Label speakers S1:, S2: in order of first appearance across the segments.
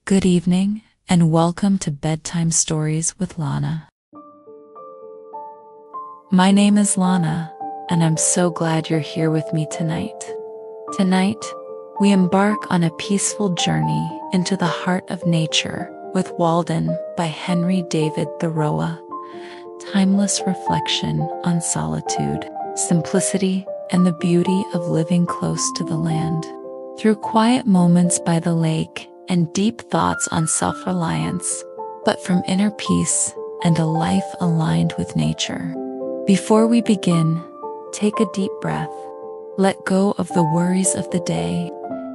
S1: Good evening, and welcome to Bedtime Stories with Lana. My name is Lana, and I'm so glad you're here with me tonight. Tonight, we embark on a peaceful journey into the heart of nature with Walden by Henry David Thoreau. Timeless reflection on solitude, simplicity, and the beauty of living close to the land. Through quiet moments by the lake and deep thoughts on self-reliance, but from inner peace and a life aligned with nature. Before we begin, take a deep breath, let go of the worries of the day,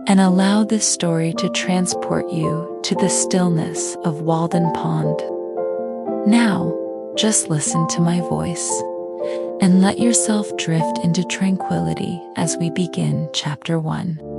S1: and allow this story to transport you to the stillness of Walden Pond. Now, just listen to my voice and let yourself drift into tranquility as we begin Chapter 1.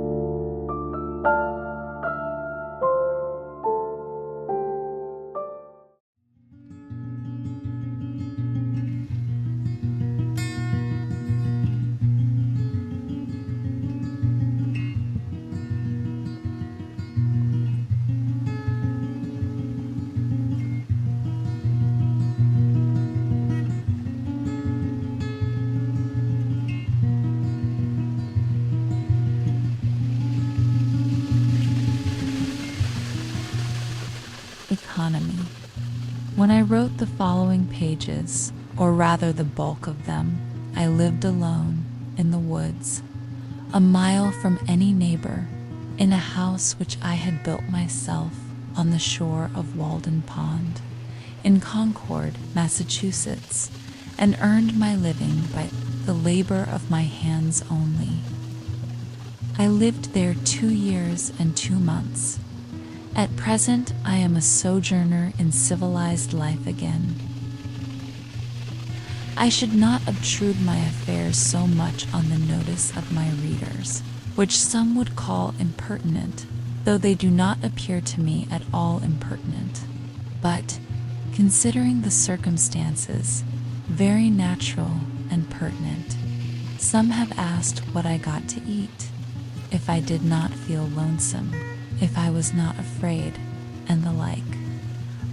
S1: Economy. When I wrote the following pages, or rather the bulk of them, I lived alone in the woods, a mile from any neighbor, in a house which I had built myself on the shore of Walden Pond, in Concord, Massachusetts, and earned my living by the labor of my hands only. I lived there 2 years and 2 months. At present, I am a sojourner in civilized life again. I should not obtrude my affairs so much on the notice of my readers, which some would call impertinent, though they do not appear to me at all impertinent, but, considering the circumstances, very natural and pertinent. Some have asked what I got to eat, if I did not feel lonesome, if I was not afraid, and the like.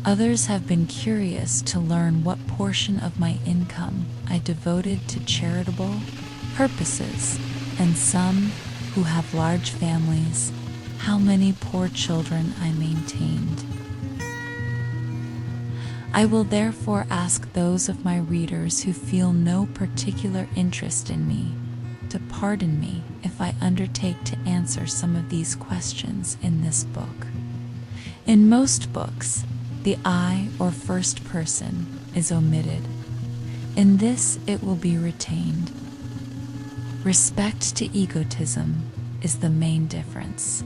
S1: Others have been curious to learn what portion of my income I devoted to charitable purposes, and some, who have large families, how many poor children I maintained. I will therefore ask those of my readers who feel no particular interest in me to pardon me if I undertake to answer some of these questions in this book. In most books, the I or first person is omitted. In this, it will be retained. Respect to egotism is the main difference.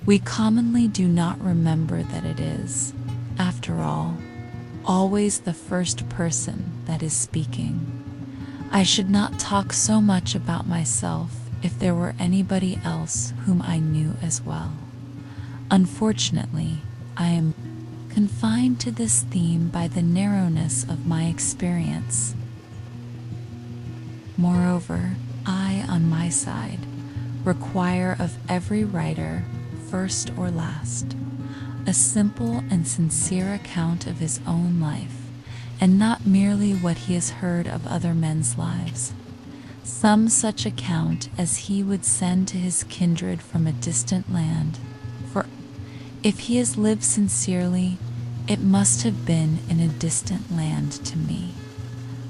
S1: We commonly do not remember that it is, after all, always the first person that is speaking. I should not talk so much about myself if there were anybody else whom I knew as well. Unfortunately, I am confined to this theme by the narrowness of my experience. Moreover, I, on my side, require of every writer, first or last, a simple and sincere account of his own life, and not merely what he has heard of other men's lives. Some such account as he would send to his kindred from a distant land, for if he has lived sincerely, it must have been in a distant land to me.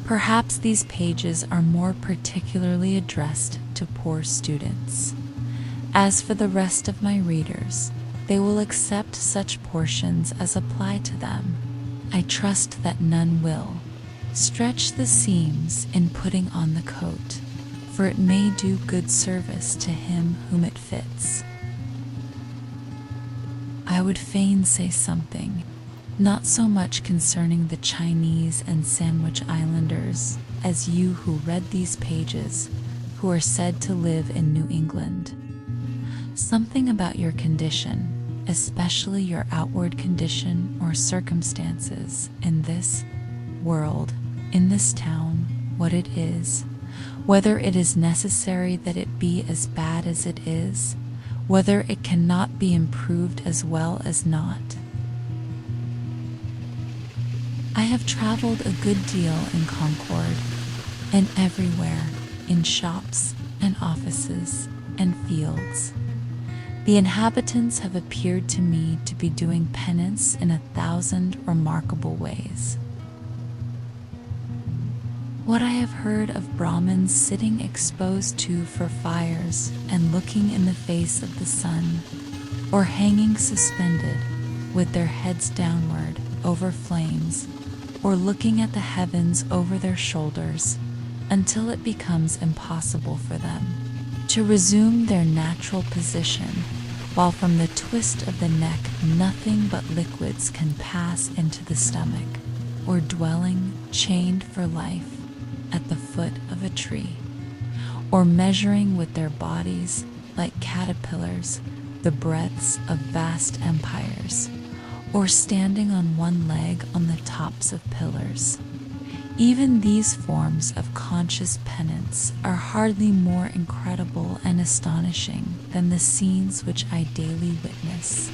S1: Perhaps these pages are more particularly addressed to poor students. As for the rest of my readers, they will accept such portions as apply to them. I trust that none will stretch the seams in putting on the coat, for it may do good service to him whom it fits. I would fain say something, not so much concerning the Chinese and Sandwich Islanders, as you who read these pages, who are said to live in New England. Something about your condition, especially your outward condition or circumstances in this world, in this town, what it is, whether it is necessary that it be as bad as it is, whether it cannot be improved as well as not. I have traveled a good deal in Concord, and everywhere, in shops and offices and fields, the inhabitants have appeared to me to be doing penance in 1,000 remarkable ways. What I have heard of Brahmins sitting exposed to for fires and looking in the face of the sun, or hanging suspended with their heads downward over flames, or looking at the heavens over their shoulders until it becomes impossible for them to resume their natural position, while from the twist of the neck nothing but liquids can pass into the stomach, or dwelling chained for life at the foot of a tree, or measuring with their bodies like caterpillars the breadths of vast empires, or standing on one leg on the tops of pillars. Even these forms of conscious penance are hardly more incredible and astonishing than the scenes which I daily witness.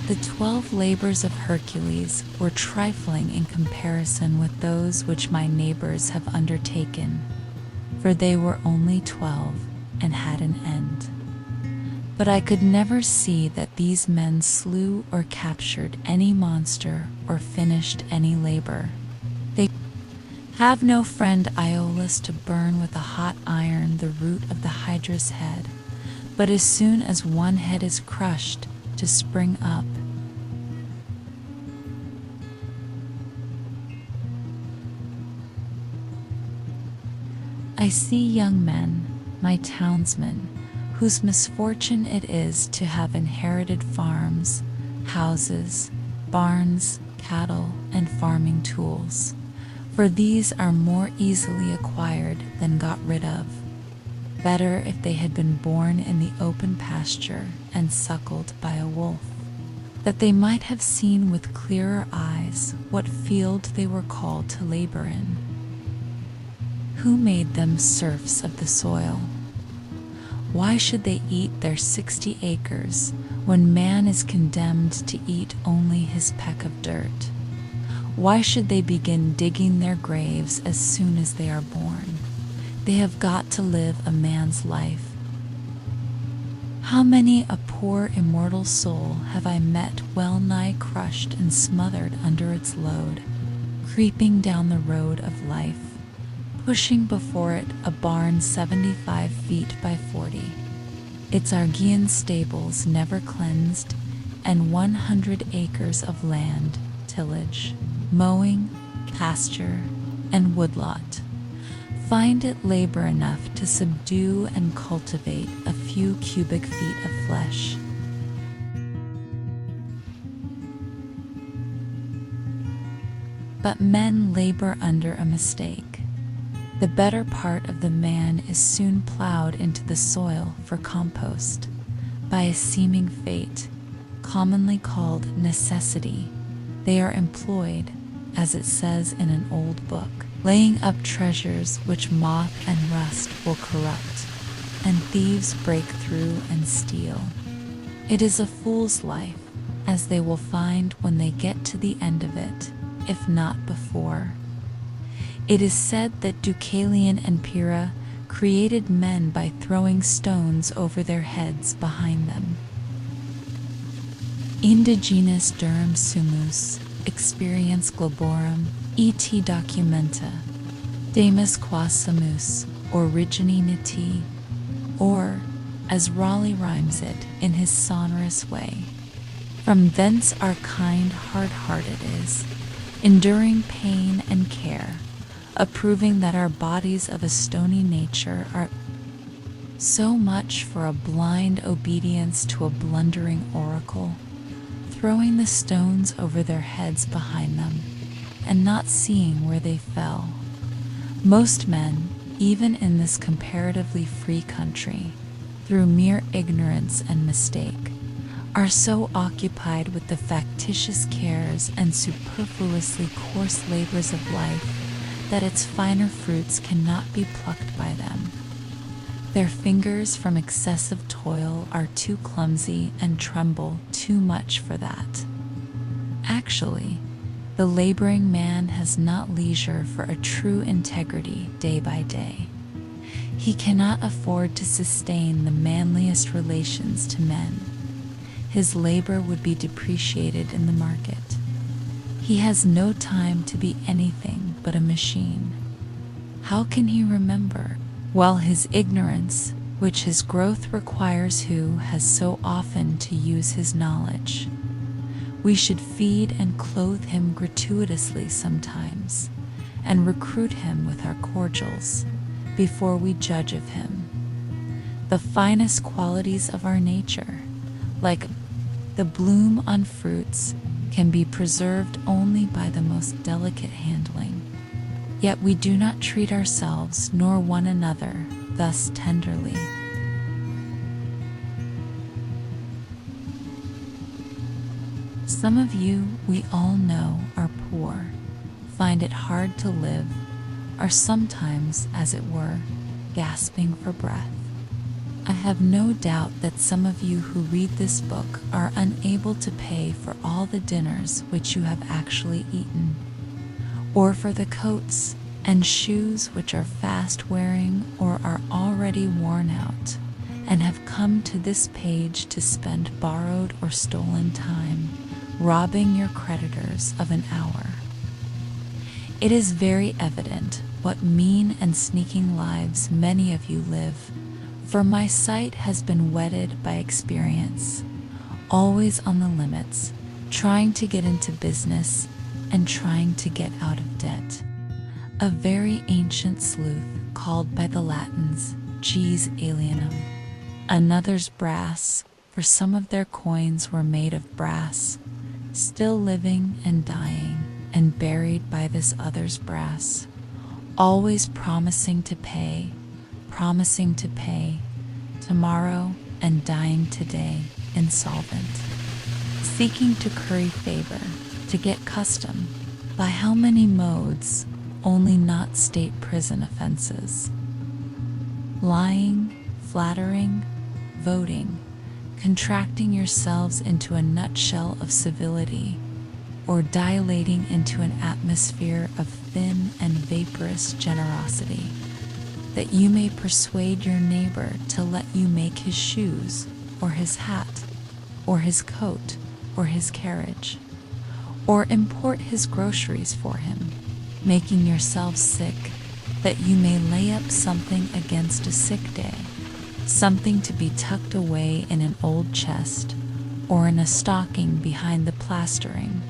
S1: The 12 labors of Hercules were trifling in comparison with those which my neighbors have undertaken, for they were only 12 and had an end. But I could never see that these men slew or captured any monster or finished any labor. They have no friend Iolaus to burn with a hot iron the root of the hydra's head, but as soon as one head is crushed, to spring up. I see young men, my townsmen, whose misfortune it is to have inherited farms, houses, barns, cattle, and farming tools, for these are more easily acquired than got rid of. Better if they had been born in the open pasture and suckled by a wolf, that they might have seen with clearer eyes what field they were called to labor in. Who made them serfs of the soil? Why should they eat their 60 acres when man is condemned to eat only his peck of dirt? Why should they begin digging their graves as soon as they are born? They have got to live a man's life. How many a poor immortal soul have I met well nigh crushed and smothered under its load, creeping down the road of life, pushing before it a barn 75 feet by 40, its Argean stables never cleansed, and 100 acres of land, tillage, mowing, pasture, and woodlot. Find it labor enough to subdue and cultivate a few cubic feet of flesh. But men labor under a mistake. The better part of the man is soon plowed into the soil for compost by a seeming fate, commonly called necessity. They are employed, as it says in an old book, laying up treasures which moth and rust will corrupt, and thieves break through and steal. It is a fool's life, as they will find when they get to the end of it, if not before. It is said that Deucalion and Pyrrha created men by throwing stones over their heads behind them. Indigenis durum sumus, experience globorum, et documenta, demus qua sumus, origine niti, or, as Raleigh rhymes it in his sonorous way, from thence our kind hard-hearted is, enduring pain and care, approving that our bodies of a stony nature are so much for a blind obedience to a blundering oracle, throwing the stones over their heads behind them, and not seeing where they fell. Most men, even in this comparatively free country, through mere ignorance and mistake, are so occupied with the factitious cares and superfluously coarse labors of life that its finer fruits cannot be plucked by them. Their fingers from excessive toil are too clumsy and tremble too much for that. Actually, the laboring man has not leisure for a true integrity day by day. He cannot afford to sustain the manliest relations to men. His labor would be depreciated in the market. He has no time to be anything but a machine. How can he remember? Well, his ignorance, which his growth requires, who has so often to use his knowledge. We should feed and clothe him gratuitously sometimes, and recruit him with our cordials, before we judge of him. The finest qualities of our nature, like the bloom on fruits, can be preserved only by the most delicate handling. Yet we do not treat ourselves nor one another thus tenderly. Some of you, we all know, are poor, find it hard to live, are sometimes, as it were, gasping for breath. I have no doubt that some of you who read this book are unable to pay for all the dinners which you have actually eaten, or for the coats and shoes which are fast wearing or are already worn out, and have come to this page to spend borrowed or stolen time, robbing your creditors of an hour. It is very evident what mean and sneaking lives many of you live, for my sight has been whetted by experience, always on the limits, trying to get into business and trying to get out of debt. A very ancient sleuth, called by the Latins gens alienum, another's brass, for some of their coins were made of brass, still living and dying and buried by this other's brass, always promising to pay, tomorrow, and dying today, insolvent, seeking to curry favor, to get custom, by how many modes, only not state prison offenses. Lying, flattering, voting, contracting yourselves into a nutshell of civility, or dilating into an atmosphere of thin and vaporous generosity, that you may persuade your neighbor to let you make his shoes, or his hat, or his coat, or his carriage, or import his groceries for him, making yourselves sick, that you may lay up something against a sick day, something to be tucked away in an old chest, or in a stocking behind the plastering,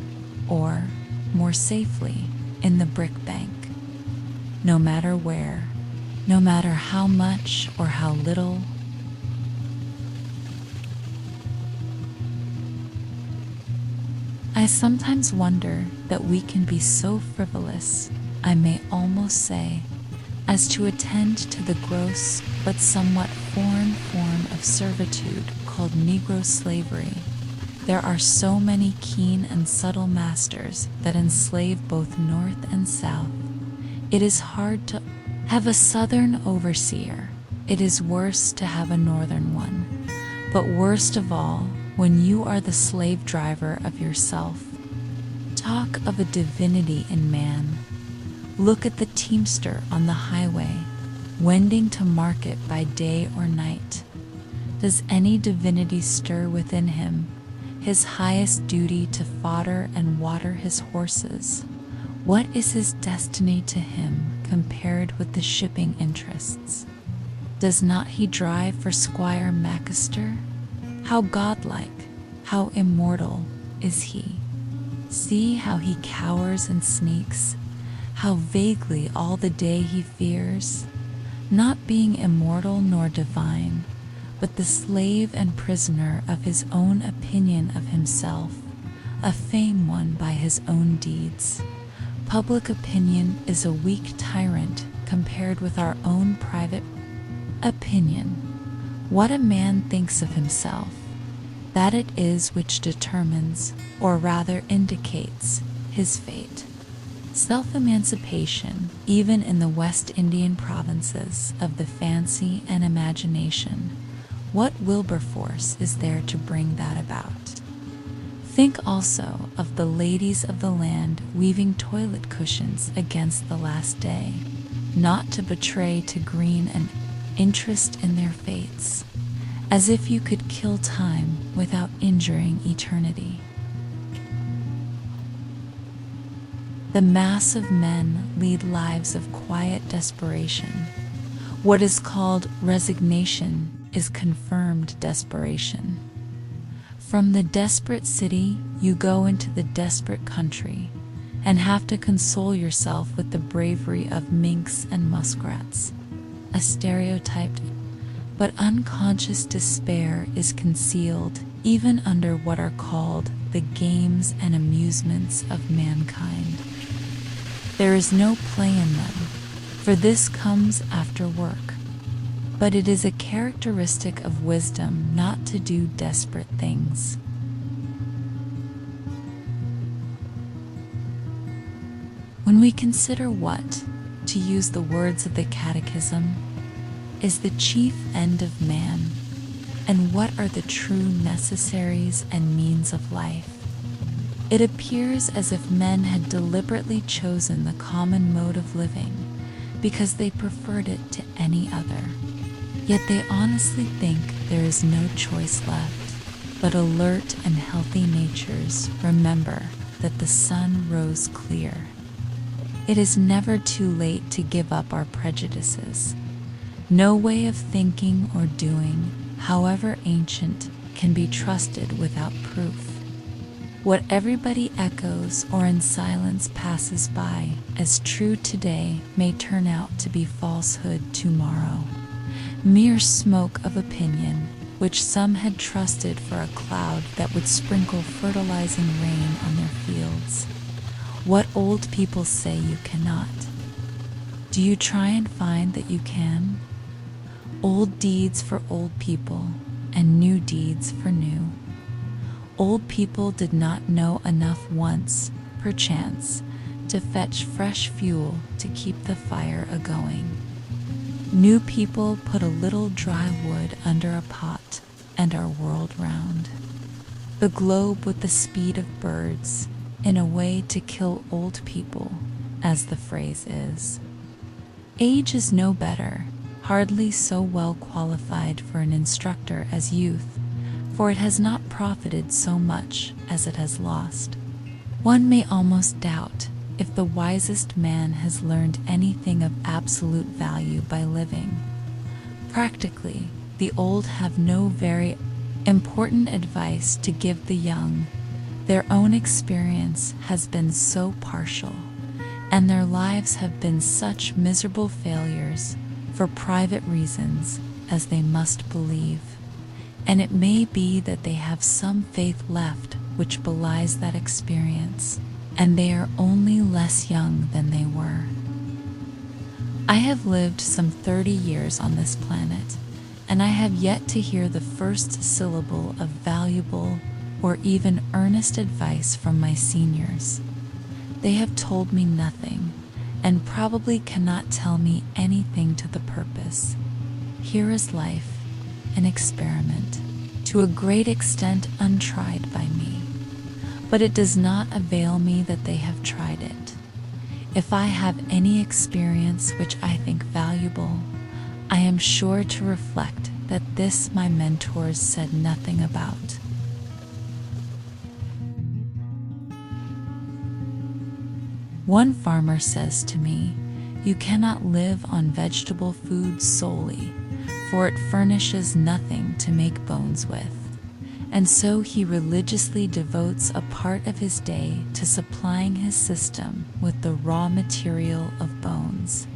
S1: or, more safely, in the brick bank. No matter where, no matter how much or how little, I sometimes wonder that we can be so frivolous, I may almost say, as to attend to the gross but somewhat foreign form of servitude called Negro slavery. There are so many keen and subtle masters that enslave both North and South. It is hard to have a Southern overseer. It is worse to have a Northern one. But worst of all, when you are the slave driver of yourself. Talk of a divinity in man. Look at the teamster on the highway, wending to market by day or night. Does any divinity stir within him, his highest duty to fodder and water his horses? What is his destiny to him compared with the shipping interests? Does not he drive for Squire Macaster? How godlike, how immortal is he? See how he cowers and sneaks, how vaguely all the day he fears, not being immortal nor divine, but the slave and prisoner of his own opinion of himself, a fame won by his own deeds. Public opinion is a weak tyrant compared with our own private opinion. What a man thinks of himself, that it is which determines, or rather indicates, his fate. Self-emancipation, even in the West Indian provinces of the fancy and imagination. What Wilberforce is there to bring that about? Think also of the ladies of the land weaving toilet cushions against the last day, not to betray to Green an interest in their fates, as if you could kill time without injuring eternity. The mass of men lead lives of quiet desperation. What is called resignation is confirmed desperation. From the desperate city, you go into the desperate country and have to console yourself with the bravery of minks and muskrats. A stereotyped but unconscious despair is concealed even under what are called the games and amusements of mankind. There is no play in them, for this comes after work. But it is a characteristic of wisdom not to do desperate things. When we consider what, to use the words of the Catechism, is the chief end of man, and what are the true necessaries and means of life, it appears as if men had deliberately chosen the common mode of living because they preferred it to any other. Yet they honestly think there is no choice left, but alert and healthy natures remember that the sun rose clear. It is never too late to give up our prejudices. No way of thinking or doing, however ancient, can be trusted without proof. What everybody echoes or in silence passes by as true today may turn out to be falsehood tomorrow. Mere smoke of opinion, which some had trusted for a cloud that would sprinkle fertilizing rain on their fields. What old people say you cannot. Do you try and find that you can? Old deeds for old people, and new deeds for new. Old people did not know enough once, perchance, to fetch fresh fuel to keep the fire a-going. New people put a little dry wood under a pot and are whirled round. The globe with the speed of birds, in a way to kill old people, as the phrase is. Age is no better, hardly so well qualified for an instructor as youth, for it has not profited so much as it has lost. One may almost doubt if the wisest man has learned anything of absolute value by living. Practically, the old have no very important advice to give the young. Their own experience has been so partial, and their lives have been such miserable failures for private reasons as they must believe. And it may be that they have some faith left which belies that experience, and they are only less young than they were. I have lived some 30 years on this planet, and I have yet to hear the first syllable of valuable or even earnest advice from my seniors. They have told me nothing, and probably cannot tell me anything to the purpose. Here is life, an experiment, to a great extent untried by me. But it does not avail me that they have tried it. If I have any experience which I think valuable, I am sure to reflect that this my mentors said nothing about. One farmer says to me, "You cannot live on vegetable food solely, for it furnishes nothing to make bones with." And so he religiously devotes a part of his day to supplying his system with the raw material of bones.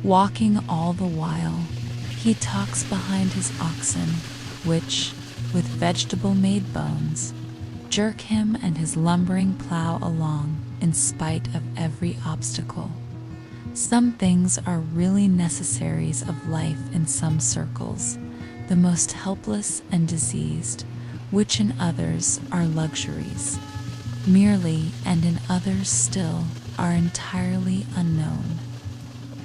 S1: Walking all the while, he talks behind his oxen, which, with vegetable-made bones, jerk him and his lumbering plow along in spite of every obstacle. Some things are really necessaries of life in some circles, the most helpless and diseased, which in others are luxuries, merely, and in others still, are entirely unknown.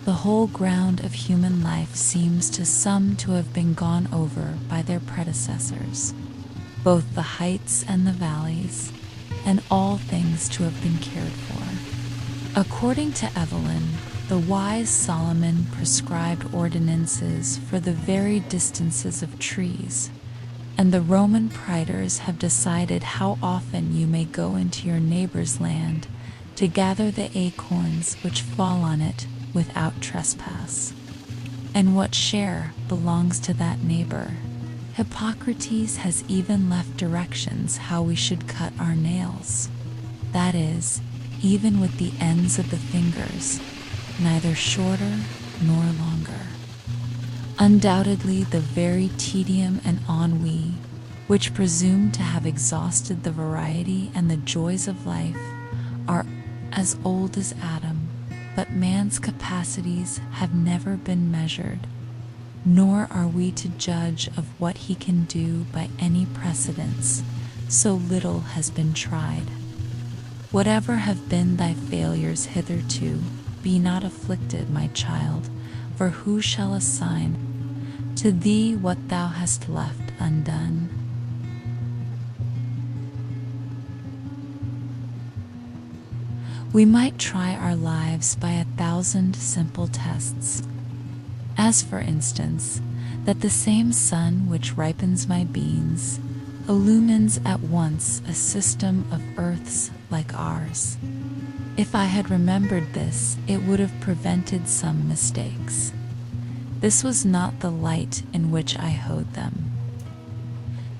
S1: The whole ground of human life seems to some to have been gone over by their predecessors, both the heights and the valleys, and all things to have been cared for. According to Evelyn, the wise Solomon prescribed ordinances for the very distances of trees, and the Roman praetors have decided how often you may go into your neighbor's land to gather the acorns which fall on it without trespass, and what share belongs to that neighbor. Hippocrates has even left directions how we should cut our nails, that is, even with the ends of the fingers, neither shorter nor longer. Undoubtedly, the very tedium and ennui, which presume to have exhausted the variety and the joys of life, are as old as Adam, but man's capacities have never been measured, nor are we to judge of what he can do by any precedents, so little has been tried. Whatever have been thy failures hitherto, be not afflicted, my child, for who shall assign to thee what thou hast left undone? We might try our lives by 1,000 simple tests, as for instance, that the same sun which ripens my beans illumines at once a system of earths like ours. If I had remembered this, it would have prevented some mistakes. This was not the light in which I hoed them.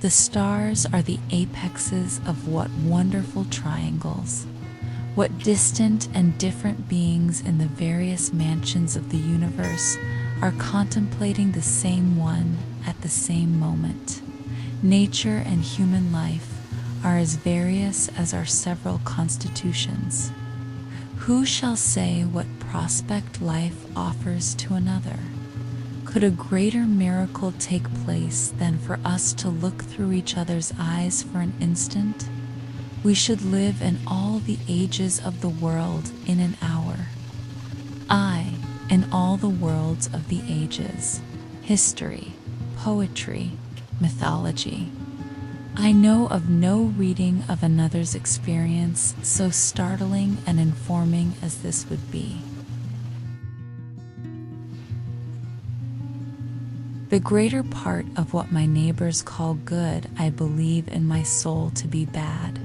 S1: The stars are the apexes of what wonderful triangles, what distant and different beings in the various mansions of the universe are contemplating the same one at the same moment. Nature and human life are as various as our several constitutions. Who shall say what prospect life offers to another? Could a greater miracle take place than for us to look through each other's eyes for an instant? We should live in all the ages of the world in an hour. Aye, in all the worlds of the ages, history, poetry, mythology. I know of no reading of another's experience so startling and informing as this would be. The greater part of what my neighbors call good I believe in my soul to be bad,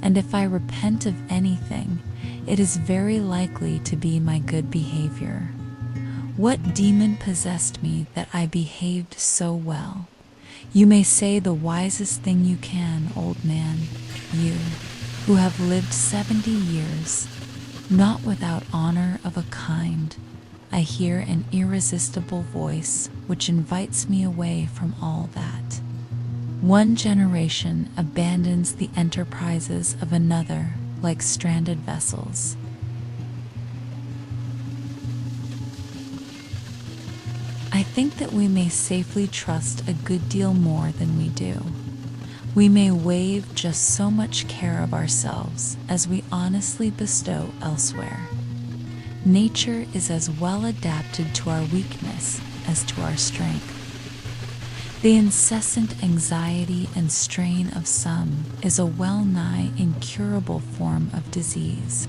S1: and if I repent of anything, it is very likely to be my good behavior. What demon possessed me that I behaved so well? You may say the wisest thing you can, old man, you, who have lived 70 years, not without honor of a kind. I hear an irresistible voice which invites me away from all that. One generation abandons the enterprises of another like stranded vessels. I think that we may safely trust a good deal more than we do. We may waive just so much care of ourselves as we honestly bestow elsewhere. Nature is as well adapted to our weakness as to our strength. The incessant anxiety and strain of some is a well-nigh incurable form of disease.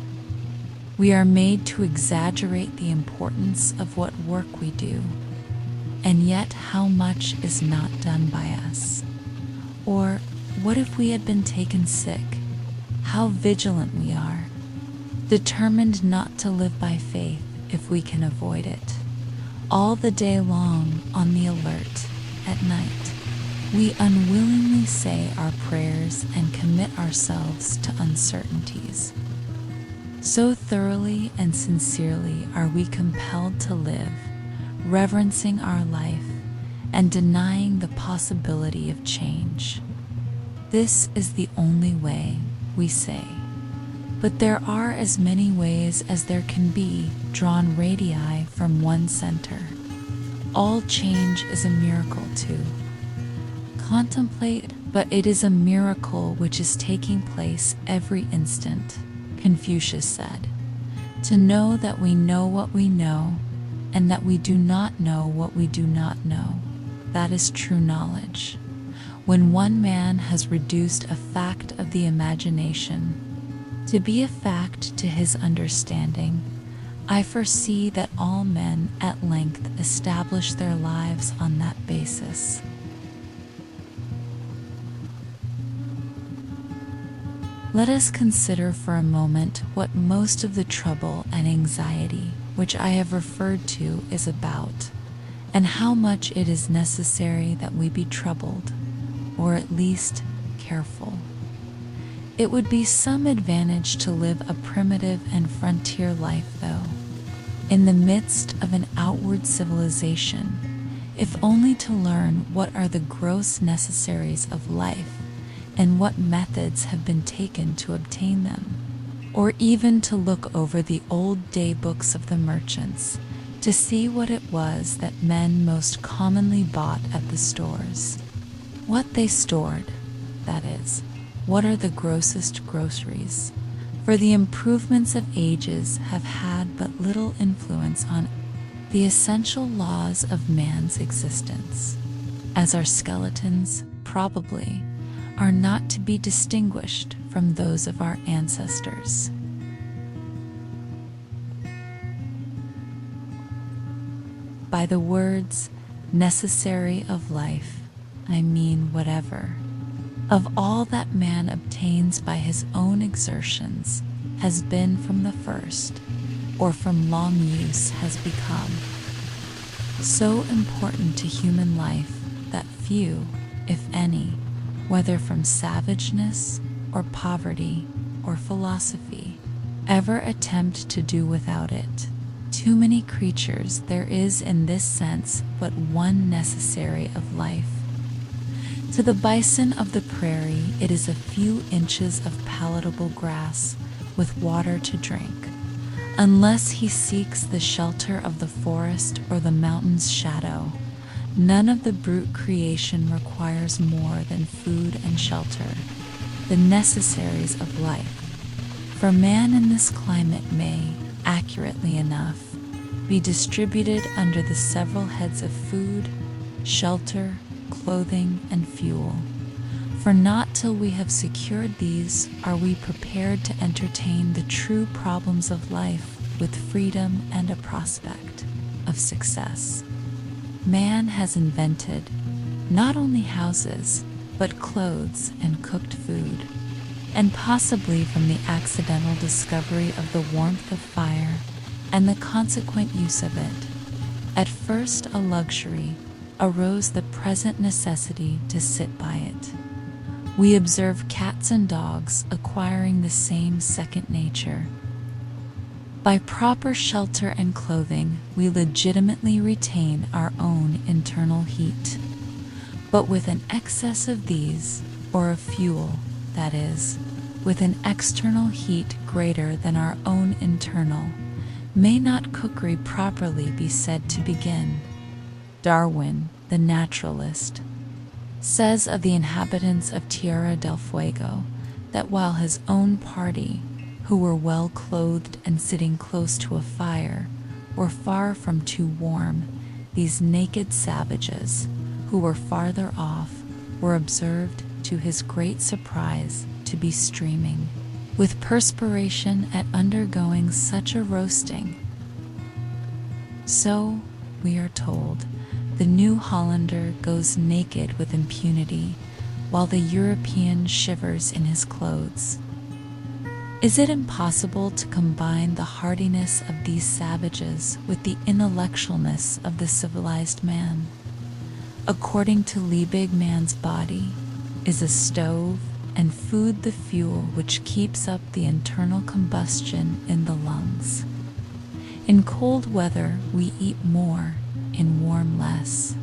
S1: We are made to exaggerate the importance of what work we do, and yet how much is not done by us? Or what if we had been taken sick? How vigilant we are, determined not to live by faith if we can avoid it. All the day long on the alert, at night, we unwillingly say our prayers and commit ourselves to uncertainties. So thoroughly and sincerely are we compelled to live, reverencing our life and denying the possibility of change. This is the only way, we say. But there are as many ways as there can be drawn radii from one center. All change is a miracle too. Contemplate, but it is a miracle which is taking place every instant, Confucius said. To know that we know what we know, and that we do not know what we do not know. That is true knowledge. When one man has reduced a fact of the imagination to be a fact to his understanding, I foresee that all men at length establish their lives on that basis. Let us consider for a moment what most of the trouble and anxiety which I have referred to is about, and how much it is necessary that we be troubled, or at least careful. It would be some advantage to live a primitive and frontier life, though, in the midst of an outward civilization, if only to learn what are the gross necessaries of life and what methods have been taken to obtain them, or even to look over the old day books of the merchants to see what it was that men most commonly bought at the stores, what they stored, that is, what are the grossest groceries, for the improvements of ages have had but little influence on the essential laws of man's existence, as our skeletons, probably, are not to be distinguished from those of our ancestors. By the words necessary of life, I mean whatever, of all that man obtains by his own exertions, has been from the first, or from long use has become, so important to human life that few, if any, whether from savageness or poverty or philosophy, ever attempt to do without it. Too many creatures there is in this sense but one necessary of life. To the bison of the prairie it is a few inches of palatable grass with water to drink, unless he seeks the shelter of the forest or the mountain's shadow. None of the brute creation requires more than food and shelter, the necessaries of life. For man in this climate may, accurately enough, be distributed under the several heads of food, shelter, clothing, and fuel. For not till we have secured these are we prepared to entertain the true problems of life with freedom and a prospect of success. Man has invented not only houses, but clothes and cooked food, and possibly from the accidental discovery of the warmth of fire and the consequent use of it, at first a luxury, arose the present necessity to sit by it. We observe cats and dogs acquiring the same second nature. By proper shelter and clothing, we legitimately retain our own internal heat. But with an excess of these, or of fuel, that is, with an external heat greater than our own internal, may not cookery properly be said to begin? Darwin, the naturalist, says of the inhabitants of Tierra del Fuego that while his own party, who were well clothed and sitting close to a fire, were far from too warm, these naked savages, who were farther off, were observed, to his great surprise, to be streaming with perspiration at undergoing such a roasting. So, we are told, the New Hollander goes naked with impunity, while the European shivers in his clothes. Is it impossible to combine the hardiness of these savages with the intellectualness of the civilized man? According to Liebig, man's body is a stove, and food the fuel which keeps up the internal combustion in the lungs. In cold weather we eat more, in warm less.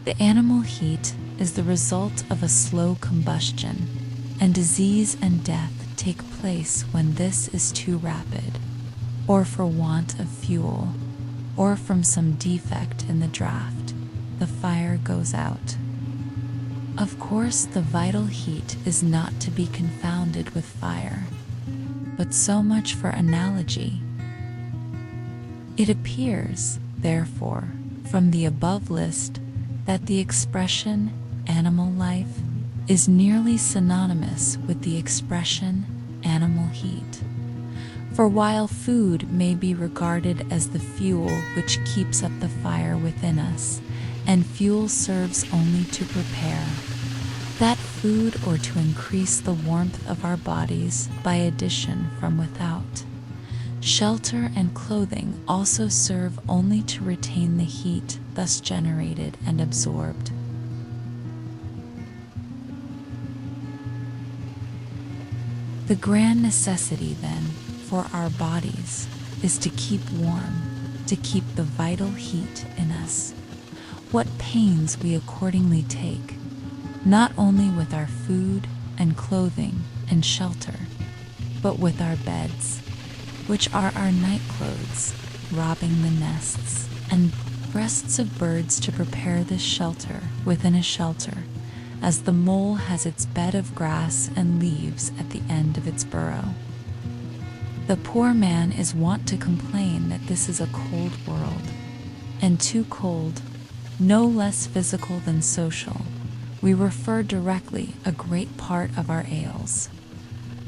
S1: The animal heat is the result of a slow combustion, and disease and death take place when this is too rapid, or for want of fuel, or from some defect in the draft, the fire goes out. Of course, the vital heat is not to be confounded with fire. but so much for analogy. It appears, therefore, from the above list, that the expression animal life is nearly synonymous with the expression animal heat. For while food may be regarded as the fuel which keeps up the fire within us, and fuel serves only to prepare that food or to increase the warmth of our bodies by addition from without, shelter and clothing also serve only to retain the heat thus generated and absorbed. The grand necessity, then, for our bodies is to keep warm, to keep the vital heat in us. What pains we accordingly take, not only with our food and clothing and shelter, but with our beds, which are our night clothes, robbing the nests and breasts of birds to prepare this shelter within a shelter, as the mole has its bed of grass and leaves at the end of its burrow. The poor man is wont to complain that this is a cold world, and too cold, no less physical than social. We refer directly a great part of our ails.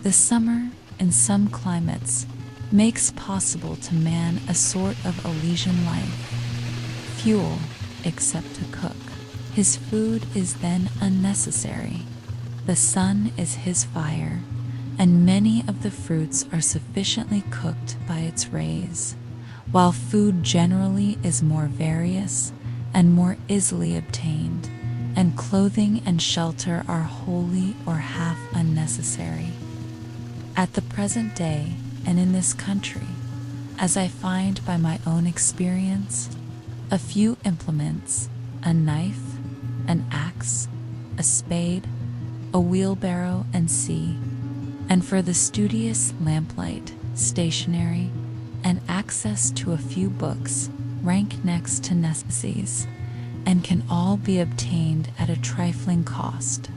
S1: The summer, in some climates, makes possible to man a sort of Elysian life. Fuel, except to cook. His food is then unnecessary. The sun is his fire, and many of the fruits are sufficiently cooked by its rays, while food generally is more various and more easily obtained, and clothing and shelter are wholly or half unnecessary. At the present day, and in this country, as I find by my own experience, a few implements, a knife, an axe, a spade, a wheelbarrow and sea, and for the studious lamplight, stationery, and access to a few books, rank next to necessities, and can all be obtained at a trifling cost.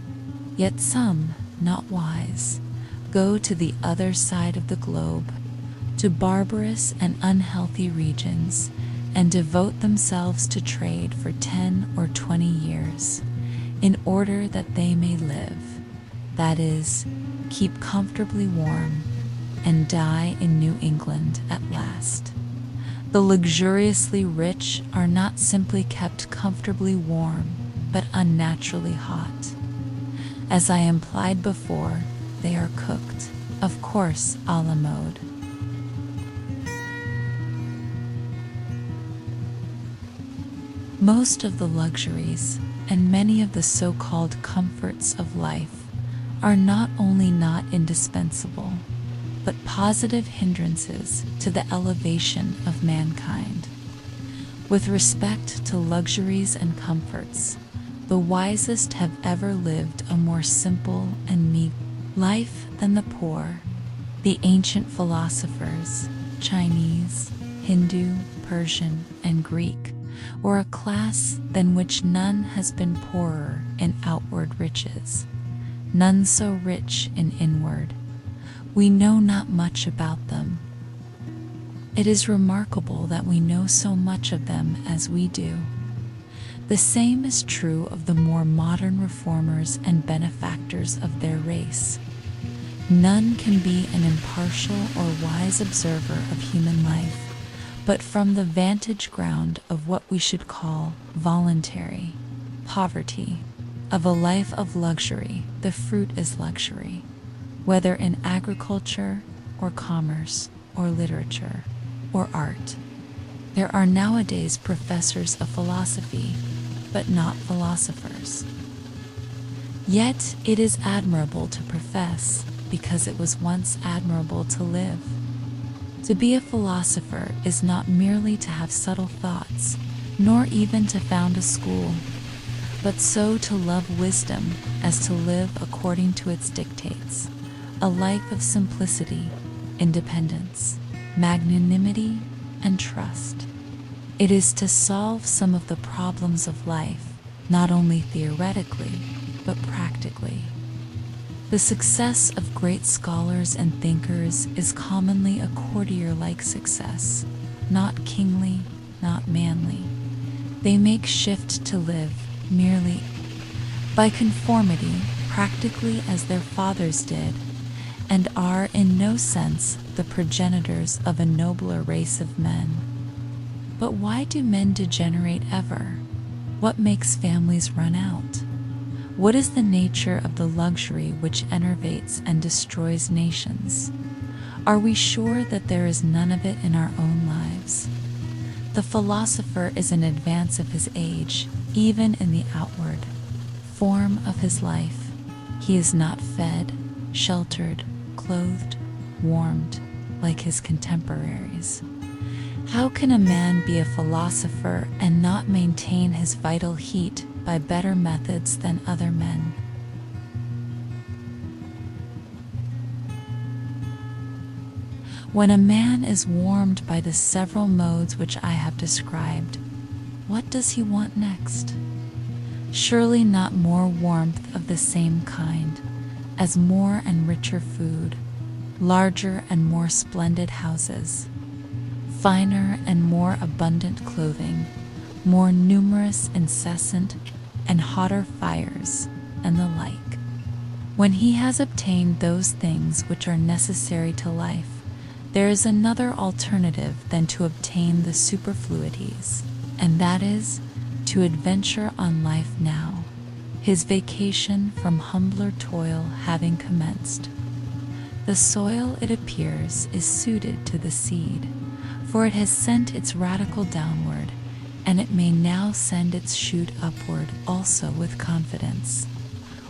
S1: Yet some, not wise, go to the other side of the globe, to barbarous and unhealthy regions, and devote themselves to trade for 10 or 20 years, in order that they may live, that is, keep comfortably warm, and die in New England at last. The luxuriously rich are not simply kept comfortably warm, but unnaturally hot. As I implied before, they are cooked, of course, a la mode. Most of the luxuries and many of the so-called comforts of life are not only not indispensable, but positive hindrances to the elevation of mankind. With respect to luxuries and comforts, the wisest have ever lived a more simple and meek life than the poor. The ancient philosophers, Chinese, Hindu, Persian, and Greek, were a class than which none has been poorer in outward riches, none so rich in inward. We know not much about them. It is remarkable that we know so much of them as we do. The same is true of the more modern reformers and benefactors of their race. None can be an impartial or wise observer of human life, but from the vantage ground of what we should call voluntary poverty, of a life of luxury. The fruit is luxury, whether in agriculture or commerce or literature or art. There are nowadays professors of philosophy, but not philosophers. Yet it is admirable to profess, because it was once admirable to live. To be a philosopher is not merely to have subtle thoughts, nor even to found a school, but so to love wisdom as to live according to its dictates, a life of simplicity, independence, magnanimity, and trust. It is to solve some of the problems of life, not only theoretically, but practically. The success of great scholars and thinkers is commonly a courtier-like success, not kingly, not manly. They make shift to live merely by conformity, practically as their fathers did, and are in no sense the progenitors of a nobler race of men. But why do men degenerate ever? What makes families run out? What is the nature of the luxury which enervates and destroys nations? Are we sure that there is none of it in our own lives? The philosopher is in advance of his age, even in the outward form of his life. He is not fed, sheltered, clothed, warmed, like his contemporaries. How can a man be a philosopher and not maintain his vital heat by better methods than other men? When a man is warmed by the several modes which I have described, what does he want next? Surely not more warmth of the same kind, as more and richer food, larger and more splendid houses, finer and more abundant clothing, more numerous, incessant, and hotter fires, and the like. When he has obtained those things which are necessary to life, there is another alternative than to obtain the superfluities, and that is to adventure on life now, his vacation from humbler toil having commenced. The soil, it appears, is suited to the seed, for it has sent its radicle downward, and it may now send its shoot upward also with confidence.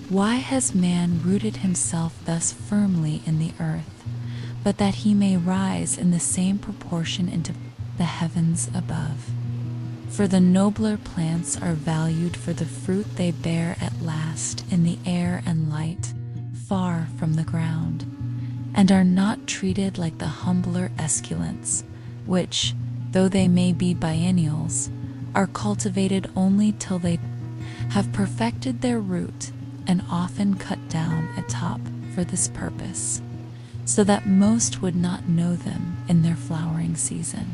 S1: Why has man rooted himself thus firmly in the earth, but that he may rise in the same proportion into the heavens above? For the nobler plants are valued for the fruit they bear at last in the air and light, far from the ground, and are not treated like the humbler esculents, which, though they may be biennials, are cultivated only till they have perfected their root, and often cut down a top for this purpose, so that most would not know them in their flowering season.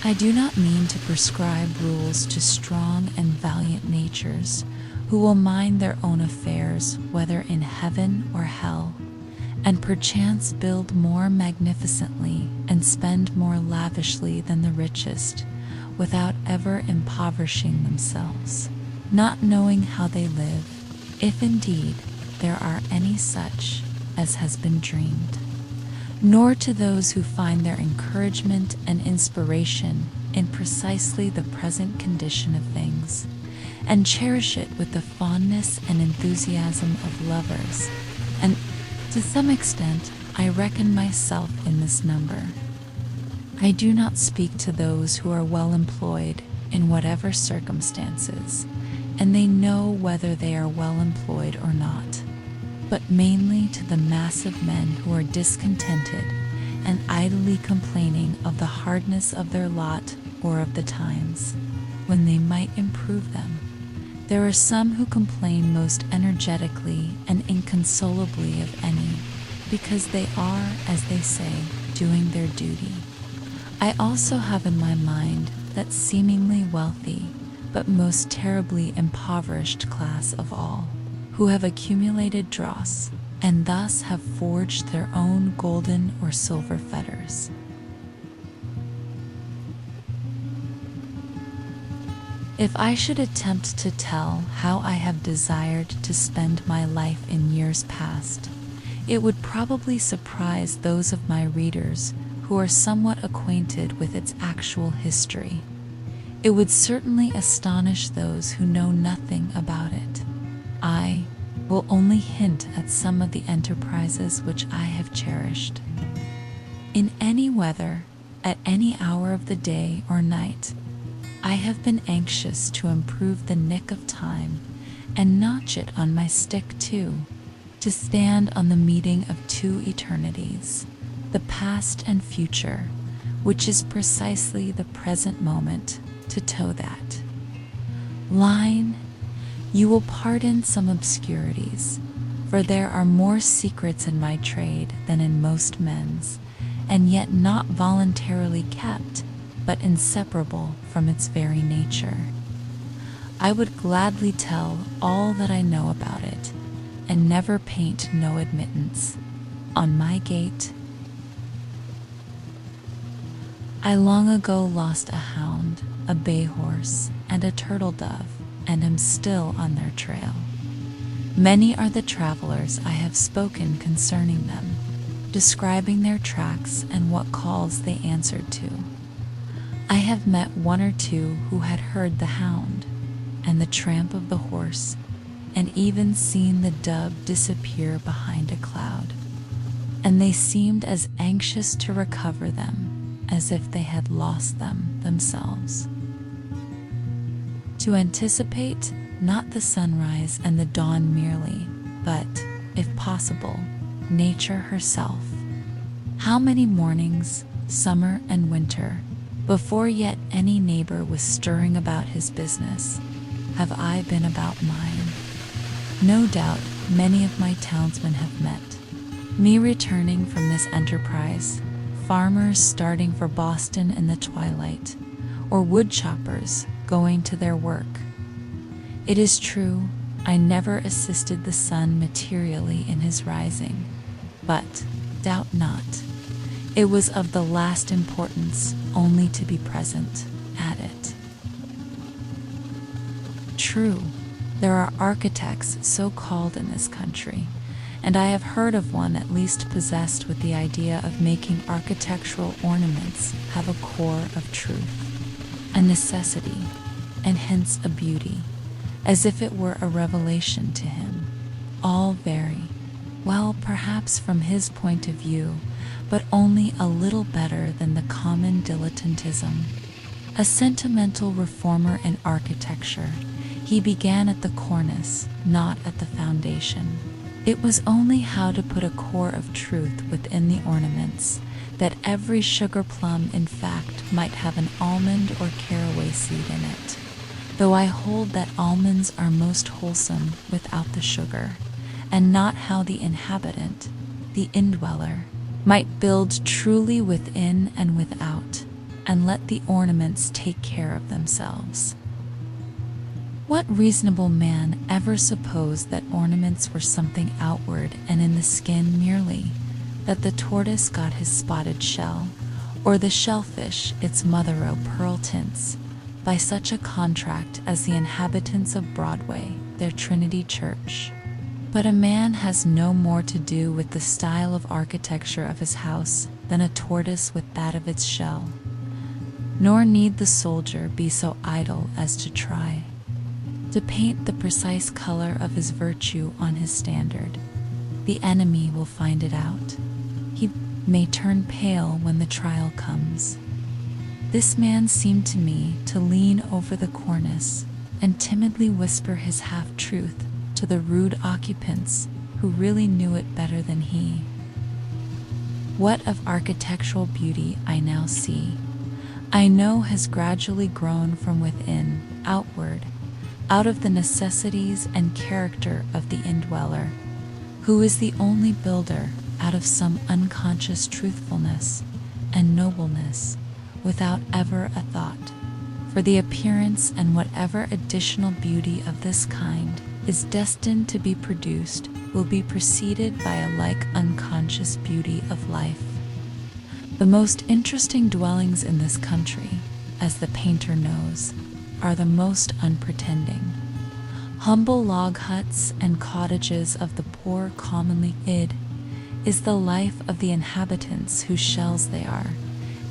S1: I do not mean to prescribe rules to strong and valiant natures who will mind their own affairs, whether in heaven or hell, and perchance build more magnificently and spend more lavishly than the richest, without ever impoverishing themselves, not knowing how they live, if indeed there are any such as has been dreamed, nor to those who find their encouragement and inspiration in precisely the present condition of things, and cherish it with the fondness and enthusiasm of lovers, and to some extent I reckon myself in this number. I do not speak to those who are well employed in whatever circumstances, and they know whether they are well employed or not, but mainly to the mass of men who are discontented and idly complaining of the hardness of their lot or of the times, when they might improve them. There are some who complain most energetically and inconsolably of any, because they are, as they say, doing their duty. I also have in my mind that seemingly wealthy, but most terribly impoverished class of all, who have accumulated dross, and thus have forged their own golden or silver fetters. If I should attempt to tell how I have desired to spend my life in years past, it would probably surprise those of my readers who are somewhat acquainted with its actual history. It would certainly astonish those who know nothing about it. I will only hint at some of the enterprises which I have cherished. In any weather, at any hour of the day or night, I have been anxious to improve the nick of time and notch it on my stick too, to stand on the meeting of two eternities, the past and future, which is precisely the present moment, to toe that line You will pardon some obscurities, for there are more secrets in my trade than in most men's, and yet not voluntarily kept, but inseparable from its very nature. I would gladly tell all that I know about it, and never paint no admittance on my gate. I long ago lost a hound, a bay horse, and a turtle dove, and am still on their trail. Many are the travelers I have spoken concerning them, describing their tracks and what calls they answered to. I have met one or two who had heard the hound, and the tramp of the horse, and even seen the dove disappear behind a cloud, and they seemed as anxious to recover them as if they had lost them themselves. To anticipate not the sunrise and the dawn merely, but, if possible, nature herself. How many mornings, summer and winter, before yet any neighbor was stirring about his business, have I been about mine? No doubt many of my townsmen have met me returning from this enterprise, farmers starting for Boston in the twilight, or wood choppers going to their work. It is true, I never assisted the sun materially in his rising, but, doubt not, it was of the last importance only to be present at it. True, there are architects so called in this country, and I have heard of one at least possessed with the idea of making architectural ornaments have a core of truth, a necessity, and hence a beauty, as if it were a revelation to him. All very well, perhaps from his point of view, but only a little better than the common dilettantism. A sentimental reformer in architecture, he began at the cornice, not at the foundation. It was only how to put a core of truth within the ornaments, that every sugar plum in fact might have an almond or caraway seed in it, though I hold that almonds are most wholesome without the sugar, and not how the inhabitant, the indweller, might build truly within and without, and let the ornaments take care of themselves. What reasonable man ever supposed that ornaments were something outward and in the skin merely, that the tortoise got his spotted shell, or the shellfish its mother-o'-pearl tints, by such a contract as the inhabitants of Broadway, their Trinity Church? But a man has no more to do with the style of architecture of his house than a tortoise with that of its shell, nor need the soldier be so idle as to try to paint the precise color of his virtue on his standard. The enemy will find it out. He may turn pale when the trial comes. This man seemed to me to lean over the cornice and timidly whisper his half-truth to the rude occupants who really knew it better than he. What of architectural beauty I now see, I know has gradually grown from within, outward, out of the necessities and character of the indweller, who is the only builder out of some unconscious truthfulness and nobleness, without ever a thought for the appearance, and whatever additional beauty of this kind is destined to be produced will be preceded by a like unconscious beauty of life. The most interesting dwellings in this country, as the painter knows, are the most unpretending. Humble log huts and cottages of the poor commonly is the life of the inhabitants whose shells they are,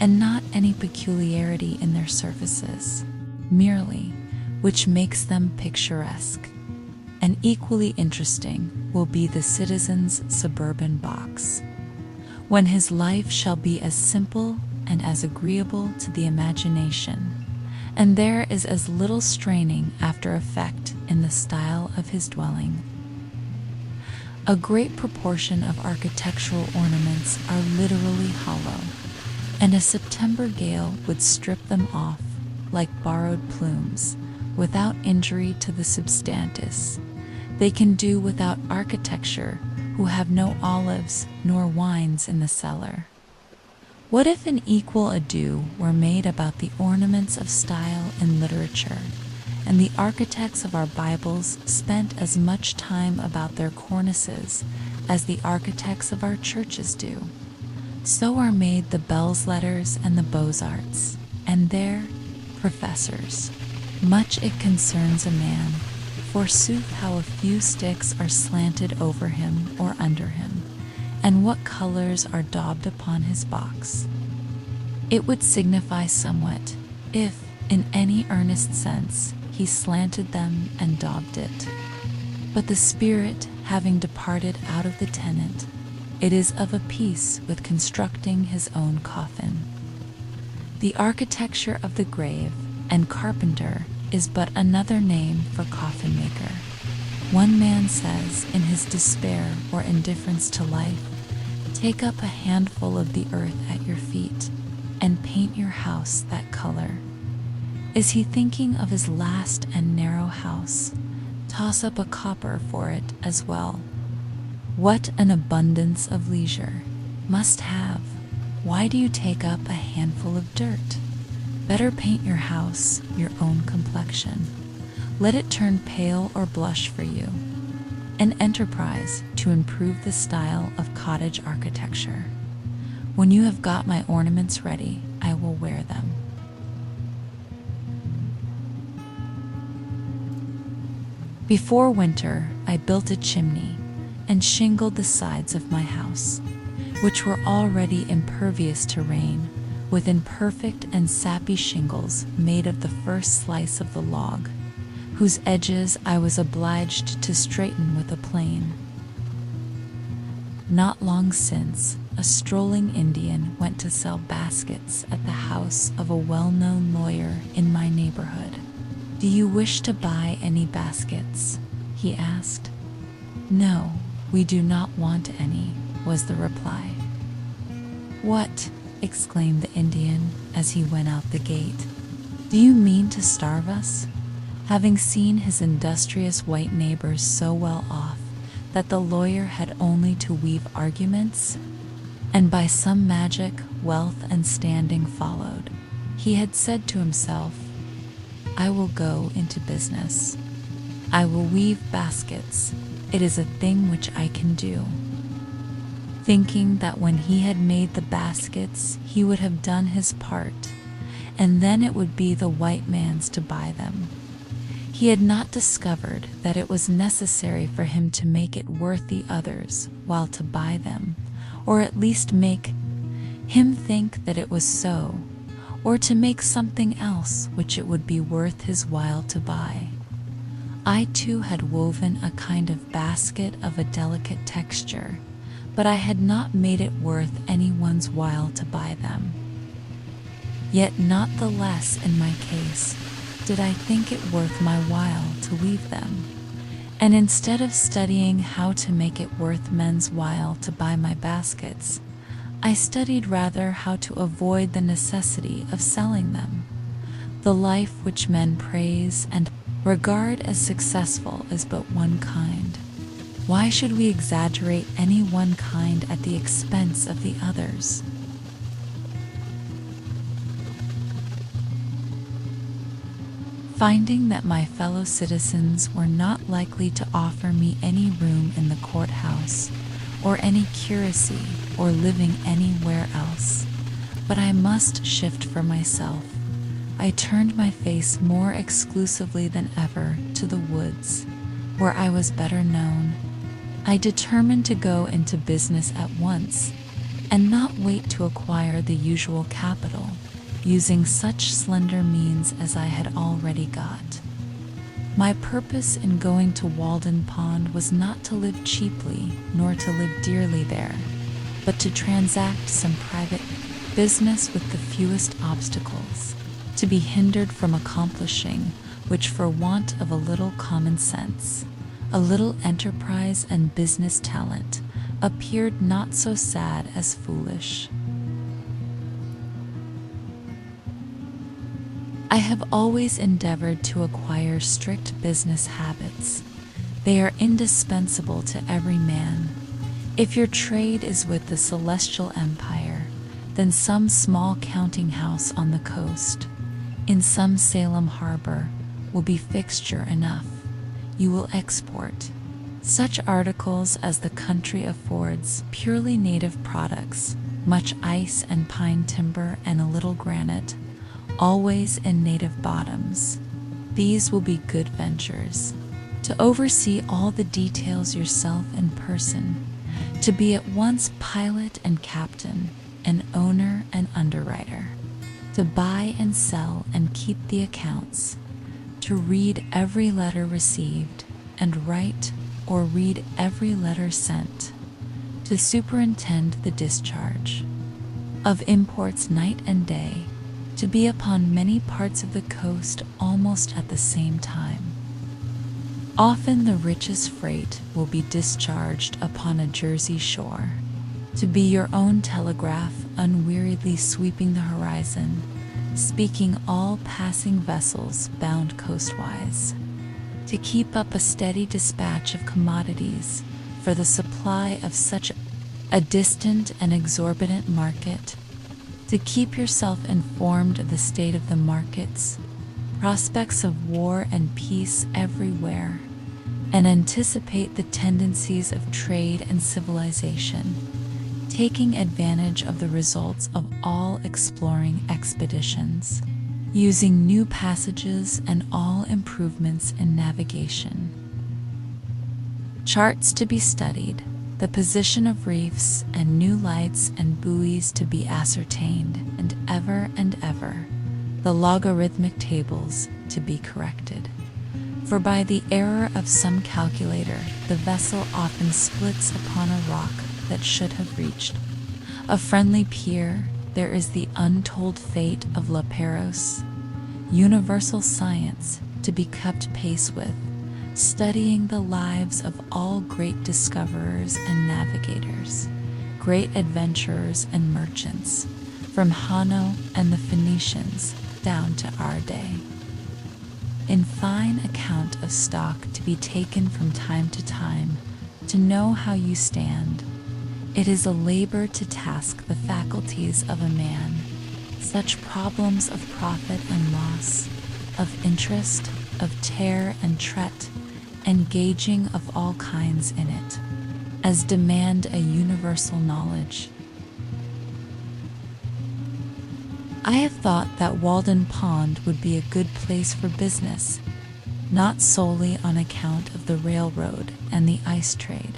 S1: and not any peculiarity in their surfaces, merely, which makes them picturesque. And equally interesting will be the citizen's suburban box, when his life shall be as simple and as agreeable to the imagination, and there is as little straining after effect in the style of his dwelling. A great proportion of architectural ornaments are literally hollow, and a September gale would strip them off like borrowed plumes, without injury to the substantis. They can do without architecture, who have no olives nor wines in the cellar. What if an equal ado were made about the ornaments of style in literature, and the architects of our Bibles spent as much time about their cornices as the architects of our churches do? So are made the Belles Lettres and the Beaux-Arts, and their professors. Much it concerns a man, forsooth, how a few sticks are slanted over him or under him, and what colors are daubed upon his box. It would signify somewhat, if, in any earnest sense, he slanted them and daubed it. But the spirit, having departed out of the tenant, it is of a piece with constructing his own coffin. The architecture of the grave and carpenter is but another name for coffin maker. One man says, in his despair or indifference to life, take up a handful of the earth at your feet and paint your house that color. Is he thinking of his last and narrow house? Toss up a copper for it as well. What an abundance of leisure! Must have. Why do you take up a handful of dirt? Better paint your house your own complexion. Let it turn pale or blush for you. An enterprise to improve the style of cottage architecture. When you have got my ornaments ready, I will wear them. Before winter, I built a chimney and shingled the sides of my house, which were already impervious to rain, with imperfect and sappy shingles made of the first slice of the log, whose edges I was obliged to straighten with a plane. Not long since, a strolling Indian went to sell baskets at the house of a well-known lawyer in my neighborhood. "Do you wish to buy any baskets?" he asked. "No, we do not want any," was the reply. "What?" exclaimed the Indian as he went out the gate. "Do you mean to starve us?" Having seen his industrious white neighbors so well off that the lawyer had only to weave arguments, and by some magic wealth and standing followed, he had said to himself, "I will go into business. I will weave baskets. It is a thing which I can do." Thinking that when he had made the baskets he would have done his part, and then it would be the white man's to buy them. He had not discovered that it was necessary for him to make it worth the others while to buy them, or at least make him think that it was so, or to make something else which it would be worth his while to buy. I too had woven a kind of basket of a delicate texture, but I had not made it worth anyone's while to buy them. Yet not the less in my case did I think it worth my while to weave them, and instead of studying how to make it worth men's while to buy my baskets, I studied rather how to avoid the necessity of selling them. The life which men praise and regard as successful is but one kind. Why should we exaggerate any one kind at the expense of the others? Finding that my fellow citizens were not likely to offer me any room in the courthouse, or any curacy, or living anywhere else, but I must shift for myself, I turned my face more exclusively than ever to the woods, where I was better known. I determined to go into business at once, and not wait to acquire the usual capital, using such slender means as I had already got. My purpose in going to Walden Pond was not to live cheaply, nor to live dearly there, but to transact some private business with the fewest obstacles, to be hindered from accomplishing which, for want of a little common sense, a little enterprise and business talent, appeared not so sad as foolish. I have always endeavored to acquire strict business habits. They are indispensable to every man. If your trade is with the celestial empire, then some small counting house on the coast, in some Salem harbor, will be fixture enough. You will export such articles as the country affords, purely native products, much ice and pine timber and a little granite, always in native bottoms. These will be good ventures. To oversee all the details yourself in person, to be at once pilot and captain, an owner and underwriter, to buy and sell and keep the accounts, to read every letter received and write or read every letter sent, to superintend the discharge of imports night and day, to be upon many parts of the coast almost at the same time. Often the richest freight will be discharged upon a Jersey shore, to be your own telegraph unweariedly sweeping the horizon, speaking all passing vessels bound coastwise, to keep up a steady dispatch of commodities for the supply of such a distant and exorbitant market, to keep yourself informed of the state of the markets, prospects of war and peace everywhere, and anticipate the tendencies of trade and civilization, taking advantage of the results of all exploring expeditions, using new passages and all improvements in navigation. Charts to be studied, the position of reefs and new lights and buoys to be ascertained, and ever, the logarithmic tables to be corrected. For by the error of some calculator, the vessel often splits upon a rock that should have reached a friendly pier. There is the untold fate of Laperos, universal science to be kept pace with, studying the lives of all great discoverers and navigators, great adventurers and merchants, from Hanno and the Phoenicians down to our day. In fine, account of stock to be taken from time to time, to know how you stand. It is a labor to task the faculties of a man, such problems of profit and loss, of interest, of tear and tret, engaging of all kinds in it, as demand a universal knowledge. I have thought that Walden Pond would be a good place for business, not solely on account of the railroad and the ice trade.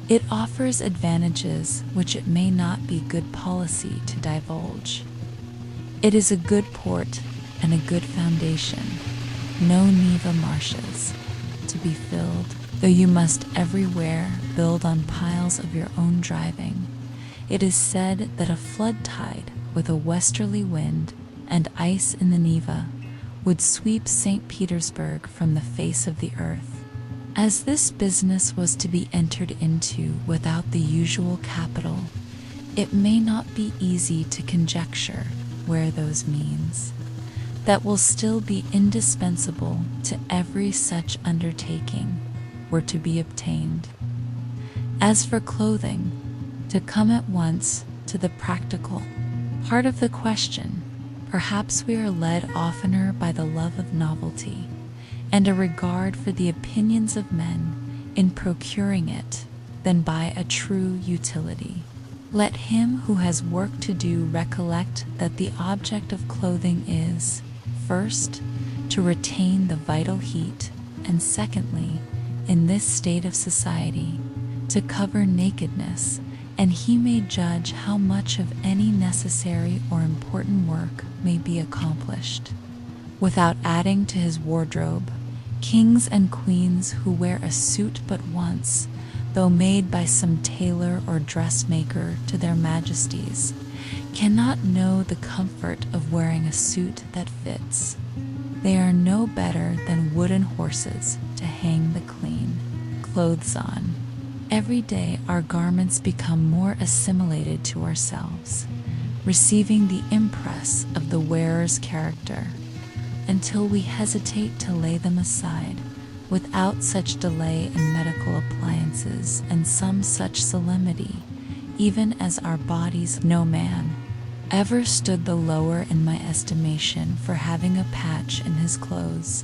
S1: It offers advantages which it may not be good policy to divulge. It is a good port and a good foundation, no Neva marshes to be filled, though you must everywhere build on piles of your own driving. It is said that a flood tide with a westerly wind and ice in the Neva would sweep St. Petersburg from the face of the earth. As this business was to be entered into without the usual capital, it may not be easy to conjecture where those means that will still be indispensable to every such undertaking were to be obtained. As for clothing, to come at once to the practical part of the question, perhaps we are led oftener by the love of novelty and a regard for the opinions of men in procuring it than by a true utility. Let him who has work to do recollect that the object of clothing is, first, to retain the vital heat, and secondly, in this state of society, to cover nakedness, and he may judge how much of any necessary or important work may be accomplished, without adding to his wardrobe. Kings and queens who wear a suit but once, though made by some tailor or dressmaker to their majesties, cannot know the comfort of wearing a suit that fits. They are no better than wooden horses to hang the clean clothes on. Every day our garments become more assimilated to ourselves, receiving the impress of the wearer's character. until we hesitate to lay them aside, without such delay in medical appliances and some such solemnity, even as our bodies. No man ever stood the lower in my estimation for having a patch in his clothes.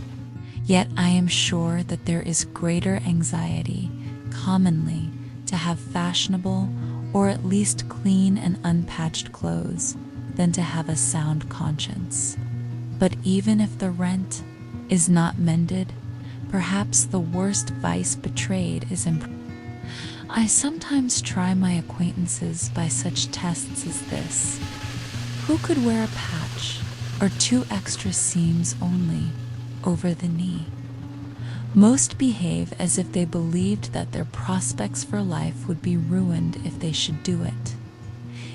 S1: Yet I am sure that there is greater anxiety, commonly, to have fashionable, or at least clean and unpatched clothes, than to have a sound conscience. But even if the rent is not mended, perhaps the worst vice betrayed is I sometimes try my acquaintances by such tests as this. Who could wear a patch, or 2 extra seams only, over the knee? Most behave as if they believed that their prospects for life would be ruined if they should do it.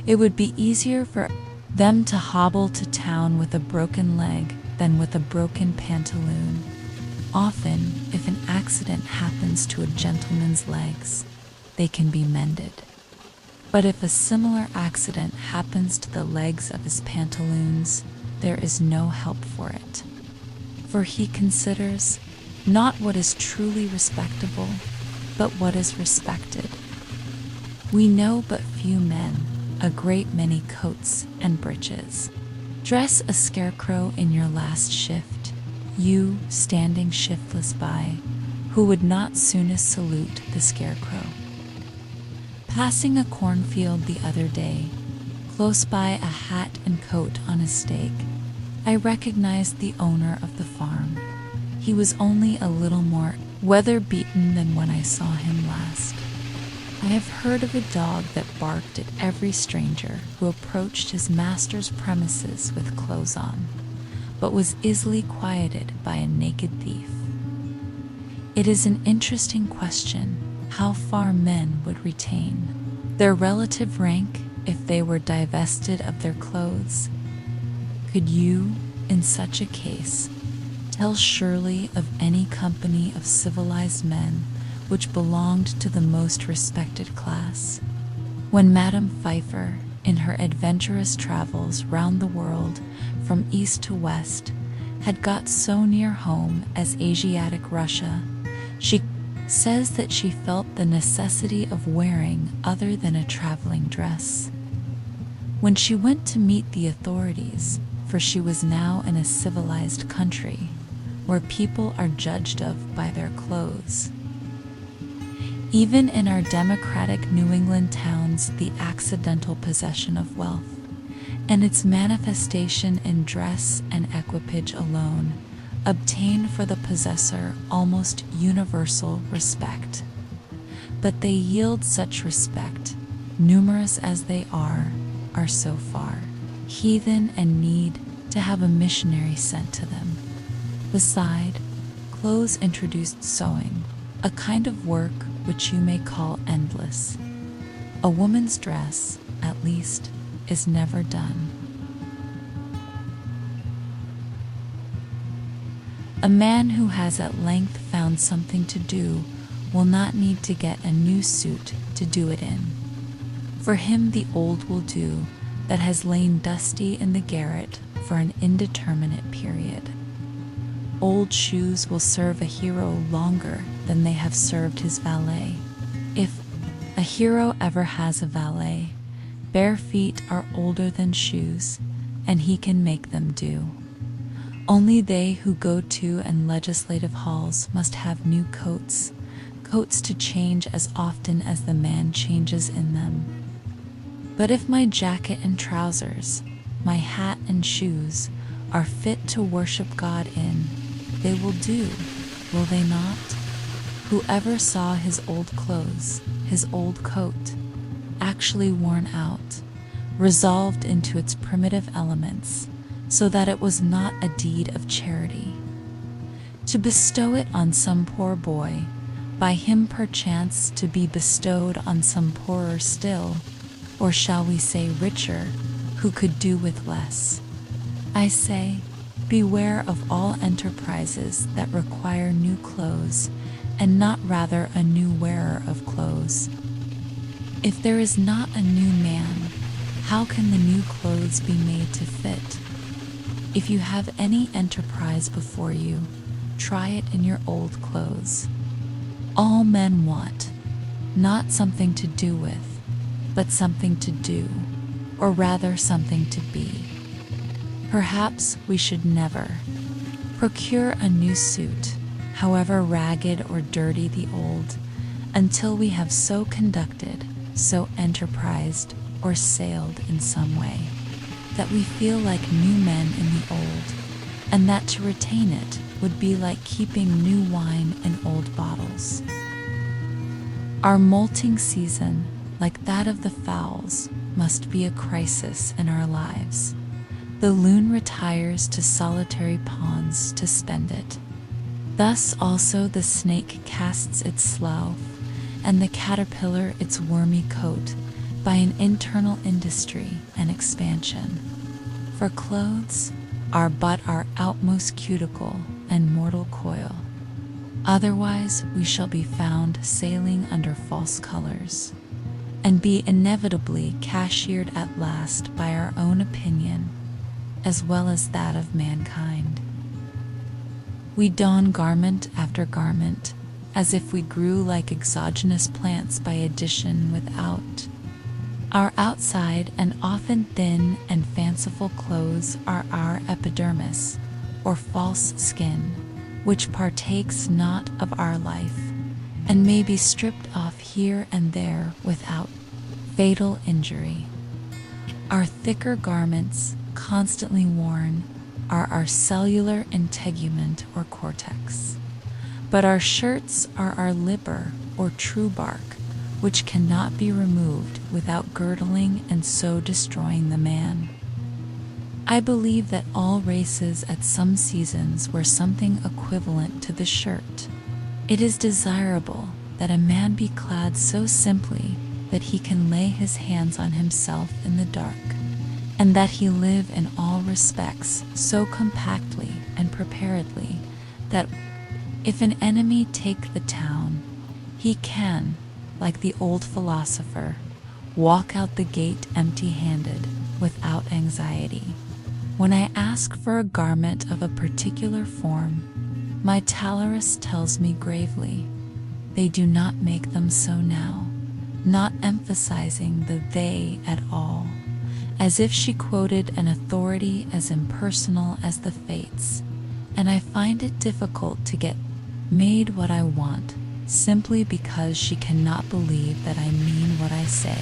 S1: It would be easier for them to hobble to town with a broken leg than with a broken pantaloon. Often, if an accident happens to a gentleman's legs, they can be mended. But if a similar accident happens to the legs of his pantaloons, there is no help for it. For he considers not what is truly respectable, but what is respected. We know but few men, a great many coats and breeches. Dress a scarecrow in your last shift, you standing shiftless by, who would not soonest salute the scarecrow. Passing a cornfield the other day, close by a hat and coat on a stake, I recognized the owner of the farm. He was only a little more weather-beaten than when I saw him last. I have heard of a dog that barked at every stranger who approached his master's premises with clothes on, but was easily quieted by a naked thief. It is an interesting question how far men would retain their relative rank if they were divested of their clothes. Could you, in such a case, tell surely of any company of civilized men which belonged to the most respected class? When Madame Pfeiffer, in her adventurous travels round the world from east to west, had got so near home as Asiatic Russia, she says that she felt the necessity of wearing other than a traveling dress. When she went to meet the authorities, for she was now in a civilized country, where people are judged of by their clothes. Even in our democratic New England towns, the accidental possession of wealth, and its manifestation in dress and equipage alone, obtain for the possessor almost universal respect. But they yield such respect, numerous as they are so far heathen and need to have a missionary sent to them. Beside, clothes introduced sewing, a kind of work which you may call endless. A woman's dress, at least, is never done. A man who has at length found something to do will not need to get a new suit to do it in. For him the old will do that has lain dusty in the garret for an indeterminate period. Old shoes will serve a hero longer than they have served his valet. If a hero ever has a valet, bare feet are older than shoes, and he can make them do. Only they who go to and legislative halls must have new coats to change as often as the man changes in them. But if my jacket and trousers, my hat and shoes, are fit to worship God in, they will do, will they not? Whoever saw his old clothes, his old coat, actually worn out, resolved into its primitive elements, so that it was not a deed of charity to bestow it on some poor boy, by him perchance to be bestowed on some poorer still, or shall we say richer, who could do with less. I say, beware of all enterprises that require new clothes, and not rather a new wearer of clothes. If there is not a new man, how can the new clothes be made to fit? If you have any enterprise before you, try it in your old clothes. All men want, not something to do with, but something to do, or rather something to be. Perhaps we should never procure a new suit, however ragged or dirty the old, until we have so conducted, so enterprised, or sailed in some way, that we feel like new men in the old, and that to retain it would be like keeping new wine in old bottles. Our molting season, like that of the fowls, must be a crisis in our lives. The loon retires to solitary ponds to spend it. Thus also the snake casts its slough, and the caterpillar its wormy coat, by an internal industry and expansion. For clothes are but our outmost cuticle and mortal coil. Otherwise we shall be found sailing under false colors, and be inevitably cashiered at last by our own opinion, as well as that of mankind. We don garment after garment, as if we grew like exogenous plants by addition without. Our outside and often thin and fanciful clothes are our epidermis, or false skin, which partakes not of our life, and may be stripped off here and there without fatal injury. Our thicker garments, constantly worn, are our cellular integument or cortex. But our shirts are our liber or true bark, which cannot be removed without girdling and so destroying the man. I believe that all races at some seasons wear something equivalent to the shirt. It is desirable that a man be clad so simply that he can lay his hands on himself in the dark, and that he live in all respects so compactly and preparedly that if an enemy take the town, he can, like the old philosopher, walk out the gate empty-handed without anxiety. When I ask for a garment of a particular form, my tallerist tells me gravely, they do not make them so now, not emphasizing the they at all, as if she quoted an authority as impersonal as the fates, and I find it difficult to get made what I want, simply because she cannot believe that I mean what I say,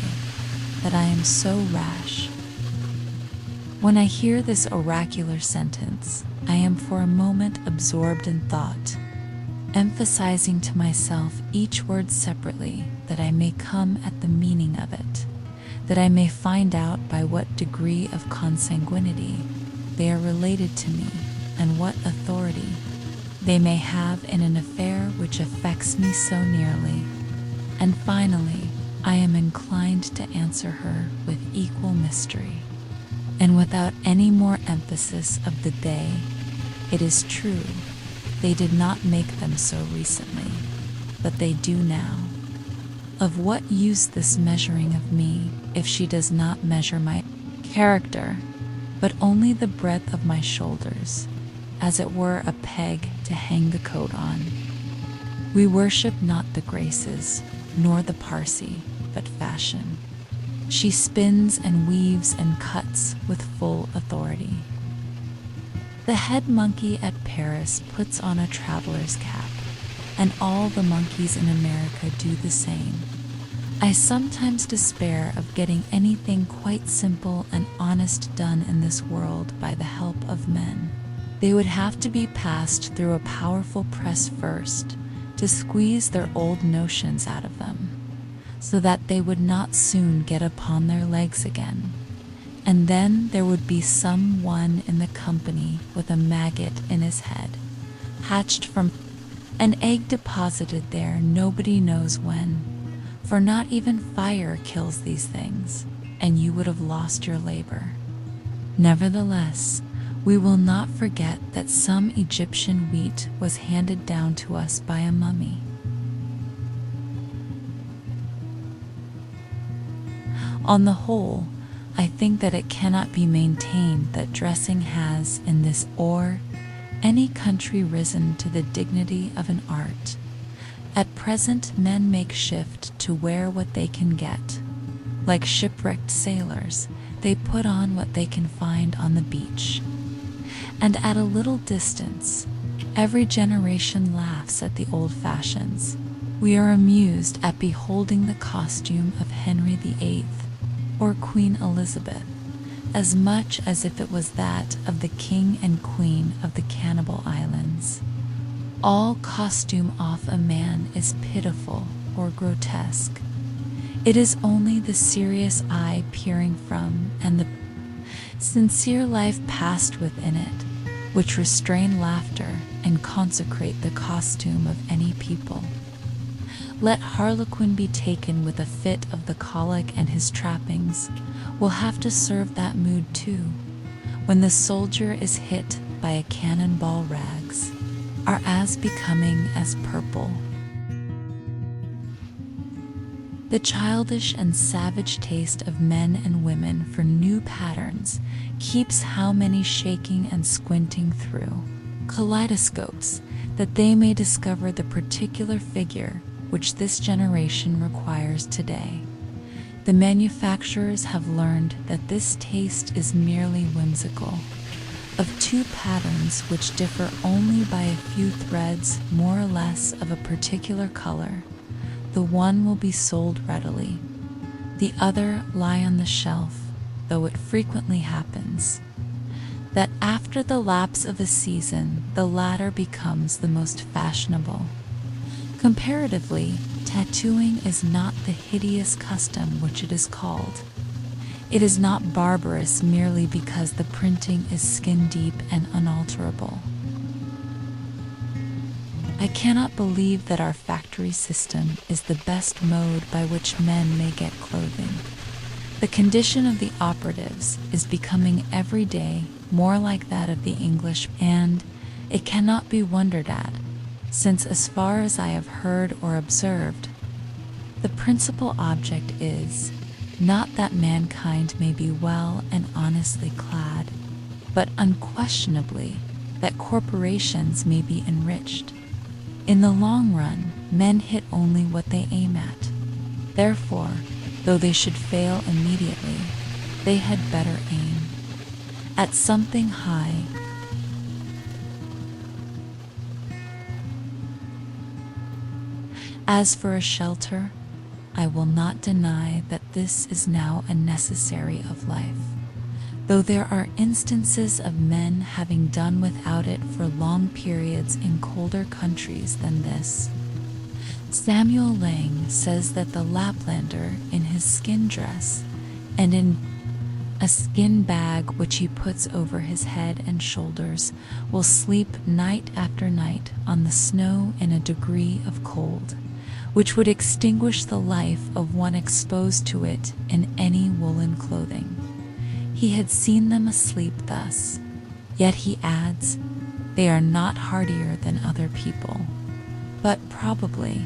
S1: that I am so rash. When I hear this oracular sentence, I am for a moment absorbed in thought, emphasizing to myself each word separately that I may come at the meaning of it, that I may find out by what degree of consanguinity they are related to me and what authority they may have in an affair which affects me so nearly. And finally, I am inclined to answer her with equal mystery, and without any more emphasis of the they. It is true, they did not make them so recently, but they do now. Of what use this measuring of me if she does not measure my character, but only the breadth of my shoulders, as it were a peg to hang the coat on? We worship not the graces, nor the Parsi, but fashion. She spins and weaves and cuts with full authority. The head monkey at Paris puts on a traveler's cap, and all the monkeys in America do the same. I sometimes despair of getting anything quite simple and honest done in this world by the help of men. They would have to be passed through a powerful press first to squeeze their old notions out of them, so that they would not soon get upon their legs again. And then there would be some one in the company with a maggot in his head, hatched from an egg deposited there nobody knows when, for not even fire kills these things, and you would have lost your labor. Nevertheless, we will not forget that some Egyptian wheat was handed down to us by a mummy. On the whole, I think that it cannot be maintained that dressing has, in this or any country, risen to the dignity of an art. At present, men make shift to wear what they can get. Like shipwrecked sailors, they put on what they can find on the beach. And at a little distance, every generation laughs at the old fashions. We are amused at beholding the costume of Henry VIII or Queen Elizabeth, as much as if it was that of the King and Queen of the Cannibal Islands. All costume off a man is pitiful or grotesque. It is only the serious eye peering from and the sincere life passed within it which restrain laughter and consecrate the costume of any people. Let Harlequin be taken with a fit of the colic, and his trappings will have to serve that mood too, when the soldier is hit by a cannonball. Rags are as becoming as purple. The childish and savage taste of men and women for new patterns keeps how many shaking and squinting through kaleidoscopes that they may discover the particular figure which this generation requires today. The manufacturers have learned that this taste is merely whimsical. Of two patterns which differ only by a few threads more or less of a particular color, the one will be sold readily, the other lie on the shelf, though it frequently happens that after the lapse of a season, the latter becomes the most fashionable. Comparatively, tattooing is not the hideous custom which it is called. It is not barbarous merely because the printing is skin-deep and unalterable. I cannot believe that our factory system is the best mode by which men may get clothing. The condition of the operatives is becoming every day more like that of the English, and it cannot be wondered at, since, as far as I have heard or observed, the principal object is not that mankind may be well and honestly clad, but unquestionably that corporations may be enriched. In the long run, men hit only what they aim at. Therefore, though they should fail immediately, they had better aim at something high. As for a shelter, I will not deny that this is now a necessary of life, though there are instances of men having done without it for long periods in colder countries than this. Samuel Lang says that the Laplander, in his skin dress, and in a skin bag which he puts over his head and shoulders, will sleep night after night on the snow in a degree of cold which would extinguish the life of one exposed to it in any woolen clothing. He had seen them asleep thus, yet he adds, they are not hardier than other people. But probably,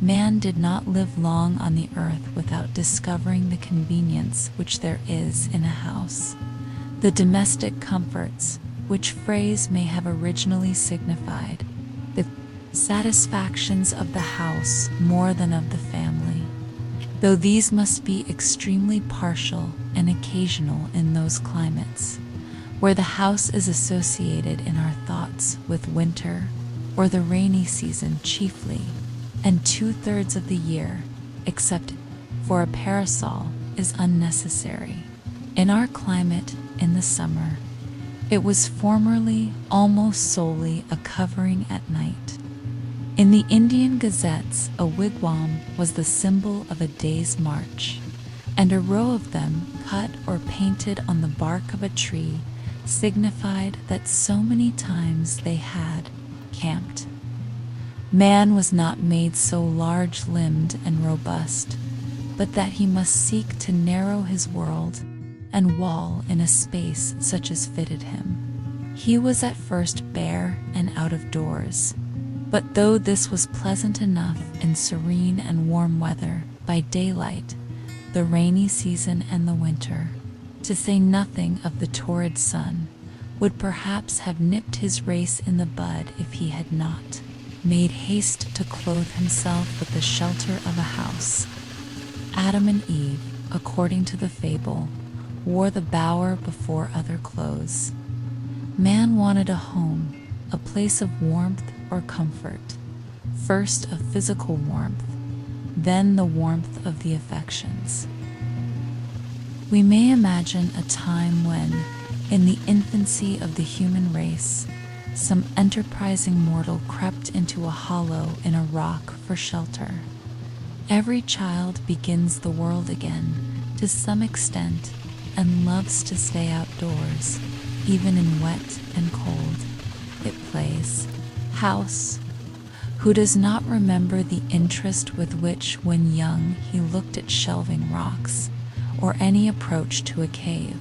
S1: man did not live long on the earth without discovering the convenience which there is in a house. The domestic comforts, which phrase may have originally signified the satisfactions of the house more than of the family, though these must be extremely partial and occasional in those climates where the house is associated in our thoughts with winter or the rainy season chiefly, and 2/3 of the year, except for a parasol, is unnecessary. In our climate, in the summer, it was formerly almost solely a covering at night. In the Indian gazettes, a wigwam was the symbol of a day's march, and a row of them, cut or painted on the bark of a tree, signified that so many times they had camped. Man was not made so large-limbed and robust, but that he must seek to narrow his world and wall in a space such as fitted him. He was at first bare and out of doors, but though this was pleasant enough in serene and warm weather, by daylight, the rainy season and the winter, to say nothing of the torrid sun, would perhaps have nipped his race in the bud if he had not made haste to clothe himself with the shelter of a house. Adam and Eve, according to the fable, wore the bower before other clothes. Man wanted a home, a place of warmth or comfort, first of physical warmth, then the warmth of the affections. We may imagine a time when, in the infancy of the human race, some enterprising mortal crept into a hollow in a rock for shelter. Every child begins the world again to some extent and loves to stay outdoors, even in wet and cold. It plays house. Who does not remember the interest with which, when young, he looked at shelving rocks or any approach to a cave?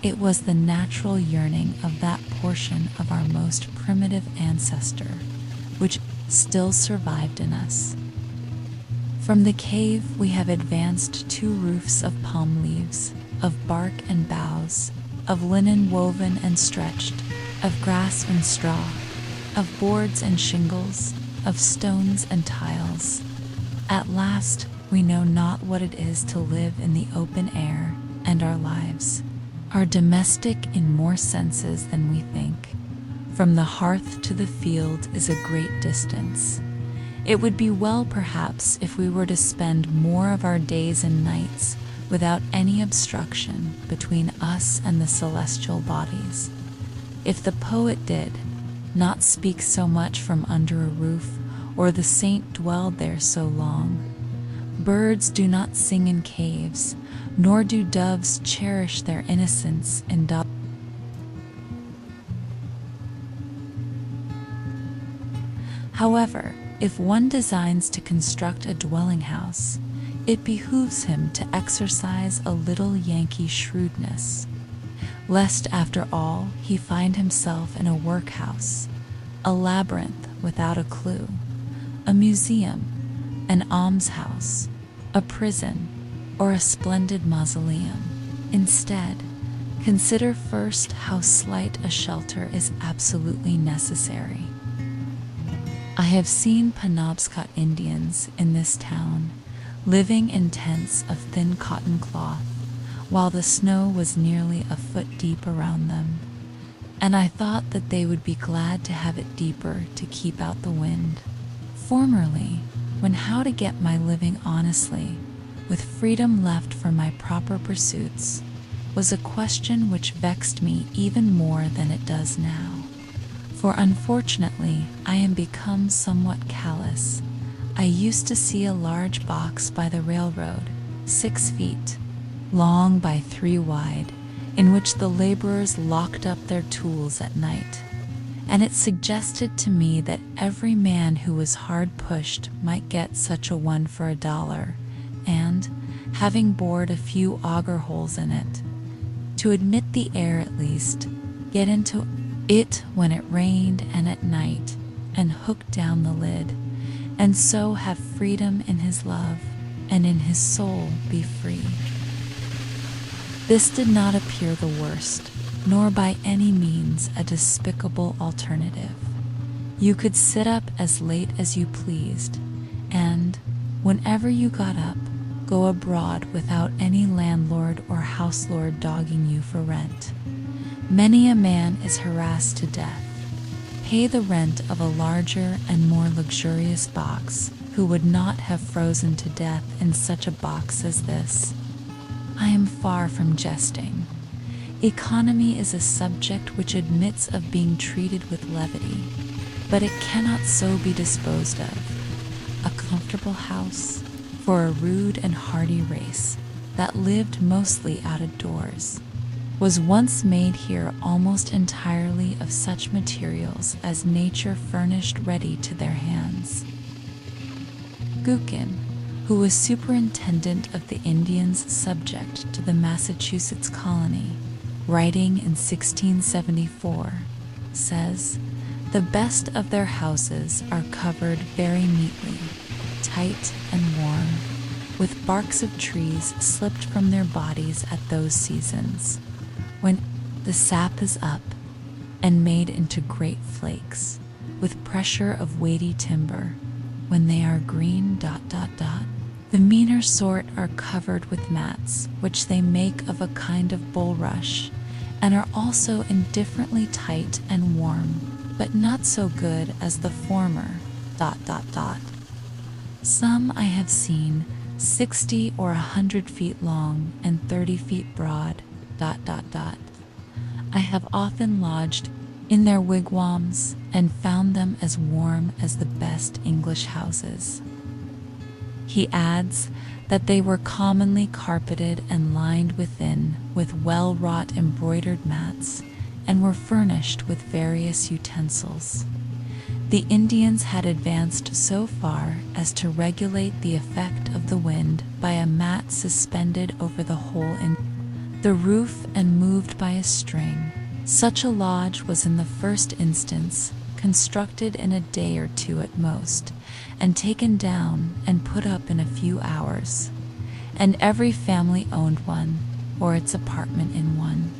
S1: It was the natural yearning of that portion of our most primitive ancestor which still survived in us. From the cave we have advanced 2 roofs of palm leaves, of bark and boughs, of linen woven and stretched, of grass and straw, of boards and shingles, of stones and tiles. At last we know not what it is to live in the open air, and our lives are domestic in more senses than we think. From the hearth to the field is a great distance. It would be well, perhaps, if we were to spend more of our days and nights without any obstruction between us and the celestial bodies. If the poet did not speak so much from under a roof, or the saint dwelled there so long. Birds do not sing in caves, nor do doves cherish their innocence in However, if one designs to construct a dwelling house, it behooves him to exercise a little Yankee shrewdness, lest after all he find himself in a workhouse, a labyrinth without a clue, a museum, an almshouse, a prison, or a splendid mausoleum. Instead, consider first how slight a shelter is absolutely necessary. I have seen Penobscot Indians in this town living in tents of thin cotton cloth, while the snow was nearly a foot deep around them, and I thought that they would be glad to have it deeper to keep out the wind. Formerly, when how to get my living honestly, with freedom left for my proper pursuits, was a question which vexed me even more than it does now. For unfortunately, I am become somewhat callous. I used to see a large box by the railroad, 6 feet long by 3 wide, in which the laborers locked up their tools at night, and it suggested to me that every man who was hard pushed might get such a one for $1, and, having bored a few auger holes in it, to admit the air at least, get into it when it rained and at night, and hook down the lid, and so have freedom in his love, and in his soul be free. This did not appear the worst, nor by any means a despicable alternative. You could sit up as late as you pleased, and, whenever you got up, go abroad without any landlord or houselord dogging you for rent. Many a man is harassed to death. Pay the rent of a larger and more luxurious box, who would not have frozen to death in such a box as this. I am far from jesting. Economy is a subject which admits of being treated with levity, but it cannot so be disposed of. A comfortable house for a rude and hardy race that lived mostly out of doors was once made here almost entirely of such materials as nature furnished ready to their hands. Gookin, who was superintendent of the Indians subject to the Massachusetts colony, writing in 1674, says, "The best of their houses are covered very neatly, tight and warm, with barks of trees slipped from their bodies at those seasons, when the sap is up and made into great flakes, with pressure of weighty timber, when they are green. The meaner sort are covered with mats, which they make of a kind of bulrush, and are also indifferently tight and warm, but not so good as the former. Some I have seen 60 or 100 feet long and 30 feet broad. I have often lodged in their wigwams and found them as warm as the best English houses. He adds that they were commonly carpeted and lined within with well-wrought embroidered mats, and were furnished with various utensils. The Indians had advanced so far as to regulate the effect of the wind by a mat suspended over the hole in the roof and moved by a string. Such a lodge was in the first instance constructed in a day or two at most, and taken down and put up in a few hours, and every family owned one, or its apartment in one.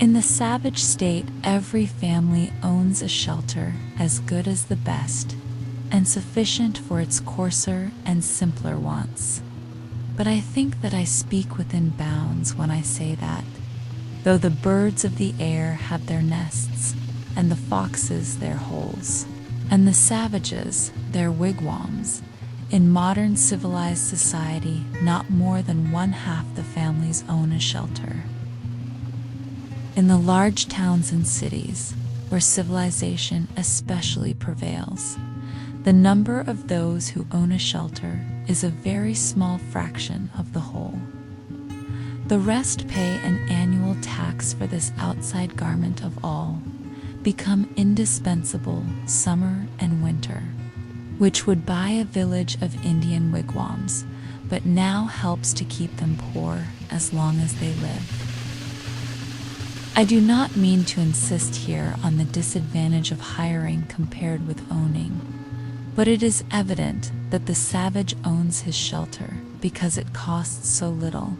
S1: In the savage state, every family owns a shelter as good as the best, and sufficient for its coarser and simpler wants. But I think that I speak within bounds when I say that, though the birds of the air have their nests, and the foxes their holes, and the savages their wigwams, in modern civilized society not more than 1/2 the families own a shelter. In the large towns and cities, where civilization especially prevails, the number of those who own a shelter is a very small fraction of the whole. The rest pay an annual tax for this outside garment of all, become indispensable summer and winter, which would buy a village of Indian wigwams, but now helps to keep them poor as long as they live. I do not mean to insist here on the disadvantage of hiring compared with owning, but it is evident that the savage owns his shelter because it costs so little,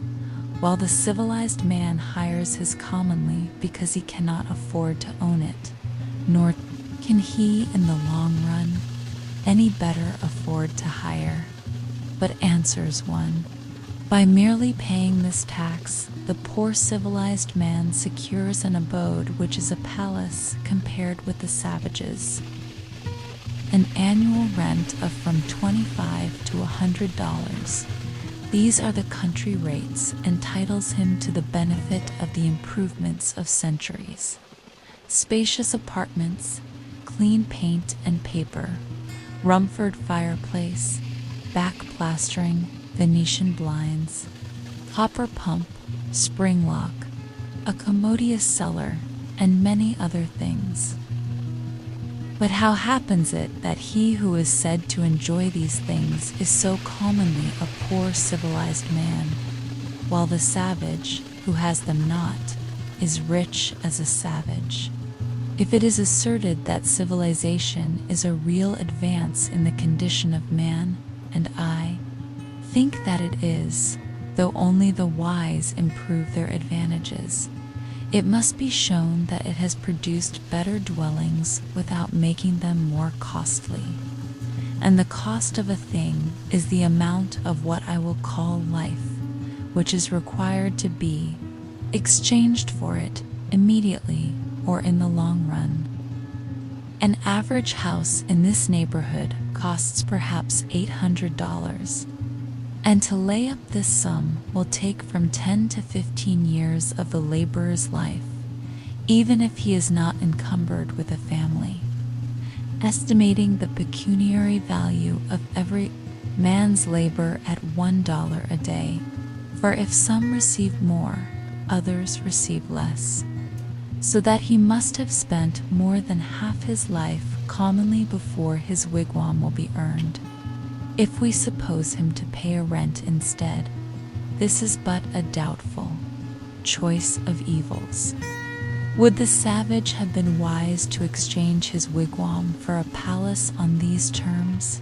S1: while the civilized man hires his commonly because he cannot afford to own it, nor can he in the long run any better afford to hire. But answers one, by merely paying this tax, the poor civilized man secures an abode which is a palace compared with the savages. An annual rent of from $25 to $100, these are the country rates, entitles him to the benefit of the improvements of centuries. Spacious apartments, clean paint and paper, Rumford fireplace, back plastering, Venetian blinds, copper pump, spring lock, a commodious cellar, and many other things. But how happens it that he who is said to enjoy these things is so commonly a poor civilized man, while the savage, who has them not, is rich as a savage? If it is asserted that civilization is a real advance in the condition of man, and I think that it is, though only the wise improve their advantages, it must be shown that it has produced better dwellings without making them more costly. And the cost of a thing is the amount of what I will call life, which is required to be exchanged for it immediately or in the long run. An average house in this neighborhood costs perhaps $800, and to lay up this sum will take from 10 to 15 years of the laborer's life, even if he is not encumbered with a family. Estimating the pecuniary value of every man's labor at $1 a day, for if some receive more, others receive less, so that he must have spent more than half his life commonly before his wigwam will be earned. If we suppose him to pay a rent instead, this is but a doubtful choice of evils. Would the savage have been wise to exchange his wigwam for a palace on these terms?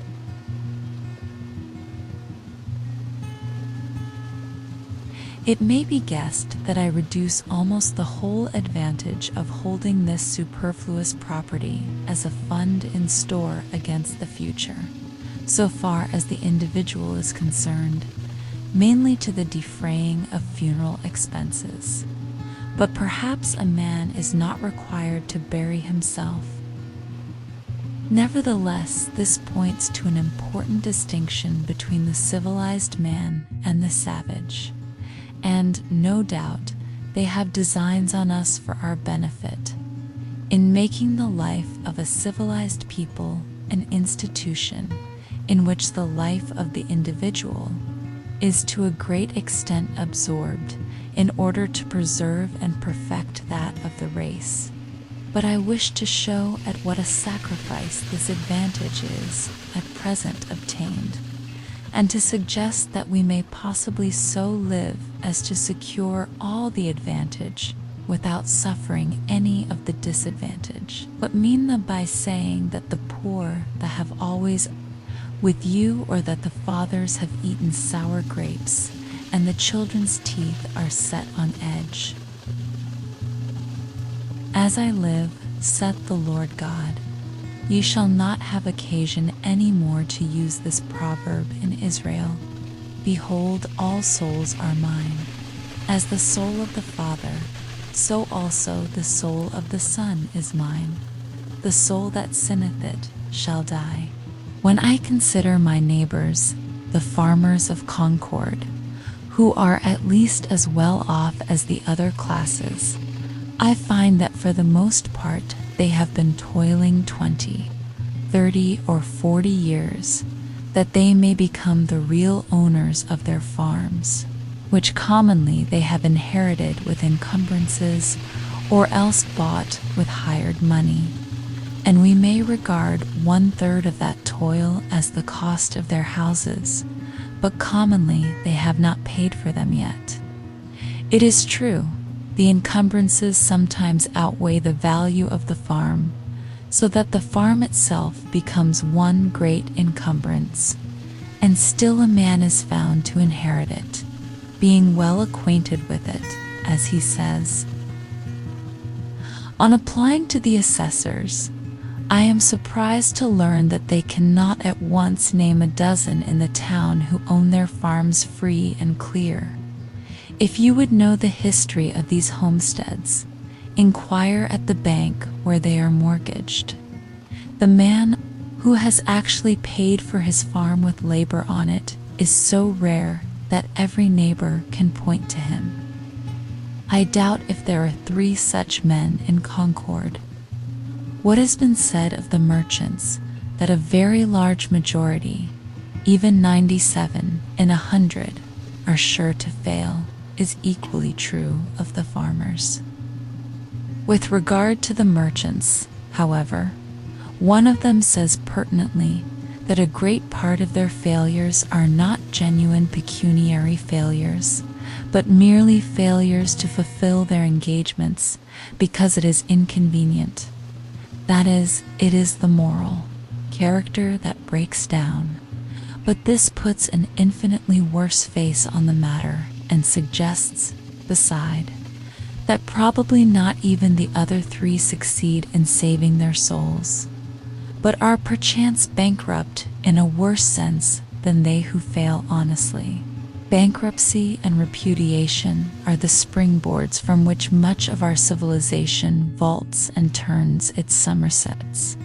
S1: It may be guessed that I reduce almost the whole advantage of holding this superfluous property as a fund in store against the future, so far as the individual is concerned, mainly to the defraying of funeral expenses. But perhaps a man is not required to bury himself. Nevertheless, this points to an important distinction between the civilized man and the savage. And, no doubt, they have designs on us for our benefit. In making the life of a civilized people an institution in which the life of the individual is to a great extent absorbed in order to preserve and perfect that of the race. But I wish to show at what a sacrifice this advantage is at present obtained, and to suggest that we may possibly so live as to secure all the advantage without suffering any of the disadvantage. What mean them by saying that the poor that have always with you, or that the fathers have eaten sour grapes, and the children's teeth are set on edge? As I live, saith the Lord God, ye shall not have occasion any more to use this proverb in Israel. Behold, all souls are mine. As the soul of the Father, so also the soul of the Son is mine. The soul that sinneth it shall die. When I consider my neighbors, the farmers of Concord, who are at least as well off as the other classes, I find that for the most part they have been toiling 20, 30, or 40 years, that they may become the real owners of their farms, which commonly they have inherited with encumbrances or else bought with hired money. And we may regard 1/3 of that toil as the cost of their houses, but commonly they have not paid for them yet. It is true, the encumbrances sometimes outweigh the value of the farm, so that the farm itself becomes one great encumbrance, and still a man is found to inherit it, being well acquainted with it, as he says. On applying to the assessors, I am surprised to learn that they cannot at once name a dozen in the town who own their farms free and clear. If you would know the history of these homesteads, inquire at the bank where they are mortgaged. The man who has actually paid for his farm with labor on it is so rare that every neighbor can point to him. I doubt if there are 3 such men in Concord. What has been said of the merchants, that a very large majority, even 97 in 100, are sure to fail, is equally true of the farmers. With regard to the merchants, however, one of them says pertinently that a great part of their failures are not genuine pecuniary failures, but merely failures to fulfill their engagements because it is inconvenient. That is, it is the moral character that breaks down. But this puts an infinitely worse face on the matter and suggests, beside, that probably not even the other 3 succeed in saving their souls, but are perchance bankrupt in a worse sense than they who fail honestly. Bankruptcy and repudiation are the springboards from which much of our civilization vaults and turns its somersets.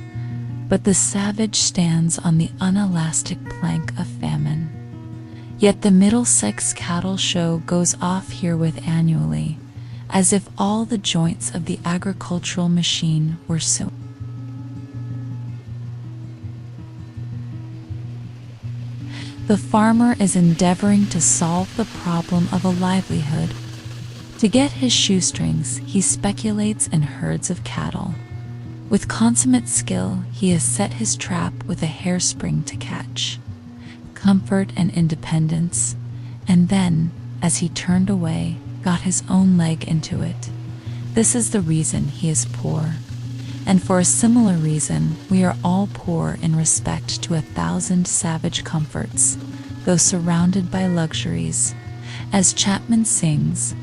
S1: But the savage stands on the unelastic plank of famine. Yet the Middlesex Cattle Show goes off herewith annually, as if all the joints of the agricultural machine were so. The farmer is endeavoring to solve the problem of a livelihood. To get his shoestrings, he speculates in herds of cattle. With consummate skill, he has set his trap with a hairspring to catch comfort and independence, and then, as he turned away, got his own leg into it. This is the reason he is poor. And for a similar reason, we are all poor in respect to 1,000 savage comforts, though surrounded by luxuries. As Chapman sings,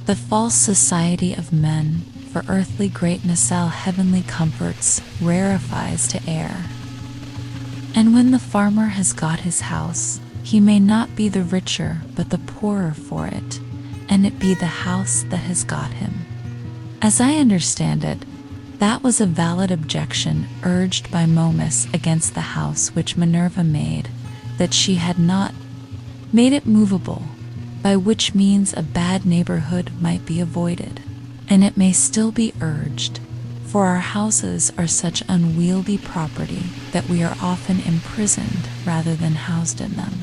S1: the false society of men for earthly greatness all heavenly comforts rarefies to air. And when the farmer has got his house, he may not be the richer but the poorer for it, and it be the house that has got him. As I understand it, that was a valid objection urged by Momus against the house which Minerva made, that she had not made it movable, by which means a bad neighborhood might be avoided. And it may still be urged, for our houses are such unwieldy property that we are often imprisoned rather than housed in them.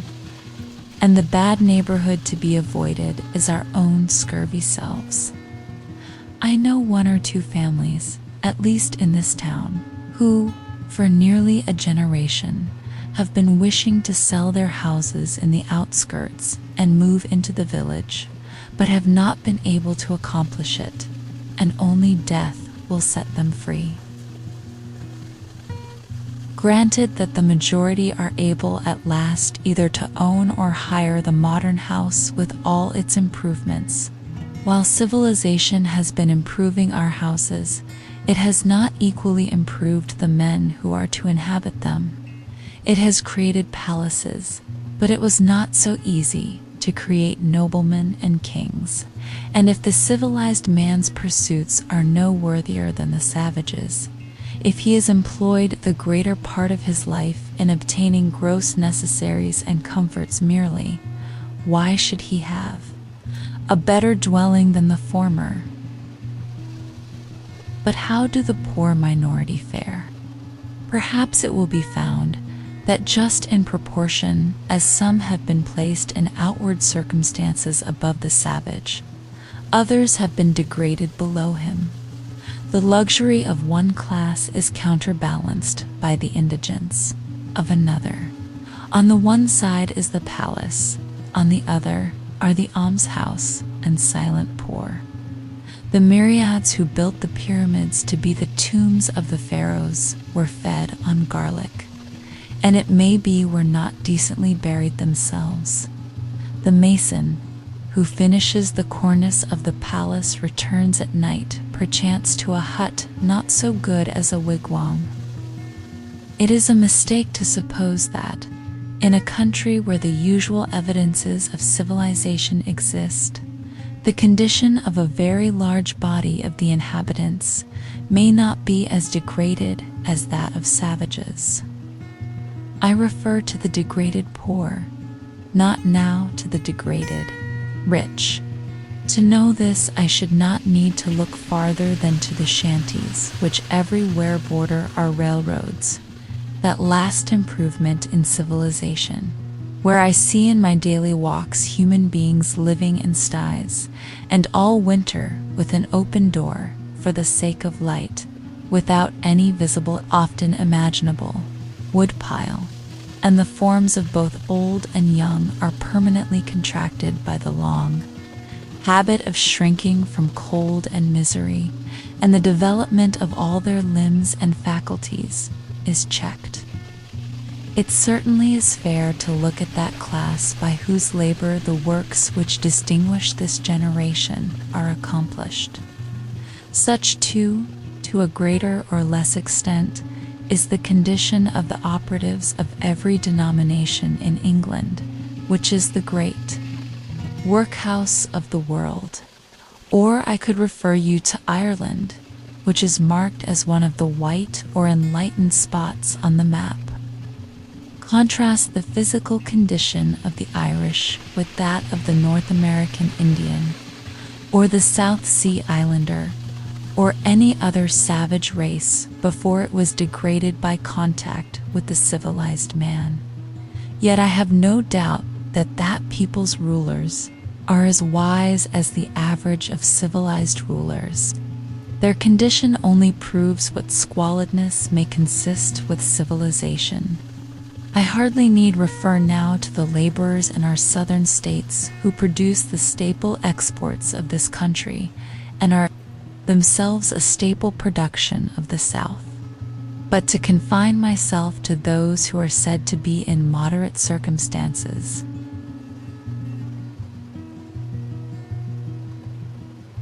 S1: And the bad neighborhood to be avoided is our own scurvy selves. I know 1 or 2 families, at least in this town, who, for nearly a generation, have been wishing to sell their houses in the outskirts and move into the village, but have not been able to accomplish it, and only death will set them free. Granted that the majority are able at last either to own or hire the modern house with all its improvements, while civilization has been improving our houses, it has not equally improved the men who are to inhabit them. It has created palaces, but it was not so easy to create noblemen and kings. And if the civilized man's pursuits are no worthier than the savage's, if he has employed the greater part of his life in obtaining gross necessaries and comforts merely, why should he have a better dwelling than the former? But how do the poor minority fare? Perhaps it will be found that just in proportion as some have been placed in outward circumstances above the savage, others have been degraded below him. The luxury of one class is counterbalanced by the indigence of another. On the one side is the palace, on the other are the almshouse and silent poor. The myriads who built the pyramids to be the tombs of the pharaohs were fed on garlic, and it may be were not decently buried themselves. The mason who finishes the cornice of the palace returns at night perchance to a hut not so good as a wigwam. It is a mistake to suppose that, in a country where the usual evidences of civilization exist, the condition of a very large body of the inhabitants may not be as degraded as that of savages. I refer to the degraded poor, not now to the degraded rich. To know this, I should not need to look farther than to the shanties, which everywhere border our railroads, that last improvement in civilization, where I see in my daily walks human beings living in sties, and all winter with an open door for the sake of light, without any visible, often imaginable, woodpile, and the forms of both old and young are permanently contracted by the long habit of shrinking from cold and misery, and the development of all their limbs and faculties is checked. It certainly is fair to look at that class by whose labor the works which distinguish this generation are accomplished. Such, too, to a greater or less extent, is the condition of the operatives of every denomination in England, which is the great workhouse of the world. Or I could refer you to Ireland, which is marked as one of the white or enlightened spots on the map. Contrast the physical condition of the Irish with that of the North American Indian, or the South Sea Islander, or any other savage race before it was degraded by contact with the civilized man. Yet I have no doubt that that people's rulers are as wise as the average of civilized rulers. Their condition only proves what squalidness may consist with civilization. I hardly need refer now to the laborers in our southern states who produce the staple exports of this country and are themselves a staple production of the South. But to confine myself to those who are said to be in moderate circumstances.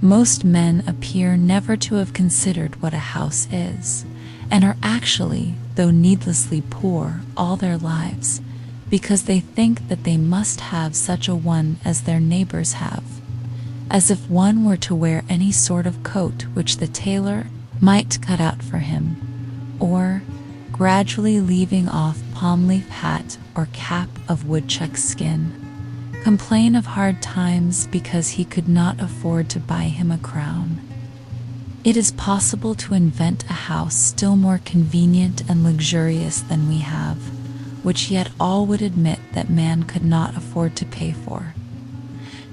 S1: Most men appear never to have considered what a house is, and are actually, though needlessly poor, all their lives, because they think that they must have such a one as their neighbors have, as if one were to wear any sort of coat which the tailor might cut out for him, or, gradually leaving off palm leaf hat or cap of woodchuck skin, complain of hard times because he could not afford to buy him a crown. It is possible to invent a house still more convenient and luxurious than we have, which yet all would admit that man could not afford to pay for.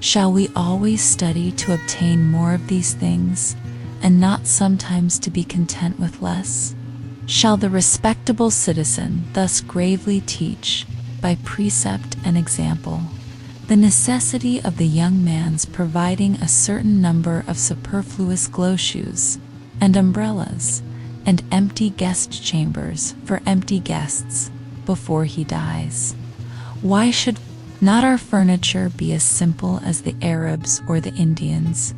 S1: Shall we always study to obtain more of these things, and not sometimes to be content with less? Shall the respectable citizen thus gravely teach, by precept and example, the necessity of the young man's providing a certain number of superfluous glow shoes, and umbrellas, and empty guest chambers for empty guests, before he dies? Why should not our furniture be as simple as the Arabs or the Indians?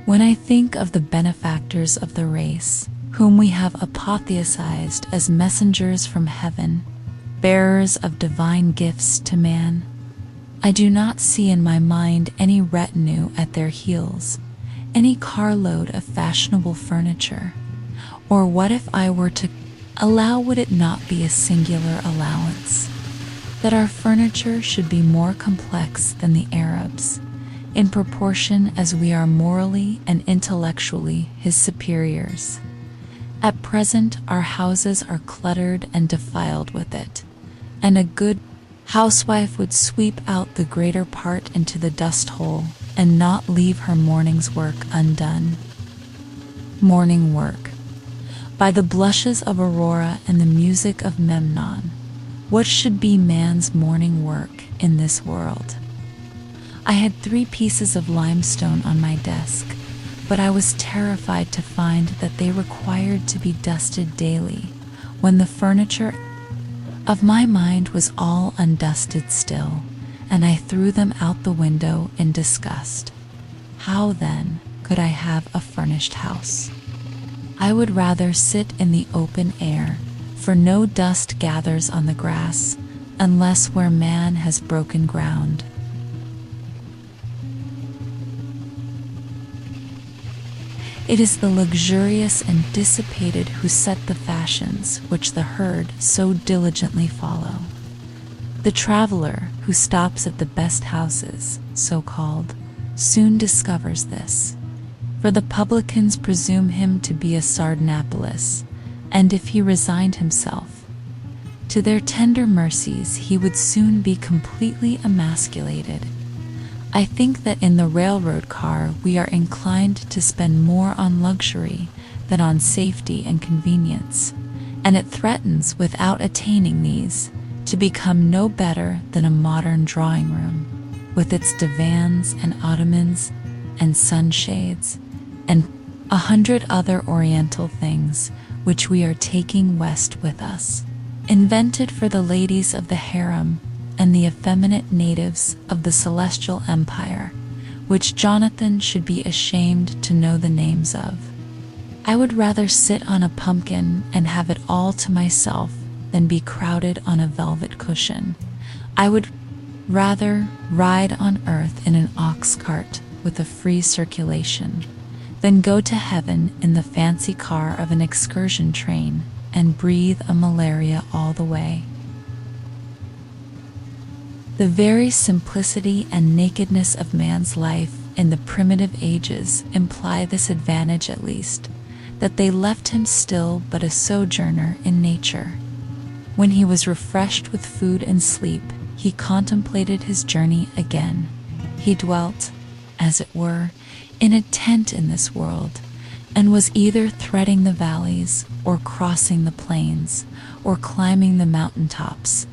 S1: When I think of the benefactors of the race, whom we have apotheosized as messengers from heaven, bearers of divine gifts to man, I do not see in my mind any retinue at their heels, any carload of fashionable furniture. Or what if I were to allow, would it not be a singular allowance, that our furniture should be more complex than the Arabs, in proportion as we are morally and intellectually his superiors? At present our houses are cluttered and defiled with it, and a good housewife would sweep out the greater part into the dust hole and not leave her morning's work undone. Morning work. By the blushes of Aurora and the music of Memnon, what should be man's morning work in this world? I had 3 pieces of limestone on my desk, but I was terrified to find that they required to be dusted daily, when the furniture of my mind was all undusted still, and I threw them out the window in disgust. How, then, could I have a furnished house? I would rather sit in the open air, for no dust gathers on the grass, unless where man has broken ground. It is the luxurious and dissipated who set the fashions which the herd so diligently follow. The traveler who stops at the best houses, so-called, soon discovers this, for the publicans presume him to be a Sardanapalus, and if he resigned himself to their tender mercies, he would soon be completely emasculated. I think that in the railroad car we are inclined to spend more on luxury than on safety and convenience, and it threatens, without attaining these, to become no better than a modern drawing room, with its divans and ottomans and sunshades and 100 other oriental things which we are taking west with us, invented for the ladies of the harem and the effeminate natives of the celestial empire, which Jonathan should be ashamed to know the names of. I would rather sit on a pumpkin and have it all to myself than be crowded on a velvet cushion. I would rather ride on earth in an ox cart with a free circulation than go to heaven in the fancy car of an excursion train and breathe a malaria all the way. The very simplicity and nakedness of man's life in the primitive ages imply this advantage at least, that they left him still but a sojourner in nature. When he was refreshed with food and sleep, he contemplated his journey again. He dwelt, as it were, in a tent in this world, and was either threading the valleys, or crossing the plains, or climbing the mountain tops.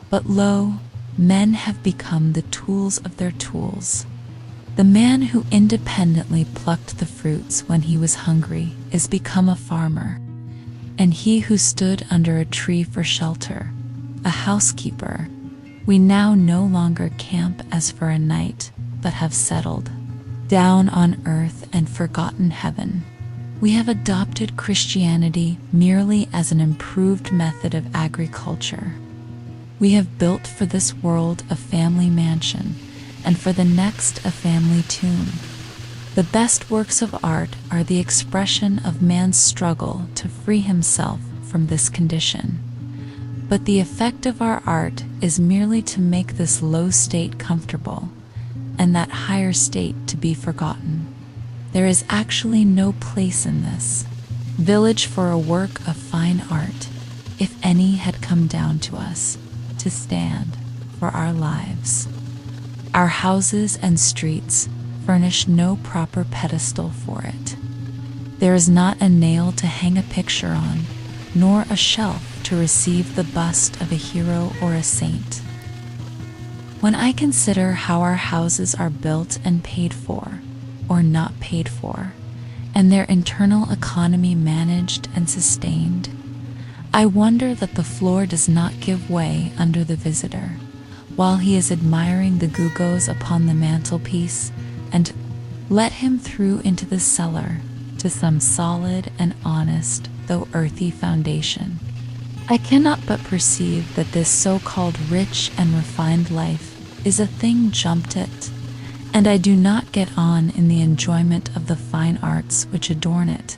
S1: But lo, men have become the tools of their tools. The The man who independently plucked the fruits when he was hungry is become a farmer, and he who stood under a tree for shelter, a housekeeper. We now no longer camp as for a night, but have settled down on earth and forgotten heaven. We have adopted Christianity merely as an improved method of agriculture. We have built for this world a family mansion, and for the next a family tomb. The best works of art are the expression of man's struggle to free himself from this condition. But the effect of our art is merely to make this low state comfortable, and that higher state to be forgotten. There is actually no place in this village for a work of fine art, if any had come down to us, to stand for our lives. Our houses and streets furnish no proper pedestal for it. There is not a nail to hang a picture on, nor a shelf to receive the bust of a hero or a saint. When I consider how our houses are built and paid for, or not paid for, and their internal economy managed and sustained, I wonder that the floor does not give way under the visitor, while he is admiring the gewgaws upon the mantelpiece, and let him through into the cellar to some solid and honest, though earthy foundation. I cannot but perceive that this so-called rich and refined life is a thing jumped at, and I do not get on in the enjoyment of the fine arts which adorn it,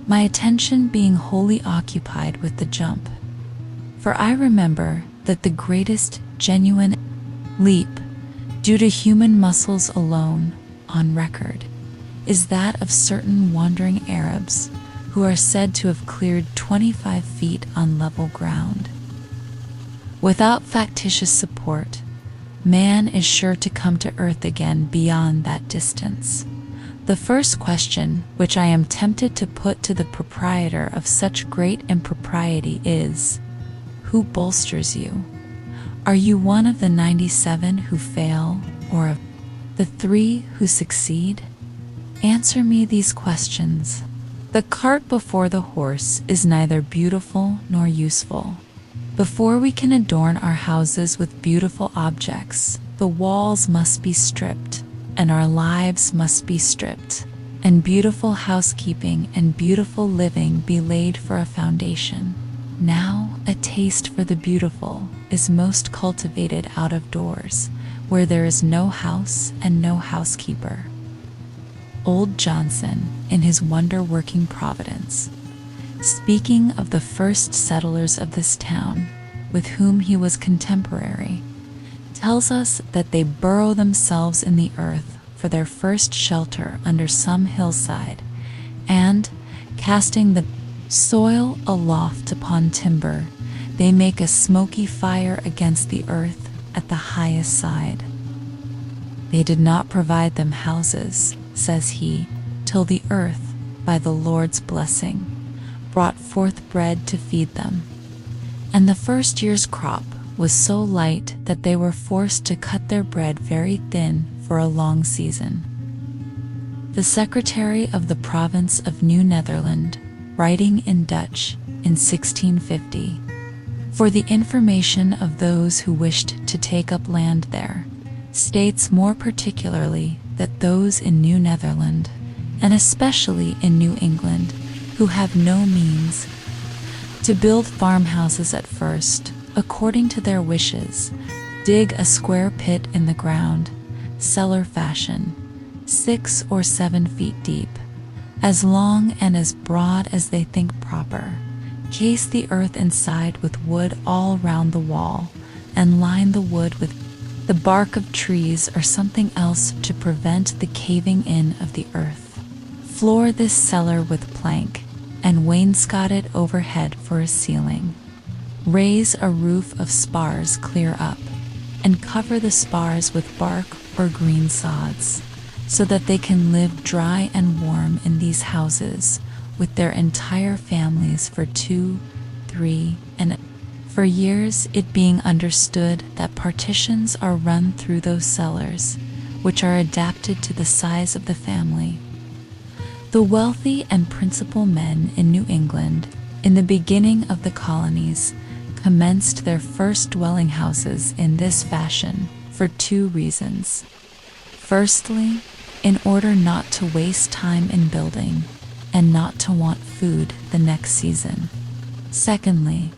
S1: my attention being wholly occupied with the jump. For I remember that the greatest genuine leap, due to human muscles alone, on record, is that of certain wandering Arabs who are said to have cleared 25 feet on level ground. Without factitious support, man is sure to come to earth again beyond that distance. The first question which I am tempted to put to the proprietor of such great impropriety is, who bolsters you? Are you one of the 97 who fail, or of the 3 who succeed? Answer me these questions. The cart before the horse is neither beautiful nor useful. Before we can adorn our houses with beautiful objects, the walls must be stripped, and our lives must be stripped, and beautiful housekeeping and beautiful living be laid for a foundation. Now, a taste for the beautiful is most cultivated out of doors, where there is no house and no housekeeper. Old Johnson, in his wonder-working Providence, speaking of the first settlers of this town, with whom he was contemporary, tells us that they burrow themselves in the earth for their first shelter under some hillside, and, casting the soil aloft upon timber, they make a smoky fire against the earth at the highest side. They did not provide them houses, says he, till the earth, by the Lord's blessing, brought forth bread to feed them. And the first year's crop was so light that they were forced to cut their bread very thin for a long season. The secretary of the province of New Netherland, writing in Dutch in 1650, for the information of those who wished to take up land there, states more particularly that those in New Netherland, and especially in New England, who have no means to build farmhouses at first, according to their wishes, dig a square pit in the ground, cellar fashion, 6 or 7 feet deep, as long and as broad as they think proper, case the earth inside with wood all round the wall, and line the wood with the bark of trees or something else to prevent the caving in of the earth. Floor this cellar with plank, and wainscot it overhead for a ceiling. Raise a roof of spars clear up, and cover the spars with bark or green sods, so that they can live dry and warm in these houses with their entire families for 2, 3, and for years, it being understood that partitions are run through those cellars, which are adapted to the size of the family. The wealthy and principal men in New England, in the beginning of the colonies, commenced their first dwelling houses in this fashion for two reasons. Firstly, in order not to waste time in building and not to want food the next season. Secondly,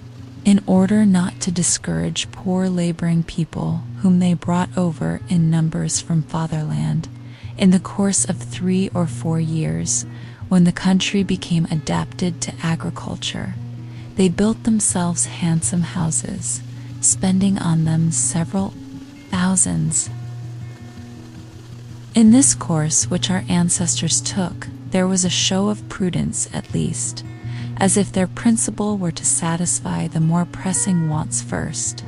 S1: in order not to discourage poor laboring people whom they brought over in numbers from fatherland in the course of 3 or 4 years, when the country became adapted to agriculture. They built themselves handsome houses, spending on them several thousands. In this course which our ancestors took, there was a show of prudence at least, as if their principle were to satisfy the more pressing wants first.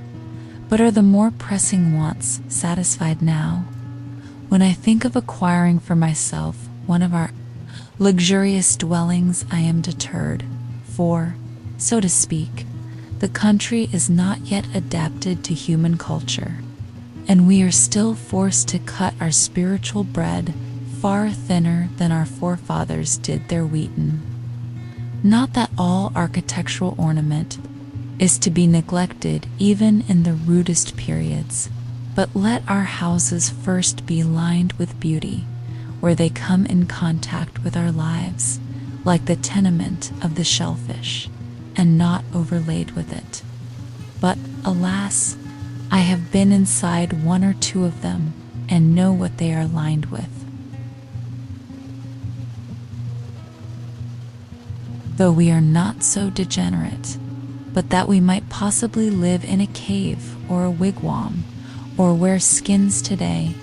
S1: But are the more pressing wants satisfied now? When I think of acquiring for myself one of our luxurious dwellings, I am deterred, for, so to speak, the country is not yet adapted to human culture, and we are still forced to cut our spiritual bread far thinner than our forefathers did their wheaten. Not that all architectural ornament is to be neglected even in the rudest periods, but let our houses first be lined with beauty, where they come in contact with our lives, like the tenement of the shellfish, and not overlaid with it. But, alas, I have been inside 1 or 2 of them, and know what they are lined with. Though we are not so degenerate, but that we might possibly live in a cave or a wigwam, or wear skins today,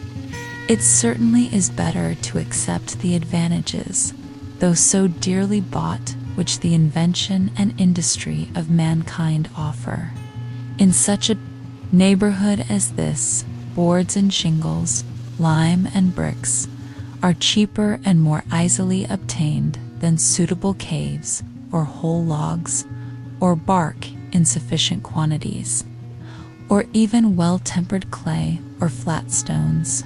S1: it certainly is better to accept the advantages, though so dearly bought, which the invention and industry of mankind offer. In such a neighborhood as this, boards and shingles, lime and bricks, are cheaper and more easily obtained than suitable caves, or whole logs, or bark in sufficient quantities, or even well-tempered clay or flat stones.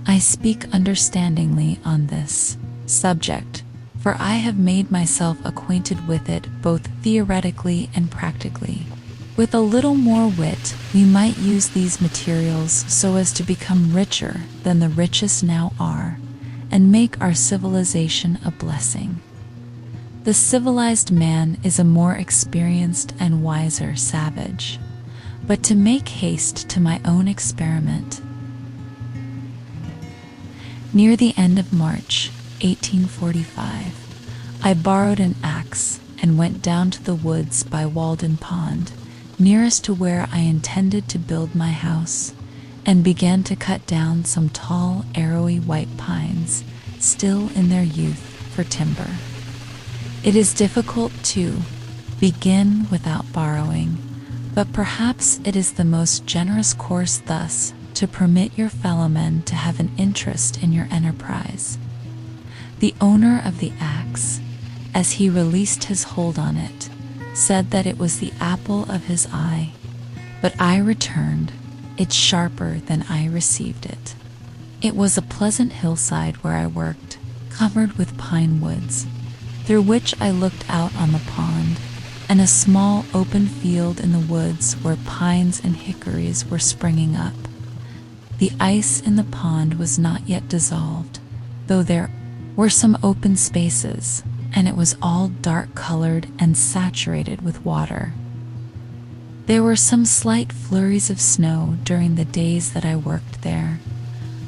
S1: I speak understandingly on this subject, for I have made myself acquainted with it both theoretically and practically. With a little more wit, we might use these materials so as to become richer than the richest now are, and make our civilization a blessing. The civilized man is a more experienced and wiser savage. But to make haste to my own experiment, near the end of March 1845, I borrowed an axe and went down to the woods by Walden Pond, nearest to where I intended to build my house, and began to cut down some tall, arrowy white pines, still in their youth, for timber. It is difficult to begin without borrowing, but perhaps it is the most generous course thus to permit your fellow men to have an interest in your enterprise. The owner of the axe, as he released his hold on it, said that it was the apple of his eye, but I returned, "It's sharper than I received it." It was a pleasant hillside where I worked, covered with pine woods, through which I looked out on the pond, and a small open field in the woods where pines and hickories were springing up. The ice in the pond was not yet dissolved, though there were some open spaces, and it was all dark-colored and saturated with water. There were some slight flurries of snow during the days that I worked there,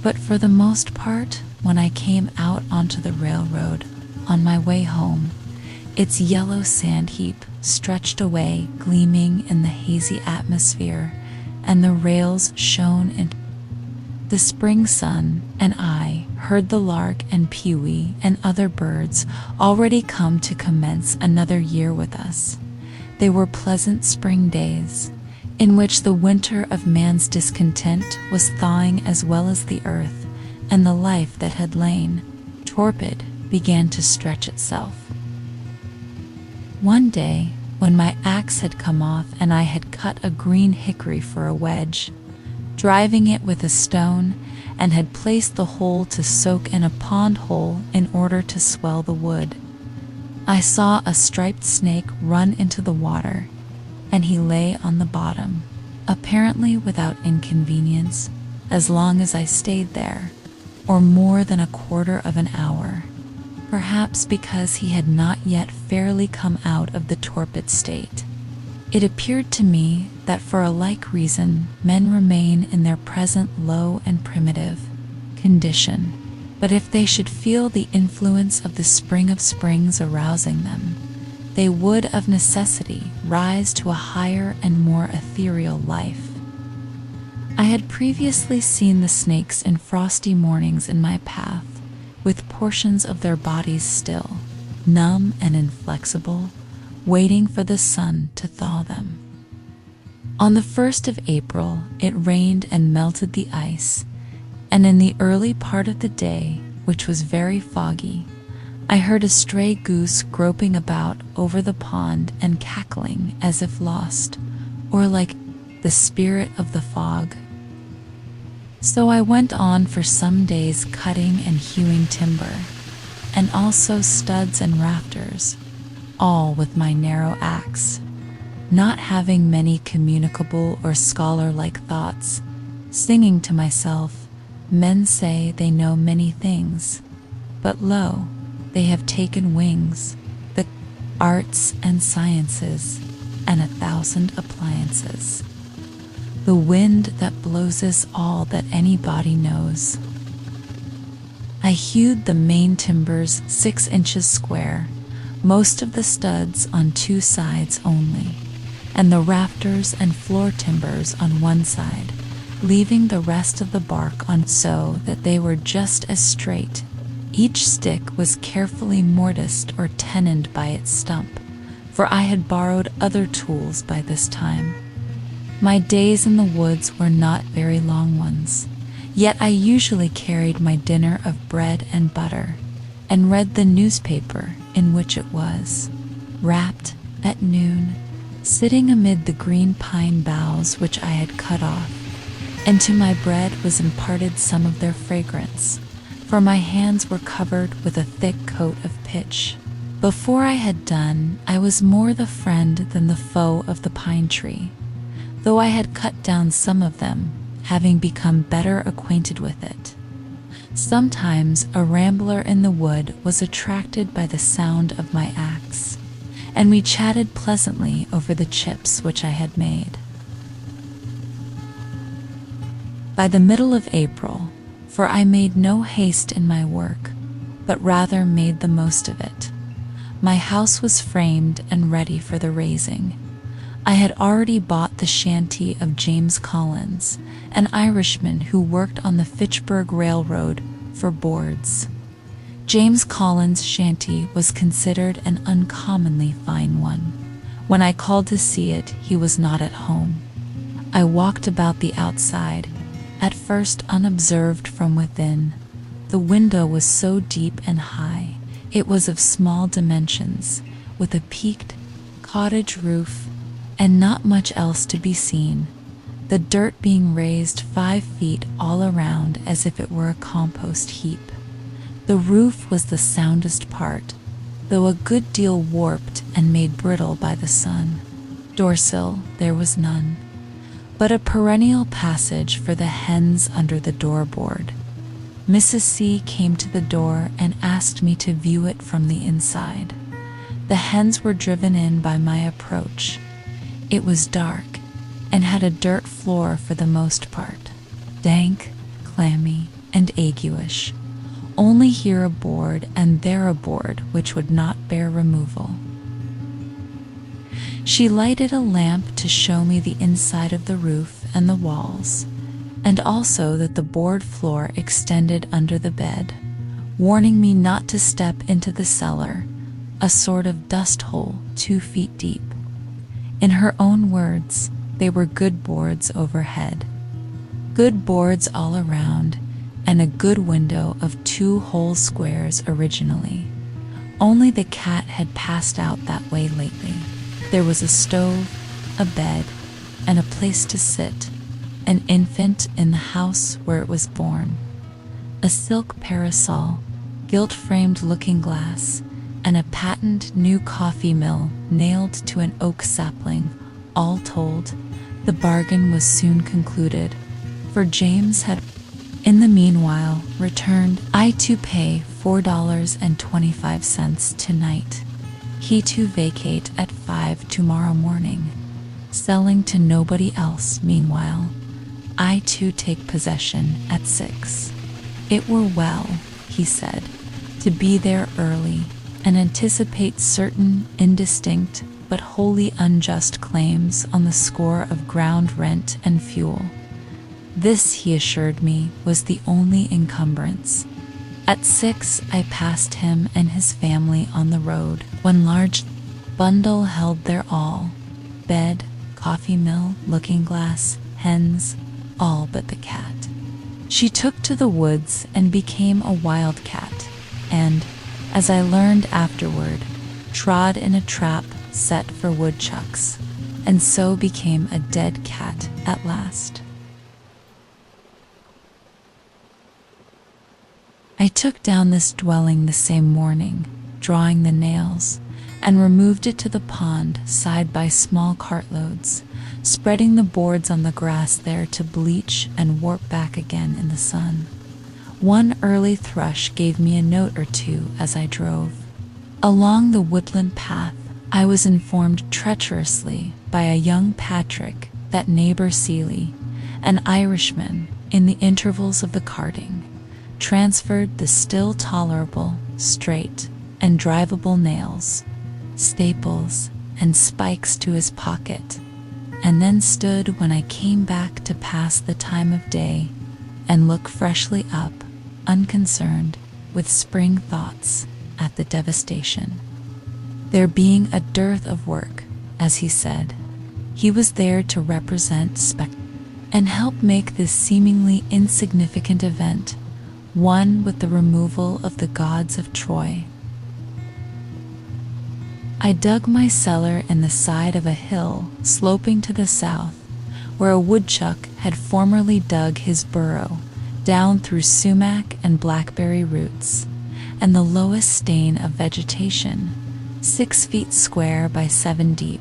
S1: but for the most part, when I came out onto the railroad on my way home, its yellow sand heap stretched away, gleaming in the hazy atmosphere, and the rails shone in the spring sun, and I heard the lark and pewee and other birds already come to commence another year with us. They were pleasant spring days, in which the winter of man's discontent was thawing as well as the earth, and the life that had lain torpid began to stretch itself. One day, when my axe had come off and I had cut a green hickory for a wedge, driving it with a stone, and had placed the hole to soak in a pond hole in order to swell the wood. I saw a striped snake run into the water, and he lay on the bottom, apparently without inconvenience, as long as I stayed there, or more than a quarter of an hour, perhaps because he had not yet fairly come out of the torpid state. It appeared to me that for a like reason men remain in their present low and primitive condition, but if they should feel the influence of the spring of springs arousing them, they would of necessity rise to a higher and more ethereal life. I had previously seen the snakes in frosty mornings in my path, with portions of their bodies still, numb and inflexible, waiting for the sun to thaw them. On the 1st of April, it rained and melted the ice, and in the early part of the day, which was very foggy, I heard a stray goose groping about over the pond and cackling as if lost, or like the spirit of the fog. So I went on for some days cutting and hewing timber, and also studs and rafters, all with my narrow axe, not having many communicable or scholar-like thoughts, singing to myself, "Men say they know many things, but lo, they have taken wings, the arts and sciences, and 1,000 appliances. The wind that blows is all that anybody knows." I hewed the main timbers 6 inches square, most of the studs on 2 sides only, and the rafters and floor timbers on one side, leaving the rest of the bark on so that they were just as straight. Each stick was carefully mortised or tenoned by its stump, for I had borrowed other tools by this time. My days in the woods were not very long ones, yet I usually carried my dinner of bread and butter, and read the newspaper in which it was wrapped at noon, sitting amid the green pine boughs which I had cut off, and to my bread was imparted some of their fragrance, for my hands were covered with a thick coat of pitch. Before I had done, I was more the friend than the foe of the pine tree, though I had cut down some of them, having become better acquainted with it. Sometimes a rambler in the wood was attracted by the sound of my axe, and we chatted pleasantly over the chips which I had made. By the middle of April, for I made no haste in my work, but rather made the most of it, my house was framed and ready for the raising. I had already bought the shanty of James Collins, an Irishman who worked on the Fitchburg Railroad, for boards. James Collins' shanty was considered an uncommonly fine one. When I called to see it, he was not at home. I walked about the outside, at first unobserved from within. The window was so deep and high, it was of small dimensions, with a peaked cottage roof, and not much else to be seen, the dirt being raised 5 feet all around as if it were a compost heap. The roof was the soundest part, though a good deal warped and made brittle by the sun. Doorsill there was none, but a perennial passage for the hens under the doorboard. Mrs. C came to the door and asked me to view it from the inside. The hens were driven in by my approach. It was dark, and had a dirt floor for the most part, dank, clammy, and aguish, only here a board and there a board which would not bear removal. She lighted a lamp to show me the inside of the roof and the walls, and also that the board floor extended under the bed, warning me not to step into the cellar, a sort of dust hole 2 feet deep. In her own words, they were good boards overhead, good boards all around, and a good window of 2 whole squares originally. Only the cat had passed out that way lately. There was a stove, a bed, and a place to sit, an infant in the house where it was born. a silk parasol, gilt-framed looking glass, and a patent new coffee mill nailed to an oak sapling. All told, the bargain was soon concluded, for James had, in the meanwhile, returned. I to pay $4.25 tonight. He to vacate at 5 tomorrow morning, selling to nobody else meanwhile. I to take possession at 6. It were well, he said, to be there early and anticipate certain indistinct but wholly unjust claims on the score of ground rent and fuel. This, he assured me, was the only encumbrance. At 6, I passed him and his family on the road. One large bundle held their all: bed, coffee mill, looking glass, hens, all but the cat. She took to the woods and became a wildcat, and, as I learned afterward, trod in a trap set for woodchucks, and so became a dead cat at last. I took down this dwelling the same morning, drawing the nails, and removed it to the pond side by small cartloads, spreading the boards on the grass there to bleach and warp back again in the sun. One early thrush gave me a note or two as I drove. Along the woodland path, I was informed treacherously by a young Patrick that neighbor Seeley, an Irishman, in the intervals of the carting, transferred the still tolerable, straight, and drivable nails, staples, and spikes to his pocket, and then stood when I came back to pass the time of day and look freshly up, unconcerned, with spring thoughts, at the devastation. There being a dearth of work, as he said, he was there to represent and help make this seemingly insignificant event one with the removal of the gods of Troy. I dug my cellar in the side of a hill sloping to the south, where a woodchuck had formerly dug his burrow down through sumac and blackberry roots, and the lowest stain of vegetation, 6 feet square by 7 deep,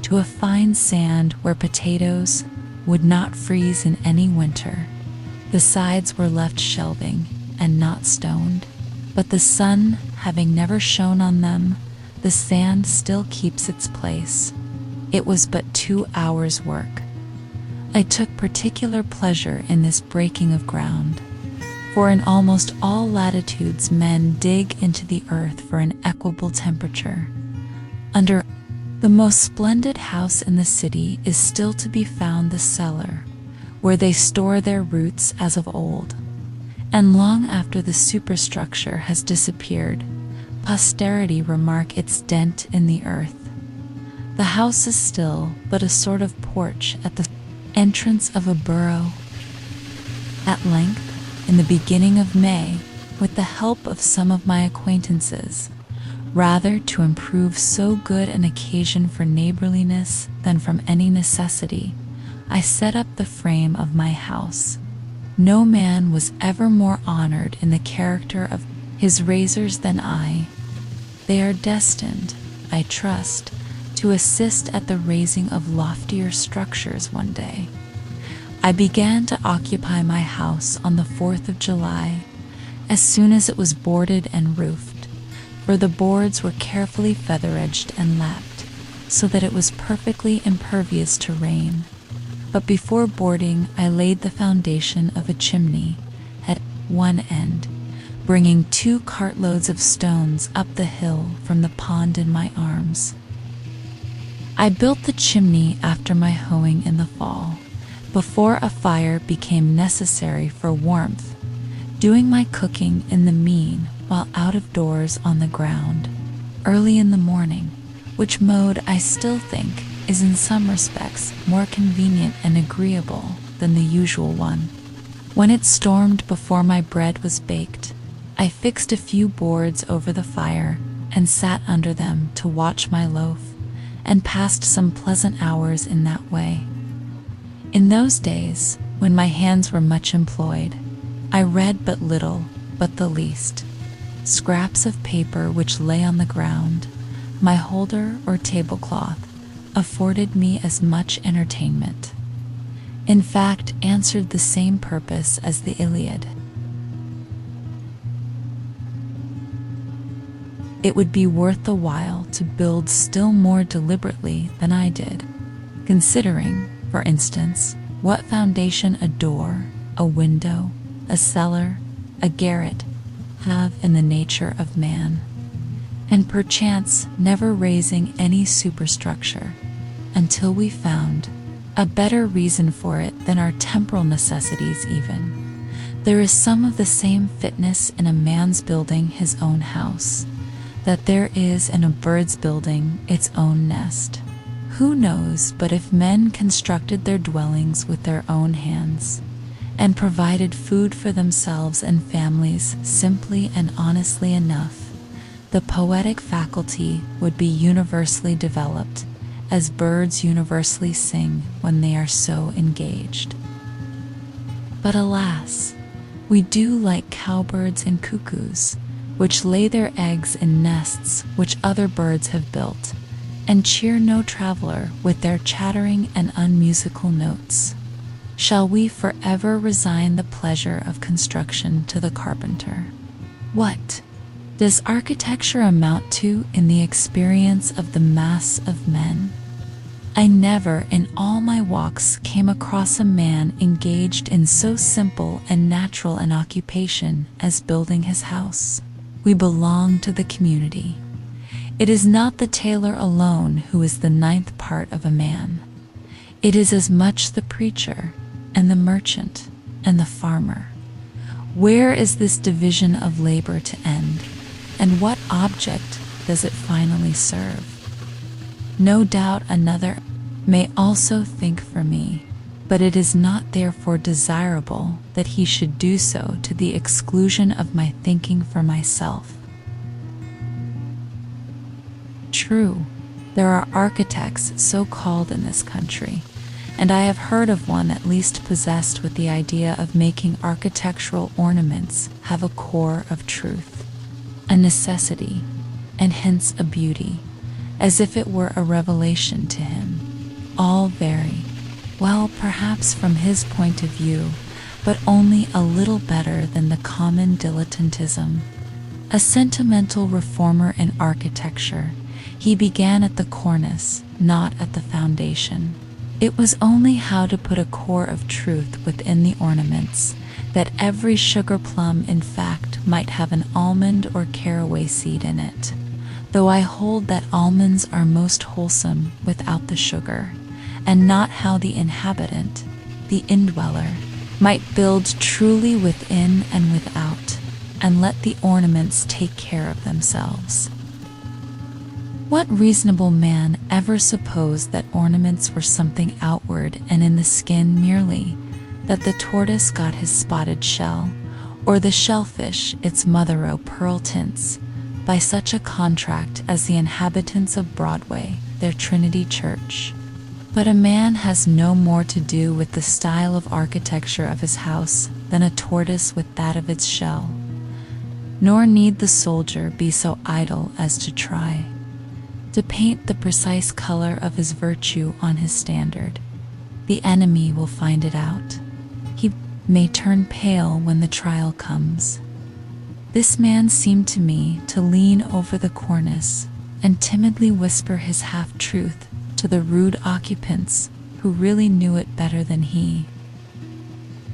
S1: to a fine sand where potatoes would not freeze in any winter. The sides were left shelving and not stoned, but the sun having never shone on them, the sand still keeps its place. It was but 2 hours' work. I took particular pleasure in this breaking of ground, for in almost all latitudes men dig into the earth for an equable temperature. Under the most splendid house in the city is still to be found the cellar, where they store their roots as of old, and long after the superstructure has disappeared, posterity remark its dent in the earth. The house is still but a sort of porch at the entrance of a burrow. At length, in the beginning of May, with the help of some of my acquaintances, rather to improve so good an occasion for neighborliness than from any necessity, I set up the frame of my house. No man was ever more honored in the character of his raisers than I. They are destined, I trust, to assist at the raising of loftier structures one day. I began to occupy my house on the 4th of July, as soon as it was boarded and roofed, for the boards were carefully feather-edged and lapped, so that it was perfectly impervious to rain. But before boarding, I laid the foundation of a chimney at one end, bringing 2 cartloads of stones up the hill from the pond in my arms. I built the chimney after my hoeing in the fall, before a fire became necessary for warmth, doing my cooking in the mean while out of doors on the ground, early in the morning, which mode I still think is in some respects more convenient and agreeable than the usual one. When it stormed before my bread was baked, I fixed a few boards over the fire and sat under them to watch my loaf, and passed some pleasant hours in that way. In those days, when my hands were much employed, I read but little, but the least. Scraps of paper which lay on the ground, my holder or tablecloth, afforded me as much entertainment. In fact, answered the same purpose as the Iliad. It would be worth the while to build still more deliberately than I did, considering, for instance, what foundation a door, a window, a cellar, a garret have in the nature of man, and perchance never raising any superstructure until we found a better reason for it than our temporal necessities even. There is some of the same fitness in a man's building his own house that there is in a bird's building its own nest. Who knows but if men constructed their dwellings with their own hands, and provided food for themselves and families simply and honestly enough, the poetic faculty would be universally developed, as birds universally sing when they are so engaged. But alas, we do like cowbirds and cuckoos, which lay their eggs in nests which other birds have built, and cheer no traveler with their chattering and unmusical notes. Shall we forever resign the pleasure of construction to the carpenter? What does architecture amount to in the experience of the mass of men? I never in all my walks came across a man engaged in so simple and natural an occupation as building his house. We belong to the community. It is not the tailor alone who is the ninth part of a man. It is as much the preacher and the merchant and the farmer. Where is this division of labor to end, and what object does it finally serve? No doubt another may also think for me, but it is not therefore desirable that he should do so to the exclusion of my thinking for myself. True, there are architects so called in this country, and I have heard of one at least possessed with the idea of making architectural ornaments have a core of truth, a necessity, and hence a beauty, as if it were a revelation to him. All very well, perhaps from his point of view, but only a little better than the common dilettantism. A sentimental reformer in architecture, he began at the cornice, not at the foundation. It was only how to put a core of truth within the ornaments, that every sugar plum in fact might have an almond or caraway seed in it, though I hold that almonds are most wholesome without the sugar, and not how the inhabitant, the indweller, might build truly within and without, and let the ornaments take care of themselves. What reasonable man ever supposed that ornaments were something outward and in the skin merely, that the tortoise got his spotted shell, or the shellfish its mother-o'-pearl tints, by such a contract as the inhabitants of Broadway, their Trinity Church? But a man has no more to do with the style of architecture of his house than a tortoise with that of its shell. Nor need the soldier be so idle as to try to paint the precise color of his virtue on his standard. The enemy will find it out. He may turn pale when the trial comes. This man seemed to me to lean over the cornice and timidly whisper his half-truth to the rude occupants who really knew it better than he.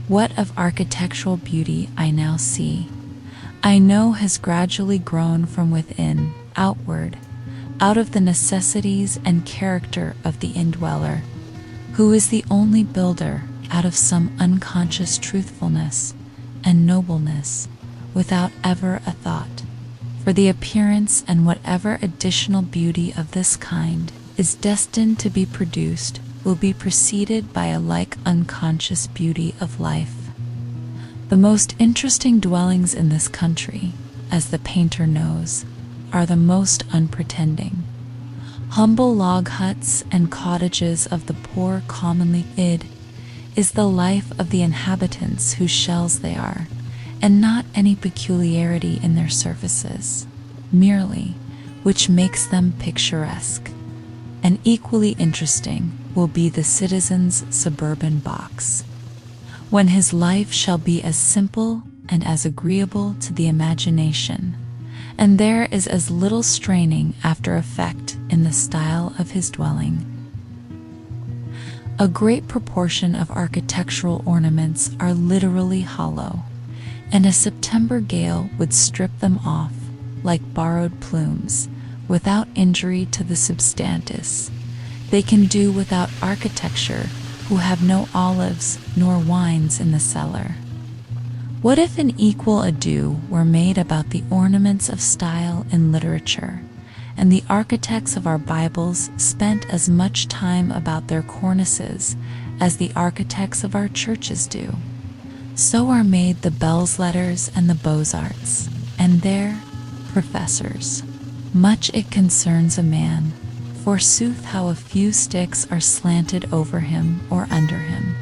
S1: What of architectural beauty I now see, I know has gradually grown from within, outward, out of the necessities and character of the indweller, who is the only builder out of some unconscious truthfulness and nobleness, without ever a thought for the appearance, and whatever additional beauty of this kind is destined to be produced will be preceded by a like unconscious beauty of life. The most interesting dwellings in this country, as the painter knows, are the most unpretending. Humble log huts and cottages of the poor commonly. It is the life of the inhabitants whose shells they are, and not any peculiarity in their surfaces, merely which makes them picturesque. And equally interesting will be the citizen's suburban box, when his life shall be as simple and as agreeable to the imagination, and there is as little straining after effect in the style of his dwelling. A great proportion of architectural ornaments are literally hollow, and a September gale would strip them off like borrowed plumes, without injury to the substantives. They can do without architecture who have no olives nor wines in the cellar. What if an equal ado were made about the ornaments of style in literature, and the architects of our Bibles spent as much time about their cornices as the architects of our churches do? So are made the belles letters and the beaux-arts, and their professors. Much it concerns a man, forsooth, how a few sticks are slanted over him or under him,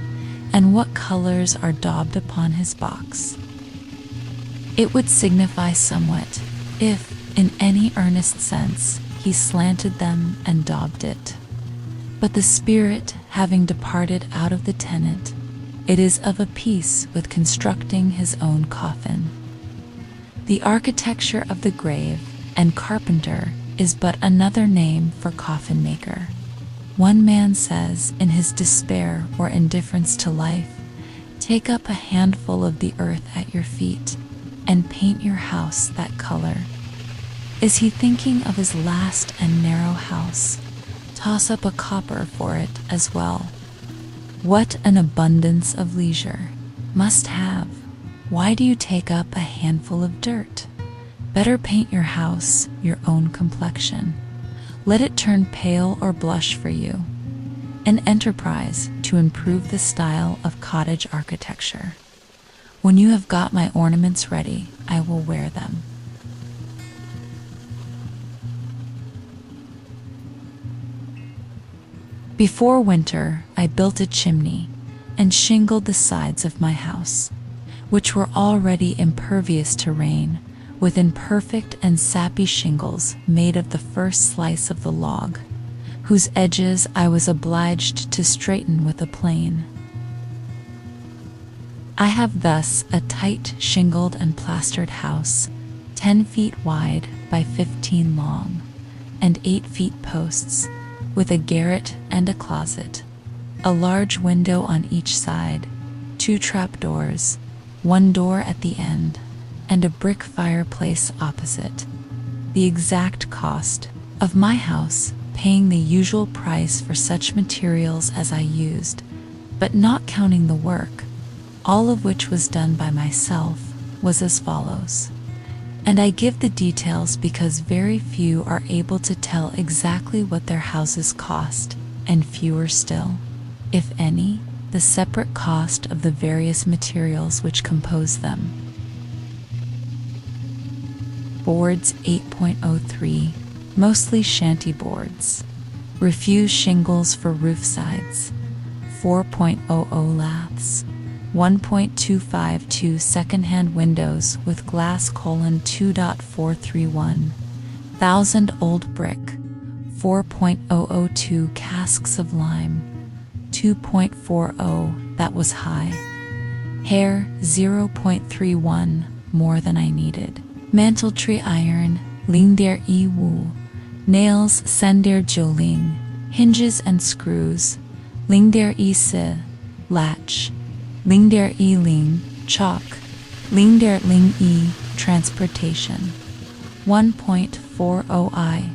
S1: and what colors are daubed upon his box. It would signify somewhat, if, in any earnest sense, he slanted them and daubed it. But the spirit having departed out of the tenant, it is of a piece with constructing his own coffin. The architecture of the grave and carpenter is but another name for coffin maker. One man says in his despair or indifference to life, "Take up a handful of the earth at your feet and paint your house that color." Is he thinking of his last and narrow house? Toss up a copper for it as well. What an abundance of leisure! Must have. Why do you take up a handful of dirt? Better paint your house your own complexion. Let it turn pale or blush for you. An enterprise to improve the style of cottage architecture. When you have got my ornaments ready, I will wear them. Before winter, I built a chimney and shingled the sides of my house, which were already impervious to rain, with imperfect and sappy shingles made of the first slice of the log, whose edges I was obliged to straighten with a plane. I have thus a tight shingled and plastered house, 10 feet wide by 15 long, and 8 feet posts, with a garret and a closet, a large window on each side, 2 trapdoors, 1 door at the end, and a brick fireplace opposite. The exact cost of my house, paying the usual price for such materials as I used, but not counting the work, all of which was done by myself, was as follows. And I give the details because very few are able to tell exactly what their houses cost, and fewer still, if any, the separate cost of the various materials which compose them. Boards 8.03, mostly shanty boards. Refuse shingles for roof sides. 4.00 laths. 1.252 second-hand windows with glass: 2.431. 1,000 old brick. 4.002 casks of lime. 2.40, that was high. Hair 0.31, more than I needed. Manteltree iron, ling der I wu. Nails, sen der joling. Hinges and screws, ling der I si. Latch, ling der I ling. Chalk, ling der ling I. Transportation. 1.40 I.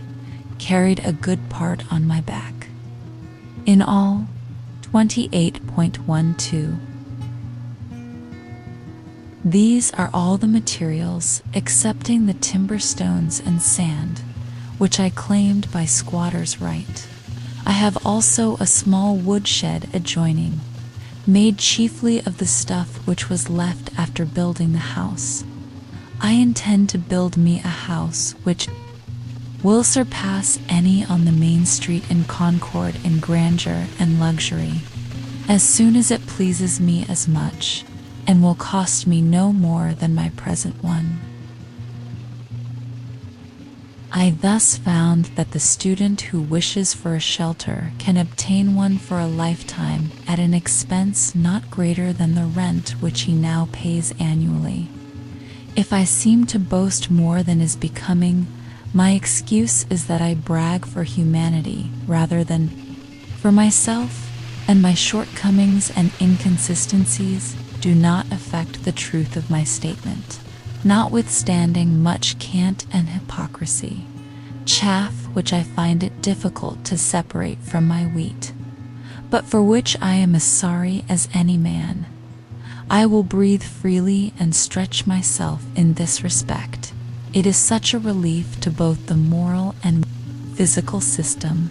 S1: Carried a good part on my back. In all, 28.12. These are all the materials, excepting the timber stones and sand, which I claimed by squatter's right. I have also a small woodshed adjoining, made chiefly of the stuff which was left after building the house. I intend to build me a house which will surpass any on the main street in Concord in grandeur and luxury, as soon as it pleases me as much, and will cost me no more than my present one. I thus found that the student who wishes for a shelter can obtain one for a lifetime at an expense not greater than the rent which he now pays annually. If I seem to boast more than is becoming, my excuse is that I brag for humanity rather than for myself, and my shortcomings and inconsistencies do not affect the truth of my statement. Notwithstanding much cant and hypocrisy, chaff which I find it difficult to separate from my wheat, but for which I am as sorry as any man, I will breathe freely and stretch myself in this respect. It is such a relief to both the moral and physical system,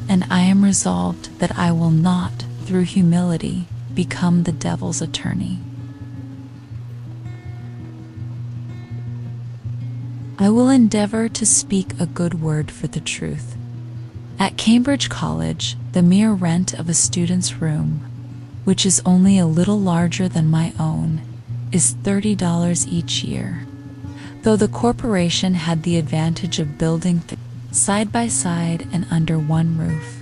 S1: and I am resolved that I will not, through humility, become the devil's attorney. I will endeavor to speak a good word for the truth. At Cambridge College, the mere rent of a student's room, which is only a little larger than my own, is $30 each year. Though the corporation had the advantage of building side by side and under one roof,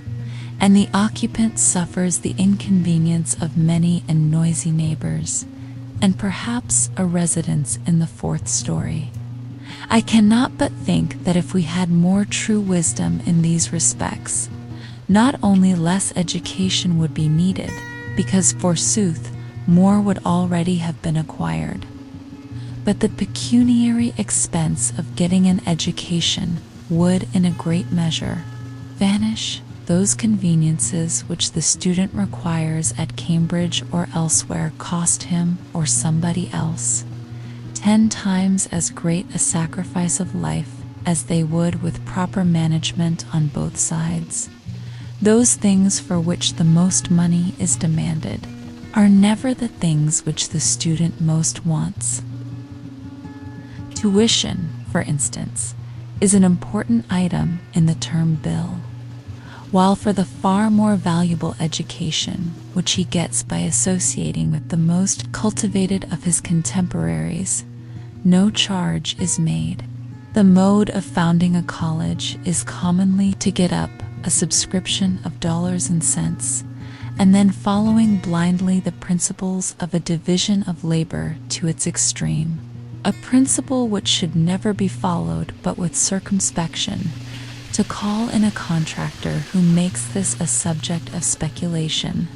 S1: and the occupant suffers the inconvenience of many and noisy neighbors, and perhaps a residence in the 4th story. I cannot but think that if we had more true wisdom in these respects, not only less education would be needed, because forsooth more would already have been acquired, but the pecuniary expense of getting an education would, in a great measure, vanish. Those conveniences which the student requires at Cambridge or elsewhere cost him or somebody else 10 times as great a sacrifice of life as they would with proper management on both sides. Those things for which the most money is demanded are never the things which the student most wants. Tuition, for instance, is an important item in the term bill, while for the far more valuable education which he gets by associating with the most cultivated of his contemporaries, no charge is made. The mode of founding a college is commonly to get up a subscription of dollars and cents, and then following blindly the principles of a division of labor to its extreme, a principle which should never be followed but with circumspection, to call in a contractor who makes this a subject of speculation,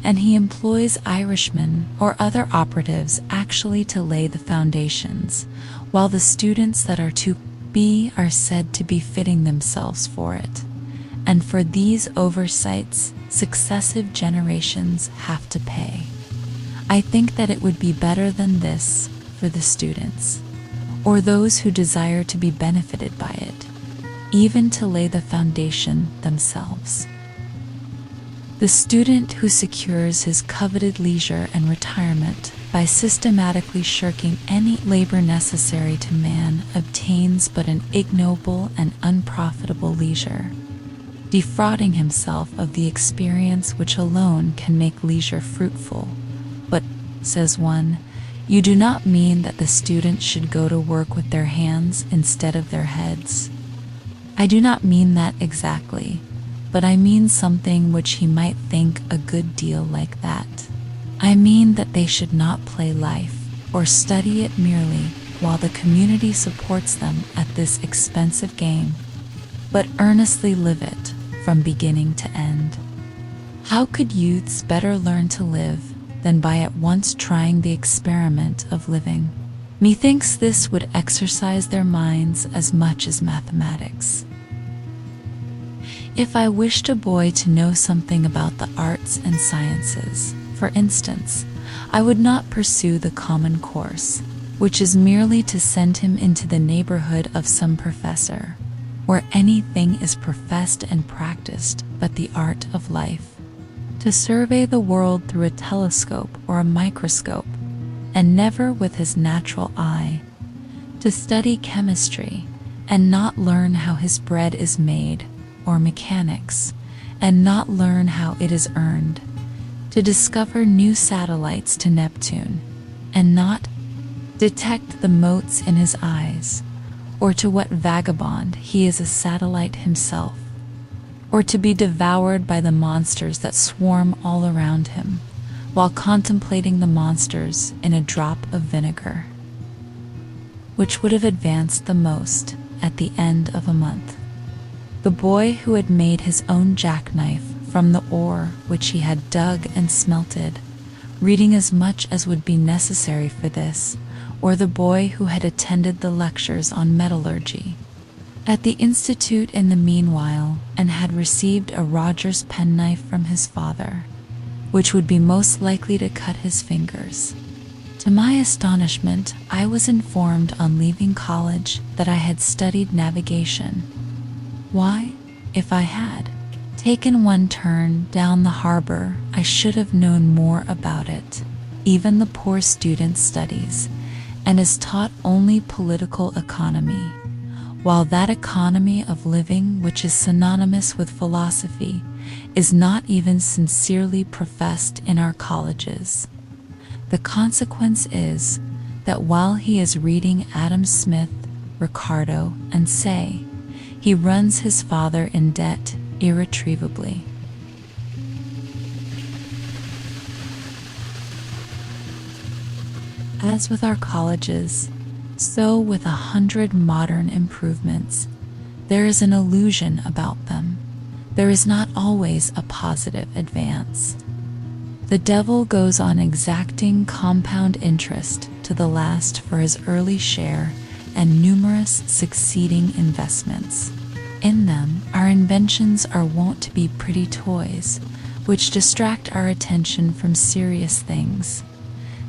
S1: and he employs Irishmen or other operatives actually to lay the foundations, while the students that are to be are said to be fitting themselves for it. And for these oversights, successive generations have to pay. I think that it would be better than this for the students, or those who desire to be benefited by it, even to lay the foundation themselves. The student who secures his coveted leisure and retirement by systematically shirking any labor necessary to man obtains but an ignoble and unprofitable leisure, defrauding himself of the experience which alone can make leisure fruitful. But, says one, you do not mean that the student should go to work with their hands instead of their heads. I do not mean that exactly, but I mean something which he might think a good deal like that. I mean that they should not play life, or study it merely while the community supports them at this expensive game, but earnestly live it from beginning to end. How could youths better learn to live than by at once trying the experiment of living? Methinks this would exercise their minds as much as mathematics. If I wished a boy to know something about the arts and sciences, for instance, I would not pursue the common course, which is merely to send him into the neighborhood of some professor, where anything is professed and practiced but the art of life, to survey the world through a telescope or a microscope, and never with his natural eye, to study chemistry, and not learn how his bread is made, or mechanics, and not learn how it is earned, to discover new satellites to Neptune, and not detect the motes in his eyes, or to what vagabond he is a satellite himself, or to be devoured by the monsters that swarm all around him, while contemplating the monsters in a drop of vinegar, which would have advanced the most at the end of a month. The boy who had made his own jackknife from the ore which he had dug and smelted, reading as much as would be necessary for this, or the boy who had attended the lectures on metallurgy at the institute in the meanwhile and had received a Rogers penknife from his father, which would be most likely to cut his fingers. To my astonishment, I was informed on leaving college that I had studied navigation. Why, if I had taken one turn down the harbor, I should have known more about it. Even the poor student studies, and is taught only political economy, while that economy of living which is synonymous with philosophy is not even sincerely professed in our colleges. The consequence is that while he is reading Adam Smith, Ricardo, and Say, he runs his father in debt irretrievably. As with our colleges, so with 100 modern improvements, there is an illusion about them. There is not always a positive advance. The devil goes on exacting compound interest to the last for his early share and numerous succeeding investments. In them, our inventions are wont to be pretty toys, which distract our attention from serious things.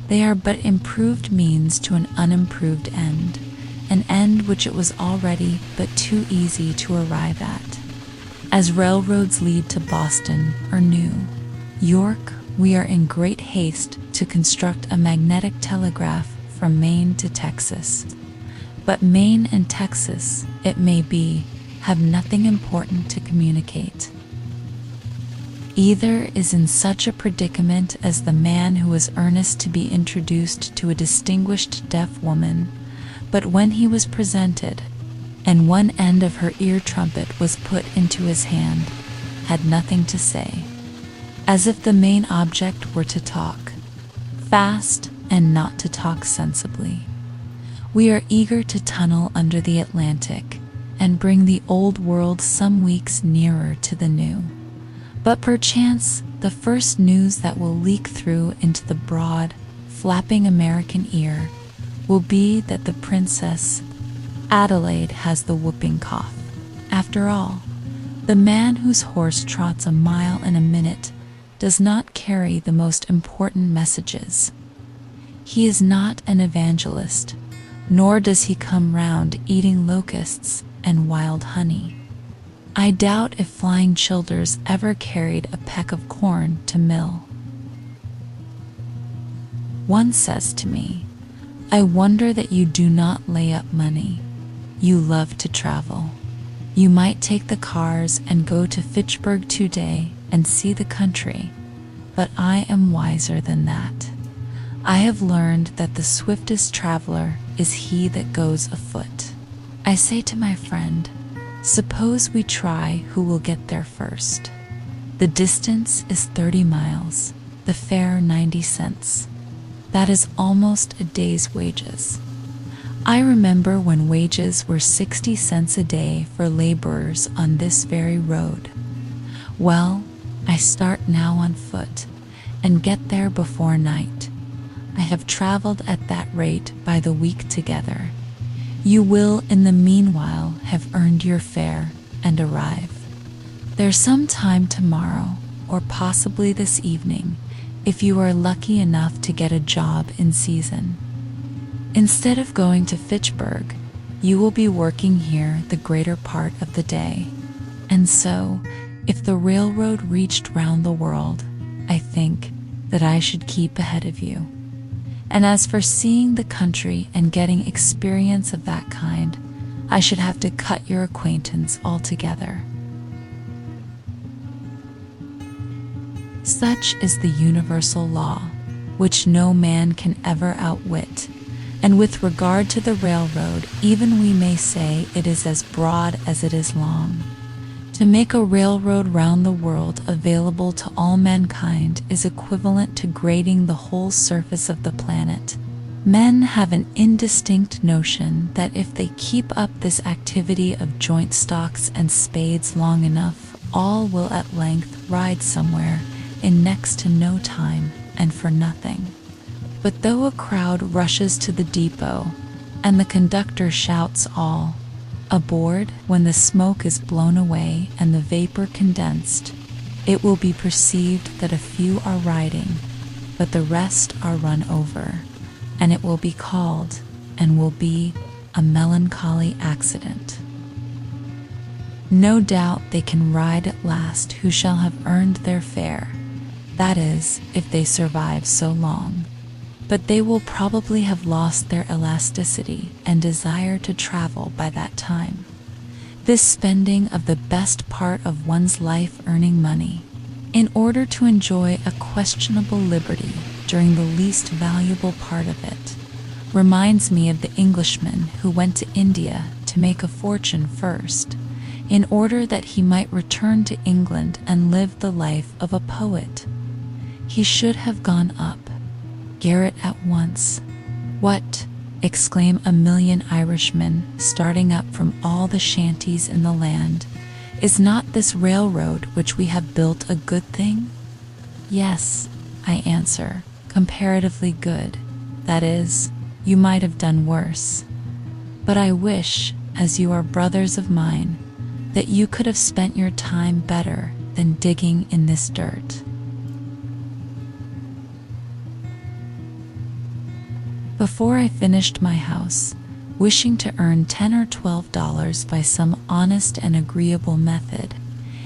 S1: They are but improved means to an unimproved end, an end which it was already but too easy to arrive at. As railroads lead to Boston or New York, we are in great haste to construct a magnetic telegraph from Maine to Texas. But Maine and Texas, it may be, have nothing important to communicate. Either is in such a predicament as the man who was earnest to be introduced to a distinguished deaf woman, but when he was presented, and one end of her ear trumpet was put into his hand, had nothing to say, as if the main object were to talk fast and not to talk sensibly. We are eager to tunnel under the Atlantic and bring the old world some weeks nearer to the new. But perchance the first news that will leak through into the broad, flapping American ear will be that the Princess Adelaide has the whooping cough. After all, the man whose horse trots a mile in a minute does not carry the most important messages. He is not an evangelist, nor does he come round eating locusts and wild honey. I doubt if flying childers ever carried a peck of corn to mill. One says to me, "I wonder that you do not lay up money. You love to travel. You might take the cars and go to Fitchburg today and see the country, but I am wiser than that. I have learned that the swiftest traveler is he that goes afoot." I say to my friend, suppose we try who will get there first. The distance is 30 miles, the fare 90 cents. That is almost a day's wages. I remember when wages were 60 cents a day for laborers on this very road. Well, I start now on foot and get there before night. I have traveled at that rate by the week together. You will in the meanwhile have earned your fare and arrive. There's some time tomorrow, or possibly this evening, if you are lucky enough to get a job in season. Instead of going to Fitchburg, you will be working here the greater part of the day. And so, if the railroad reached round the world, I think that I should keep ahead of you. And as for seeing the country and getting experience of that kind, I should have to cut your acquaintance altogether. Such is the universal law. which no man can ever outwit. And with regard to the railroad, even we may say it is as broad as it is long. To make a railroad round the world available to all mankind is equivalent to grading the whole surface of the planet. Men have an indistinct notion that if they keep up this activity of joint stocks and spades long enough, all will at length ride somewhere in next to no time and for nothing. But though a crowd rushes to the depot and the conductor shouts all aboard, when the smoke is blown away and the vapor condensed, it will be perceived that a few are riding, but the rest are run over, and it will be called, and will be, a melancholy accident. No doubt they can ride at last who shall have earned their fare, that is, if they survive so long. But they will probably have lost their elasticity and desire to travel by that time. This spending of the best part of one's life earning money, in order to enjoy a questionable liberty during the least valuable part of it, reminds me of the Englishman who went to India to make a fortune first, in order that he might return to England and live the life of a poet. He should have gone up garret at once. What, exclaim a million Irishmen starting up from all the shanties in the land, is not this railroad which we have built a good thing? Yes, I answer, comparatively good. That is, you might have done worse. But I wish, as you are brothers of mine, that you could have spent your time better than digging in this dirt. Before I finished my house, wishing to earn $10 or $12 by some honest and agreeable method,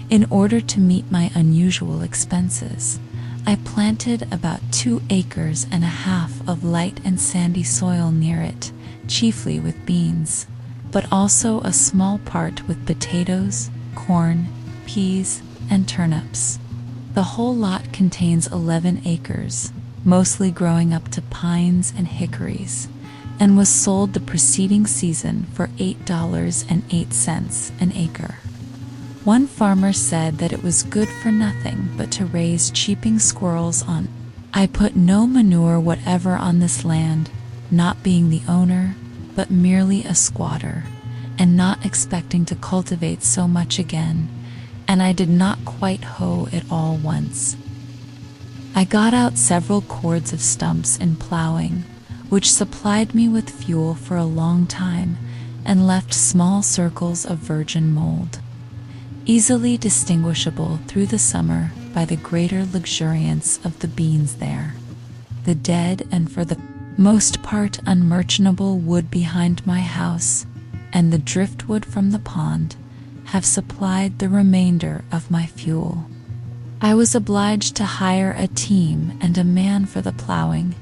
S1: in order to meet my unusual expenses, I planted about 2.5 acres of light and sandy soil near it, chiefly with beans, but also a small part with potatoes, corn, peas, and turnips. The whole lot contains 11 acres, mostly growing up to pines and hickories, and was sold the preceding season for $8.08 an acre. One farmer said that it was good for nothing but to raise cheeping squirrels on. I put no manure whatever on this land, not being the owner, but merely a squatter, and not expecting to cultivate so much again, and I did not quite hoe it all once. I got out several cords of stumps in plowing, which supplied me with fuel for a long time, and left small circles of virgin mold, easily distinguishable through the summer by the greater luxuriance of the beans there. The dead and for the most part unmerchantable wood behind my house, and the driftwood from the pond, have supplied the remainder of my fuel. I was obliged to hire a team and a man for the plowing,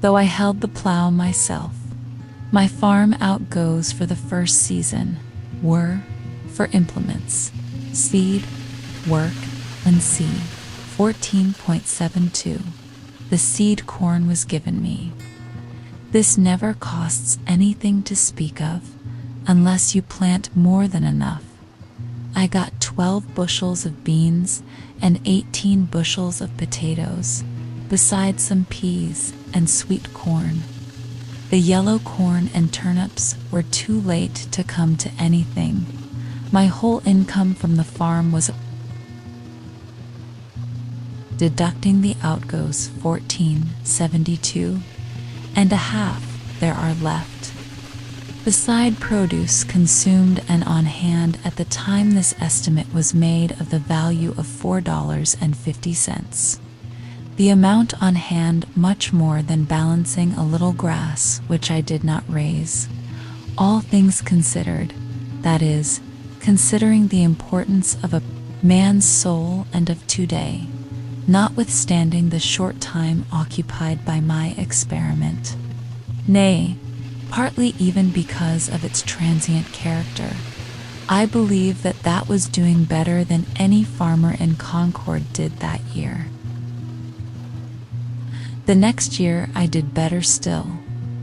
S1: though I held the plow myself. My farm outgoes for the first season were, for implements, seed, work, and seed, 14.72. The seed corn was given me. This never costs anything to speak of, unless you plant more than enough. I got 12 bushels of beans and 18 bushels of potatoes, besides some peas and sweet corn. The yellow corn and turnips were too late to come to anything. My whole income from the farm was, deducting the outgoes, 14.72 and a half there are left. Beside produce consumed and on hand at the time this estimate was made of the value of $4.50. The amount on hand much more than balancing a little grass which I did not raise. All things considered, that is, considering the importance of a man's soul and of today, notwithstanding the short time occupied by my experiment. Nay, partly even because of its transient character, I believe that was doing better than any farmer in Concord did that year. The next year I did better still,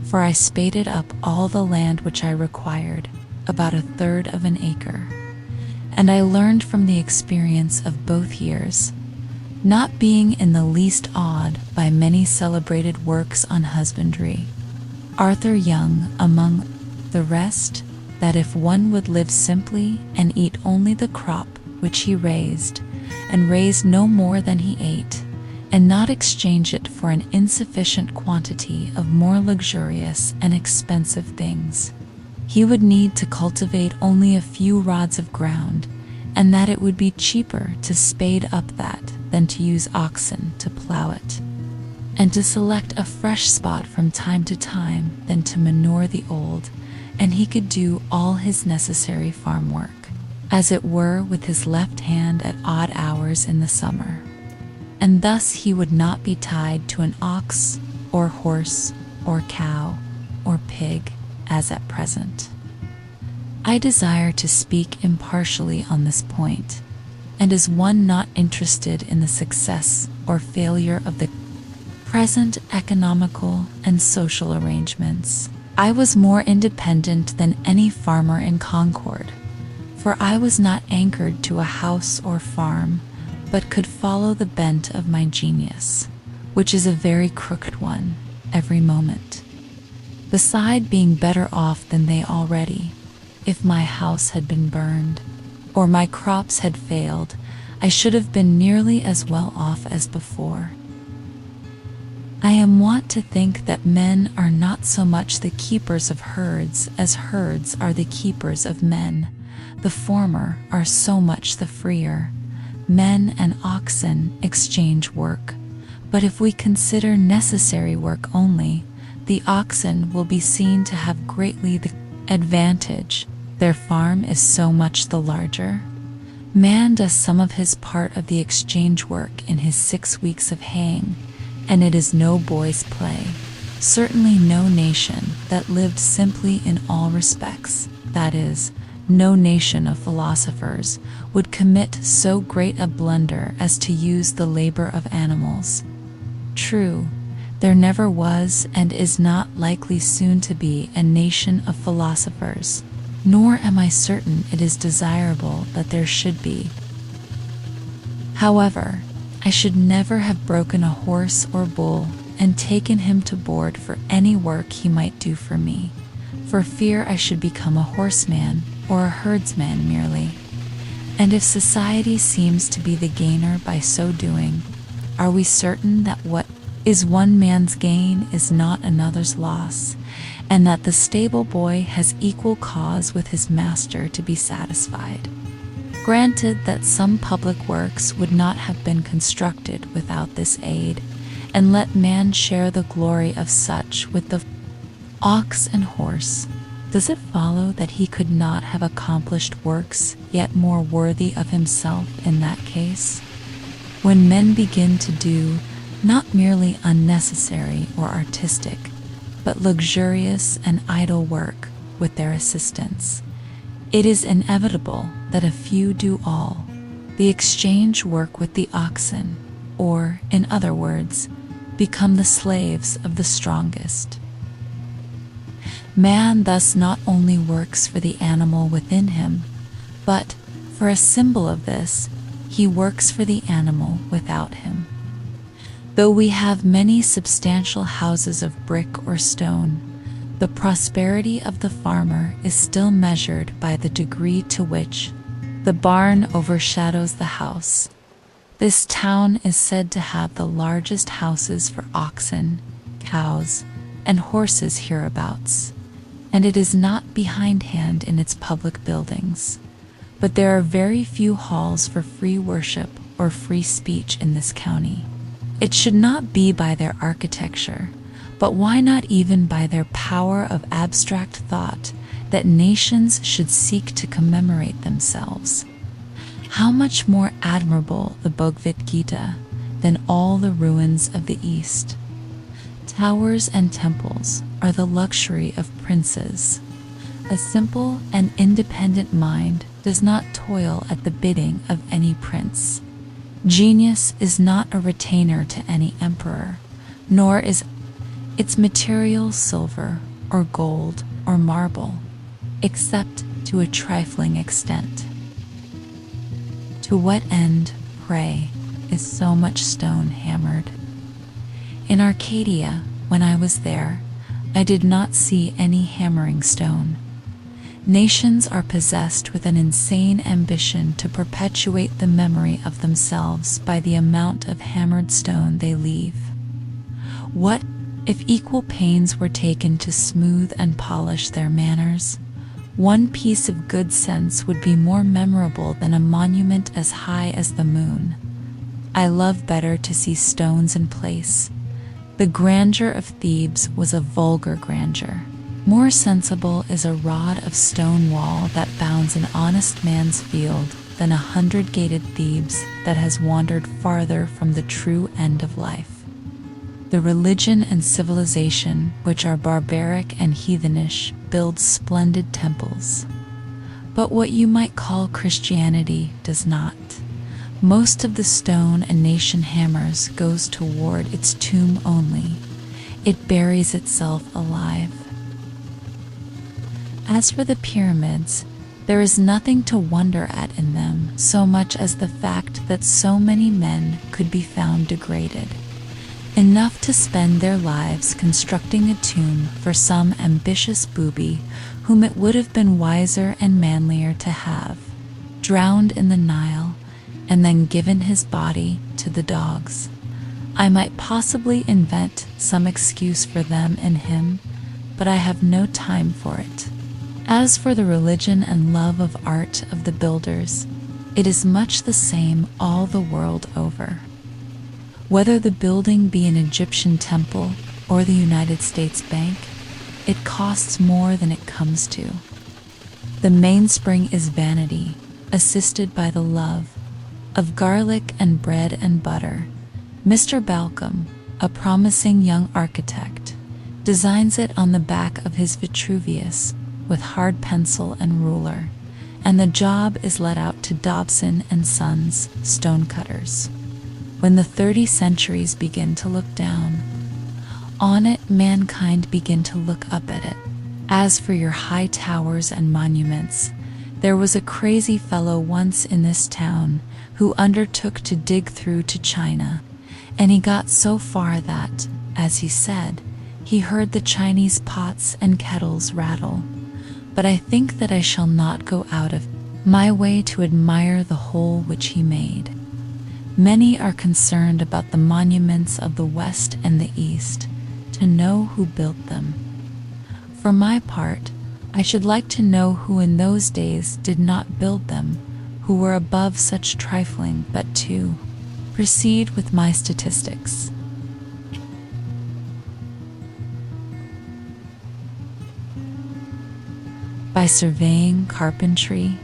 S1: for I spaded up all the land which I required, about 1/3 of an acre. And I learned from the experience of both years, not being in the least awed by many celebrated works on husbandry, Arthur Young among the rest, that if one would live simply and eat only the crop which he raised, and raise no more than he ate, and not exchange it for an insufficient quantity of more luxurious and expensive things, he would need to cultivate only a few rods of ground, and that it would be cheaper to spade up that than to use oxen to plow it, and to select a fresh spot from time to time than to manure the old, and he could do all his necessary farm work, as it were, with his left hand at odd hours in the summer. And thus he would not be tied to an ox, or horse, or cow, or pig, as at present. I desire to speak impartially on this point, and as one not interested in the success or failure of the present economical and social arrangements. I was more independent than any farmer in Concord, for I was not anchored to a house or farm, but could follow the bent of my genius, which is a very crooked one, every moment. Beside being better off than they already, if my house had been burned, or my crops had failed, I should have been nearly as well off as before. I am wont to think that men are not so much the keepers of herds as herds are the keepers of men. The former are so much the freer. Men and oxen exchange work, but if we consider necessary work only, the oxen will be seen to have greatly the advantage. Their farm is so much the larger. Man does some of his part of the exchange work in his 6 weeks of haying, and it is no boy's play. Certainly no nation that lived simply in all respects, that is, no nation of philosophers, would commit so great a blunder as to use the labor of animals. True, there never was and is not likely soon to be a nation of philosophers, nor am I certain it is desirable that there should be. However, I should never have broken a horse or bull and taken him to board for any work he might do for me, for fear I should become a horseman or a herdsman merely. And if society seems to be the gainer by so doing, are we certain that what is one man's gain is not another's loss, and that the stable boy has equal cause with his master to be satisfied? Granted that some public works would not have been constructed without this aid, and let man share the glory of such with the ox and horse, does it follow that he could not have accomplished works yet more worthy of himself in that case? When men begin to do not merely unnecessary or artistic, but luxurious and idle work with their assistants, it is inevitable that a few do all, the exchange work with the oxen, or, in other words, become the slaves of the strongest. Man thus not only works for the animal within him, but, for a symbol of this, he works for the animal without him. Though we have many substantial houses of brick or stone, the prosperity of the farmer is still measured by the degree to which the barn overshadows the house. This town is said to have the largest houses for oxen, cows, and horses hereabouts, and it is not behindhand in its public buildings. But there are very few halls for free worship or free speech in this county. It should not be by their architecture, but why not even by their power of abstract thought, that nations should seek to commemorate themselves. How much more admirable the Bhagavad Gita than all the ruins of the East. Towers and temples are the luxury of princes. A simple and independent mind does not toil at the bidding of any prince. Genius is not a retainer to any emperor, nor is its material silver or gold or marble, except to a trifling extent. To what end, pray, is so much stone hammered? In Arcadia, when I was there, I did not see any hammering stone. Nations are possessed with an insane ambition to perpetuate the memory of themselves by the amount of hammered stone they leave. What if equal pains were taken to smooth and polish their manners? One piece of good sense would be more memorable than a monument as high as the moon. I love better to see stones in place. The grandeur of Thebes was a vulgar grandeur. More sensible is a rod of stone wall that bounds an honest man's field than 100 gated Thebes that has wandered farther from the true end of life. The religion and civilization, which are barbaric and heathenish, builds splendid temples. But what you might call Christianity does not. Most of the stone a nation hammers goes toward its tomb only. It buries itself alive. As for the pyramids, there is nothing to wonder at in them so much as the fact that so many men could be found degraded, enough to spend their lives constructing a tomb for some ambitious booby whom it would have been wiser and manlier to have drowned in the Nile and then given his body to the dogs. I might possibly invent some excuse for them in him, but I have no time for it. As for the religion and love of art of the builders, it is much the same all the world over. Whether the building be an Egyptian temple or the United States Bank, it costs more than it comes to. The mainspring is vanity, assisted by the love of garlic and bread and butter. Mr. Balcom, a promising young architect, designs it on the back of his Vitruvius with hard pencil and ruler, and the job is let out to Dobson and Sons, stonecutters. When the 30 centuries begin to look down on it, mankind begin to look up at it. As for your high towers and monuments, there was a crazy fellow once in this town who undertook to dig through to China, and he got so far that, as he said, he heard the Chinese pots and kettles rattle. But I think that I shall not go out of my way to admire the whole which he made. Many are concerned about the monuments of the West and the East, to know who built them. For my part, I should like to know who in those days did not build them, who were above such trifling, but to proceed with my statistics. By surveying, carpentry,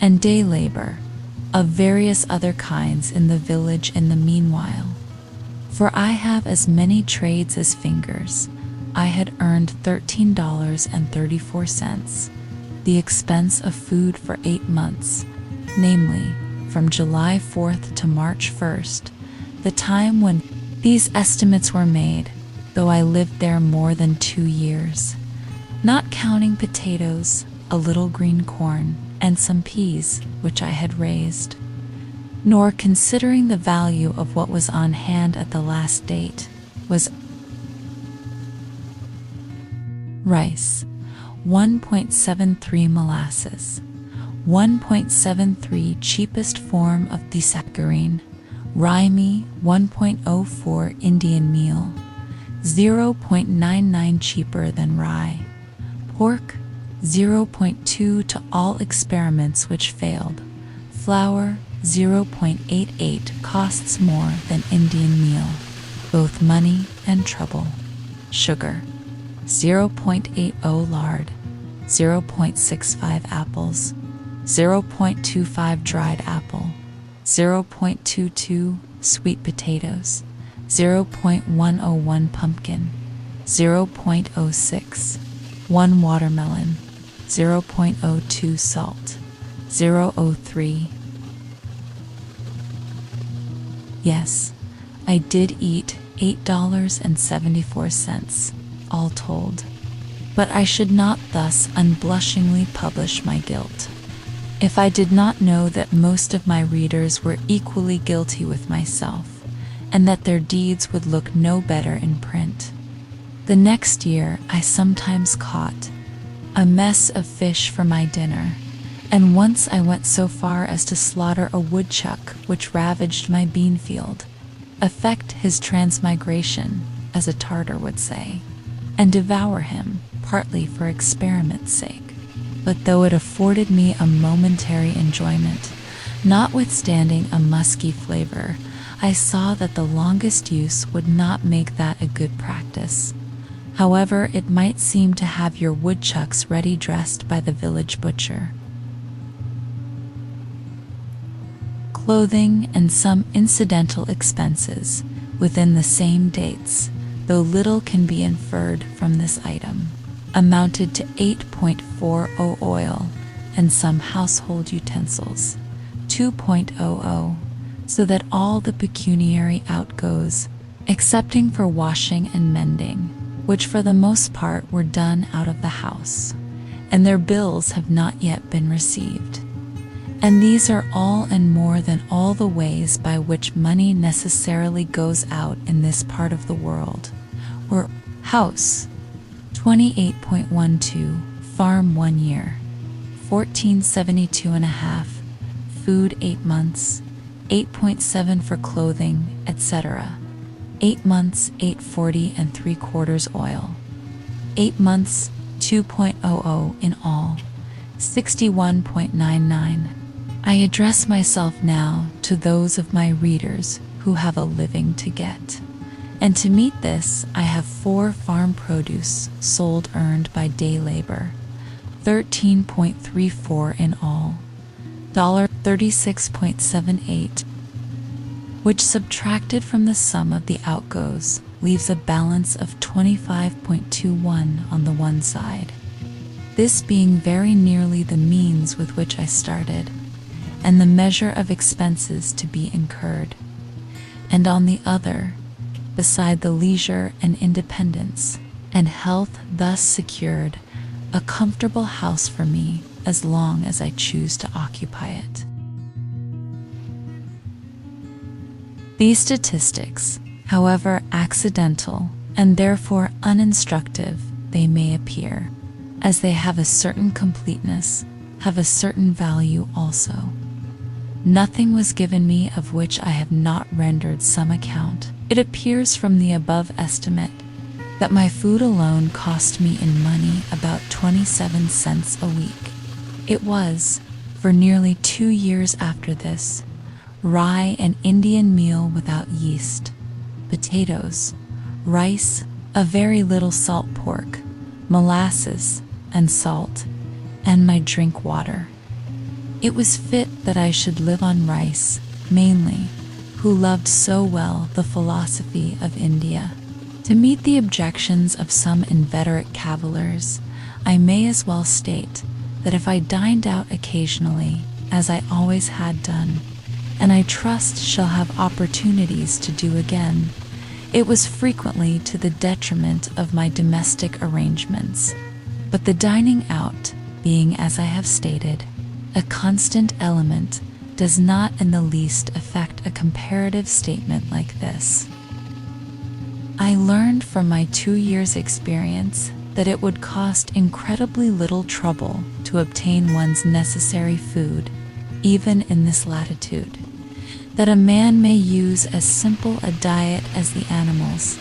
S1: and day labor of various other kinds in the village in the meanwhile. For I have as many trades as fingers, I had earned $13.34, the expense of food for 8 months, namely, from July 4th to March 1st, the time when these estimates were made, though I lived there more than 2 years, not counting potatoes, a little green corn, and some peas, which I had raised, nor considering the value of what was on hand at the last date, was rice, 1.73 molasses, 1.73 cheapest form of desaccharine, rye 1.04 Indian meal, 0.99 cheaper than rye, pork 0.2 to all experiments which failed, flour 0.88 costs more than Indian meal, both money and trouble, sugar 0.80 lard, 0.65 apples, 0.25 dried apple, 0.22 sweet potatoes, 0.101 pumpkin, 0.06 1 watermelon, 0.02 salt, 0.03. Yes, I did eat $8.74, all told. But I should not thus unblushingly publish my guilt, if I did not know that most of my readers were equally guilty with myself, and that their deeds would look no better in print. The next year I sometimes caught a mess of fish for my dinner, and once I went so far as to slaughter a woodchuck which ravaged my bean field, effect his transmigration, as a Tartar would say, and devour him, partly for experiment's sake. But though it afforded me a momentary enjoyment, notwithstanding a musky flavor, I saw that the longest use would not make that a good practice. However, it might seem to have your woodchucks ready dressed by the village butcher. Clothing and some incidental expenses within the same dates, though little can be inferred from this item, amounted to 8.40 oil and some household utensils, 2.00, so that all the pecuniary outgoes, excepting for washing and mending, which for the most part were done out of the house, and their bills have not yet been received. And these are all and more than all the ways by which money necessarily goes out in this part of the world, were house, 28.12, farm 1 year, 1472.5, food 8 months, 8.7 for clothing, etc. 8 months 840 and 3/4 oil, 8 months 2.00 in all, 61.99. I address myself now to those of my readers who have a living to get. And to meet this, I have 4 farm produce sold earned by day labor, 13.34 in all, $36.78, which subtracted from the sum of the outgoes leaves a balance of 25.21 on the one side. This being very nearly the means with which I started, and the measure of expenses to be incurred, and on the other, beside the leisure and independence and health thus secured, a comfortable house for me as long as I choose to occupy it. These statistics, however accidental and therefore uninstructive they may appear, as they have a certain completeness, have a certain value also. Nothing was given me of which I have not rendered some account. It appears from the above estimate that my food alone cost me in money about 27 cents a week. It was, for nearly 2 years after this, rye and Indian meal without yeast, potatoes, rice, a very little salt pork, molasses, and salt, and my drink water. It was fit that I should live on rice, mainly, who loved so well the philosophy of India. To meet the objections of some inveterate cavillers, I may as well state that if I dined out occasionally, as I always had done, and I trust shall have opportunities to do again, it was frequently to the detriment of my domestic arrangements. But the dining out, being, as I have stated, a constant element, does not in the least affect a comparative statement like this. I learned from my 2 years' experience that it would cost incredibly little trouble to obtain one's necessary food, even in this latitude, that a man may use as simple a diet as the animals,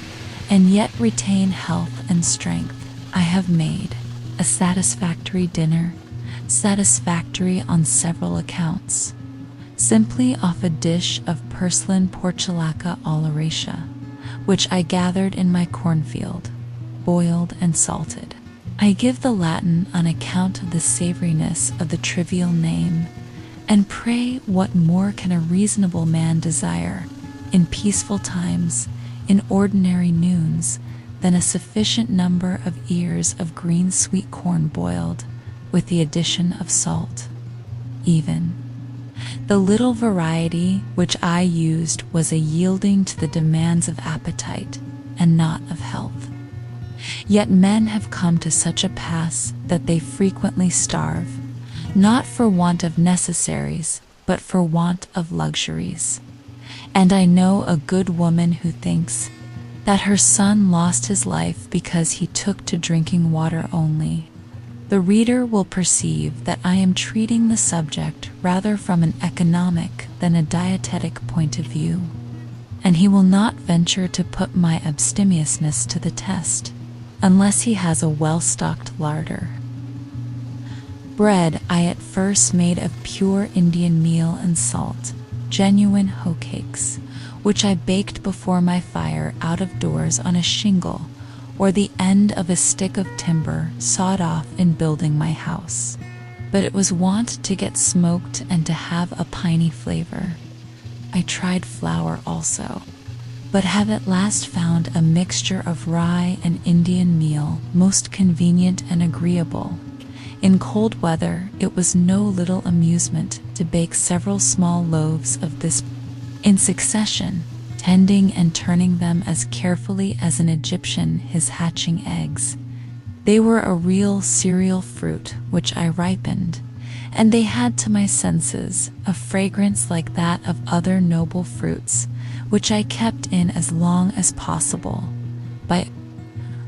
S1: and yet retain health and strength. I have made a satisfactory dinner, satisfactory on several accounts, simply off a dish of purslane portulaca oleracea, which I gathered in my cornfield, boiled and salted. I give the Latin on account of the savoriness of the trivial name, and pray what more can a reasonable man desire, in peaceful times, in ordinary noons, than a sufficient number of ears of green sweet corn boiled, with the addition of salt. Even The little variety which I used was a yielding to the demands of appetite and not of health. Yet men have come to such a pass that they frequently starve, not for want of necessaries, but for want of luxuries. And I know a good woman who thinks that her son lost his life because he took to drinking water only. The reader will perceive that I am treating the subject rather from an economic than a dietetic point of view, and he will not venture to put my abstemiousness to the test unless he has a well-stocked larder. Bread I at first made of pure Indian meal and salt, genuine hoe cakes, which I baked before my fire out of doors on a shingle or the end of a stick of timber sawed off in building my house. But it was wont to get smoked and to have a piney flavor. I tried flour also, but have at last found a mixture of rye and Indian meal most convenient and agreeable. In cold weather it was no little amusement to bake several small loaves of this in succession, tending and turning them as carefully as an Egyptian his hatching eggs. They were a real cereal fruit which I ripened, and they had to my senses a fragrance like that of other noble fruits, which I kept in as long as possible by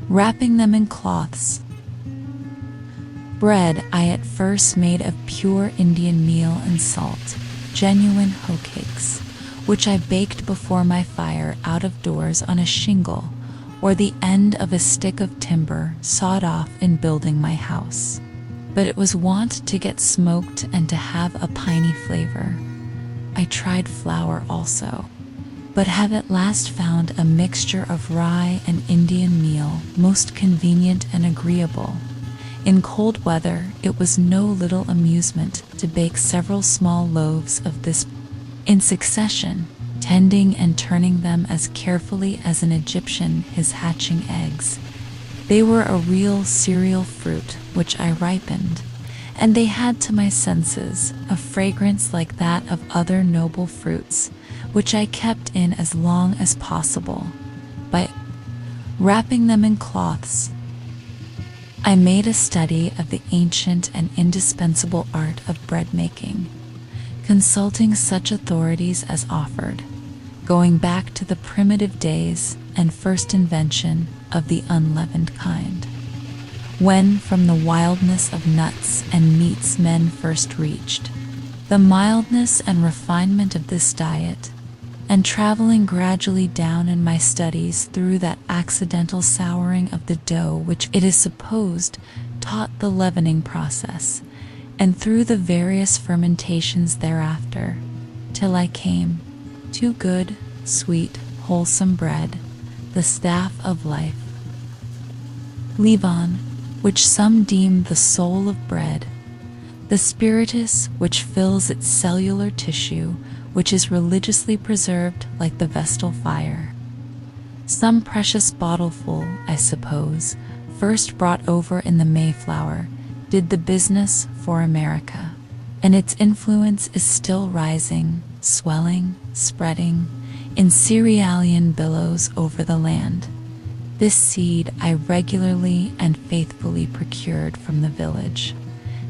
S1: wrapping them in cloths. Bread I at first made of pure Indian meal and salt, genuine hoe cakes, which I baked before my fire out of doors on a shingle or the end of a stick of timber sawed off in building my house. But it was wont to get smoked and to have a piney flavor. I tried flour also, but have at last found a mixture of rye and Indian meal most convenient and agreeable. In cold weather it was no little amusement to bake several small loaves of this in succession, tending and turning them as carefully as an Egyptian his hatching eggs. They were a real cereal fruit which I ripened, and they had to my senses a fragrance like that of other noble fruits, which I kept in as long as possible by wrapping them in cloths. I made a study of the ancient and indispensable art of bread making, consulting such authorities as offered, going back to the primitive days and first invention of the unleavened kind, when from the wildness of nuts and meats men first reached the mildness and refinement of this diet, and traveling gradually down in my studies through that accidental souring of the dough which it is supposed taught the leavening process, and through the various fermentations thereafter, till I came to good, sweet, wholesome bread, the staff of life. Leaven, which some deem the soul of bread, the spiritus which fills its cellular tissue, which is religiously preserved like the vestal fire. Some precious bottleful, I suppose, first brought over in the Mayflower, did the business for America, and its influence is still rising, swelling, spreading, in cerealian billows over the land. This seed I regularly and faithfully procured from the village,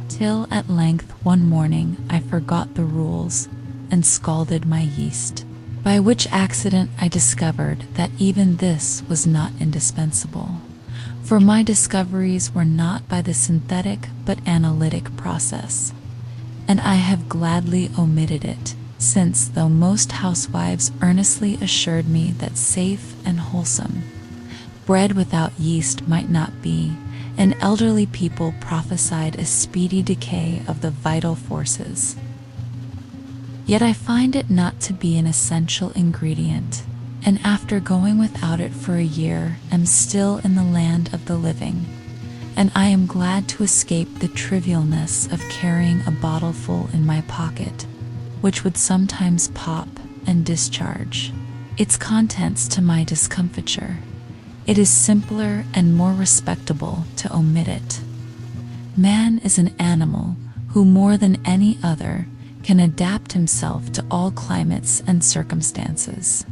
S1: till at length one morning I forgot the rules and scalded my yeast, by which accident I discovered that even this was not indispensable, for my discoveries were not by the synthetic but analytic process, and I have gladly omitted it, since though most housewives earnestly assured me that safe and wholesome bread without yeast might not be, and elderly people prophesied a speedy decay of the vital forces, yet I find it not to be an essential ingredient, and after going without it for a year am still in the land of the living, and I am glad to escape the trivialness of carrying a bottleful in my pocket, which would sometimes pop and discharge its contents to my discomfiture. It is simpler and more respectable to omit it. Man is an animal who more than any other can adapt himself to all climates and circumstances.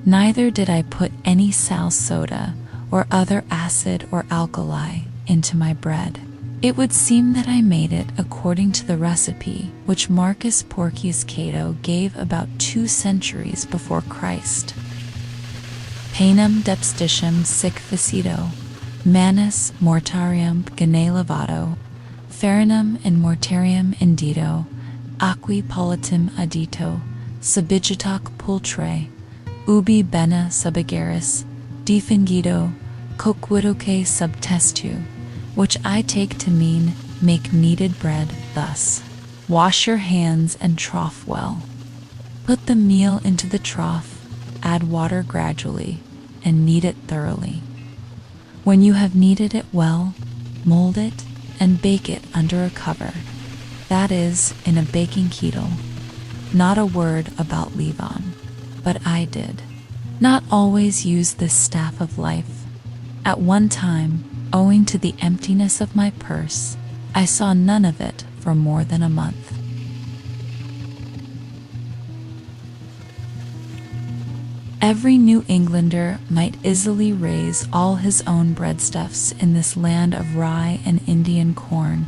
S1: Neither did I put any sal soda or other acid or alkali into my bread. It would seem that I made it according to the recipe which Marcus Porcius Cato gave about 2 centuries before Christ. Panem depstitium sic facito, manus mortarium gene levato, farinum in mortarium indito, aqui politum addito, subigitac pultre, ubi bene subigeris, defingido, coquidoque sub testu, which I take to mean make kneaded bread thus. Wash your hands and trough well. Put the meal into the trough, add water gradually, and knead it thoroughly. When you have kneaded it well, mold it and bake it under a cover, that is, in a baking kettle. Not a word about leave-on, but I did not always use this staff of life. At one time, owing to the emptiness of my purse, I saw none of it for more than a month. Every New Englander might easily raise all his own breadstuffs in this land of rye and Indian corn,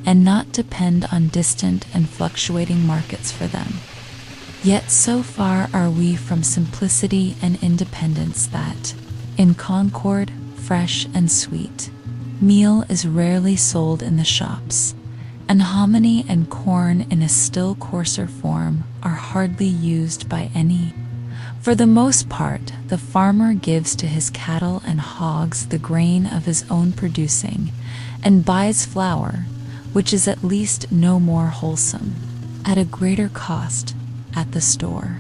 S1: and not depend on distant and fluctuating markets for them. Yet so far are we from simplicity and independence that, in concord, fresh and sweet, meal is rarely sold in the shops, and hominy and corn in a still coarser form are hardly used by any. For the most part, the farmer gives to his cattle and hogs the grain of his own producing, and buys flour, which is at least no more wholesome, at a greater cost, at the store.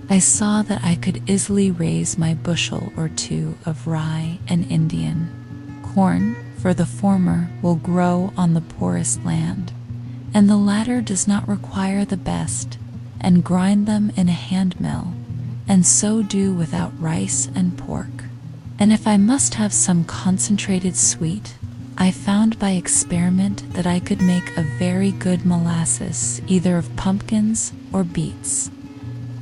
S1: I saw that I could easily raise my bushel or 2 of rye and Indian corn, for the former will grow on the poorest land, and the latter does not require the best, and grind them in a hand mill, and so do without rice and pork. And if I must have some concentrated sweet, I found by experiment that I could make a very good molasses either of pumpkins or beets.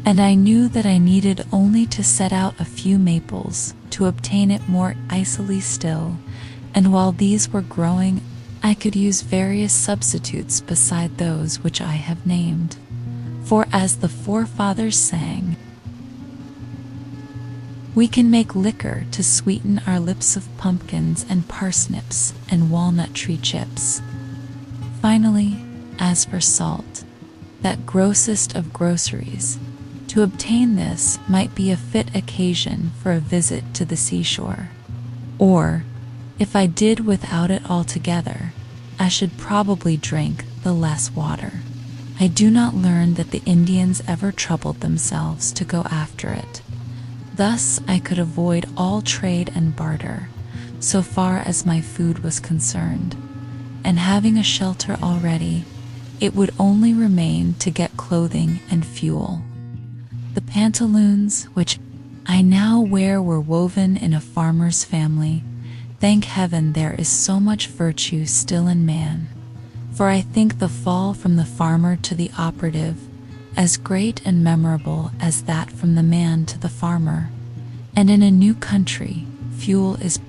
S1: And I knew that I needed only to set out a few maples to obtain it more icily still, and while these were growing, I could use various substitutes beside those which I have named. For as the forefathers sang, we can make liquor to sweeten our lips of pumpkins and parsnips and walnut tree chips. Finally, as for salt, that grossest of groceries, to obtain this might be a fit occasion for a visit to the seashore. Or, if I did without it altogether, I should probably drink the less water. I do not learn that the Indians ever troubled themselves to go after it. Thus I could avoid all trade and barter, so far as my food was concerned, and having a shelter already, it would only remain to get clothing and fuel. The pantaloons which I now wear were woven in a farmer's family. Thank heaven there is so much virtue still in man, for I think the fall from the farmer to the operative as great and memorable as that from the man to the farmer. And in a new country, fuel is,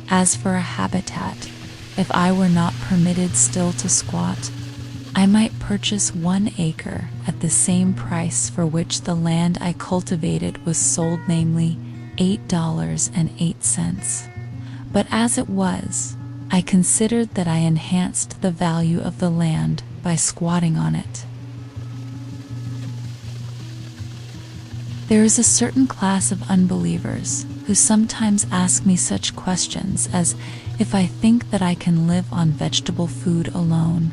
S1: as for a habitat, if I were not permitted still to squat, I might purchase 1 acre at the same price for which the land I cultivated was sold, namely $8.08. But as it was, I considered that I enhanced the value of the land by squatting on it. There is a certain class of unbelievers who sometimes ask me such questions as if I think that I can live on vegetable food alone,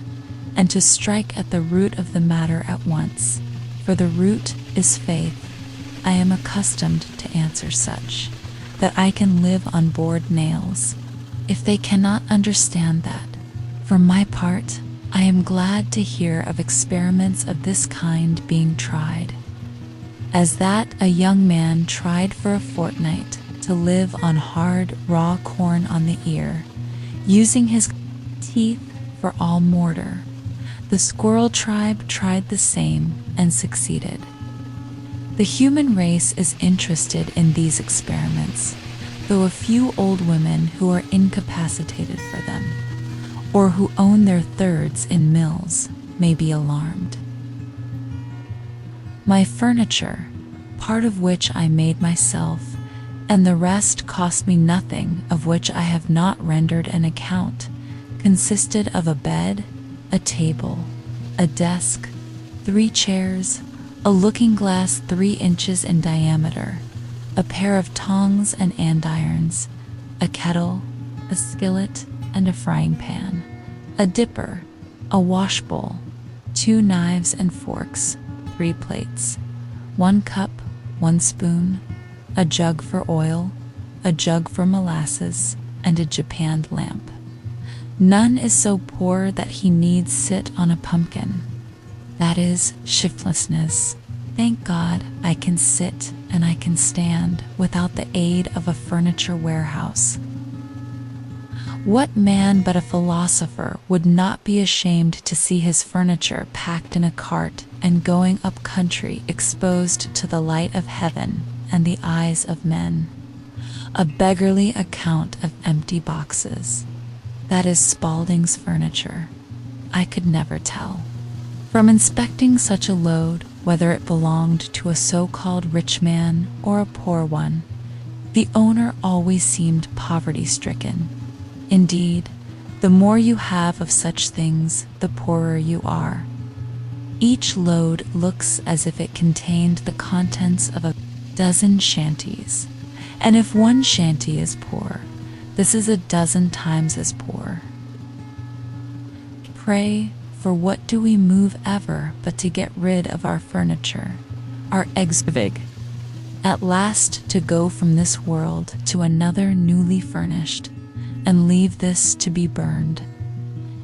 S1: and to strike at the root of the matter at once, for the root is faith. I am accustomed to answer such, that I can live on board nails, if they cannot understand that. For my part, I am glad to hear of experiments of this kind being tried, as that a young man tried for a fortnight to live on hard, raw corn on the ear, using his teeth for all mortar. The squirrel tribe tried the same and succeeded. The human race is interested in these experiments, though a few old women who are incapacitated for them, or who own their thirds in mills, may be alarmed. My furniture, part of which I made myself, and the rest cost me nothing, of which I have not rendered an account, consisted of a bed, a table, a desk, 3 chairs, a looking-glass 3 inches in diameter, a pair of tongs and andirons, a kettle, a skillet, and a frying pan, a dipper, a washbowl, 2 knives and forks, 3 plates, 1 cup, 1 spoon, a jug for oil, a jug for molasses, and a japanned lamp. None is so poor that he needs sit on a pumpkin. That is shiftlessness. Thank God I can sit and I can stand without the aid of a furniture warehouse. What man but a philosopher would not be ashamed to see his furniture packed in a cart and going up country exposed to the light of heaven and the eyes of men? A beggarly account of empty boxes. That is Spaulding's furniture. I could never tell. From inspecting such a load, whether it belonged to a so-called rich man or a poor one, the owner always seemed poverty-stricken. Indeed, the more you have of such things, the poorer you are. Each load looks as if it contained the contents of a dozen shanties, and if one shanty is poor, this is a dozen times as poor. Pray, for what do we move ever but to get rid of our furniture, our exvig, at last to go from this world to another newly furnished, and leave this to be burned.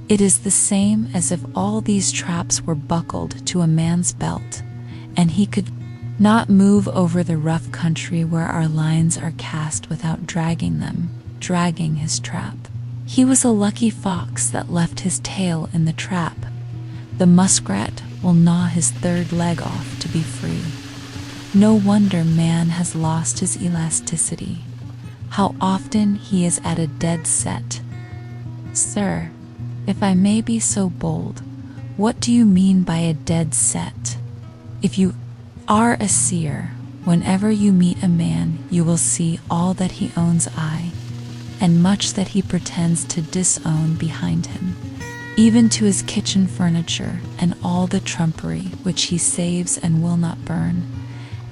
S1: It is the same as if all these traps were buckled to a man's belt, and he could not move over the rough country where our lines are cast without dragging his trap. He was a lucky fox that left his tail in the trap. The muskrat will gnaw his 3rd leg off to be free. No wonder man has lost his elasticity. How often he is at a dead set. Sir, if I may be so bold, what do you mean by a dead set? If you are a seer, whenever you meet a man, you will see all that he owns and much that he pretends to disown behind him, even to his kitchen furniture and all the trumpery which he saves and will not burn,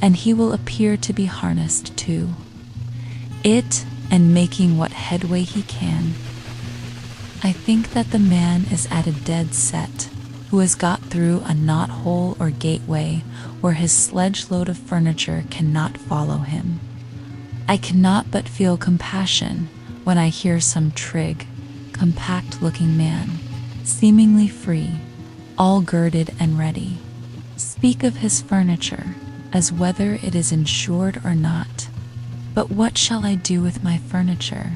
S1: and he will appear to be harnessed to it and making what headway he can. I think that the man is at a dead set who has got through a knot-hole or gateway where his sledge-load of furniture cannot follow him. I cannot but feel compassion when I hear some trig, compact-looking man, seemingly free, all girded and ready, speak of his furniture as whether it is insured or not. But what shall I do with my furniture?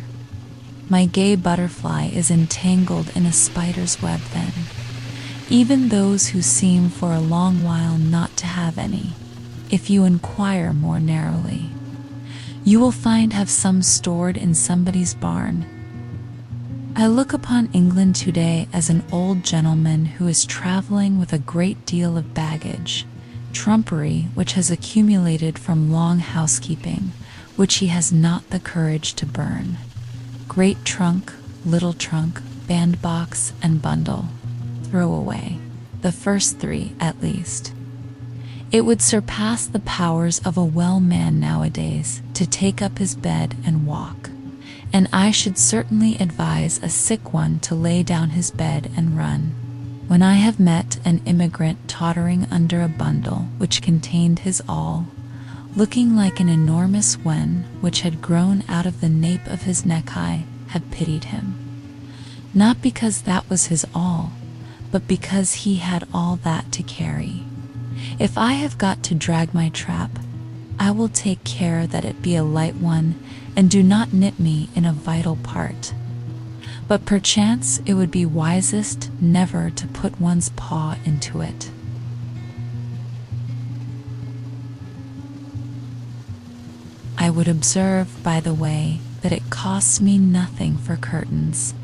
S1: My gay butterfly is entangled in a spider's web then. Even those who seem for a long while not to have any, if you inquire more narrowly, you will find have some stored in somebody's barn. I look upon England today as an old gentleman who is traveling with a great deal of baggage, trumpery which has accumulated from long housekeeping, which he has not the courage to burn. Great trunk, little trunk, bandbox, and bundle. Throw away. The first 3, at least. It would surpass the powers of a well man nowadays to take up his bed and walk, and I should certainly advise a sick one to lay down his bed and run. When I have met an immigrant tottering under a bundle which contained his all, looking like an enormous wen which had grown out of the nape of his necktie, have pitied him. Not because that was his all, but because he had all that to carry. If I have got to drag my trap, I will take care that it be a light one and do not nip me in a vital part. but perchance it would be wisest never to put one's paw into it. I would observe, by the way, that it costs me nothing for curtains,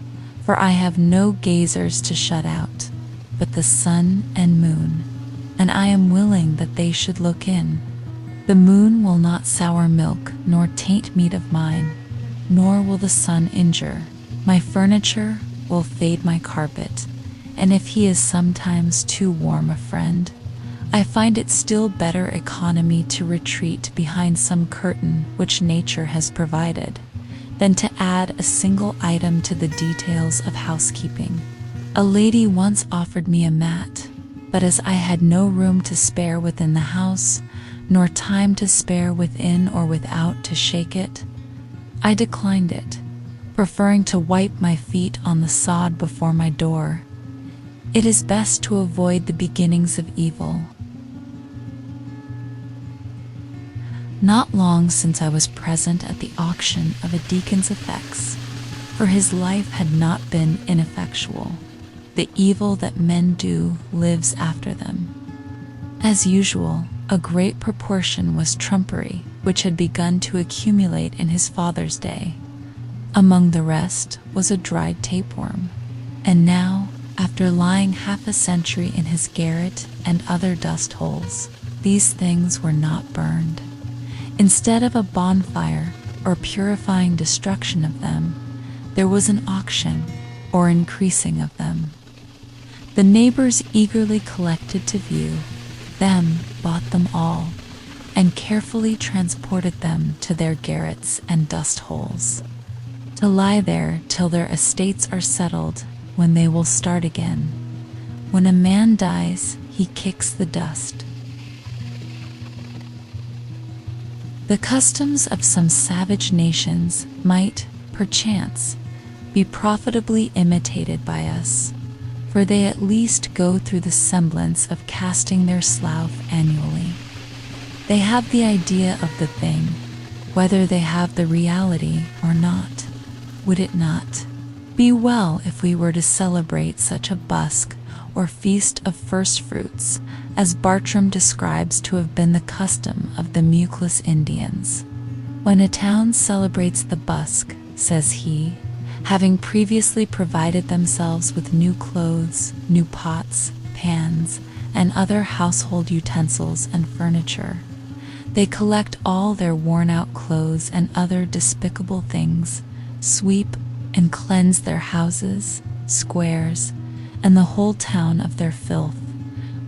S1: for I have no gazers to shut out, but the sun and moon, and I am willing that they should look in. The moon will not sour milk, nor taint meat of mine, nor will the sun injure. My furniture will fade my carpet, and if he is sometimes too warm a friend, I find it still better economy to retreat behind some curtain which nature has provided, than to add a single item to the details of housekeeping. A lady once offered me a mat, but as I had no room to spare within the house, nor time to spare within or without to shake it, I declined it, preferring to wipe my feet on the sod before my door. It is best to avoid the beginnings of evil. Not long since I was present at the auction of a deacon's effects, for his life had not been ineffectual. The evil that men do lives after them. As usual, a great proportion was trumpery, which had begun to accumulate in his father's day. Among the rest was a dried tapeworm, and now, after lying half a century in his garret and other dust holes, these things were not burned. Instead of a bonfire or purifying destruction of them, there was an auction or increasing of them. The neighbors eagerly collected to view them, bought them all, and carefully transported them to their garrets and dust holes, to lie there till their estates are settled, when they will start again. When a man dies, he kicks the dust. The customs of some savage nations might, perchance, be profitably imitated by us, for they at least go through the semblance of casting their slough annually. They have the idea of the thing, whether they have the reality or not. Would it not be well if we were to celebrate such a busk or feast of first fruits, as Bartram describes to have been the custom of the Muckless Indians? When a town celebrates the busk, says he, having previously provided themselves with new clothes, new pots, pans, and other household utensils and furniture, they collect all their worn-out clothes and other despicable things, sweep and cleanse their houses, squares, and the whole town of their filth,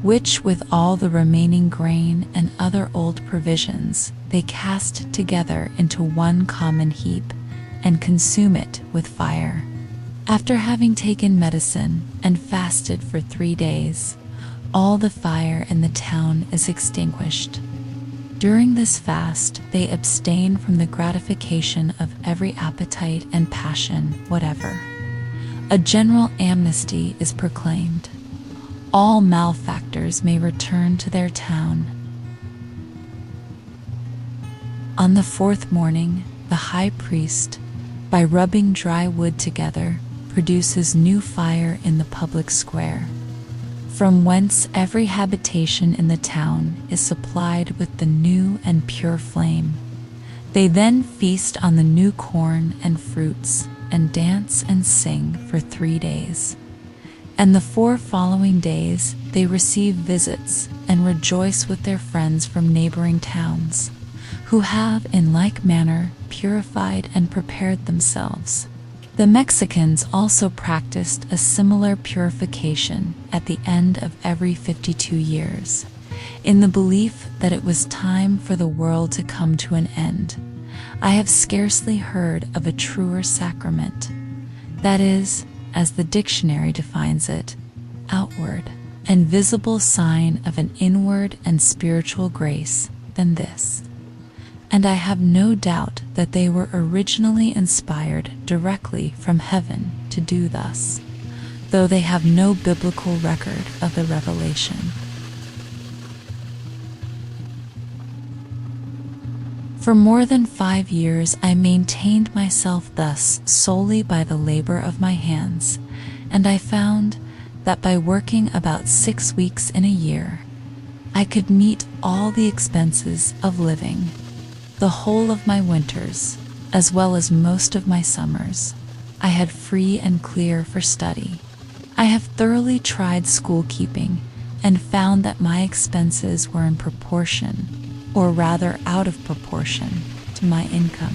S1: which with all the remaining grain and other old provisions they cast together into one common heap, and consume it with fire. After having taken medicine and fasted for 3 days, all the fire in the town is extinguished. During this fast, they abstain from the gratification of every appetite and passion whatever. A general amnesty is proclaimed. All malefactors may return to their town. On the 4th morning, the high priest, by rubbing dry wood together, produces new fire in the public square, from whence every habitation in the town is supplied with the new and pure flame. They then feast on the new corn and fruits, and dance and sing for 3 days. And the 4 following days they receive visits and rejoice with their friends from neighboring towns, who have in like manner purified and prepared themselves. The Mexicans also practiced a similar purification at the end of every 52 years, in the belief that it was time for the world to come to an end. I have scarcely heard of a truer sacrament, that is, as the dictionary defines it, outward and visible sign of an inward and spiritual grace, than this. And I have no doubt that they were originally inspired directly from heaven to do thus, though they have no biblical record of the revelation. For more than 5 years, I maintained myself thus solely by the labor of my hands, and I found that by working about 6 weeks in a year, I could meet all the expenses of living. The whole of my winters, as well as most of my summers, I had free and clear for study. I have thoroughly tried school keeping and found that my expenses were in proportion, or rather out of proportion, to my income.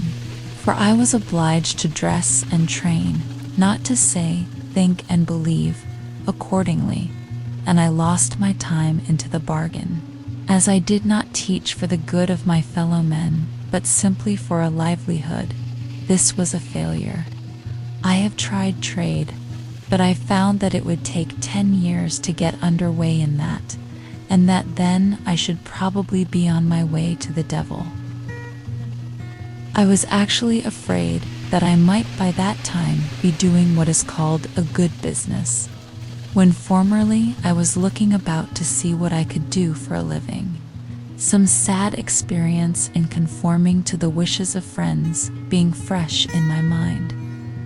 S1: For I was obliged to dress and train, not to say, think, and believe, accordingly, and I lost my time into the bargain. As I did not teach for the good of my fellow men, but simply for a livelihood, this was a failure. I have tried trade, but I found that it would take 10 years to get underway in that, and that then I should probably be on my way to the devil. I was actually afraid that I might by that time be doing what is called a good business, when formerly I was looking about to see what I could do for a living. Some sad experience in conforming to the wishes of friends being fresh in my mind.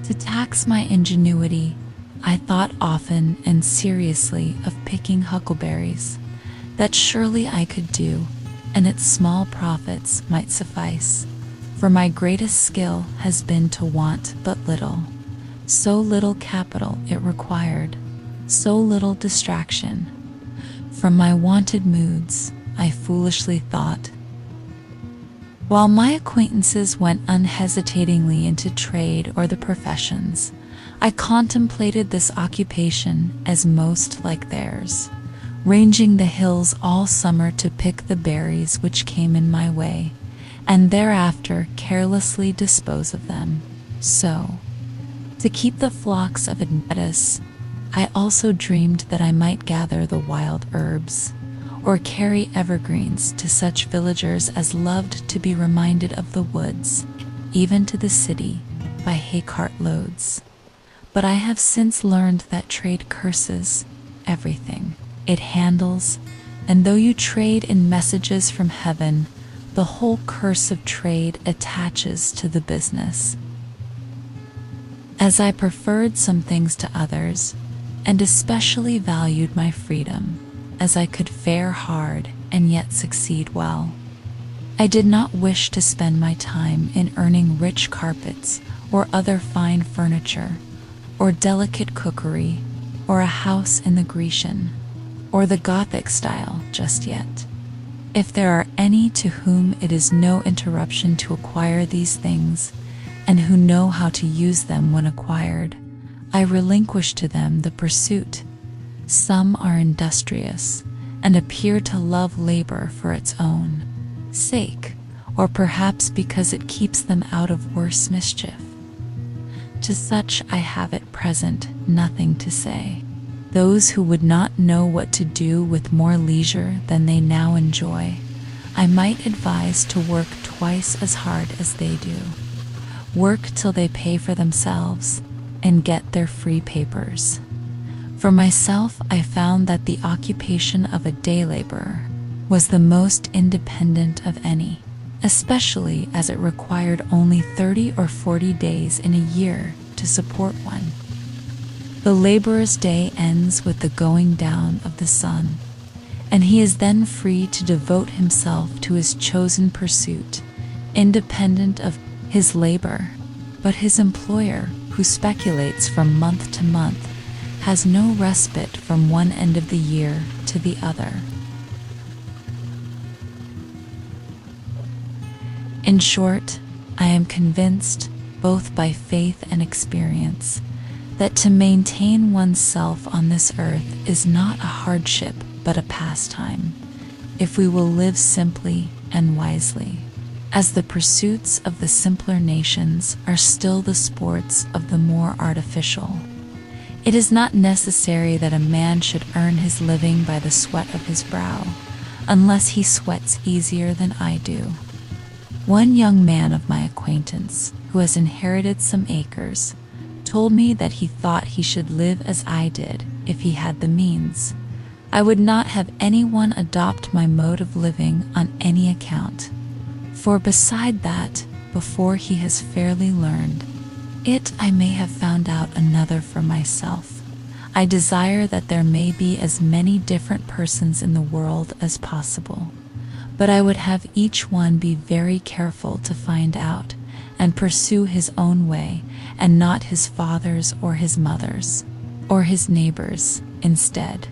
S1: To tax my ingenuity, I thought often and seriously of picking huckleberries. That surely I could do, and its small profits might suffice. For my greatest skill has been to want but little. So little capital it required, so little distraction. From my wonted moods, I foolishly thought. While my acquaintances went unhesitatingly into trade or the professions, I contemplated this occupation as most like theirs, ranging the hills all summer to pick the berries which came in my way, and thereafter carelessly dispose of them. So, to keep the flocks of Admetus, I also dreamed that I might gather the wild herbs, or carry evergreens to such villagers as loved to be reminded of the woods, even to the city, by hay-cart loads. But I have since learned that trade curses everything it handles, and though you trade in messages from heaven, the whole curse of trade attaches to the business. As I preferred some things to others, and especially valued my freedom, as I could fare hard and yet succeed well, I did not wish to spend my time in earning rich carpets or other fine furniture, or delicate cookery, or a house in the Grecian, or the Gothic style just yet. If there are any to whom it is no interruption to acquire these things, and who know how to use them when acquired, I relinquish to them the pursuit. Some are industrious, and appear to love labor for its own sake, or perhaps because it keeps them out of worse mischief. To such I have at present nothing to say. Those who would not know what to do with more leisure than they now enjoy, I might advise to work twice as hard as they do. Work till they pay for themselves, and get their free papers. For myself, I found that the occupation of a day laborer was the most independent of any, especially as it required only 30 or 40 days in a year to support one. The laborer's day ends with the going down of the sun, and he is then free to devote himself to his chosen pursuit, independent of his labor. But his employer, who speculates from month to month, has no respite from one end of the year to the other. In short, I am convinced, both by faith and experience, that to maintain oneself on this earth is not a hardship but a pastime, if we will live simply and wisely, as the pursuits of the simpler nations are still the sports of the more artificial. It is not necessary that a man should earn his living by the sweat of his brow, unless he sweats easier than I do. One young man of my acquaintance, who has inherited some acres, told me that he thought he should live as I did if he had the means. I would not have anyone adopt my mode of living on any account. For beside that, before he has fairly learned it, I may have found out another for myself. I desire that there may be as many different persons in the world as possible, but I would have each one be very careful to find out and pursue his own way, and not his father's or his mother's, or his neighbor's instead.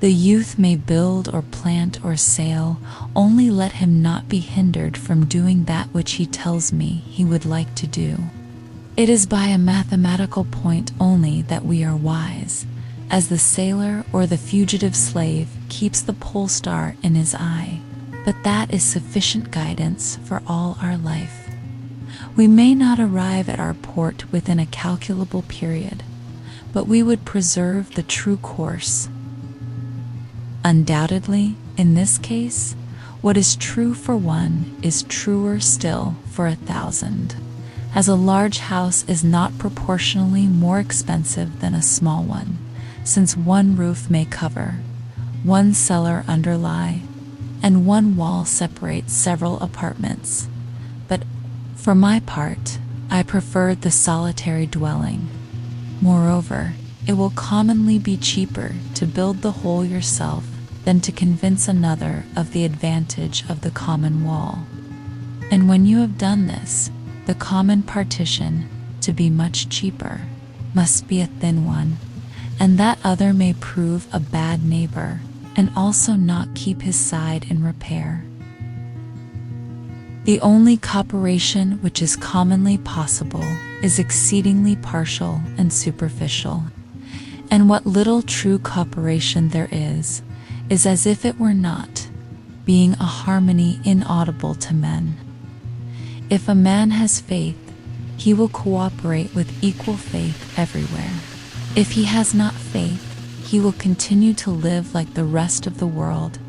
S1: The youth may build or plant or sail, only let him not be hindered from doing that which he tells me he would like to do. It is by a mathematical point only that we are wise, as the sailor or the fugitive slave keeps the pole star in his eye, but that is sufficient guidance for all our life. We may not arrive at our port within a calculable period, but we would preserve the true course. Undoubtedly, in this case, what is true for one is truer still for 1,000, as a large house is not proportionally more expensive than a small one, since one roof may cover, one cellar underlie, and one wall separate several apartments. But for my part, I prefer the solitary dwelling. Moreover, it will commonly be cheaper to build the whole yourself than to convince another of the advantage of the common wall. And when you have done this, the common partition, to be much cheaper, must be a thin one, and that other may prove a bad neighbor, and also not keep his side in repair. The only cooperation which is commonly possible is exceedingly partial and superficial, and what little true cooperation there is as if it were not, being a harmony inaudible to men. If a man has faith, he will cooperate with equal faith everywhere. If he has not faith, he will continue to live like the rest of the world,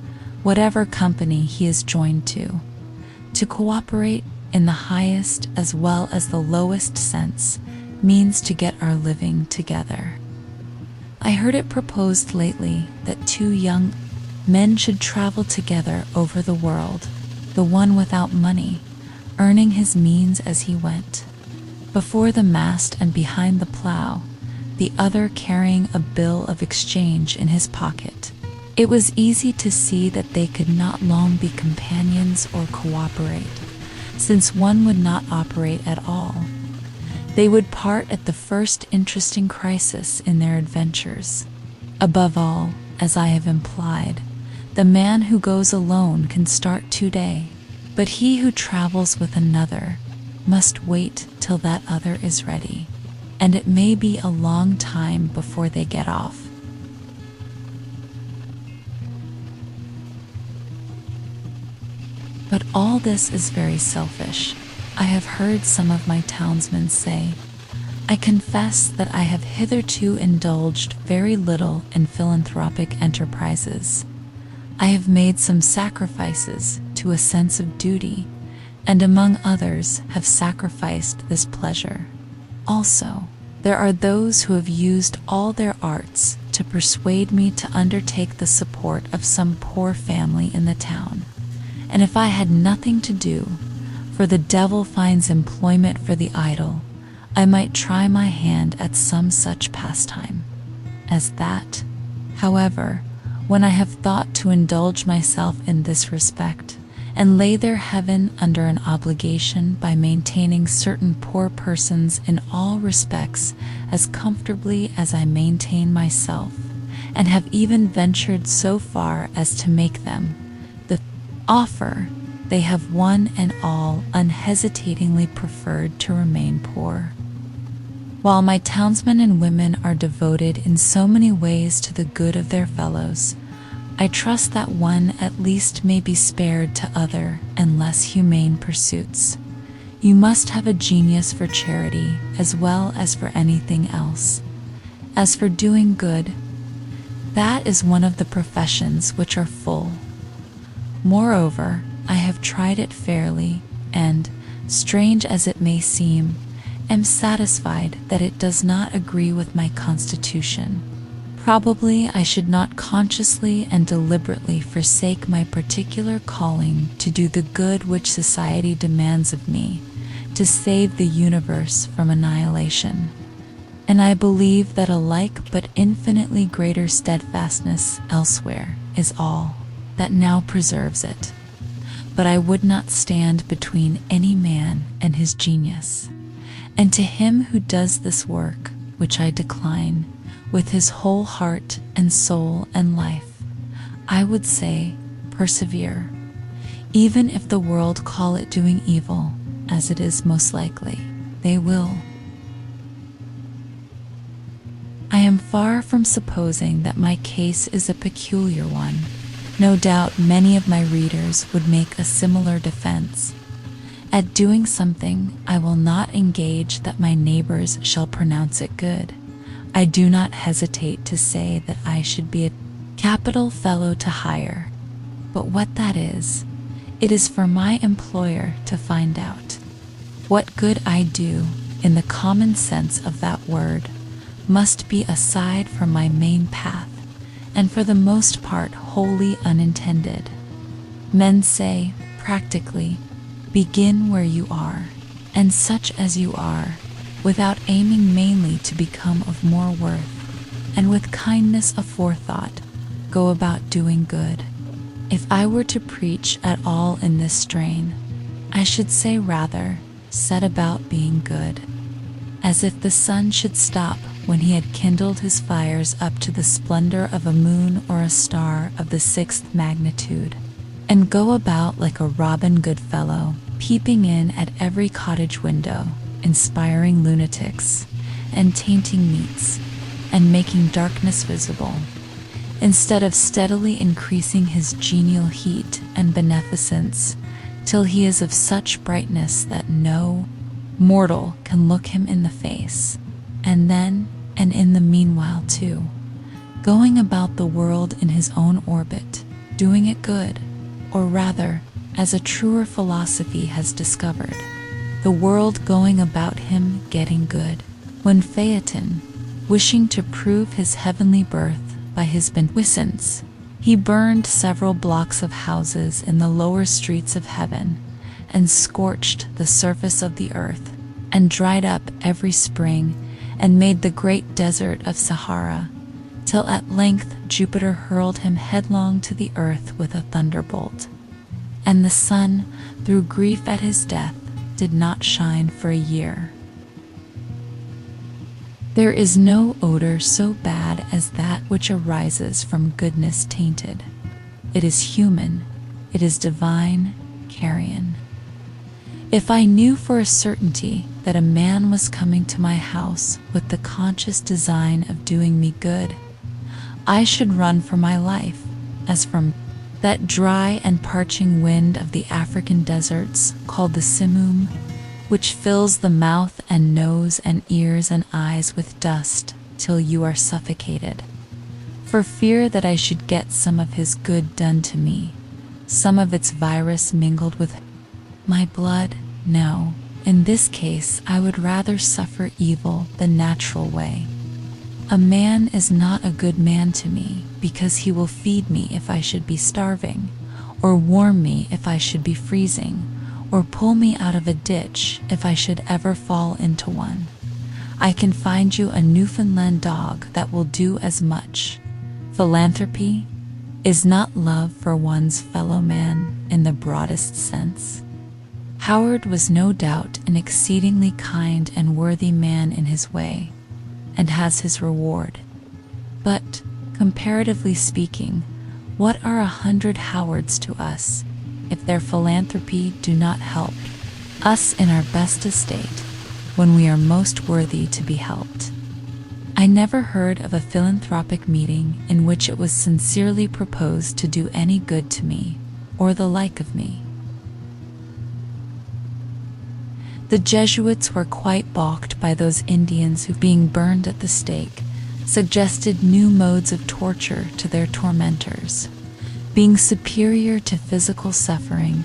S1: whatever company he is joined to. To cooperate in the highest as well as the lowest sense means to get our living together. I heard it proposed lately that 2 young men should travel together over the world, the one without money, earning his means as he went, before the mast and behind the plow, the other carrying a bill of exchange in his pocket. It was easy to see that they could not long be companions or cooperate, since one would not operate at all. They would part at the first interesting crisis in their adventures. Above all, as I have implied, the man who goes alone can start today, but he who travels with another must wait till that other is ready, and it may be a long time before they get off. But all this is very selfish, I have heard some of my townsmen say. I confess that I have hitherto indulged very little in philanthropic enterprises. I have made some sacrifices to a sense of duty, and among others have sacrificed this pleasure. Also, there are those who have used all their arts to persuade me to undertake the support of some poor family in the town. And if I had nothing to do, for the devil finds employment for the idle, I might try my hand at some such pastime as that. However, when I have thought to indulge myself in this respect, and lay their heaven under an obligation by maintaining certain poor persons in all respects as comfortably as I maintain myself, and have even ventured so far as to make them the offer, they have one and all unhesitatingly preferred to remain poor. While my townsmen and women are devoted in so many ways to the good of their fellows, I trust that one at least may be spared to other and less humane pursuits. You must have a genius for charity as well as for anything else. As for doing good, that is one of the professions which are full. Moreover, I have tried it fairly, and, strange as it may seem, am satisfied that it does not agree with my constitution. Probably I should not consciously and deliberately forsake my particular calling to do the good which society demands of me, to save the universe from annihilation. And I believe that a like but infinitely greater steadfastness elsewhere is all that now preserves it. But I would not stand between any man and his genius. And to him who does this work, which I decline, with his whole heart and soul and life, I would say, persevere, even if the world call it doing evil, as it is most likely they will. I am far from supposing that my case is a peculiar one. No doubt many of my readers would make a similar defense. At doing something, I will not engage that my neighbors shall pronounce it good. I do not hesitate to say that I should be a capital fellow to hire. But what that is, it is for my employer to find out. What good I do, in the common sense of that word, must be aside from my main path, and for the most part wholly unintended. Men say, practically, begin where you are, and such as you are, without aiming mainly to become of more worth, and with kindness aforethought, go about doing good. If I were to preach at all in this strain, I should say rather, set about being good. As if the sun should stop when he had kindled his fires up to the splendor of a moon or a star of the 6th magnitude, and go about like a Robin Goodfellow, peeping in at every cottage window, inspiring lunatics, and tainting meats, and making darkness visible, instead of steadily increasing his genial heat and beneficence, till he is of such brightness that no mortal can look him in the face, and then, and in the meanwhile too, going about the world in his own orbit, doing it good, or rather, as a truer philosophy has discovered, the world going about him getting good. When Phaeton, wishing to prove his heavenly birth by his beneficence, he burned several blocks of houses in the lower streets of heaven, and scorched the surface of the earth, and dried up every spring, and made the great desert of Sahara, till at length Jupiter hurled him headlong to the earth with a thunderbolt. And the sun, through grief at his death, did not shine for a year. There is no odor so bad as that which arises from goodness tainted. It is human, it is divine, carrion. If I knew for a certainty that a man was coming to my house with the conscious design of doing me good, I should run for my life, as from that dry and parching wind of the African deserts called the simoom, which fills the mouth and nose and ears and eyes with dust till you are suffocated, for fear that I should get some of his good done to me, some of its virus mingled with my blood. No, in this case I would rather suffer evil the natural way. A man is not a good man to me because he will feed me if I should be starving, or warm me if I should be freezing, or pull me out of a ditch if I should ever fall into one. I can find you a Newfoundland dog that will do as much. Philanthropy is not love for one's fellow man in the broadest sense. Howard was no doubt an exceedingly kind and worthy man in his way, and has his reward. But, comparatively speaking, what are 100 Howards to us, if their philanthropy do not help us in our best estate, when we are most worthy to be helped? I never heard of a philanthropic meeting in which it was sincerely proposed to do any good to me, or the like of me. The Jesuits were quite balked by those Indians who, being burned at the stake, suggested new modes of torture to their tormentors. Being superior to physical suffering,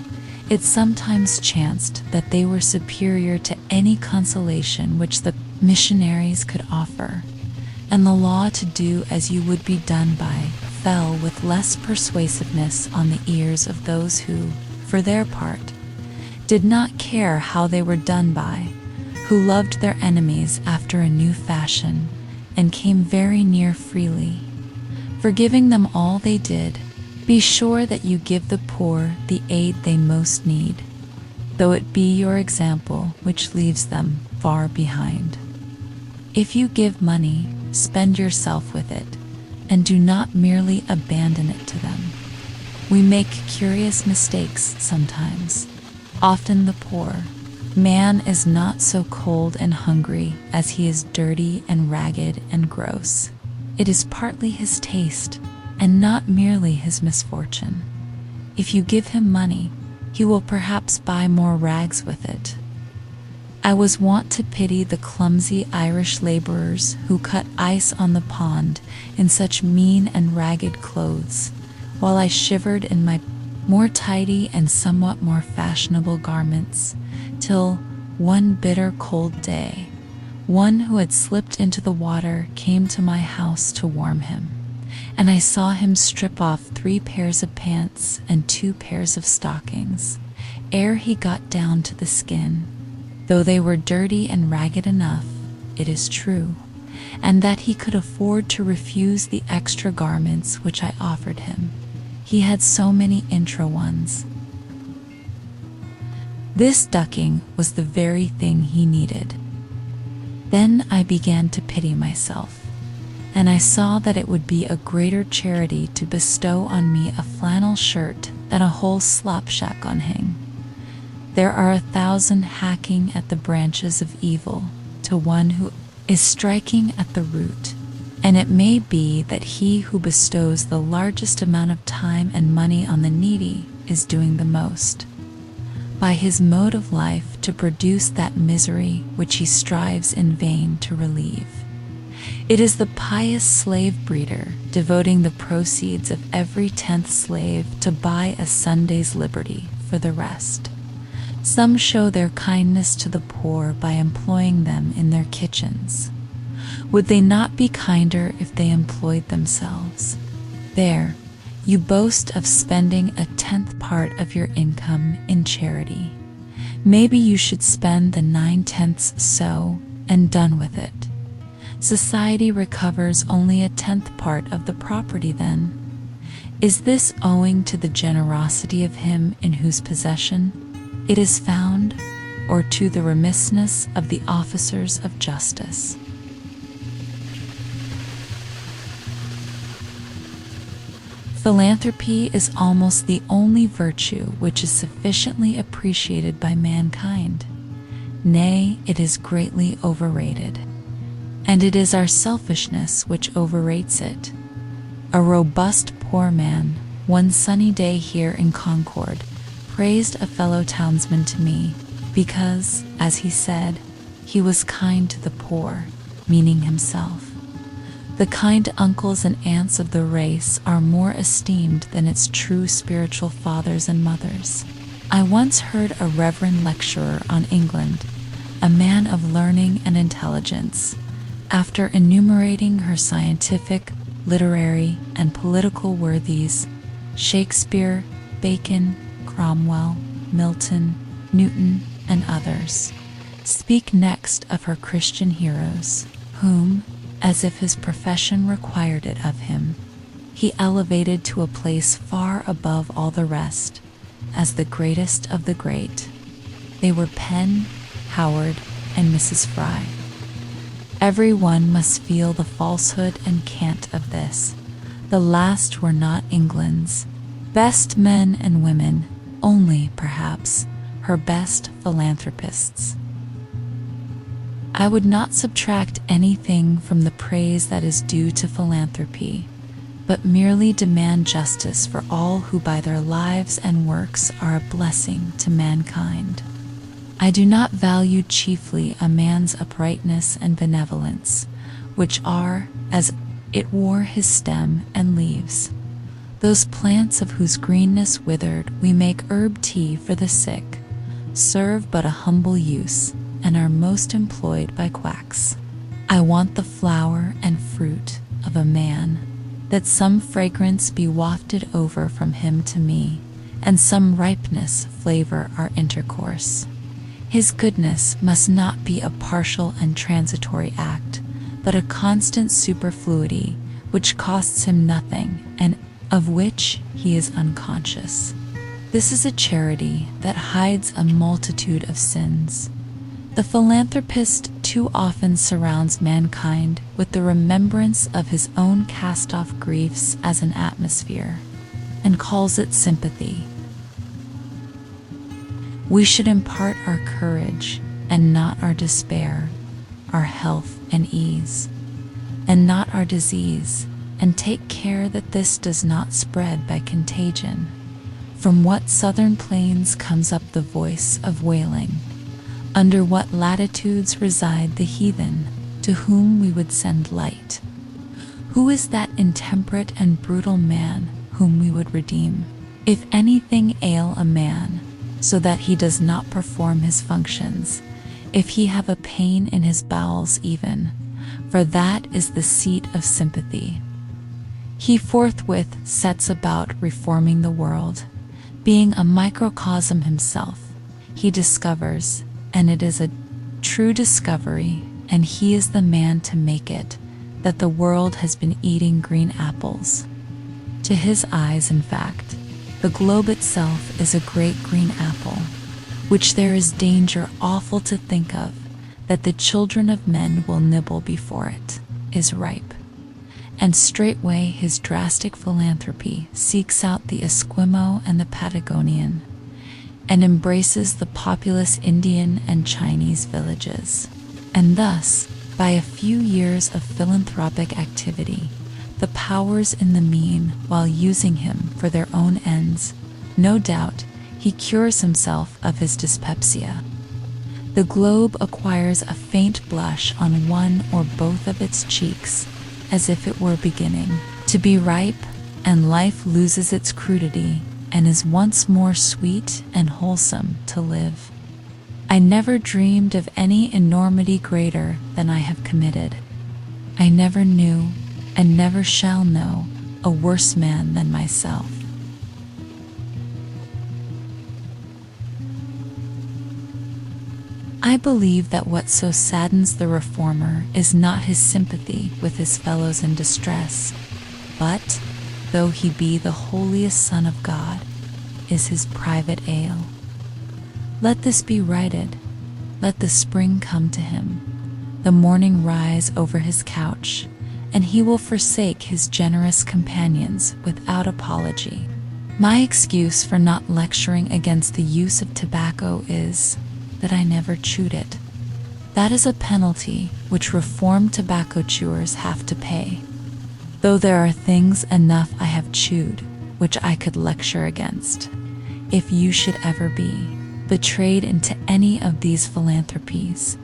S1: it sometimes chanced that they were superior to any consolation which the missionaries could offer, and the law to do as you would be done by fell with less persuasiveness on the ears of those who, for their part, did not care how they were done by, who loved their enemies after a new fashion, and came very near freely, forgiving them all they did. Be sure that you give the poor the aid they most need, though it be your example which leaves them far behind. If you give money, spend yourself with it, and do not merely abandon it to them. We make curious mistakes sometimes. Often the poor man is not so cold and hungry as he is dirty and ragged and gross. It is partly his taste, and not merely his misfortune. If you give him money, he will perhaps buy more rags with it. I was wont to pity the clumsy Irish laborers who cut ice on the pond in such mean and ragged clothes, while I shivered in my more tidy and somewhat more fashionable garments, till one bitter cold day, one who had slipped into the water came to my house to warm him, and I saw him strip off 3 pairs of pants and 2 pairs of stockings, ere he got down to the skin, though they were dirty and ragged enough, it is true, and that he could afford to refuse the extra garments which I offered him. He had so many intra ones. This ducking was the very thing he needed. Then I began to pity myself, and I saw that it would be a greater charity to bestow on me a flannel shirt than a whole slop shack on hang. There are 1,000 hacking at the branches of evil to one who is striking at the root, and it may be that he who bestows the largest amount of time and money on the needy is doing the most, by his mode of life, to produce that misery which he strives in vain to relieve. It is the pious slave breeder devoting the proceeds of every 10th slave to buy a Sunday's liberty for the rest. Some show their kindness to the poor by employing them in their kitchens. Would they not be kinder if they employed themselves? There, you boast of spending a 10th part of your income in charity. Maybe you should spend the 9/10 so, and done with it. Society recovers only a 10th part of the property then. Is this owing to the generosity of him in whose possession it is found, or to the remissness of the officers of justice? Philanthropy is almost the only virtue which is sufficiently appreciated by mankind. Nay, it is greatly overrated. And it is our selfishness which overrates it. A robust poor man, one sunny day here in Concord, praised a fellow townsman to me, because, as he said, he was kind to the poor, meaning himself. The kind uncles and aunts of the race are more esteemed than its true spiritual fathers and mothers. I once heard a reverend lecturer on England, a man of learning and intelligence, after enumerating her scientific, literary, and political worthies, Shakespeare, Bacon, Cromwell, Milton, Newton, and others, speak next of her Christian heroes, whom, as if his profession required it of him, he elevated to a place far above all the rest, as the greatest of the great. They were Penn, Howard, and Mrs. Fry. Every one must feel the falsehood and cant of this. The last were not England's best men and women, only, perhaps, her best philanthropists. I would not subtract anything from the praise that is due to philanthropy, but merely demand justice for all who by their lives and works are a blessing to mankind. I do not value chiefly a man's uprightness and benevolence, which are, as it wore his stem and leaves. Those plants of whose greenness withered we make herb tea for the sick, serve but a humble use, and are most employed by quacks. I want the flower and fruit of a man, that some fragrance be wafted over from him to me, and some ripeness flavor our intercourse. His goodness must not be a partial and transitory act, but a constant superfluity which costs him nothing and of which he is unconscious. This is a charity that hides a multitude of sins. The philanthropist too often surrounds mankind with the remembrance of his own cast-off griefs as an atmosphere, and calls it sympathy. We should impart our courage and not our despair, our health and ease, and not our disease, and take care that this does not spread by contagion. From what southern plains comes up the voice of wailing? Under what latitudes reside the heathen, to whom we would send light? Who is that intemperate and brutal man whom we would redeem? If anything ail a man, so that he does not perform his functions, if he have a pain in his bowels even, for that is the seat of sympathy, he forthwith sets about reforming the world. Being a microcosm himself, he discovers, and it is a true discovery, and he is the man to make it, that the world has been eating green apples. To his eyes, in fact, the globe itself is a great green apple, which there is danger awful to think of, that the children of men will nibble before it is ripe. And straightway his drastic philanthropy seeks out the Esquimau and the Patagonian, and embraces the populous Indian and Chinese villages. And thus, by a few years of philanthropic activity, the powers in the mean, while using him for their own ends, no doubt, he cures himself of his dyspepsia. The globe acquires a faint blush on one or both of its cheeks, as if it were beginning to be ripe, and life loses its crudity, and is once more sweet and wholesome to live. I never dreamed of any enormity greater than I have committed. I never knew, and never shall know, a worse man than myself. I believe that what so saddens the reformer is not his sympathy with his fellows in distress, but, though he be the holiest Son of God, is his private ail. Let this be righted. Let the spring come to him, the morning rise over his couch, and he will forsake his generous companions without apology. My excuse for not lecturing against the use of tobacco is that I never chewed it. That is a penalty which reformed tobacco chewers have to pay, though there are things enough I have chewed which I could lecture against. If you should ever be betrayed into any of these philanthropies,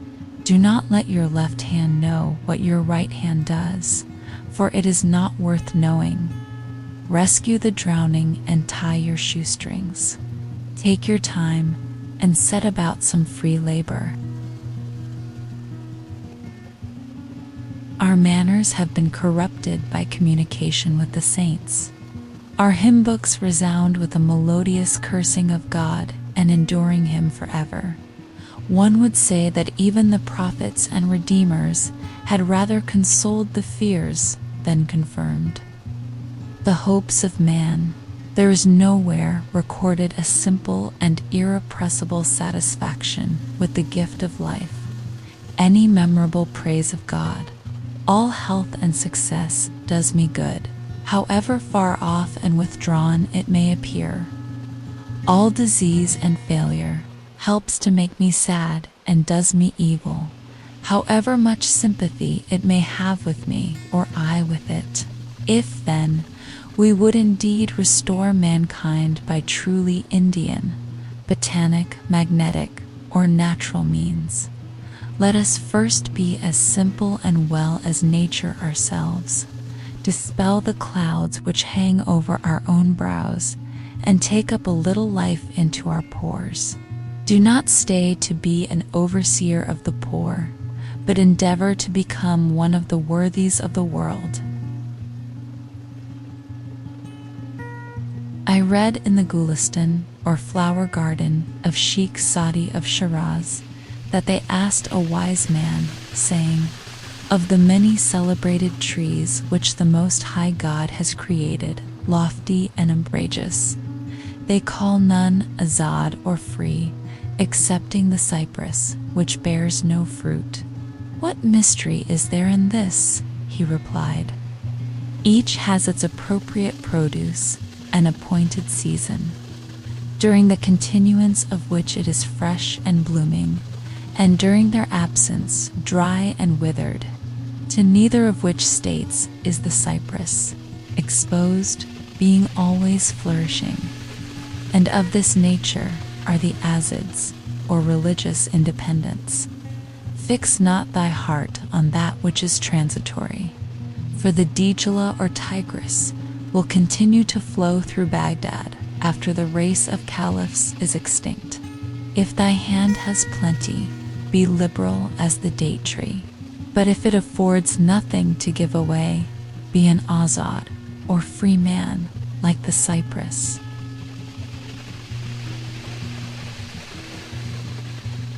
S1: do not let your left hand know what your right hand does, for it is not worth knowing. Rescue the drowning and tie your shoestrings. Take your time and set about some free labor. Our manners have been corrupted by communication with the saints. Our hymn books resound with a melodious cursing of God and enduring him forever. One would say that even the prophets and redeemers had rather consoled the fears than confirmed the hopes of man. There is nowhere recorded a simple and irrepressible satisfaction with the gift of life, any memorable praise of God. All health and success does me good, however far off and withdrawn it may appear. All disease and failure helps to make me sad and does me evil, however much sympathy it may have with me or I with it. If, then, we would indeed restore mankind by truly Indian, botanic, magnetic, or natural means, let us first be as simple and well as nature ourselves, dispel the clouds which hang over our own brows, and take up a little life into our pores. Do not stay to be an overseer of the poor, but endeavor to become one of the worthies of the world. I read in the Gulistan, or flower garden, of Sheikh Sadi of Shiraz, that they asked a wise man, saying, "Of the many celebrated trees which the Most High God has created, lofty and umbrageous, they call none azad or free, excepting the cypress, which bears no fruit. What mystery is there in this?" He replied. "Each has its appropriate produce, an appointed season, during the continuance of which it is fresh and blooming, and during their absence dry and withered. To neither of which states is the cypress exposed, being always flourishing. And of this nature are the azids, or religious independence. Fix not thy heart on that which is transitory, for the Dijla or Tigris will continue to flow through Baghdad after the race of caliphs is extinct. If thy hand has plenty, be liberal as the date tree. But if it affords nothing to give away, be an azad, or free man, like the cypress."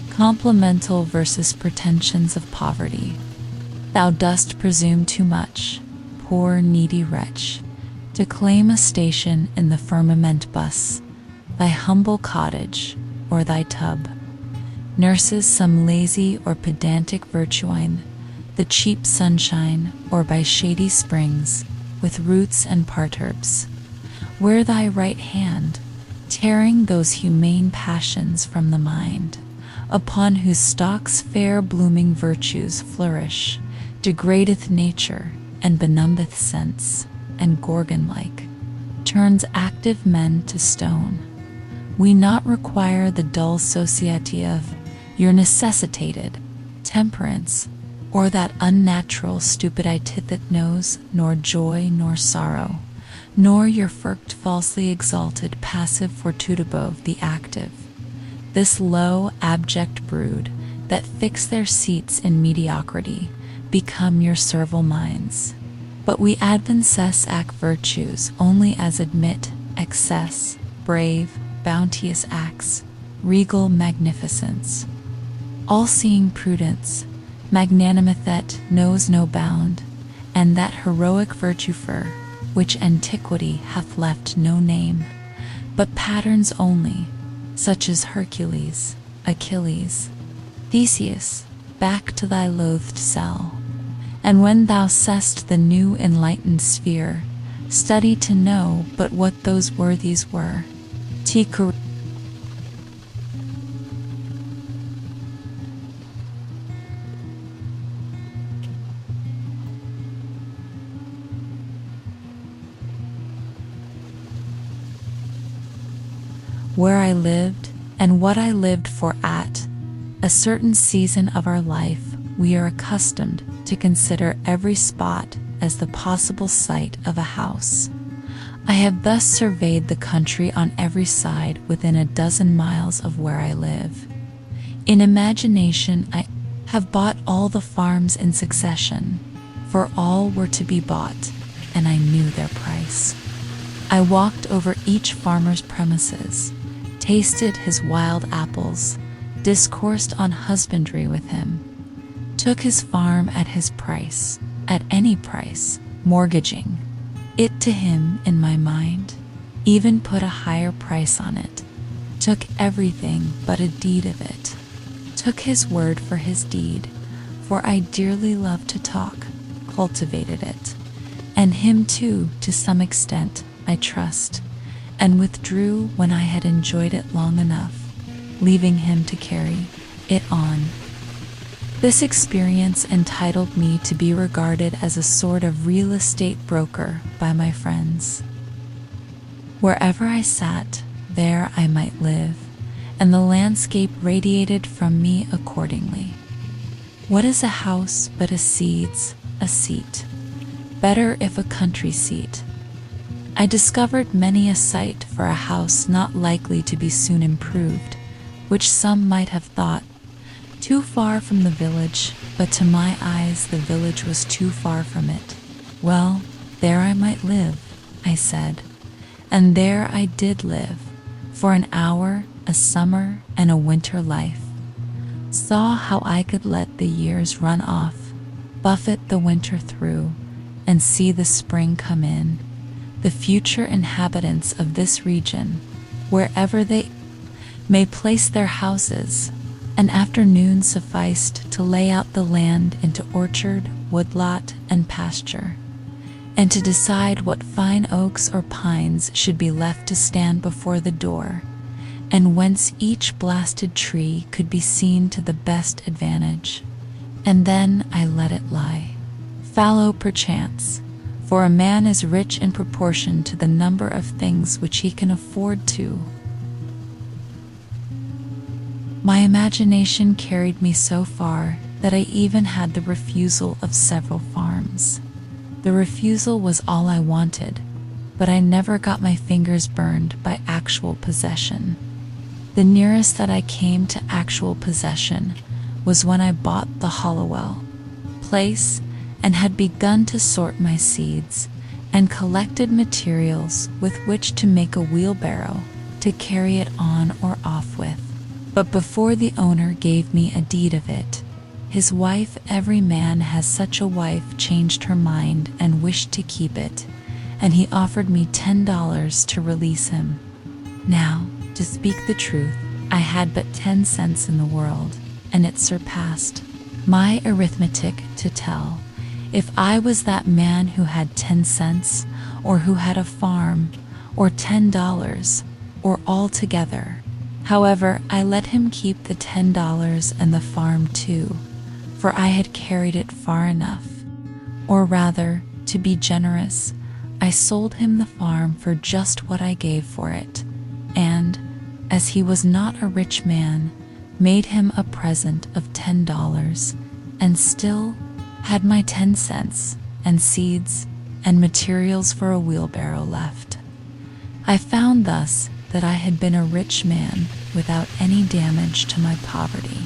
S1: Complimental versus pretensions of poverty. Thou dost presume too much, poor needy wretch, to claim a station in the firmament bus, thy humble cottage, or thy tub, nurses some lazy or pedantic virtuine, the cheap sunshine, or by shady springs, with roots and parterres, where thy right hand, tearing those humane passions from the mind, upon whose stalks fair blooming virtues flourish, degradeth nature, and benumbeth sense, and Gorgon-like, turns active men to stone. We not require the dull society of your necessitated temperance, or that unnatural stupidity that knows nor joy nor sorrow, nor your first falsely exalted passive fortitude of the active, this low abject brood that fix their seats in mediocrity, become your servile minds. But we advances act virtues only as admit excess, brave, bounteous acts, regal magnificence, all-seeing prudence, magnanimous that knows no bound, and that heroic virtue for which antiquity hath left no name, but patterns only, such as Hercules, Achilles, Theseus, back to thy loathed cell. And when thou seest the new enlightened sphere, study to know but what those worthies were. Where I lived, and what I lived for at a certain season of our life, we are accustomed to consider every spot as the possible site of a house. I have thus surveyed the country on every side within a dozen miles of where I live. In imagination, I have bought all the farms in succession, for all were to be bought, and I knew their price. I walked over each farmer's premises, tasted his wild apples, discoursed on husbandry with him, took his farm at his price, at any price, mortgaging it to him in my mind, even put a higher price on it, took everything but a deed of it, took his word for his deed, for I dearly love to talk, cultivated it, and him too to some extent, I trust, and withdrew when I had enjoyed it long enough, leaving him to carry it on. This experience entitled me to be regarded as a sort of real estate broker by my friends. Wherever I sat, there I might live, and the landscape radiated from me accordingly. What is a house but a seat? Better if a country seat. I discovered many a site for a house not likely to be soon improved, which some might have thought Too far from the village, but to my eyes the village was too far from it. Well, there I might live, I said. And there I did live, for an hour, a summer, and a winter life. Saw how I could let the years run off, buffet the winter through, and see the spring come in. The future inhabitants of this region, wherever they may place their houses, an afternoon sufficed to lay out the land into orchard, woodlot, and pasture, and to decide what fine oaks or pines should be left to stand before the door, and whence each blasted tree could be seen to the best advantage. And then I let it lie, fallow perchance, for a man is rich in proportion to the number of things which he can afford to. My imagination carried me so far that I even had the refusal of several farms. The refusal was all I wanted, but I never got my fingers burned by actual possession. The nearest that I came to actual possession was when I bought the Hollowell place and had begun to sort my seeds and collected materials with which to make a wheelbarrow to carry it on or off with. But before the owner gave me a deed of it, his wife, every man has such a wife, changed her mind and wished to keep it, and he offered me $10 to release him. Now, to speak the truth, I had but 10 cents in the world, and it surpassed my arithmetic to tell if I was that man who had 10 cents, or who had a farm, or $10, or all together. However, I let him keep the $10 and the farm too, for I had carried it far enough. Or rather, to be generous, I sold him the farm for just what I gave for it, and, as he was not a rich man, made him a present of $10, and still had my 10 cents and seeds and materials for a wheelbarrow left. I found thus that I had been a rich man without any damage to my poverty.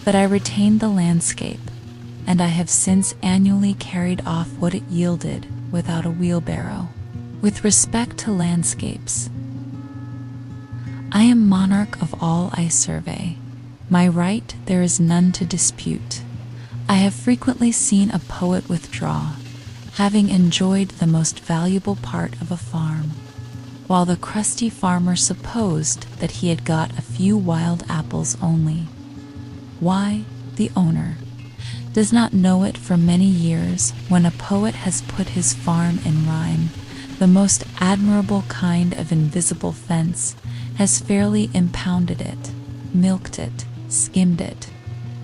S1: But I retained the landscape, and I have since annually carried off what it yielded without a wheelbarrow. With respect to landscapes, I am monarch of all I survey. My right there is none to dispute. I have frequently seen a poet withdraw, having enjoyed the most valuable part of a farm, while the crusty farmer supposed that he had got a few wild apples only. Why, the owner does not know it for many years when a poet has put his farm in rhyme, the most admirable kind of invisible fence, has fairly impounded it, milked it, skimmed it,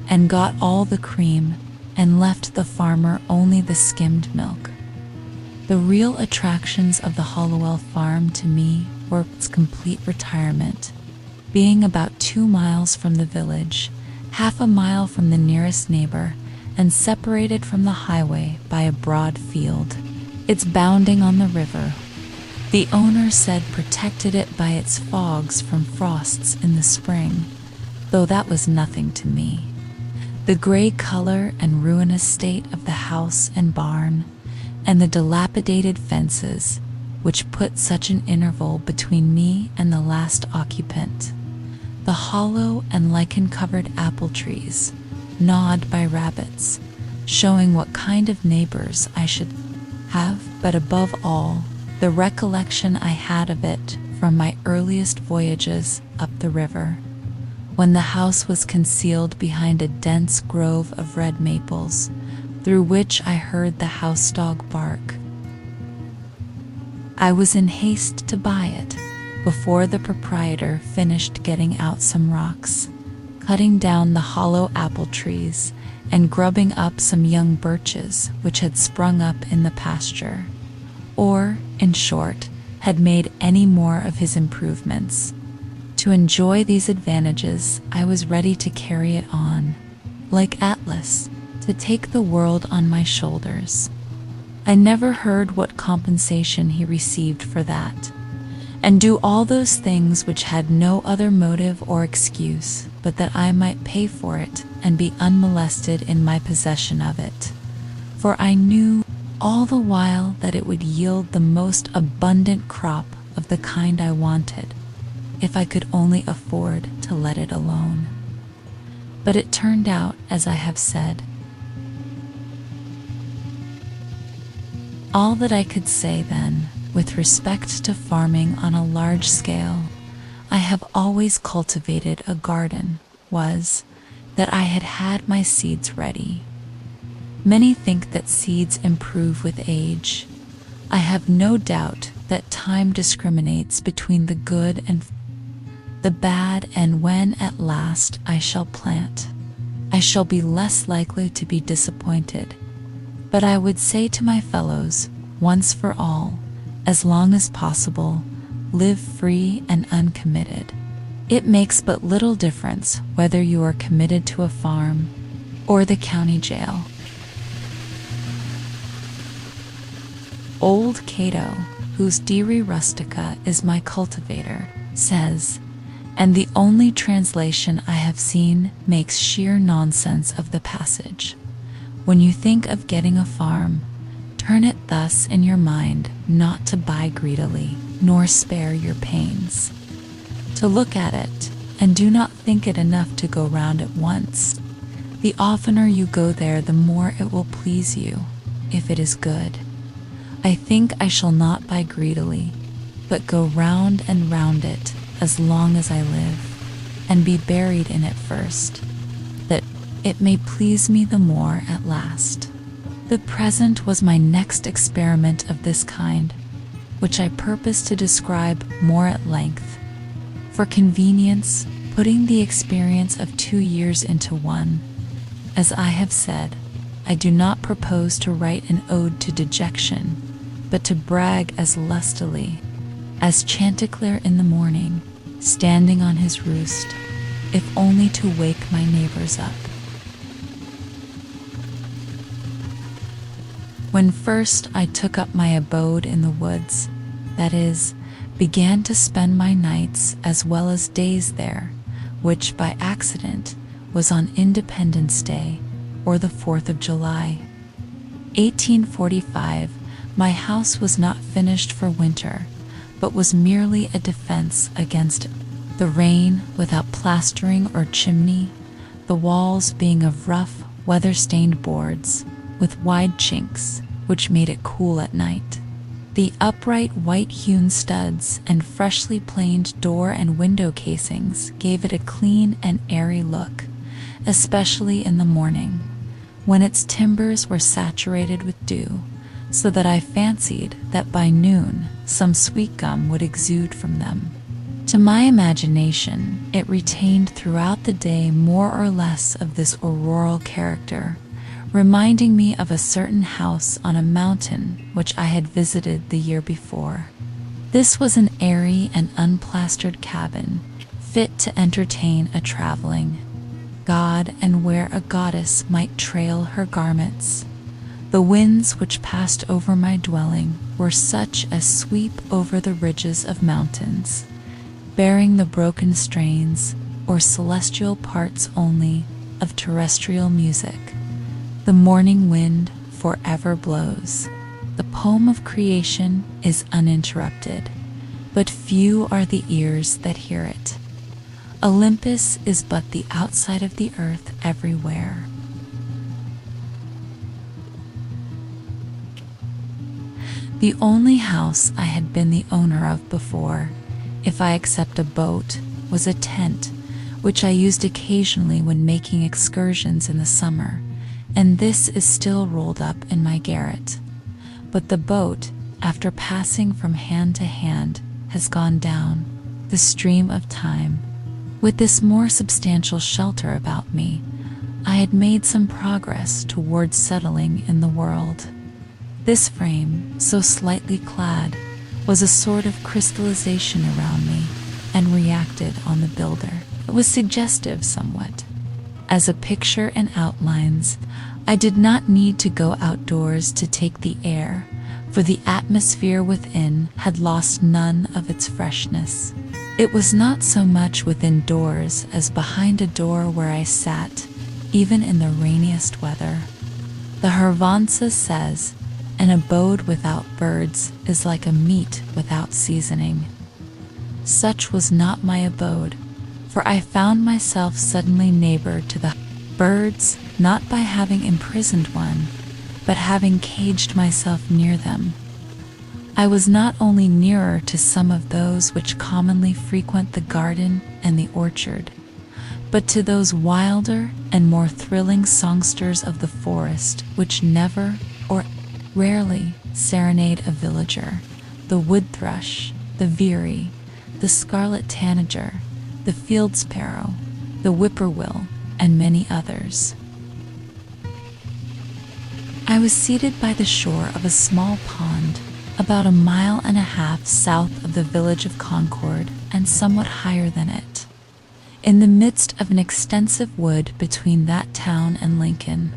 S1: and got all the cream, and left the farmer only the skimmed milk. The real attractions of the Hollowell farm to me were its complete retirement, being about 2 miles from the village, half a mile from the nearest neighbor, and separated from the highway by a broad field. Its bounding on the river, the owner said, protected it by its fogs from frosts in the spring, though that was nothing to me. The gray color and ruinous state of the house and barn, and the dilapidated fences, which put such an interval between me and the last occupant. The hollow and lichen-covered apple trees, gnawed by rabbits, showing what kind of neighbors I should have, but above all, the recollection I had of it from my earliest voyages up the river, when the house was concealed behind a dense grove of red maples, through which I heard the house dog bark. I was in haste to buy it, before the proprietor finished getting out some rocks, cutting down the hollow apple trees, and grubbing up some young birches which had sprung up in the pasture, or, in short, had made any more of his improvements. To enjoy these advantages, I was ready to carry it on, like Atlas, to take the world on my shoulders. I never heard what compensation he received for that, and do all those things which had no other motive or excuse but that I might pay for it and be unmolested in my possession of it. For I knew all the while that it would yield the most abundant crop of the kind I wanted, if I could only afford to let it alone. But it turned out as I have said. All that I could say then, with respect to farming on a large scale, I have always cultivated a garden, was that I had had my seeds ready. Many think that seeds improve with age. I have no doubt that time discriminates between the good and the bad, and when at last I shall plant, I shall be less likely to be disappointed. But I would say to my fellows, once for all, as long as possible, live free and uncommitted. It makes but little difference whether you are committed to a farm or the county jail. Old Cato, whose De Re Rustica is my cultivator, says, and the only translation I have seen makes sheer nonsense of the passage: when you think of getting a farm, turn it thus in your mind, not to buy greedily, nor spare your pains. To look at it, and do not think it enough to go round at once. The oftener you go there, the more it will please you, if it is good. I think I shall not buy greedily, but go round and round it as long as I live, and be buried in it first, that it may please me the more at last. The present was my next experiment of this kind, which I purpose to describe more at length. For convenience, putting the experience of 2 years into one, as I have said, I do not propose to write an ode to dejection, but to brag as lustily as Chanticleer in the morning, standing on his roost, if only to wake my neighbors up. When first I took up my abode in the woods, that is, began to spend my nights as well as days there, which by accident was on Independence Day, or the 4th of July, 1845, my house was not finished for winter, but was merely a defense against the rain, without plastering or chimney, the walls being of rough, weather-stained boards, with wide chinks, which made it cool at night. The upright white-hewn studs and freshly planed door and window casings gave it a clean and airy look, especially in the morning, when its timbers were saturated with dew, so that I fancied that by noon some sweet gum would exude from them. To my imagination, it retained throughout the day more or less of this auroral character, reminding me of a certain house on a mountain which I had visited the year before. This was an airy and unplastered cabin, fit to entertain a traveling god, and where a goddess might trail her garments. The winds which passed over my dwelling were such as sweep over the ridges of mountains, bearing the broken strains, or celestial parts only, of terrestrial music. The morning wind forever blows. The poem of creation is uninterrupted, but few are the ears that hear it. Olympus is but the outside of the earth everywhere. The only house I had been the owner of before, if I except a boat, was a tent, which I used occasionally when making excursions in the summer, and this is still rolled up in my garret. But the boat, after passing from hand to hand, has gone down the stream of time. With this more substantial shelter about me, I had made some progress towards settling in the world. This frame, so slightly clad, was a sort of crystallization around me, and reacted on the builder. It was suggestive somewhat. As a picture and outlines, I did not need to go outdoors to take the air, for the atmosphere within had lost none of its freshness. It was not so much within doors as behind a door where I sat, even in the rainiest weather. The Hervansa says, "An abode without birds is like a meat without seasoning." Such was not my abode, for I found myself suddenly neighbor to the birds, not by having imprisoned one, but having caged myself near them. I was not only nearer to some of those which commonly frequent the garden and the orchard, but to those wilder and more thrilling songsters of the forest which never or rarely serenade a villager: the wood thrush, the veery, the scarlet tanager, the field sparrow, the whippoorwill, and many others. I was seated by the shore of a small pond, about 1.5 miles south of the village of Concord and somewhat higher than it, in the midst of an extensive wood between that town and Lincoln,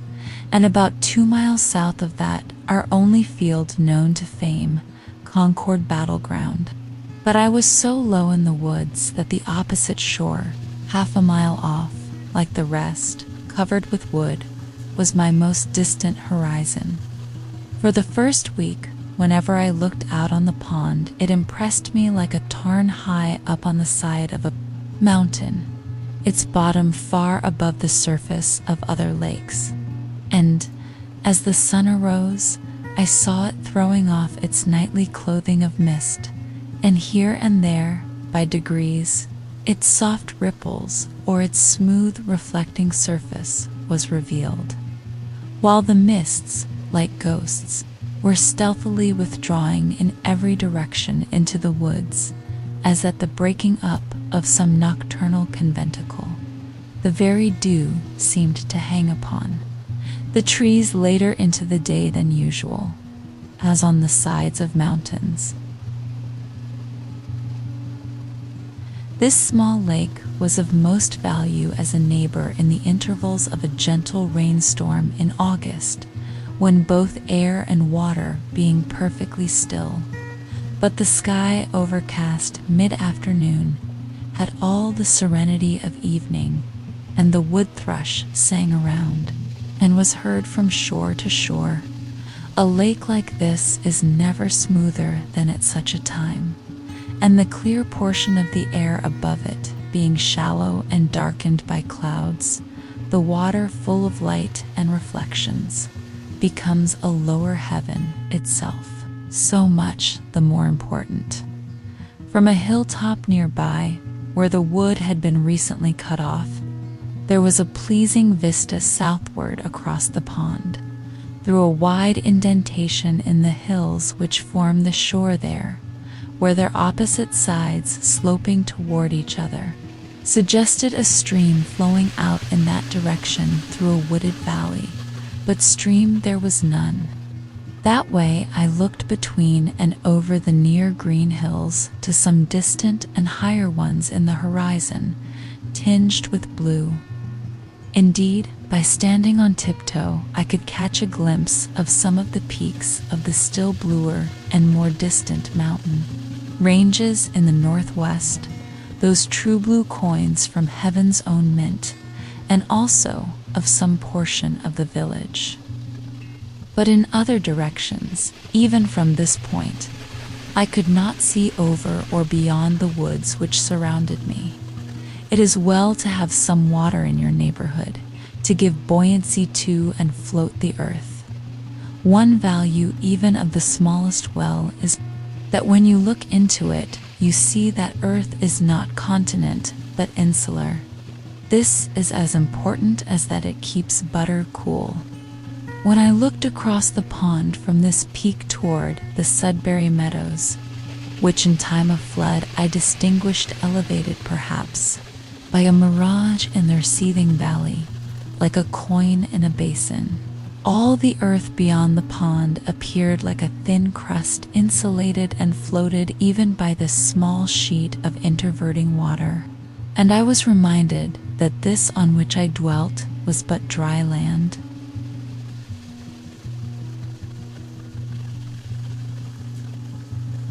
S1: and about 2 miles south of that, our only field known to fame, Concord Battleground. But I was so low in the woods that the opposite shore, 1/2 mile off, like the rest, covered with wood, was my most distant horizon. For the first week, whenever I looked out on the pond, it impressed me like a tarn high up on the side of a mountain, its bottom far above the surface of other lakes. And, as the sun arose, I saw it throwing off its nightly clothing of mist, and here and there, by degrees, its soft ripples or its smooth reflecting surface was revealed, while the mists, like ghosts, were stealthily withdrawing in every direction into the woods, as at the breaking up of some nocturnal conventicle. The very dew seemed to hang upon the trees later into the day than usual, as on the sides of mountains. This small lake was of most value as a neighbor in the intervals of a gentle rainstorm in August, when both air and water being perfectly still, but the sky overcast mid-afternoon had all the serenity of evening, and the wood thrush sang around, and was heard from shore to shore. A lake like this is never smoother than at such a time, and the clear portion of the air above it being shallow and darkened by clouds, the water full of light and reflections, becomes a lower heaven itself, so much the more important. From a hilltop nearby, where the wood had been recently cut off, there was a pleasing vista southward across the pond, through a wide indentation in the hills which form the shore there, where their opposite sides sloping toward each other, suggested a stream flowing out in that direction through a wooded valley, but stream there was none. That way I looked between and over the near green hills to some distant and higher ones in the horizon, tinged with blue. Indeed, by standing on tiptoe, I could catch a glimpse of some of the peaks of the still bluer and more distant mountain ranges in the northwest, those true blue coins from heaven's own mint, and also of some portion of the village. But in other directions, even from this point, I could not see over or beyond the woods which surrounded me. It is well to have some water in your neighborhood, to give buoyancy to and float the earth. One value even of the smallest well is that when you look into it, you see that earth is not continent, but insular. This is as important as that it keeps butter cool. When I looked across the pond from this peak toward the Sudbury Meadows, which in time of flood I distinguished elevated perhaps by a mirage in their seething valley, like a coin in a basin, all the earth beyond the pond appeared like a thin crust insulated and floated even by this small sheet of interverting water, and I was reminded that this on which I dwelt was but dry land.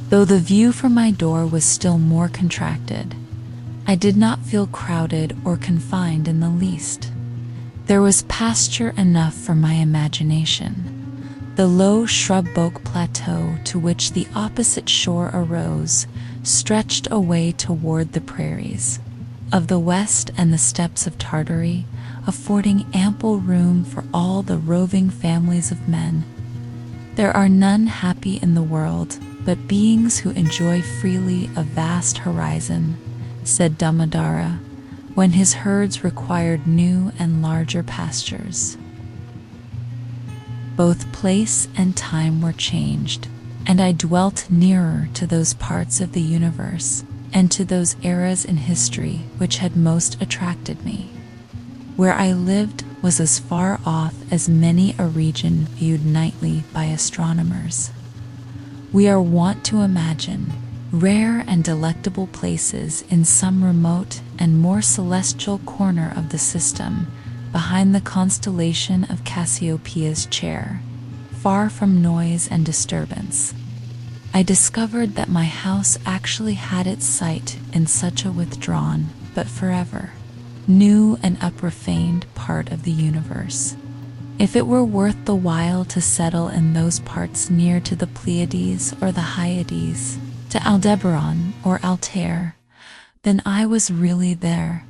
S1: Though the view from my door was still more contracted, I did not feel crowded or confined in the least. There was pasture enough for my imagination. The low shrub oak plateau to which the opposite shore arose stretched away toward the prairies of the west and the steppes of Tartary, affording ample room for all the roving families of men. There are none happy in the world but beings who enjoy freely a vast horizon, said Damodara, when his herds required new and larger pastures. Both place and time were changed, and I dwelt nearer to those parts of the universe and to those eras in history which had most attracted me. Where I lived was as far off as many a region viewed nightly by astronomers. We are wont to imagine rare and delectable places in some remote and more celestial corner of the system, behind the constellation of Cassiopeia's chair, far from noise and disturbance. I discovered that my house actually had its site in such a withdrawn, but forever, new and uprofaned part of the universe. If it were worth the while to settle in those parts near to the Pleiades or the Hyades, to Aldebaran or Altair, then I was really there,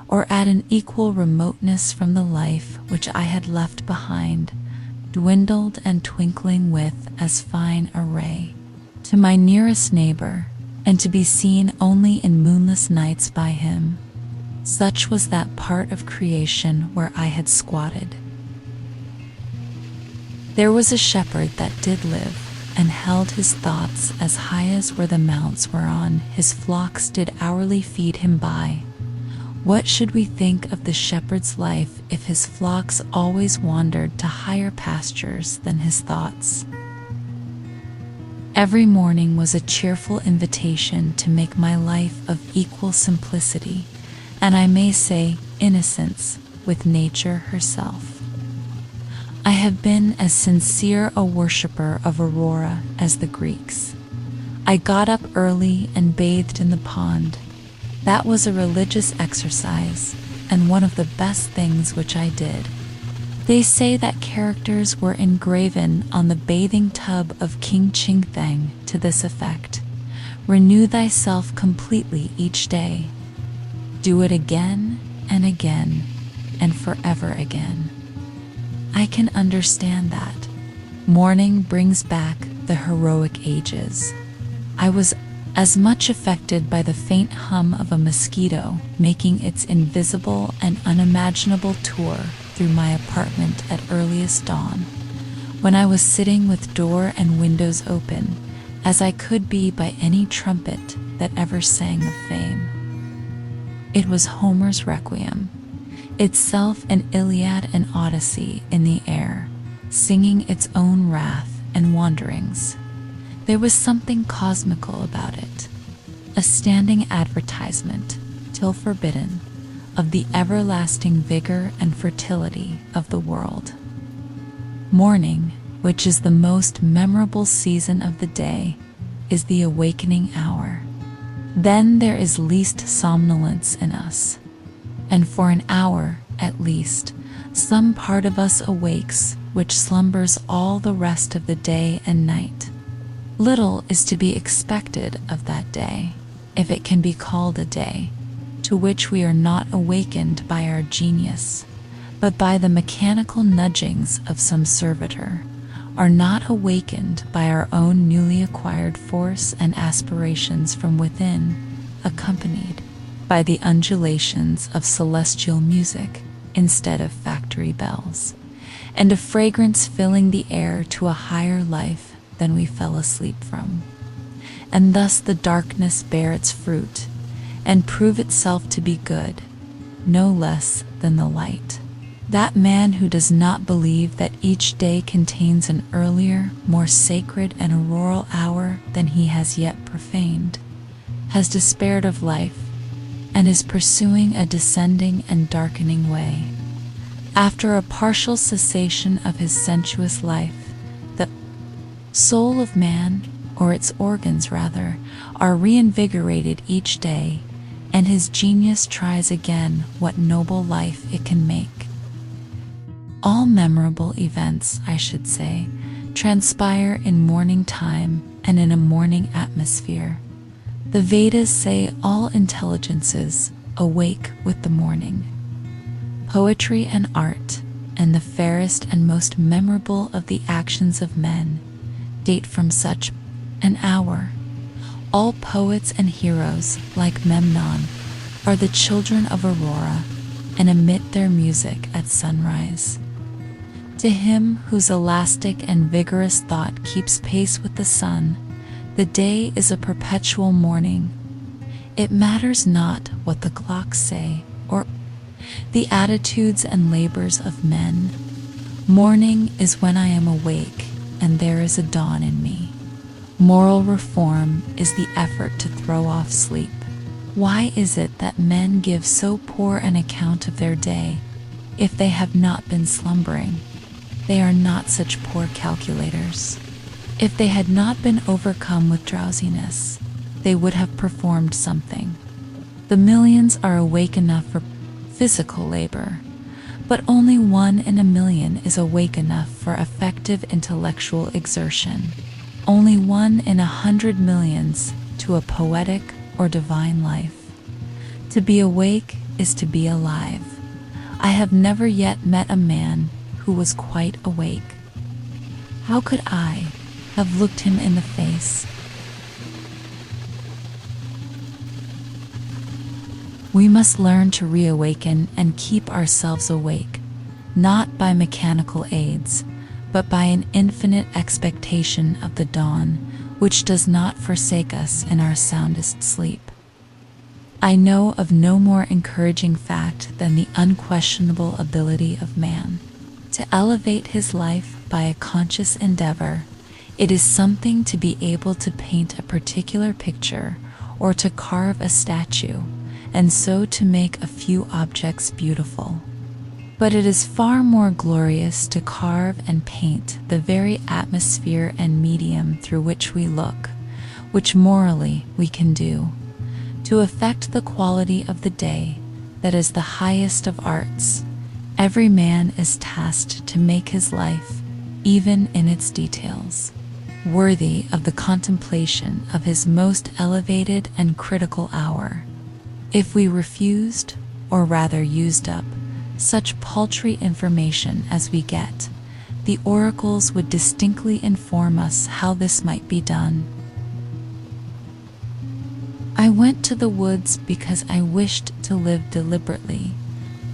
S1: or at an equal remoteness from the life which I had left behind, dwindled and twinkling with as fine a ray, to my nearest neighbor, and to be seen only in moonless nights by him. Such was that part of creation where I had squatted. There was a shepherd that did live, and held his thoughts as high as were the mounts whereon his flocks did hourly feed him by. What should we think of the shepherd's life if his flocks always wandered to higher pastures than his thoughts? Every morning was a cheerful invitation to make my life of equal simplicity, and I may say innocence, with nature herself. I have been as sincere a worshipper of Aurora as the Greeks. I got up early and bathed in the pond. That was a religious exercise, and one of the best things which I did. They say that characters were engraven on the bathing tub of King Chingthang to this effect: renew thyself completely each day. Do it again and again and forever again. I can understand that. Morning brings back the heroic ages. I was as much affected by the faint hum of a mosquito making its invisible and unimaginable tour through my apartment at earliest dawn, when I was sitting with door and windows open, as I could be by any trumpet that ever sang of fame. It was Homer's Requiem, itself an Iliad and Odyssey in the air, singing its own wrath and wanderings. There was something cosmical about it, a standing advertisement, till forbidden, of the everlasting vigor and fertility of the world. Morning, which is the most memorable season of the day, is the awakening hour. Then there is least somnolence in us, and for an hour, at least, some part of us awakes which slumbers all the rest of the day and night. Little is to be expected of that day, if it can be called a day, to which we are not awakened by our genius, but by the mechanical nudgings of some servitor, are not awakened by our own newly acquired force and aspirations from within, accompanied by the undulations of celestial music instead of factory bells, and a fragrance filling the air to a higher life than we fell asleep from. And thus the darkness bear its fruit, and prove itself to be good, no less than the light. That man who does not believe that each day contains an earlier, more sacred and auroral hour than he has yet profaned, has despaired of life, and is pursuing a descending and darkening way. After a partial cessation of his sensuous life, the soul of man, or its organs rather, are reinvigorated each day, and his genius tries again what noble life it can make. All memorable events, I should say, transpire in morning time and in a morning atmosphere. The Vedas say all intelligences awake with the morning. Poetry and art, and the fairest and most memorable of the actions of men, date from such an hour. All poets and heroes, like Memnon, are the children of Aurora and emit their music at sunrise. To him whose elastic and vigorous thought keeps pace with the sun, the day is a perpetual morning. It matters not what the clocks say or the attitudes and labors of men. Morning is when I am awake and there is a dawn in me. Moral reform is the effort to throw off sleep. Why is it that men give so poor an account of their day if they have not been slumbering? They are not such poor calculators. If they had not been overcome with drowsiness, they would have performed something. The millions are awake enough for physical labor, but only 1 in a million is awake enough for effective intellectual exertion. Only 1 in 100 millions to a poetic or divine life. To be awake is to be alive. I have never yet met a man who was quite awake. How could I have looked him in the face? We must learn to reawaken and keep ourselves awake, not by mechanical aids, but by an infinite expectation of the dawn, which does not forsake us in our soundest sleep. I know of no more encouraging fact than the unquestionable ability of man to elevate his life by a conscious endeavor. It is something to be able to paint a particular picture or to carve a statue, and so to make a few objects beautiful. But it is far more glorious to carve and paint the very atmosphere and medium through which we look, which morally we can do, to affect the quality of the day that is the highest of arts. Every man is tasked to make his life, even in its details, worthy of the contemplation of his most elevated and critical hour. If we refused, or rather used up, such paltry information as we get, the oracles would distinctly inform us how this might be done. I went to the woods because I wished to live deliberately,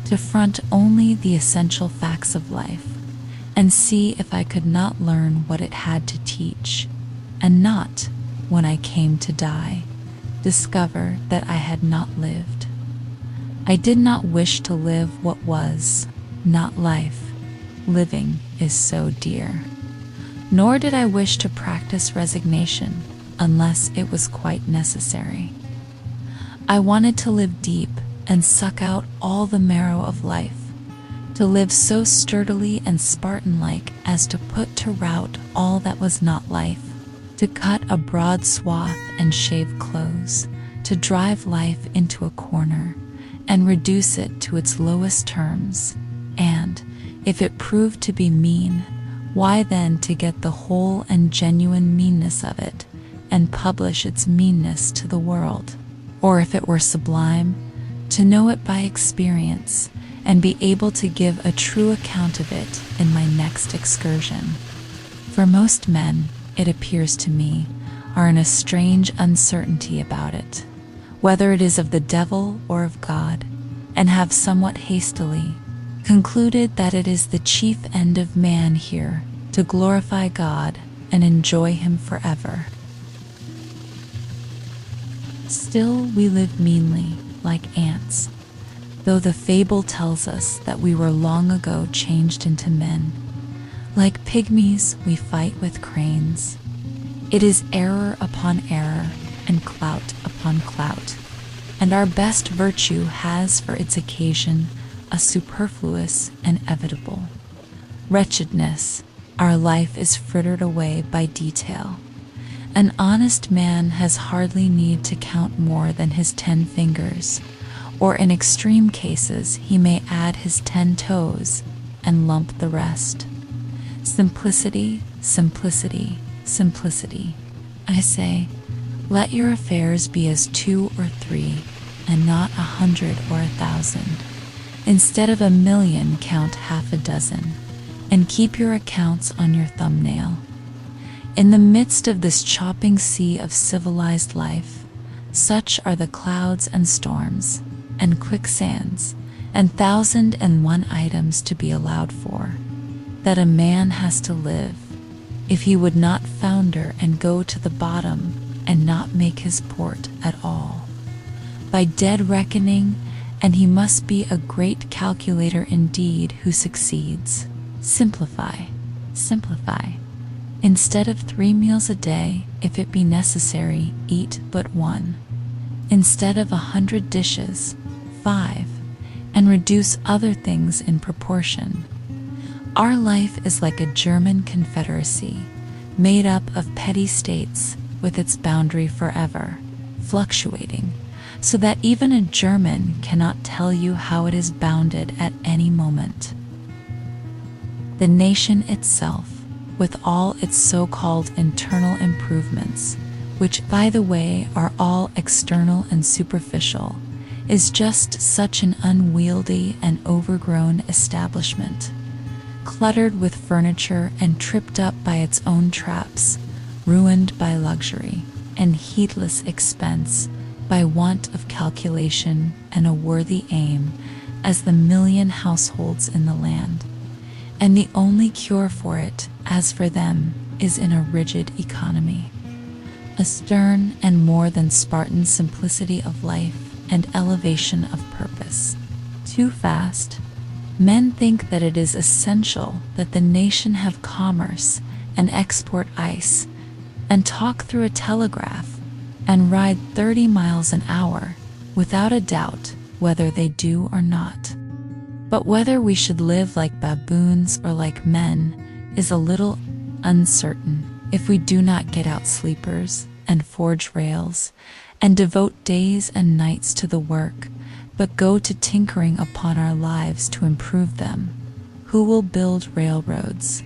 S1: to front only the essential facts of life, and see if I could not learn what it had to teach, and not, when I came to die, discover that I had not lived. I did not wish to live what was not life. Living is so dear. Nor did I wish to practice resignation unless it was quite necessary. I wanted to live deep and suck out all the marrow of life, to live so sturdily and Spartan-like as to put to rout all that was not life, to cut a broad swath and shave close, to drive life into a corner and reduce it to its lowest terms, and, if it proved to be mean, why then to get the whole and genuine meanness of it, and publish its meanness to the world, or if it were sublime, to know it by experience, and be able to give a true account of it in my next excursion. For most men, it appears to me, are in a strange uncertainty about it, whether it is of the devil or of God, and have somewhat hastily concluded that it is the chief end of man here to glorify God and enjoy him forever. Still we live meanly, like ants, though the fable tells us that we were long ago changed into men. Like pygmies, we fight with cranes. It is error upon error, and clout upon clout, and our best virtue has for its occasion a superfluous and inevitable wretchedness. Our life is frittered away by detail, An honest man has hardly need to count more than his 10 fingers, or in extreme cases he may add his 10 toes and lump the rest. Simplicity, simplicity, simplicity. I say, let your affairs be as 2 or 3, and not 100 or 1,000. Instead of 1,000,000, count half a dozen, and keep your accounts on your thumbnail. In the midst of this chopping sea of civilized life, such are the clouds and storms, and quicksands, and 1,001 items to be allowed for, that a man has to live, if he would not founder and go to the bottom and not make his port at all. By dead reckoning, and he must be a great calculator indeed who succeeds. Simplify, simplify. Instead of 3 meals a day, if it be necessary, eat but 1. Instead of 100 dishes, 5, and reduce other things in proportion. Our life is like a German confederacy, made up of petty states with its boundary forever fluctuating, so that even a German cannot tell you how it is bounded at any moment. The nation itself, with all its so-called internal improvements, which, by the way, are all external and superficial, is just such an unwieldy and overgrown establishment, cluttered with furniture and tripped up by its own traps, ruined by luxury and heedless expense, by want of calculation and a worthy aim, as the 1,000,000 households in the land. And the only cure for it, as for them, is in a rigid economy, a stern and more than Spartan simplicity of life and elevation of purpose. Too fast, men think that it is essential that the nation have commerce and export ice and talk through a telegraph and ride 30 miles an hour without a doubt whether they do or not. But whether we should live like baboons or like men is a little uncertain if we do not get out sleepers and forge rails and devote days and nights to the work, but go to tinkering upon our lives to improve them. Who will build railroads?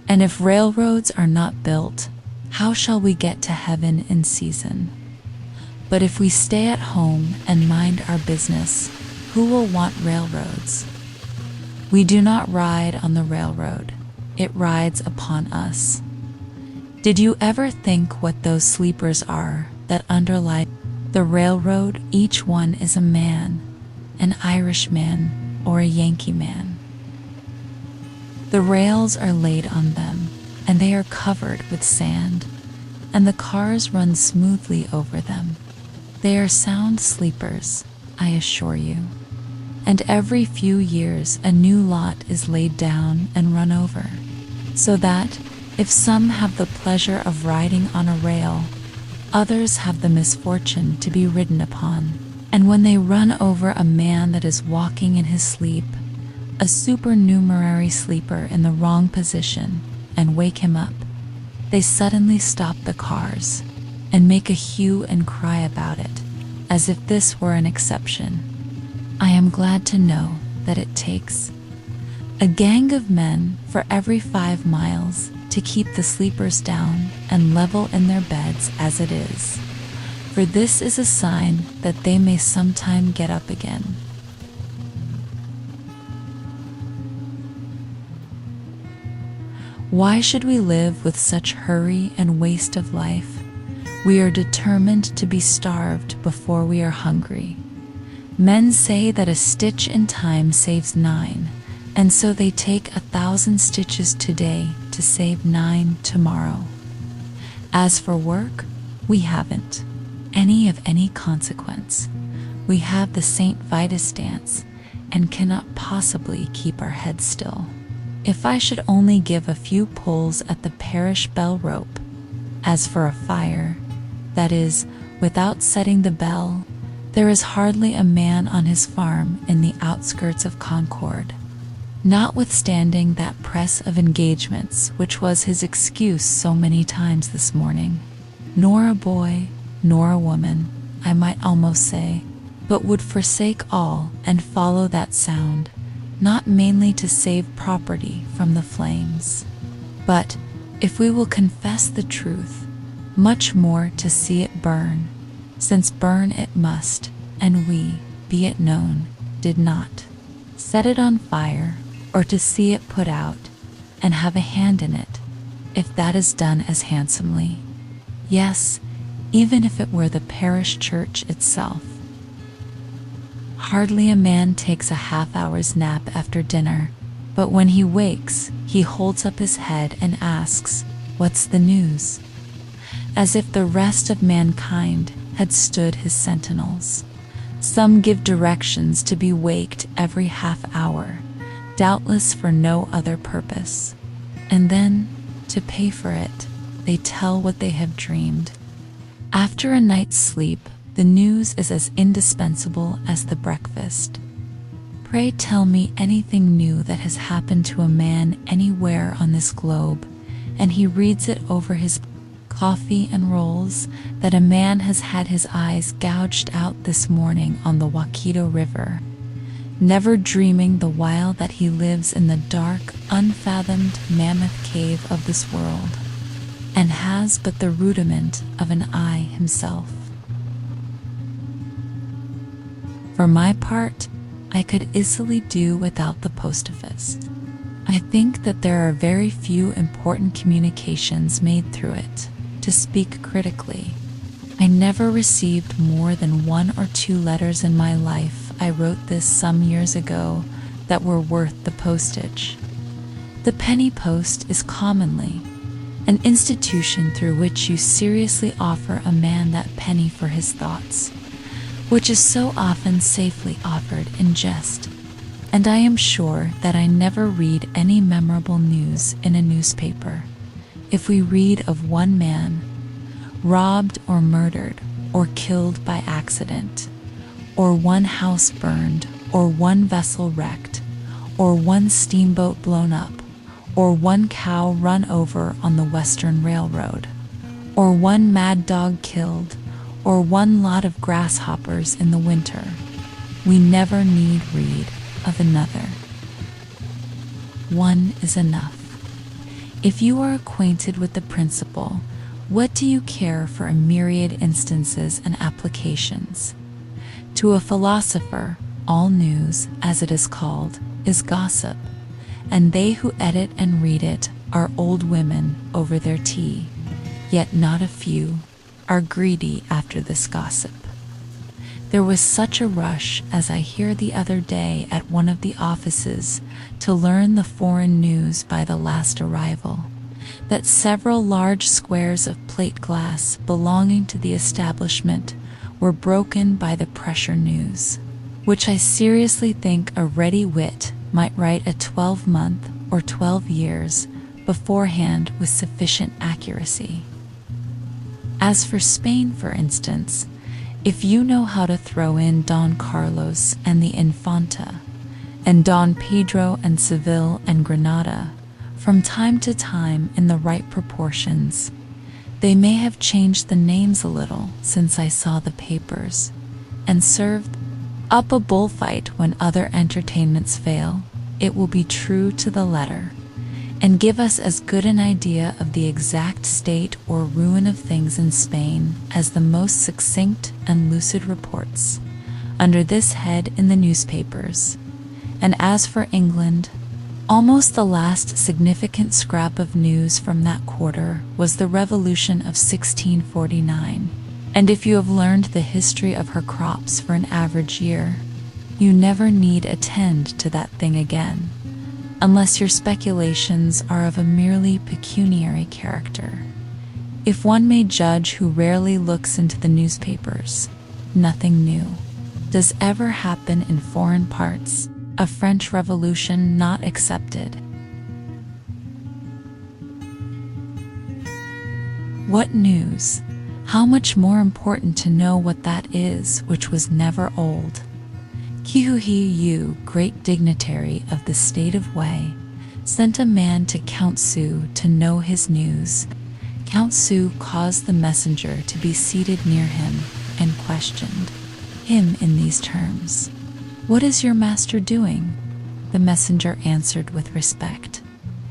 S1: And if railroads are not built, how shall we get to heaven in season? But if we stay at home and mind our business, who will want railroads? We do not ride on the railroad, it rides upon us. Did you ever think what those sleepers are that underlie the railroad? Each one is a man, an Irishman or a Yankee man. The rails are laid on them, and they are covered with sand, and the cars run smoothly over them. They are sound sleepers, I assure you. And every few years a new lot is laid down and run over, so that, if some have the pleasure of riding on a rail, others have the misfortune to be ridden upon. And when they run over a man that is walking in his sleep, a supernumerary sleeper in the wrong position, and wake him up, they suddenly stop the cars and make a hue and cry about it, as if this were an exception. I am glad to know that it takes a gang of men for every 5 miles to keep the sleepers down and level in their beds as it is, for this is a sign that they may sometime get up again. Why should we live with such hurry and waste of life? We are determined to be starved before we are hungry. Men say that a stitch in time saves 9, and so they take 1,000 stitches today to save 9 tomorrow. As for work, we haven't any of any consequence. We have the St. Vitus dance and cannot possibly keep our heads still. If I should only give a few pulls at the parish bell rope, as for a fire, that is, without setting the bell, there is hardly a man on his farm in the outskirts of Concord. Notwithstanding that press of engagements which was his excuse so many times this morning, nor a boy, nor a woman, I might almost say, but would forsake all and follow that sound, not mainly to save property from the flames, but, if we will confess the truth, much more to see it burn, since burn it must, and we, be it known, did not set it on fire, or to see it put out, and have a hand in it, if that is done as handsomely. Yes, even if it were the parish church itself. Hardly a man takes a half-hour's nap after dinner, but when he wakes, he holds up his head and asks, "What's the news?" As if the rest of mankind had stood his sentinels. Some give directions to be waked every half hour, doubtless for no other purpose. And then, to pay for it, they tell what they have dreamed. After a night's sleep, the news is as indispensable as the breakfast. Pray tell me anything new that has happened to a man anywhere on this globe, and he reads it over his coffee and rolls, that a man has had his eyes gouged out this morning on the Waikato River, never dreaming the while that he lives in the dark, unfathomed mammoth cave of this world, and has but the rudiment of an eye himself. For my part, I could easily do without the post office. I think that there are very few important communications made through it. To speak critically, I never received more than 1 or 2 letters in my life. I wrote this some years ago, that were worth the postage. The penny post is commonly an institution through which you seriously offer a man that penny for his thoughts, which is so often safely offered in jest, and I am sure that I never read any memorable news in a newspaper. If we read of one man robbed or murdered or killed by accident, or one house burned, or one vessel wrecked, or one steamboat blown up, or one cow run over on the Western Railroad, or one mad dog killed, or one lot of grasshoppers in the winter, we never need read of another. One is enough. If you are acquainted with the principle, what do you care for a myriad instances and applications? To a philosopher, all news, as it is called, is gossip, and they who edit and read it are old women over their tea, yet not a few are greedy after this gossip. There was such a rush, as I hear the other day at one of the offices, to learn the foreign news by the last arrival, that several large squares of plate glass belonging to the establishment were broken by the pressure news, which I seriously think a ready wit might write a 12-month or 12 years beforehand with sufficient accuracy. As for Spain, for instance, if you know how to throw in Don Carlos and the Infanta, and Don Pedro and Seville and Granada, from time to time in the right proportions, they may have changed the names a little since I saw the papers, and served up a bullfight when other entertainments fail, it will be true to the letter, and give us as good an idea of the exact state or ruin of things in Spain as the most succinct and lucid reports, under this head in the newspapers. And as for England, almost the last significant scrap of news from that quarter was the Revolution of 1649, and if you have learned the history of her crops for an average year, you never need attend to that thing again, unless your speculations are of a merely pecuniary character. If one may judge who rarely looks into the newspapers, nothing new does ever happen in foreign parts, a French Revolution not excepted. What news? How much more important to know what that is which was never old. Kihuhiu, great dignitary of the state of Wei, sent a man to Count Su to know his news. Count Su caused the messenger to be seated near him and questioned him in these terms. "What is your master doing?" The messenger answered with respect.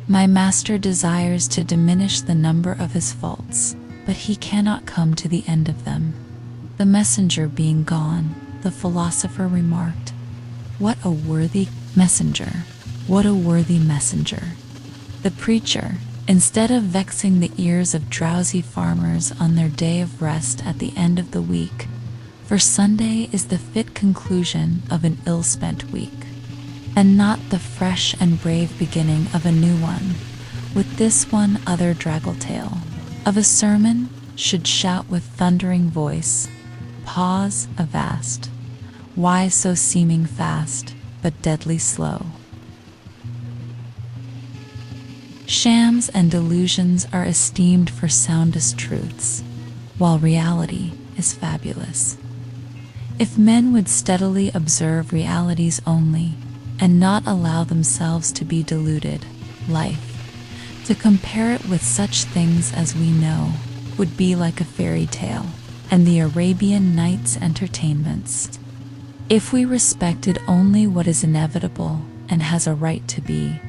S1: "My master desires to diminish the number of his faults, but he cannot come to the end of them." The messenger being gone, the philosopher remarked, "What a worthy messenger! What a worthy messenger!" The preacher, instead of vexing the ears of drowsy farmers on their day of rest at the end of the week, for Sunday is the fit conclusion of an ill-spent week, and not the fresh and brave beginning of a new one, with this one other draggle-tail of a sermon, should shout with thundering voice, "Pause, avast! Why so seeming fast, but deadly slow?" Shams and delusions are esteemed for soundest truths, while reality is fabulous. If men would steadily observe realities only, and not allow themselves to be deluded, life, to compare it with such things as we know, would be like a fairy tale, and the Arabian Nights' entertainments. If we respected only what is inevitable and has a right to be,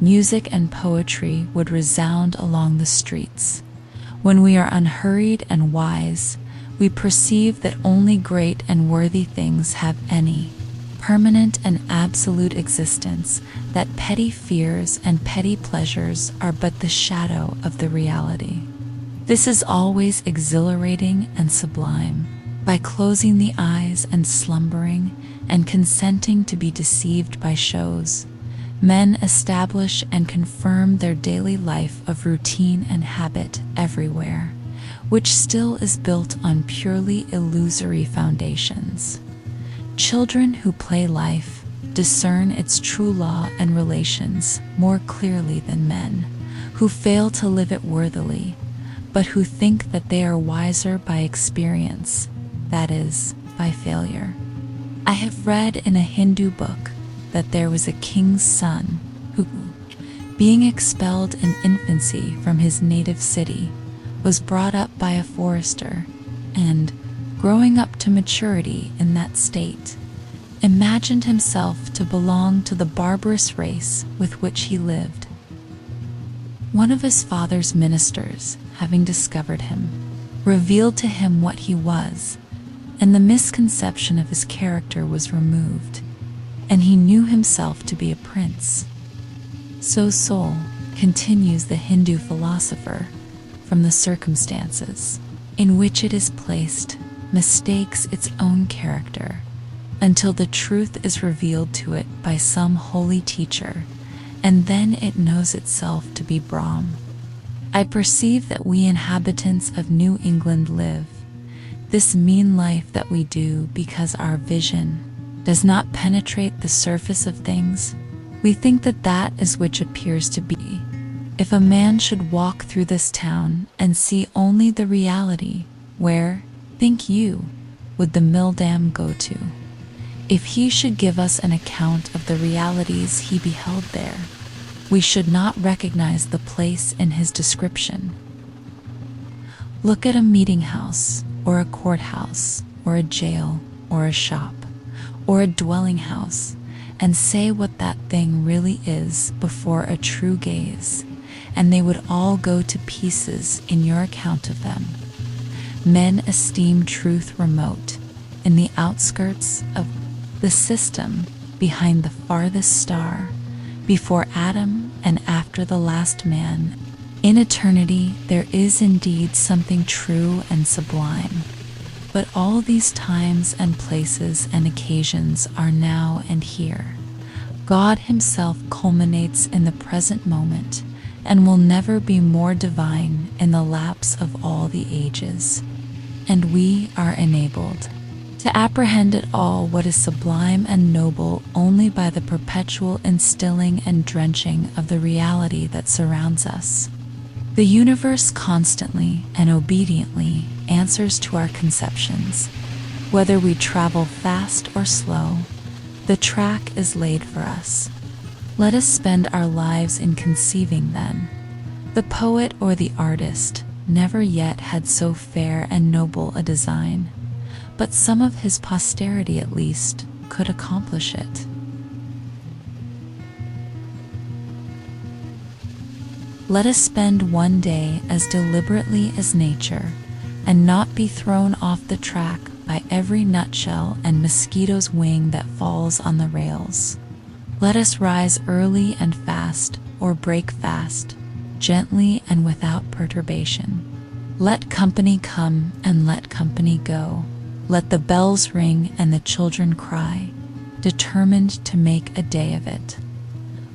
S1: music and poetry would resound along the streets. When we are unhurried and wise, we perceive that only great and worthy things have any permanent and absolute existence, that petty fears and petty pleasures are but the shadow of the reality. This is always exhilarating and sublime. By closing the eyes and slumbering and consenting to be deceived by shows, men establish and confirm their daily life of routine and habit everywhere, which still is built on purely illusory foundations. Children who play life discern its true law and relations more clearly than men, who fail to live it worthily, but who think that they are wiser by experience, that is, by failure. I have read in a Hindu book that there was a king's son who, being expelled in infancy from his native city, was brought up by a forester, and, growing up to maturity in that state, imagined himself to belong to the barbarous race with which he lived. One of his father's ministers, having discovered him, revealed to him what he was, and the misconception of his character was removed, and he knew himself to be a prince. So soul, continues the Hindu philosopher, from the circumstances in which it is placed, mistakes its own character, until the truth is revealed to it by some holy teacher, and then it knows itself to be Brahm. I perceive that we inhabitants of New England live this mean life that we do because our vision does not penetrate the surface of things. We think that that is which appears to be. If a man should walk through this town and see only the reality, where, think you, would the mill dam go to? If he should give us an account of the realities he beheld there, we should not recognize the place in his description. Look at a meeting house, or a courthouse, or a jail, or a shop, or a dwelling house, and say what that thing really is before a true gaze, and they would all go to pieces in your account of them. Men esteem truth remote, in the outskirts of the system, behind the farthest star, before Adam and after the last man. In eternity there is indeed something true and sublime, but all these times and places and occasions are now and here. God himself culminates in the present moment, and will never be more divine in the lapse of all the ages. And we are enabled to apprehend at all what is sublime and noble only by the perpetual instilling and drenching of the reality that surrounds us. The universe constantly and obediently answers to our conceptions. Whether we travel fast or slow, the track is laid for us. Let us spend our lives in conceiving then. The poet or the artist, never yet had so fair and noble a design, but some of his posterity at least could accomplish it. Let us spend one day as deliberately as nature, and not be thrown off the track by every nutshell and mosquito's wing that falls on the rails. Let us rise early and fast, or break fast, gently and without perturbation. Let company come and let company go. Let the bells ring and the children cry, determined to make a day of it.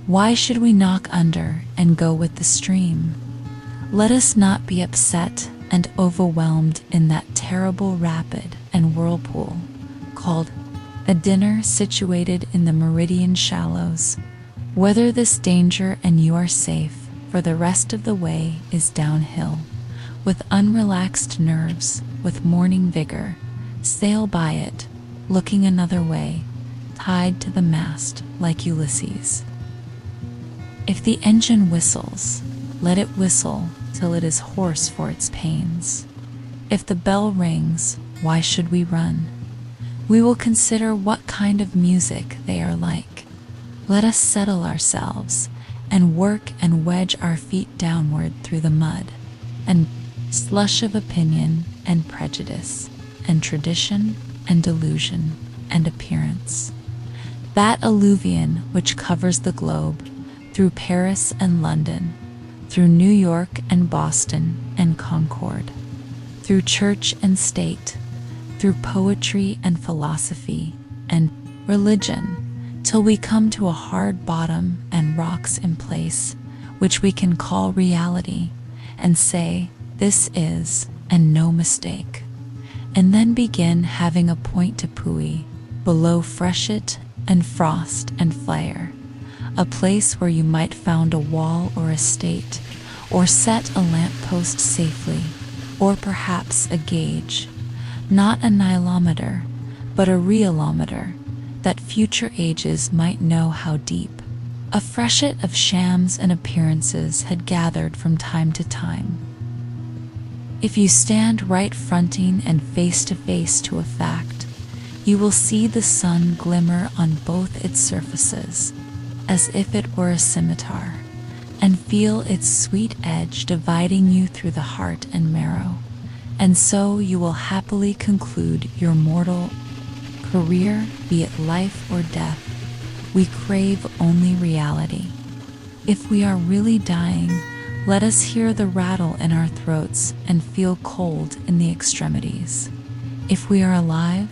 S1: Why should we knock under and go with the stream? Let us not be upset and overwhelmed in that terrible rapid and whirlpool called a dinner situated in the meridian shallows. Weather this danger and you are safe, for the rest of the way is downhill. With unrelaxed nerves, with morning vigor, sail by it, looking another way, tied to the mast like Ulysses. If the engine whistles, let it whistle till it is hoarse for its pains. If the bell rings, why should we run? We will consider what kind of music they are like. Let us settle ourselves and work and wedge our feet downward through the mud and slush of opinion and prejudice and tradition and delusion and appearance. That alluvion which covers the globe, through Paris and London, through New York and Boston and Concord, through church and state, through poetry and philosophy and religion, till we come to a hard bottom and rocks in place, which we can call reality, and say, this is, and no mistake, and then begin having a point to Pui, below freshet and frost and fire, a place where you might found a wall or a state, or set a lamppost safely, or perhaps a gauge, not a nilometer, but a realometer, that future ages might know how deep. A freshet of shams and appearances had gathered from time to time. If you stand right fronting and face to face to a fact, you will see the sun glimmer on both its surfaces, as if it were a scimitar, and feel its sweet edge dividing you through the heart and marrow, and so you will happily conclude your mortal career, be it life or death. We crave only reality. If we are really dying, let us hear the rattle in our throats and feel cold in the extremities. If we are alive,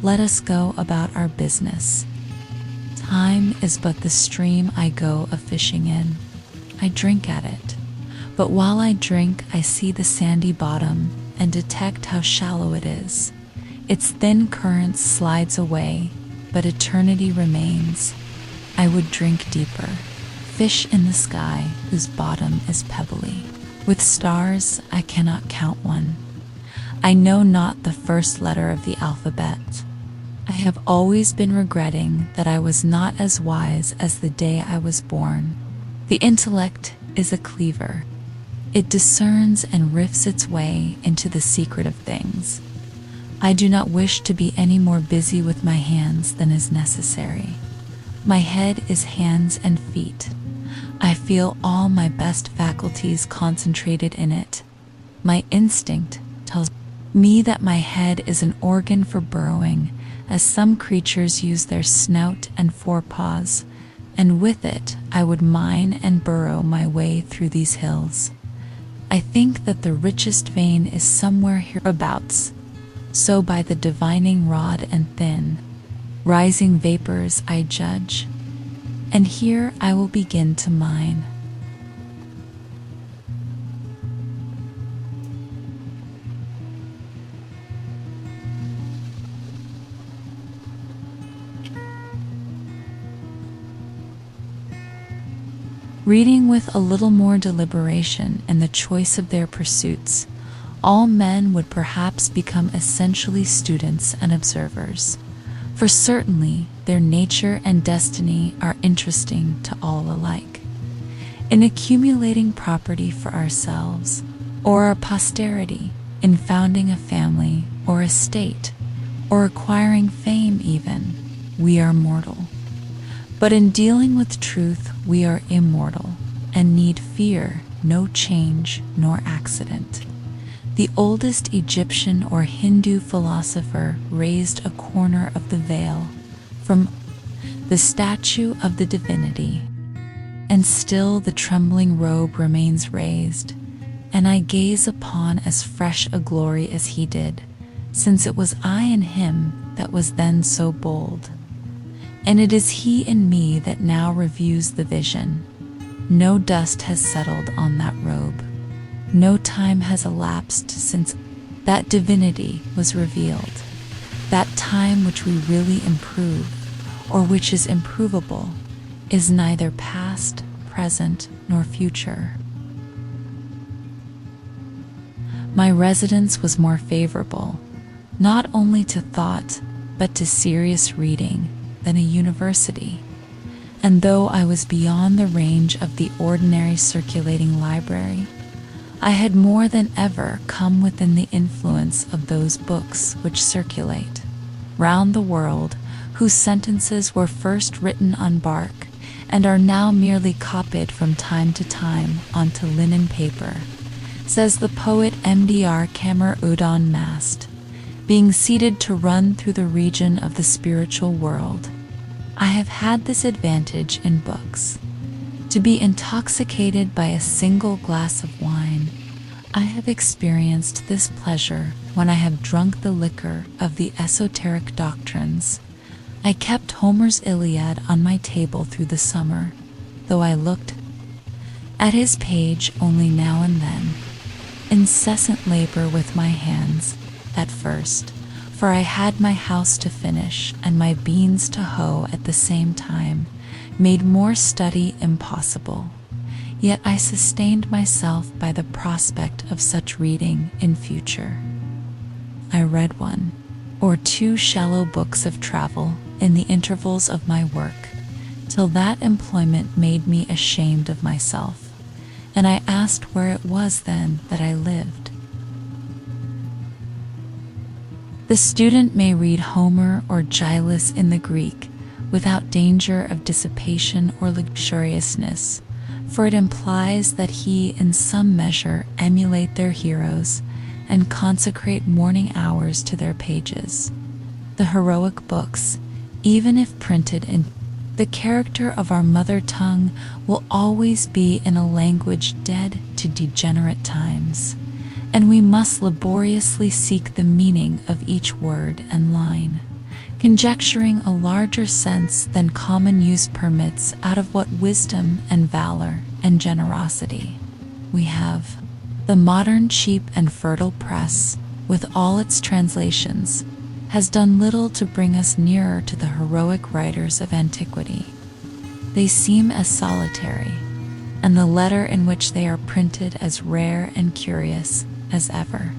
S1: let us go about our business. Time is but the stream I go a-fishing in. I drink at it, but while I drink I see the sandy bottom and detect how shallow it is. Its thin current slides away, but eternity remains. I would drink deeper, fish in the sky whose bottom is pebbly. With stars I cannot count one. I know not the first letter of the alphabet. I have always been regretting that I was not as wise as the day I was born. The intellect is a cleaver. It discerns and rifts its way into the secret of things. I do not wish to be any more busy with my hands than is necessary. My head is hands and feet. I feel all my best faculties concentrated in it. My instinct tells me that my head is an organ for burrowing, as some creatures use their snout and forepaws, and with it I would mine and burrow my way through these hills. I think that the richest vein is somewhere hereabouts, so by the divining rod and thin, rising vapors I judge, and here I will begin to mine. Reading with a little more deliberation in the choice of their pursuits, all men would perhaps become essentially students and observers, for certainly their nature and destiny are interesting to all alike. In accumulating property for ourselves, or our posterity in founding a family or a state, or acquiring fame even, we are mortal. But in dealing with truth, we are immortal and need fear no change nor accident. The oldest Egyptian or Hindu philosopher raised a corner of the veil from the statue of the divinity, and still the trembling robe remains raised, and I gaze upon as fresh a glory as he did, since it was I in him that was then so bold. And it is he in me that now reviews the vision. No dust has settled on that robe. No time has elapsed since that divinity was revealed. That time which we really improve, or which is improvable, is neither past, present, nor future. My residence was more favorable, not only to thought, but to serious reading, than a university. And though I was beyond the range of the ordinary circulating library, I had more than ever come within the influence of those books which circulate round the world, whose sentences were first written on bark, and are now merely copied from time to time onto linen paper, says the poet Mdr Kamer Udon Mast, being seated to run through the region of the spiritual world. I have had this advantage in books. To be intoxicated by a single glass of wine, I have experienced this pleasure when I have drunk the liquor of the esoteric doctrines. I kept Homer's Iliad on my table through the summer, though I looked at his page only now and then. Incessant labor with my hands, at first, for I had my house to finish and my beans to hoe at the same time, made more study impossible. Yet I sustained myself by the prospect of such reading in future. I read one or two shallow books of travel in the intervals of my work, till that employment made me ashamed of myself, and I asked where it was then that I lived. The student may read Homer or Gilles in the Greek without danger of dissipation or luxuriousness, for it implies that he in some measure emulate their heroes and consecrate morning hours to their pages. The heroic books, even if printed in the character of our mother tongue, will always be in a language dead to degenerate times, and we must laboriously seek the meaning of each word and line, conjecturing a larger sense than common use permits out of what wisdom and valor and generosity we have. The modern cheap and fertile press, with all its translations, has done little to bring us nearer to the heroic writers of antiquity. They seem as solitary, and the letter in which they are printed as rare and curious as ever.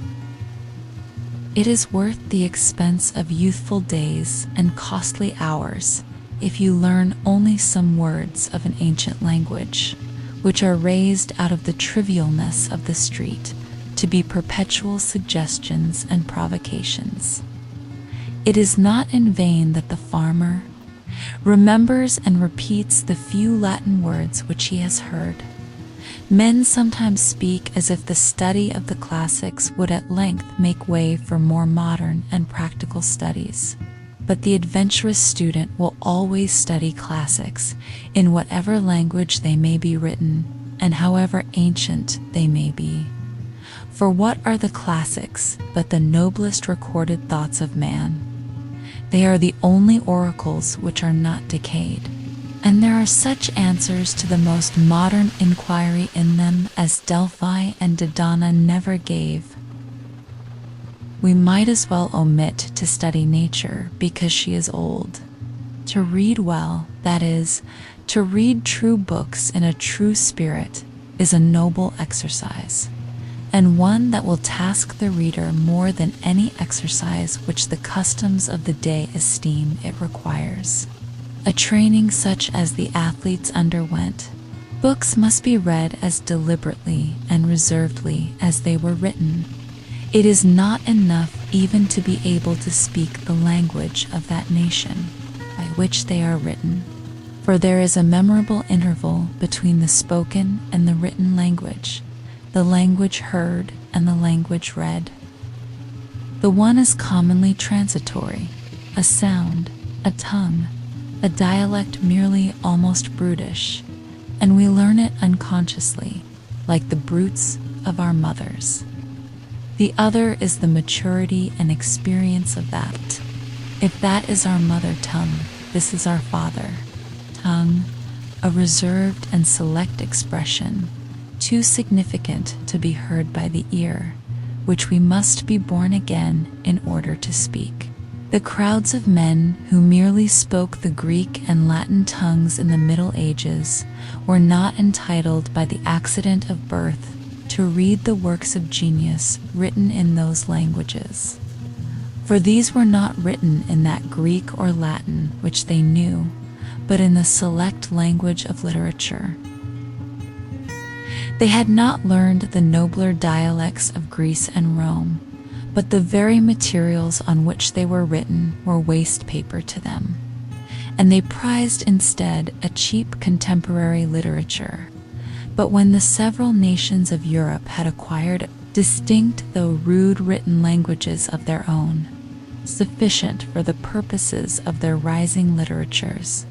S1: It is worth the expense of youthful days and costly hours if you learn only some words of an ancient language, which are raised out of the trivialness of the street to be perpetual suggestions and provocations. It is not in vain that the farmer remembers and repeats the few Latin words which he has heard. Men sometimes speak as if the study of the classics would at length make way for more modern and practical studies. But the adventurous student will always study classics in whatever language they may be written and however ancient they may be. For what are the classics but the noblest recorded thoughts of man? They are the only oracles which are not decayed, and there are such answers to the most modern inquiry in them as Delphi and Dodona never gave. We might as well omit to study nature because she is old. To read well, that is, to read true books in a true spirit, is a noble exercise, and one that will task the reader more than any exercise which the customs of the day esteem it requires. A training such as the athletes underwent, Books must be read as deliberately and reservedly as they were written. It is not enough even to be able to speak the language of that nation by which they are written, for there is a memorable interval between the spoken and the written language, the language heard and the language read. The one is commonly transitory, a sound, a tongue, a dialect merely almost brutish, and we learn it unconsciously, like the brutes of our mothers. The other is the maturity and experience of that. If that is our mother tongue, this is our father tongue, a reserved and select expression, too significant to be heard by the ear, which we must be born again in order to speak. The crowds of men who merely spoke the Greek and Latin tongues in the Middle Ages were not entitled by the accident of birth to read the works of genius written in those languages. For these were not written in that Greek or Latin which they knew, but in the select language of literature. They had not learned the nobler dialects of Greece and Rome, but the very materials on which they were written were waste paper to them, and they prized instead a cheap contemporary literature. But when the several nations of Europe had acquired distinct though rude written languages of their own, sufficient for the purposes of their rising literatures,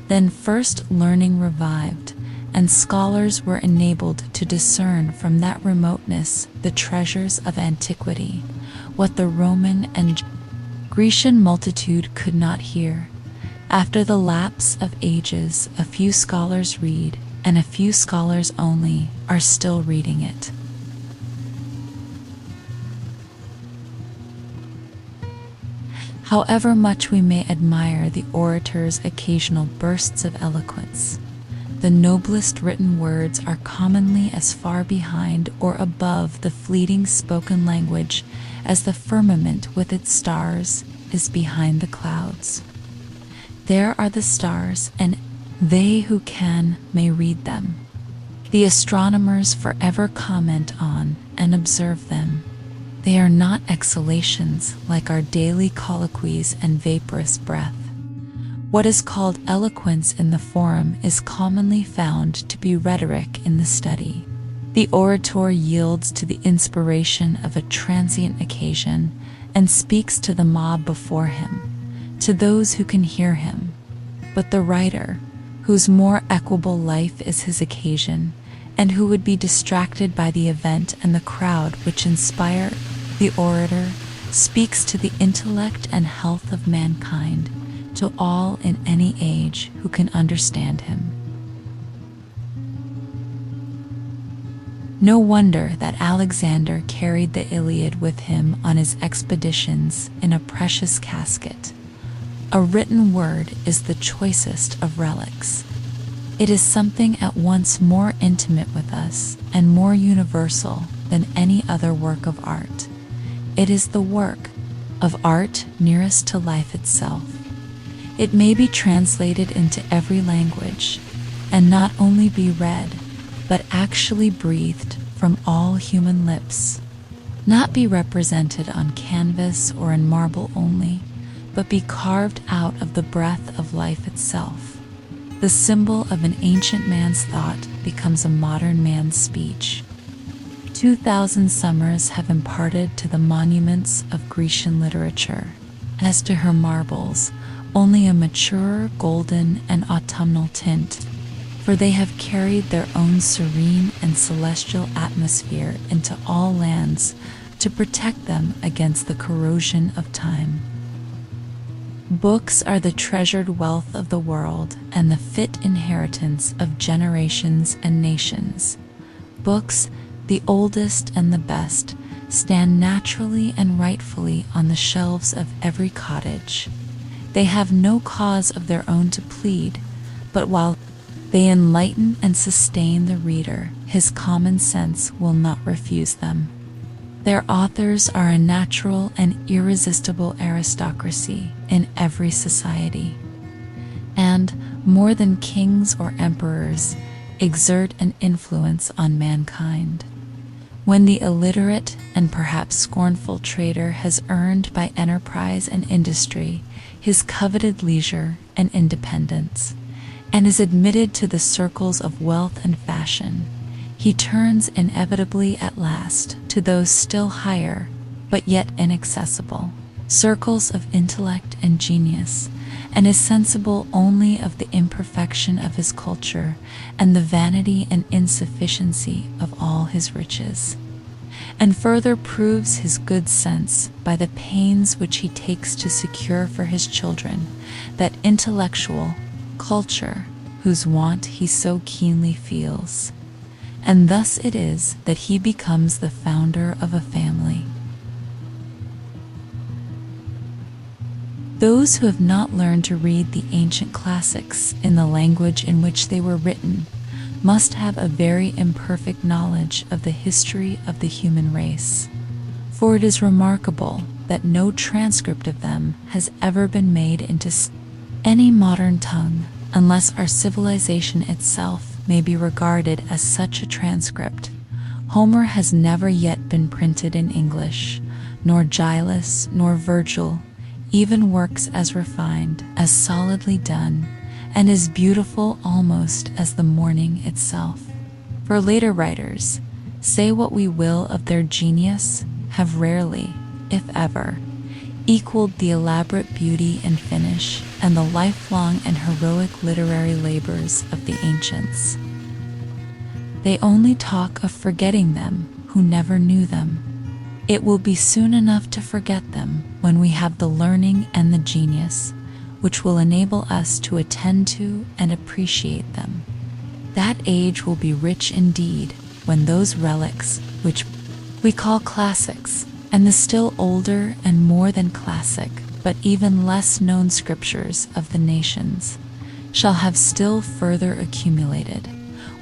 S1: then first learning revived, and scholars were enabled to discern from that remoteness the treasures of antiquity, what the Roman and Grecian multitude could not hear. After the lapse of ages, a few scholars read, and a few scholars only are still reading it. However much we may admire the orator's occasional bursts of eloquence, the noblest written words are commonly as far behind or above the fleeting spoken language as the firmament with its stars is behind the clouds. There are the stars, and they who can may read them. The astronomers forever comment on and observe them. They are not exhalations like our daily colloquies and vaporous breath. What is called eloquence in the forum is commonly found to be rhetoric in the study. The orator yields to the inspiration of a transient occasion and speaks to the mob before him, to those who can hear him. But the writer, whose more equable life is his occasion, and who would be distracted by the event and the crowd which inspire the orator, speaks to the intellect and health of mankind, to all in any age who can understand him. No wonder that Alexander carried the Iliad with him on his expeditions in a precious casket. A written word is the choicest of relics. It is something at once more intimate with us and more universal than any other work of art. It is the work of art nearest to life itself. It may be translated into every language, and not only be read, but actually breathed from all human lips. Not be represented on canvas or in marble only, but be carved out of the breath of life itself. The symbol of an ancient man's thought becomes a modern man's speech. 2,000 summers have imparted to the monuments of Grecian literature, as to her marbles, only a maturer golden and autumnal tint, for they have carried their own serene and celestial atmosphere into all lands to protect them against the corrosion of time. Books are the treasured wealth of the world and the fit inheritance of generations and nations. Books, the oldest and the best, stand naturally and rightfully on the shelves of every cottage. They have no cause of their own to plead, but while they enlighten and sustain the reader, his common sense will not refuse them. Their authors are a natural and irresistible aristocracy in every society. And, more than kings or emperors, exert an influence on mankind. When the illiterate and perhaps scornful trader has earned by enterprise and industry his coveted leisure and independence, and is admitted to the circles of wealth and fashion, he turns inevitably at last to those still higher, but yet inaccessible, circles of intellect and genius, and is sensible only of the imperfection of his culture and the vanity and insufficiency of all his riches, and further proves his good sense by the pains which he takes to secure for his children that intellectual culture whose want he so keenly feels. And thus it is that he becomes the founder of a family. Those who have not learned to read the ancient classics in the language in which they were written must have a very imperfect knowledge of the history of the human race, for it is remarkable that no transcript of them has ever been made into any modern tongue, unless our civilization itself may be regarded as such a transcript. Homer has never yet been printed in English, nor Gilles, nor Virgil, even works as refined, as solidly done, and as beautiful almost as the morning itself. For later writers, say what we will of their genius, have rarely, if ever, equaled the elaborate beauty and finish and the lifelong and heroic literary labors of the ancients. They only talk of forgetting them who never knew them. It will be soon enough to forget them when we have the learning and the genius which will enable us to attend to and appreciate them. That age will be rich indeed when those relics which we call classics, and the still older and more than classic but even less known scriptures of the nations, shall have still further accumulated,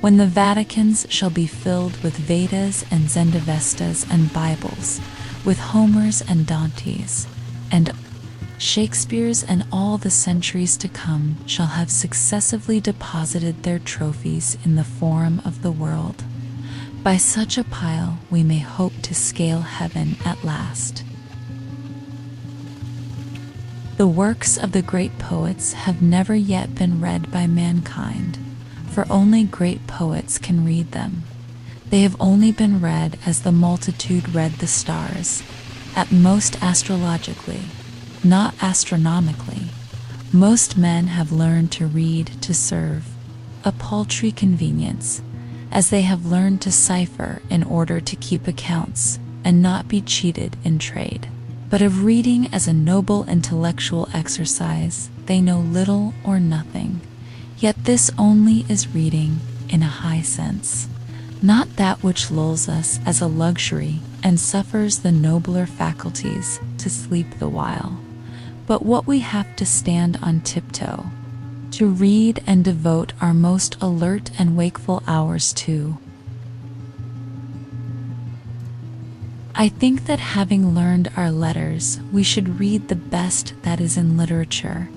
S1: when the Vaticans shall be filled with Vedas and Zendavestas and Bibles, with Homers and Dantes, and Shakespeare's, and all the centuries to come shall have successively deposited their trophies in the forum of the world. By such a pile we may hope to scale heaven at last. The works of the great poets have never yet been read by mankind, for only great poets can read them. They have only been read as the multitude read the stars, at most astrologically, not astronomically. Most men have learned to read to serve a paltry convenience, as they have learned to cipher in order to keep accounts and not be cheated in trade. But of reading as a noble intellectual exercise they know little or nothing. Yet this only is reading in a high sense, not that which lulls us as a luxury and suffers the nobler faculties to sleep the while, but what we have to stand on tiptoe, to read and devote our most alert and wakeful hours to. I think that having learned our letters, we should read the best that is in literature,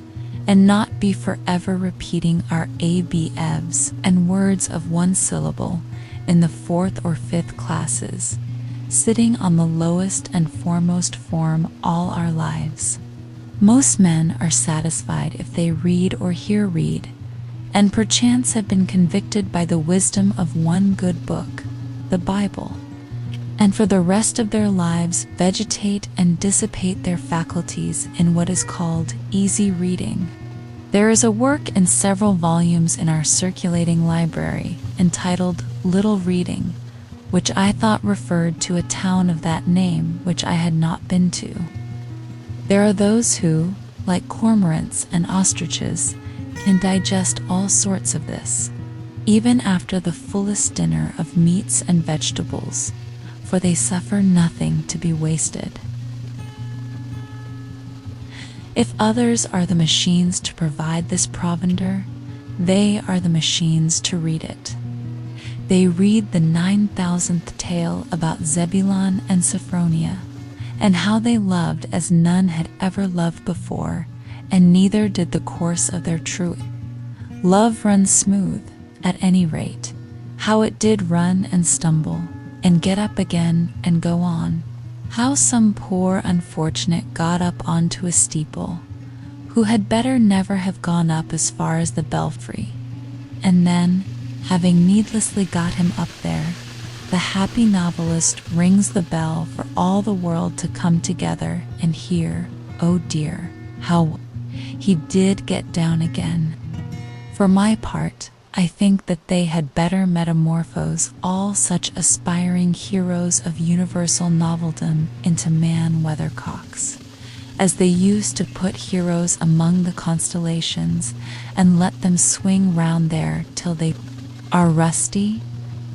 S1: and not be forever repeating our ABFs and words of one syllable in the 4th or 5th classes, sitting on the lowest and foremost form all our lives. Most men are satisfied if they read or hear read, and perchance have been convicted by the wisdom of one good book, the Bible, and for the rest of their lives vegetate and dissipate their faculties in what is called easy reading. There is a work in several volumes in our circulating library entitled Little Reading, which I thought referred to a town of that name which I had not been to. There are those who, like cormorants and ostriches, can digest all sorts of this, even after the fullest dinner of meats and vegetables, for they suffer nothing to be wasted. If others are the machines to provide this provender, they are the machines to read it. They read the 9,000th tale about Zebulun and Sophronia, and how they loved as none had ever loved before, and neither did the course of their true love run smooth, at any rate, how it did run and stumble, and get up again and go on. How some poor unfortunate got up onto a steeple, who had better never have gone up as far as the belfry. And then, having needlessly got him up there, the happy novelist rings the bell for all the world to come together and hear, oh dear, how he did get down again. For my part, I think that they had better metamorphose all such aspiring heroes of universal noveldom into man weathercocks, as they used to put heroes among the constellations, and let them swing round there till they are rusty,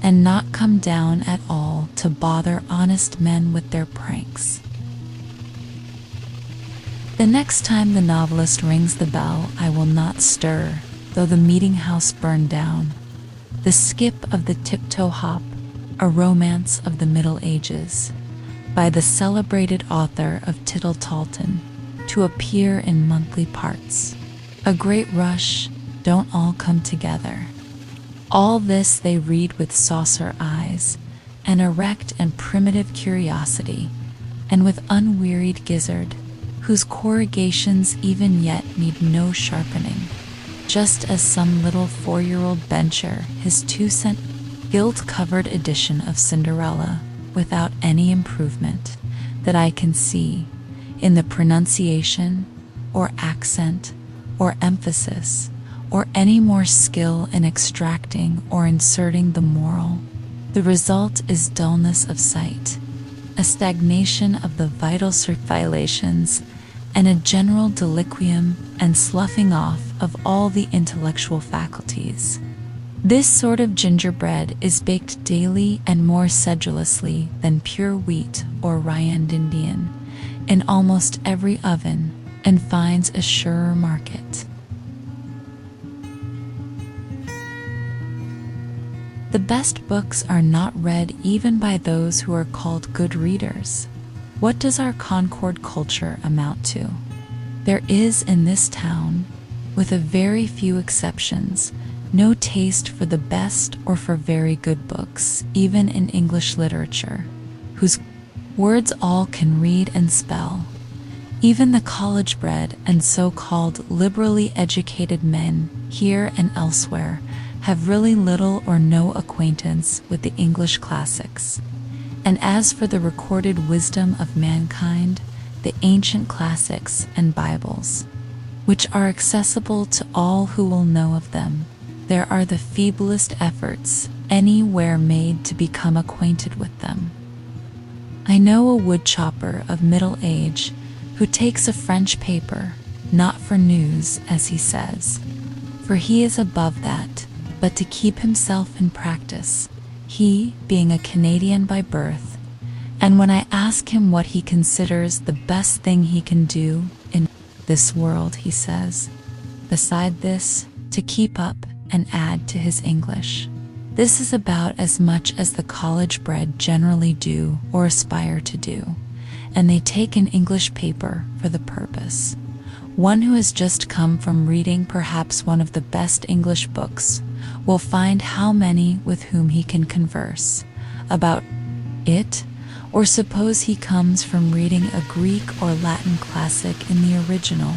S1: and not come down at all to bother honest men with their pranks. The next time the novelist rings the bell, I will not stir, though the meeting house burn down. The skip of the tiptoe hop, a romance of the Middle Ages, by the celebrated author of Tittle Talton, to appear in monthly parts. A great rush, don't all come together. All this they read with saucer eyes, an erect and primitive curiosity, and with unwearied gizzard, whose corrugations even yet need no sharpening, just as some little 4-year-old bencher his 2-cent gilt-covered edition of Cinderella, without any improvement that I can see in the pronunciation, or accent, or emphasis, or any more skill in extracting or inserting the moral. The result is dullness of sight, a stagnation of the vital circulations, and a general deliquium and sloughing off of all the intellectual faculties. This sort of gingerbread is baked daily and more sedulously than pure wheat or Ryan Indian in almost every oven, and finds a surer market. The best books are not read even by those who are called good readers. What does our Concord culture amount to? There is in this town, with a very few exceptions, no taste for the best or for very good books, even in English literature, whose words all can read and spell. Even the college-bred and so-called liberally educated men here and elsewhere have really little or no acquaintance with the English classics. And as for the recorded wisdom of mankind, the ancient classics and Bibles, which are accessible to all who will know of them, there are the feeblest efforts anywhere made to become acquainted with them. I know a woodchopper of middle age who takes a French paper, not for news, as he says, for he is above that, but to keep himself in practice, he being a Canadian by birth. And when I ask him what he considers the best thing he can do in this world, he says, beside this, to keep up and add to his English. This is about as much as the college-bred generally do or aspire to do, and they take an English paper for the purpose. One who has just come from reading perhaps one of the best English books will find how many with whom he can converse about it, or suppose he comes from reading a Greek or Latin classic in the original,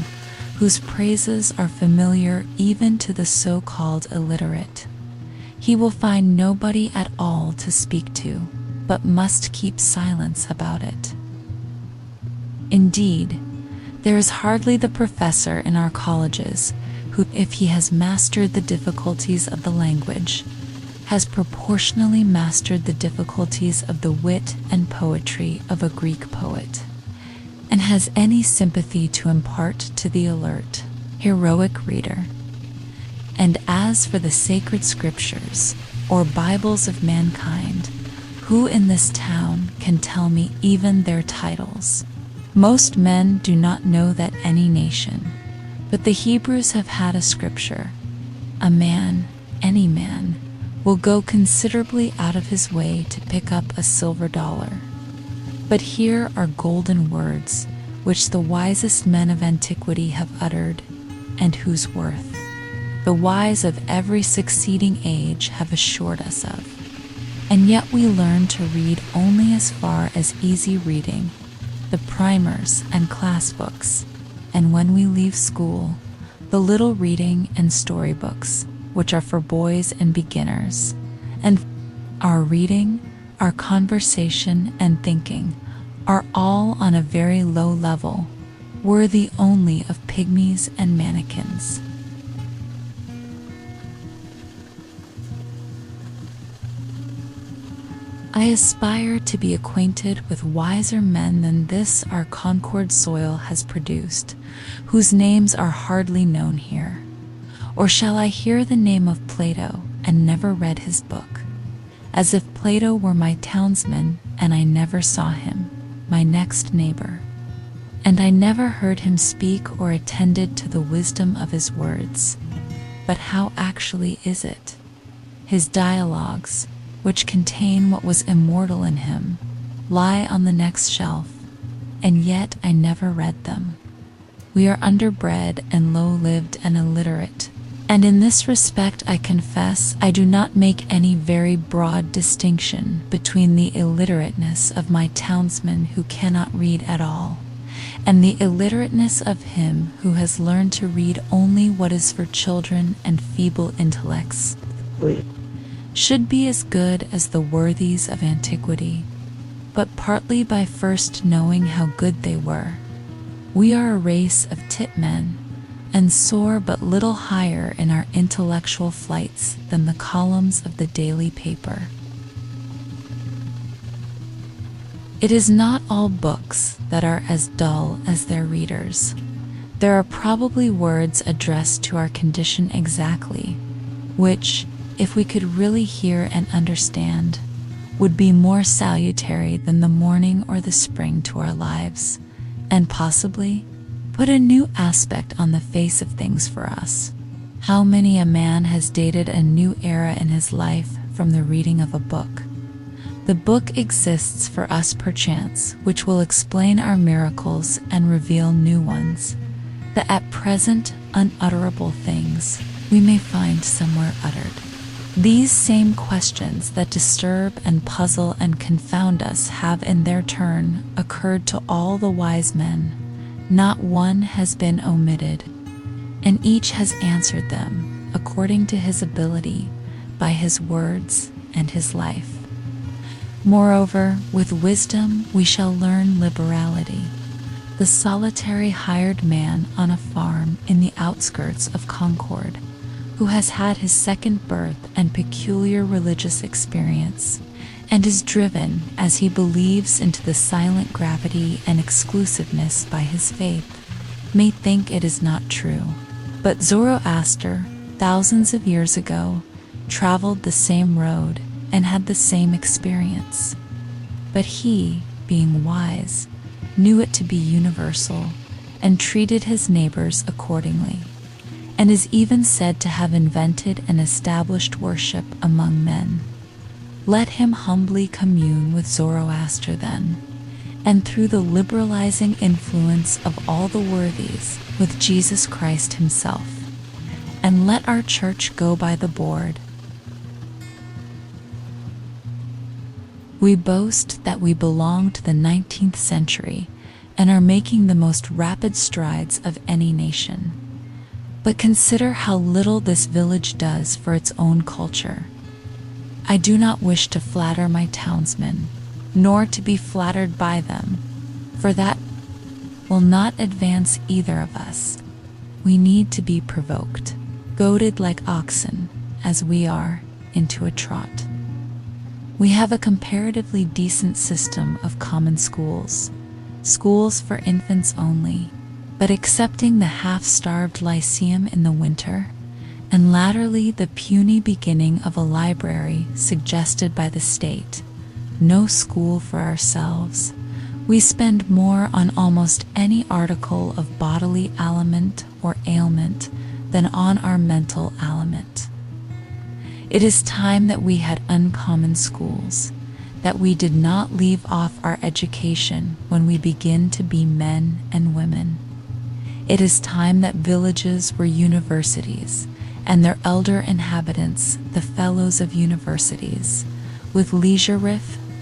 S1: whose praises are familiar even to the so-called illiterate. He will find nobody at all to speak to, but must keep silence about it. Indeed, there is hardly the professor in our colleges who, if he has mastered the difficulties of the language, has proportionally mastered the difficulties of the wit and poetry of a Greek poet, and has any sympathy to impart to the alert, heroic reader. And as for the sacred scriptures, or Bibles of mankind, who in this town can tell me even their titles? Most men do not know that any nation, but the Hebrews have had a scripture. A man, any man, will go considerably out of his way to pick up a silver dollar. But here are golden words, which the wisest men of antiquity have uttered, and whose worth the wise of every succeeding age have assured us of. And yet we learn to read only as far as easy reading, the primers and class books, and when we leave school, the little reading and storybooks, which are for boys and beginners. And our reading, our conversation and thinking are all on a very low level, worthy only of pygmies and mannequins. I aspire to be acquainted with wiser men than this our Concord soil has produced, whose names are hardly known here. Or shall I hear the name of Plato and never read his book, as if Plato were my townsman and I never saw him, my next neighbor, and I never heard him speak or attended to the wisdom of his words. But how actually is it? His dialogues, which contain what was immortal in him, lie on the next shelf, and yet I never read them. We are underbred and low-lived and illiterate, and in this respect I confess I do not make any very broad distinction between the illiterateness of my townsman who cannot read at all, and the illiterateness of him who has learned to read only what is for children and feeble intellects. Should be as good as the worthies of antiquity, but partly by first knowing how good they were. We are a race of tit men, and soar but little higher in our intellectual flights than the columns of the daily paper. It is not all books that are as dull as their readers. There are probably words addressed to our condition exactly, which, if we could really hear and understand, would be more salutary than the morning or the spring to our lives, and possibly put a new aspect on the face of things for us. How many a man has dated a new era in his life from the reading of a book? The book exists for us perchance, which will explain our miracles and reveal new ones, that at present unutterable things we may find somewhere uttered. These same questions that disturb and puzzle and confound us have in their turn occurred to all the wise men. Not one has been omitted, and each has answered them according to his ability, by his words and his life. Moreover, with wisdom we shall learn liberality. The solitary hired man on a farm in the outskirts of Concord, who has had his second birth and peculiar religious experience, and is driven, as he believes, into the silent gravity and exclusiveness by his faith, may think it is not true. But Zoroaster, thousands of years ago, traveled the same road and had the same experience. But he, being wise, knew it to be universal and treated his neighbors accordingly, and is even said to have invented and established worship among men. Let him humbly commune with Zoroaster then, and through the liberalizing influence of all the worthies, with Jesus Christ himself, and let our church go by the board. We boast that we belong to the 19th century and are making the most rapid strides of any nation. But consider how little this village does for its own culture. I do not wish to flatter my townsmen, nor to be flattered by them, for that will not advance either of us. We need to be provoked, goaded like oxen, as we are, into a trot. We have a comparatively decent system of common schools, schools for infants only, but excepting the half-starved lyceum in the winter, and latterly the puny beginning of a library suggested by the state, no school for ourselves. We spend more on almost any article of bodily aliment or ailment than on our mental aliment. It is time that we had uncommon schools, that we did not leave off our education when we begin to be men and women. It is time that villages were universities, and their elder inhabitants the fellows of universities. With leisure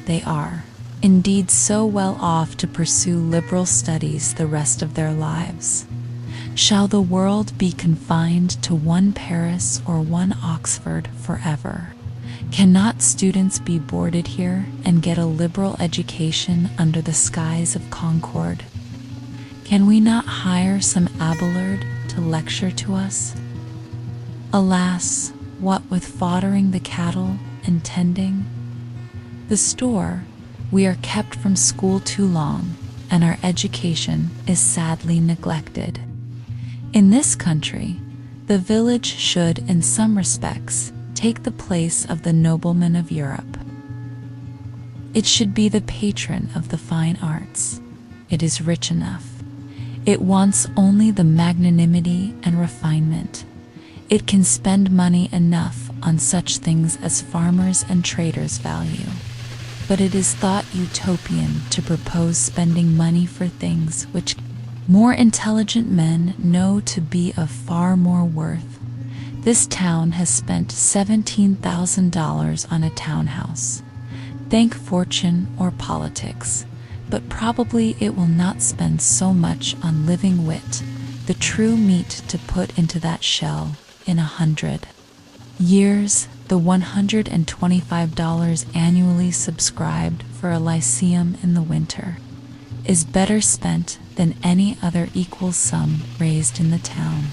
S1: they are, indeed, so well off to pursue liberal studies the rest of their lives. Shall the world be confined to one Paris or one Oxford forever? Cannot students be boarded here and get a liberal education under the skies of Concord? Can we not hire some Abelard to lecture to us? Alas, what with foddering the cattle and tending the store, we are kept from school too long, and our education is sadly neglected. In this country, the village should, in some respects, take the place of the nobleman of Europe. It should be the patron of the fine arts. It is rich enough. It wants only the magnanimity and refinement. It can spend money enough on such things as farmers and traders value. But it is thought utopian to propose spending money for things which more intelligent men know to be of far more worth. This town has spent $17,000 on a townhouse. Thank fortune or politics, but probably it will not spend so much on living wit, the true meat to put into that shell, in 100 years. The $125 annually subscribed for a lyceum in the winter is better spent than any other equal sum raised in the town.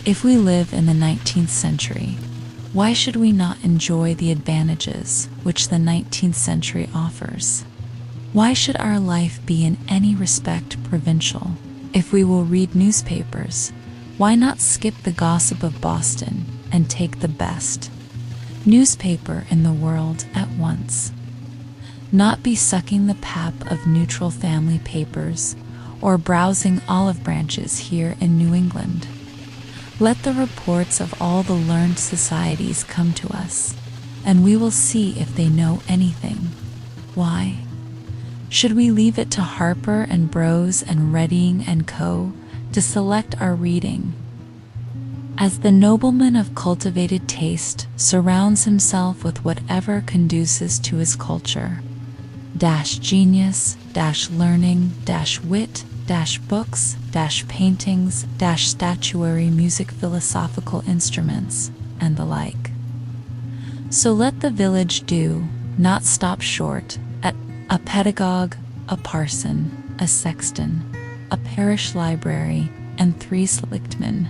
S1: If we live in the 19th century, why should we not enjoy the advantages which the 19th century offers? Why should our life be in any respect provincial? If we will read newspapers, why not skip the gossip of Boston and take the best newspaper in the world at once? Not be sucking the pap of neutral family papers or browsing olive branches here in New England. Let the reports of all the learned societies come to us, and we will see if they know anything. Why should we leave it to Harper and Brose and Reading and Co. to select our reading? As the nobleman of cultivated taste surrounds himself with whatever conduces to his culture, genius, learning, wit, books, paintings, statuary, music, philosophical instruments, and the like. So let the village do not stop short at a pedagogue, a parson, a sexton, a parish library, and 3 selectmen,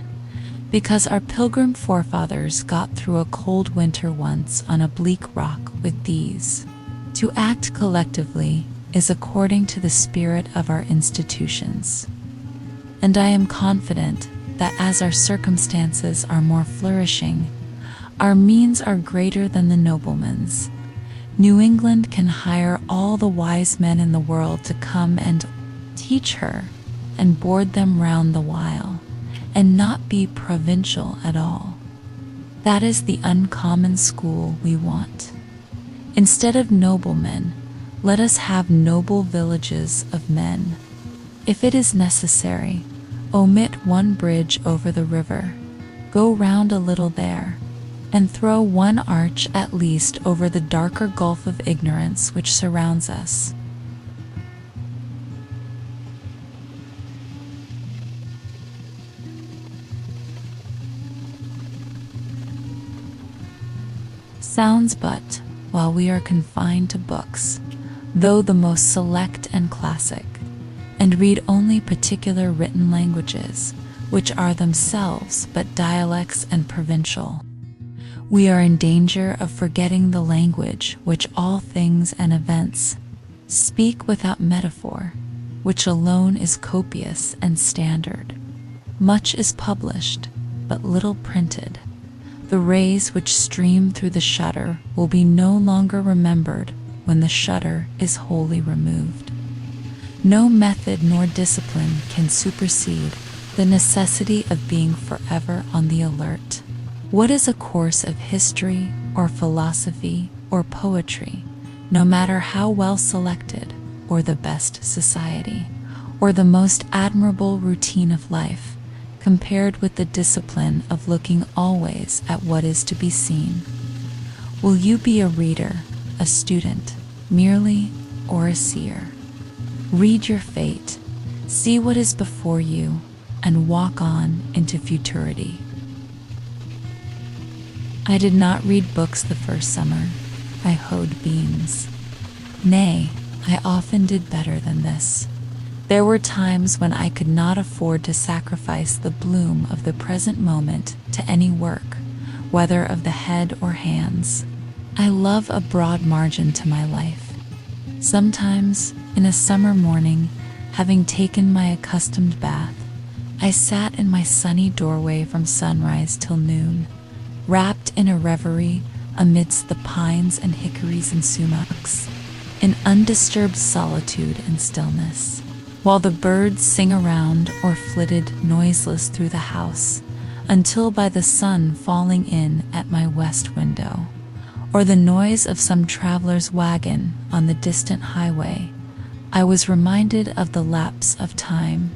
S1: because our pilgrim forefathers got through a cold winter once on a bleak rock with these. To act collectively is according to the spirit of our institutions. And I am confident that as our circumstances are more flourishing, our means are greater than the nobleman's. New England can hire all the wise men in the world to come and teach her and board them round the while, and not be provincial at all. That is the uncommon school we want. Instead of noblemen, let us have noble villages of men. If it is necessary, omit one bridge over the river, go round a little there, and throw one arch at least over the darker gulf of ignorance which surrounds us. Sounds but, while we are confined to books, though the most select and classic, and read only particular written languages, which are themselves but dialects and provincial, we are in danger of forgetting the language which all things and events speak without metaphor, which alone is copious and standard. Much is published, but little printed. The rays which stream through the shutter will be no longer remembered when the shutter is wholly removed. No method nor discipline can supersede the necessity of being forever on the alert. What is a course of history or philosophy or poetry, no matter how well selected, or the best society, or the most admirable routine of life, compared with the discipline of looking always at what is to be seen. Will you be a reader, a student, merely, or a seer? Read your fate, see what is before you, and walk on into futurity. I did not read books the first summer. I hoed beans. Nay, I often did better than this. There were times when I could not afford to sacrifice the bloom of the present moment to any work, whether of the head or hands. I love a broad margin to my life. Sometimes, in a summer morning, having taken my accustomed bath, I sat in my sunny doorway from sunrise till noon, wrapped in a reverie amidst the pines and hickories and sumacs, in undisturbed solitude and stillness, while the birds sing around or flitted noiseless through the house, until by the sun falling in at my west window, or the noise of some traveler's wagon on the distant highway, I was reminded of the lapse of time.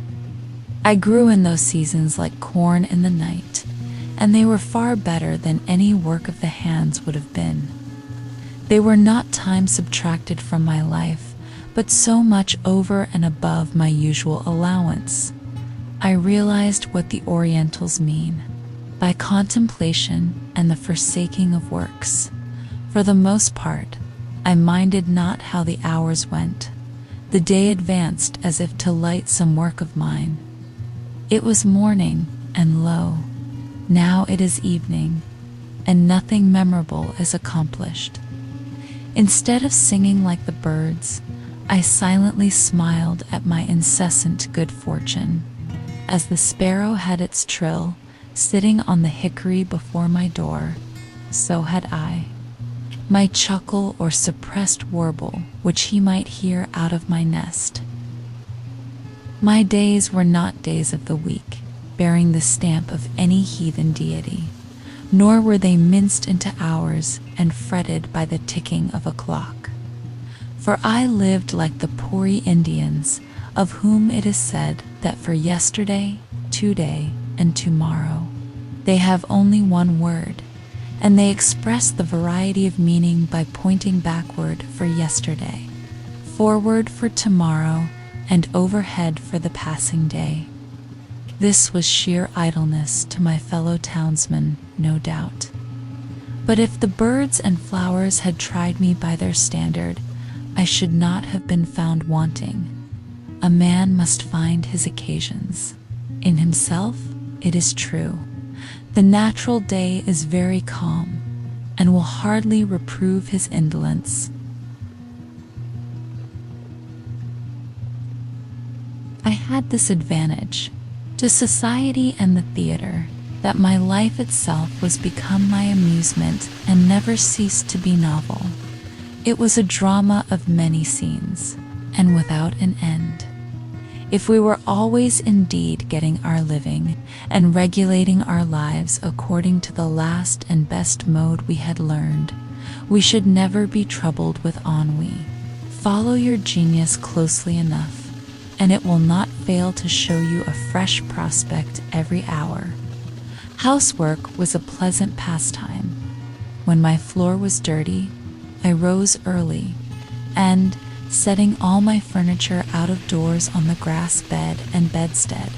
S1: I grew in those seasons like corn in the night, and they were far better than any work of the hands would have been. They were not time subtracted from my life, but so much over and above my usual allowance. I realized what the Orientals mean by contemplation and the forsaking of works. For the most part, I minded not how the hours went. The day advanced as if to light some work of mine. It was morning, and lo, now it is evening, and nothing memorable is accomplished. Instead of singing like the birds, I silently smiled at my incessant good fortune. As the sparrow had its trill, sitting on the hickory before my door, so had I. My chuckle or suppressed warble, which he might hear out of my nest. My days were not days of the week, bearing the stamp of any heathen deity, nor were they minced into hours and fretted by the ticking of a clock. For I lived like the Puri Indians, of whom it is said that for yesterday, today, and tomorrow, they have only one word, and they express the variety of meaning by pointing backward for yesterday, forward for tomorrow, and overhead for the passing day. This was sheer idleness to my fellow townsmen, no doubt. But if the birds and flowers had tried me by their standard, I should not have been found wanting. A man must find his occasions. In himself, it is true. The natural day is very calm, and will hardly reprove his indolence. I had this advantage to society and the theater, that my life itself was become my amusement and never ceased to be novel. It was a drama of many scenes, and without an end. If we were always indeed getting our living and regulating our lives according to the last and best mode we had learned, we should never be troubled with ennui. Follow your genius closely enough, and it will not fail to show you a fresh prospect every hour. Housework was a pleasant pastime. When my floor was dirty, I rose early, and, setting all my furniture out of doors on the grass bed and bedstead,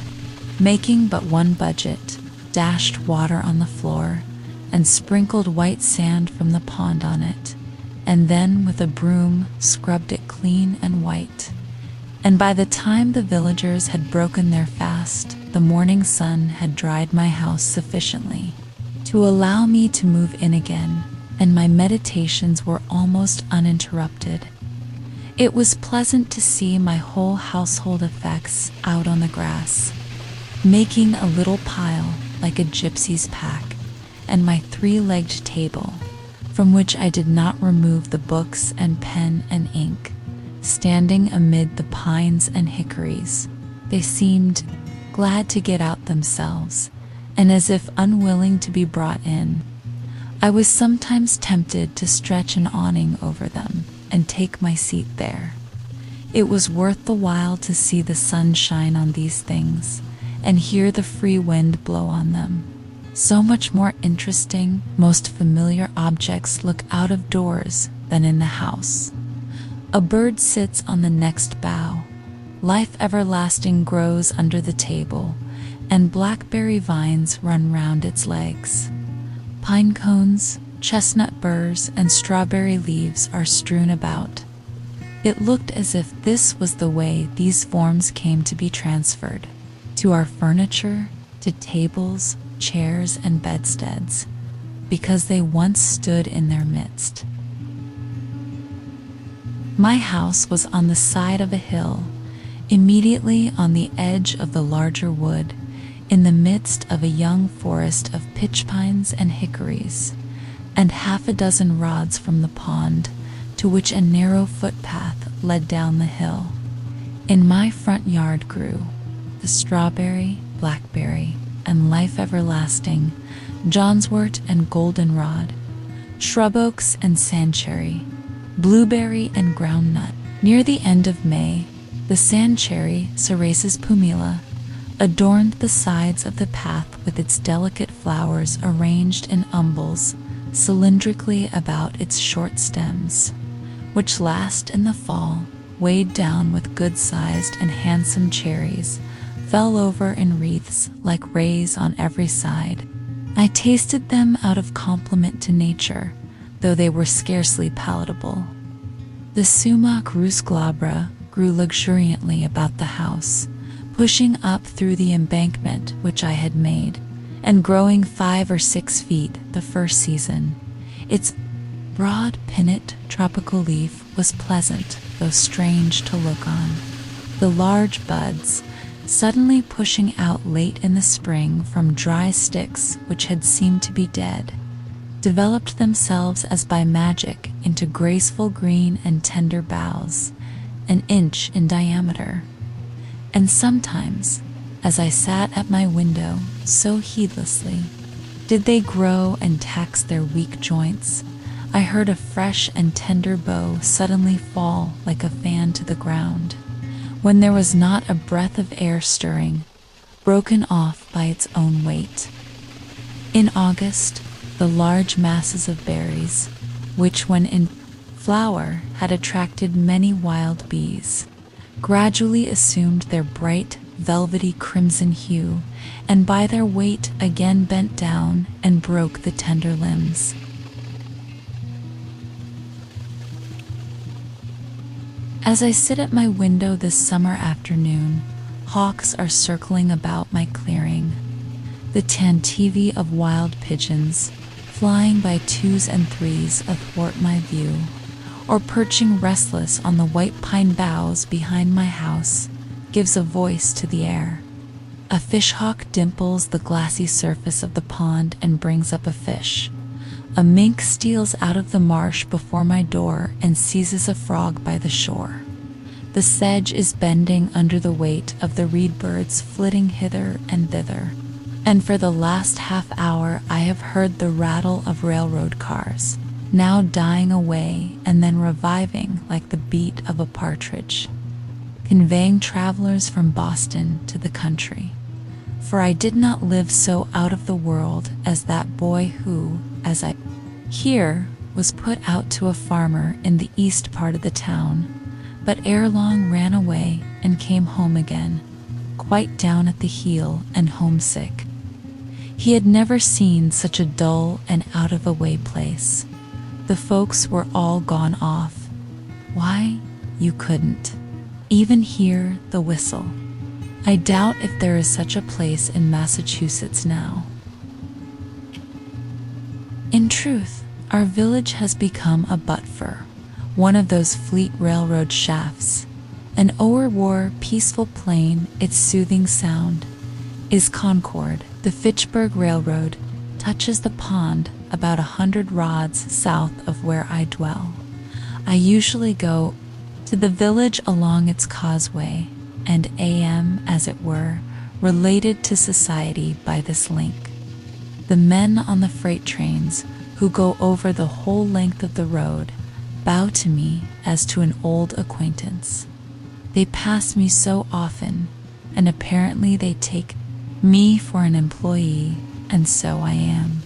S1: making but one budget, dashed water on the floor, and sprinkled white sand from the pond on it, and then with a broom scrubbed it clean and white. And by the time the villagers had broken their fast, the morning sun had dried my house sufficiently to allow me to move in again, and my meditations were almost uninterrupted. It was pleasant to see my whole household effects out on the grass, making a little pile like a gypsy's pack, and my three-legged table, from which I did not remove the books and pen and ink, standing amid the pines and hickories. They seemed glad to get out themselves, and as if unwilling to be brought in. I was sometimes tempted to stretch an awning over them and take my seat there. It was worth the while to see the sun shine on these things, and hear the free wind blow on them. So much more interesting, most familiar objects look out of doors than in the house. A bird sits on the next bough. Life everlasting grows under the table, and blackberry vines run round its legs. Pine cones, chestnut burrs, and strawberry leaves are strewn about. It looked as if this was the way these forms came to be transferred to our furniture, to tables, chairs, and bedsteads, because they once stood in their midst. My house was on the side of a hill, immediately on the edge of the larger wood, in the midst of a young forest of pitch pines and hickories, and half a dozen rods from the pond, to which a narrow footpath led down the hill. In my front yard grew the strawberry, blackberry, and life everlasting, johnswort and goldenrod, shrub oaks and sandcherry, blueberry and groundnut. Near the end of May, the sandcherry, Cerasus pumila, adorned the sides of the path with its delicate flowers arranged in umbels cylindrically about its short stems, which last in the fall, weighed down with good-sized and handsome cherries, fell over in wreaths like rays on every side. I tasted them out of compliment to nature, though they were scarcely palatable. The sumac rus glabra grew luxuriantly about the house, pushing up through the embankment which I had made, and growing 5 or 6 feet the first season. Its broad, pinnate, tropical leaf was pleasant, though strange to look on. The large buds, suddenly pushing out late in the spring from dry sticks which had seemed to be dead, developed themselves as by magic into graceful green and tender boughs, an inch in diameter. And sometimes, as I sat at my window so heedlessly, did they grow and tax their weak joints, I heard a fresh and tender bough suddenly fall like a fan to the ground, when there was not a breath of air stirring, broken off by its own weight. In August, the large masses of berries, which when in flower had attracted many wild bees, gradually assumed their bright, velvety crimson hue, and by their weight again bent down and broke the tender limbs. As I sit at my window this summer afternoon, hawks are circling about my clearing. The tantivy of wild pigeons, flying by 2s and 3s athwart my view, or perching restless on the white pine boughs behind my house, gives a voice to the air. A fishhawk dimples the glassy surface of the pond and brings up a fish. A mink steals out of the marsh before my door and seizes a frog by the shore. The sedge is bending under the weight of the reed birds flitting hither and thither, and for the last half hour I have heard the rattle of railroad cars, now dying away and then reviving like the beat of a partridge, conveying travelers from Boston to the country. For I did not live so out of the world as that boy who, as I hear, was put out to a farmer in the east part of the town, but ere long ran away and came home again, quite down at the heel and homesick. He had never seen such a dull and out-of-the-way place. The folks were all gone off. Why, you couldn't even hear the whistle. I doubt if there is such a place in Massachusetts now. In truth, our village has become a butfer, one of those fleet railroad shafts, and o'er peaceful plain its soothing sound is Concord. The Fitchburg Railroad touches the pond about 100 rods south of where I dwell. I usually go to the village along its causeway, and am, as it were, related to society by this link. The men on the freight trains, who go over the whole length of the road, bow to me as to an old acquaintance. They pass me so often, and apparently they take me for an employee, and so I am.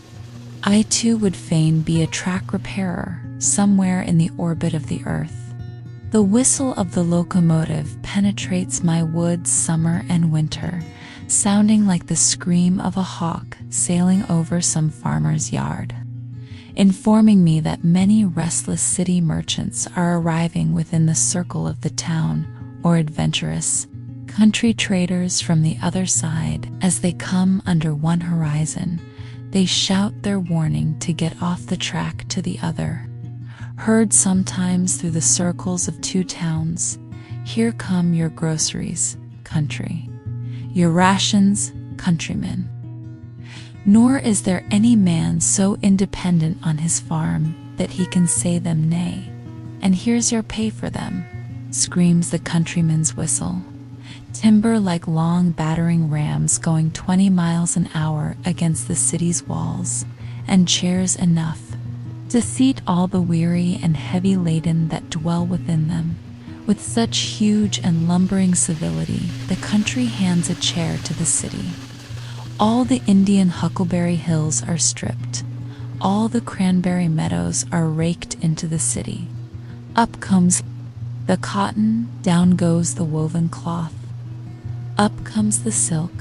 S1: I too would fain be a track repairer somewhere in the orbit of the earth. The whistle of the locomotive penetrates my woods summer and winter, sounding like the scream of a hawk sailing over some farmer's yard, informing me that many restless city merchants are arriving within the circle of the town, or adventurous country traders from the other side. As they come under one horizon, they shout their warning to get off the track to the other. Heard sometimes through the circles of two towns, here come your groceries, country. Your rations, countrymen. Nor is there any man so independent on his farm that he can say them nay. And here's your pay for them, screams the countryman's whistle. Timber like long battering rams going 20 miles an hour against the city's walls, and chairs enough to seat all the weary and heavy laden that dwell within them. With such huge and lumbering civility, the country hands a chair to the city. All the Indian huckleberry hills are stripped. All the cranberry meadows are raked into the city. Up comes the cotton, down goes the woven cloth. Up comes the silk,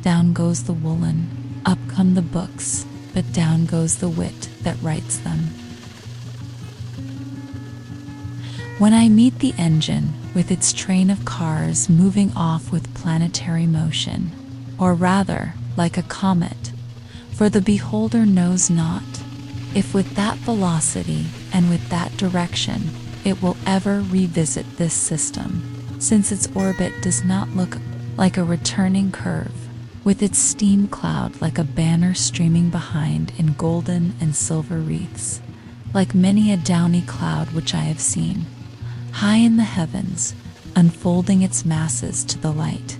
S1: down goes the woolen. Up come the books, but down goes the wit that writes them. When I meet the engine with its train of cars moving off with planetary motion, or rather, like a comet, for the beholder knows not if with that velocity and with that direction it will ever revisit this system, since its orbit does not look like a returning curve, with its steam cloud like a banner streaming behind in golden and silver wreaths, like many a downy cloud which I have seen, high in the heavens, unfolding its masses to the light,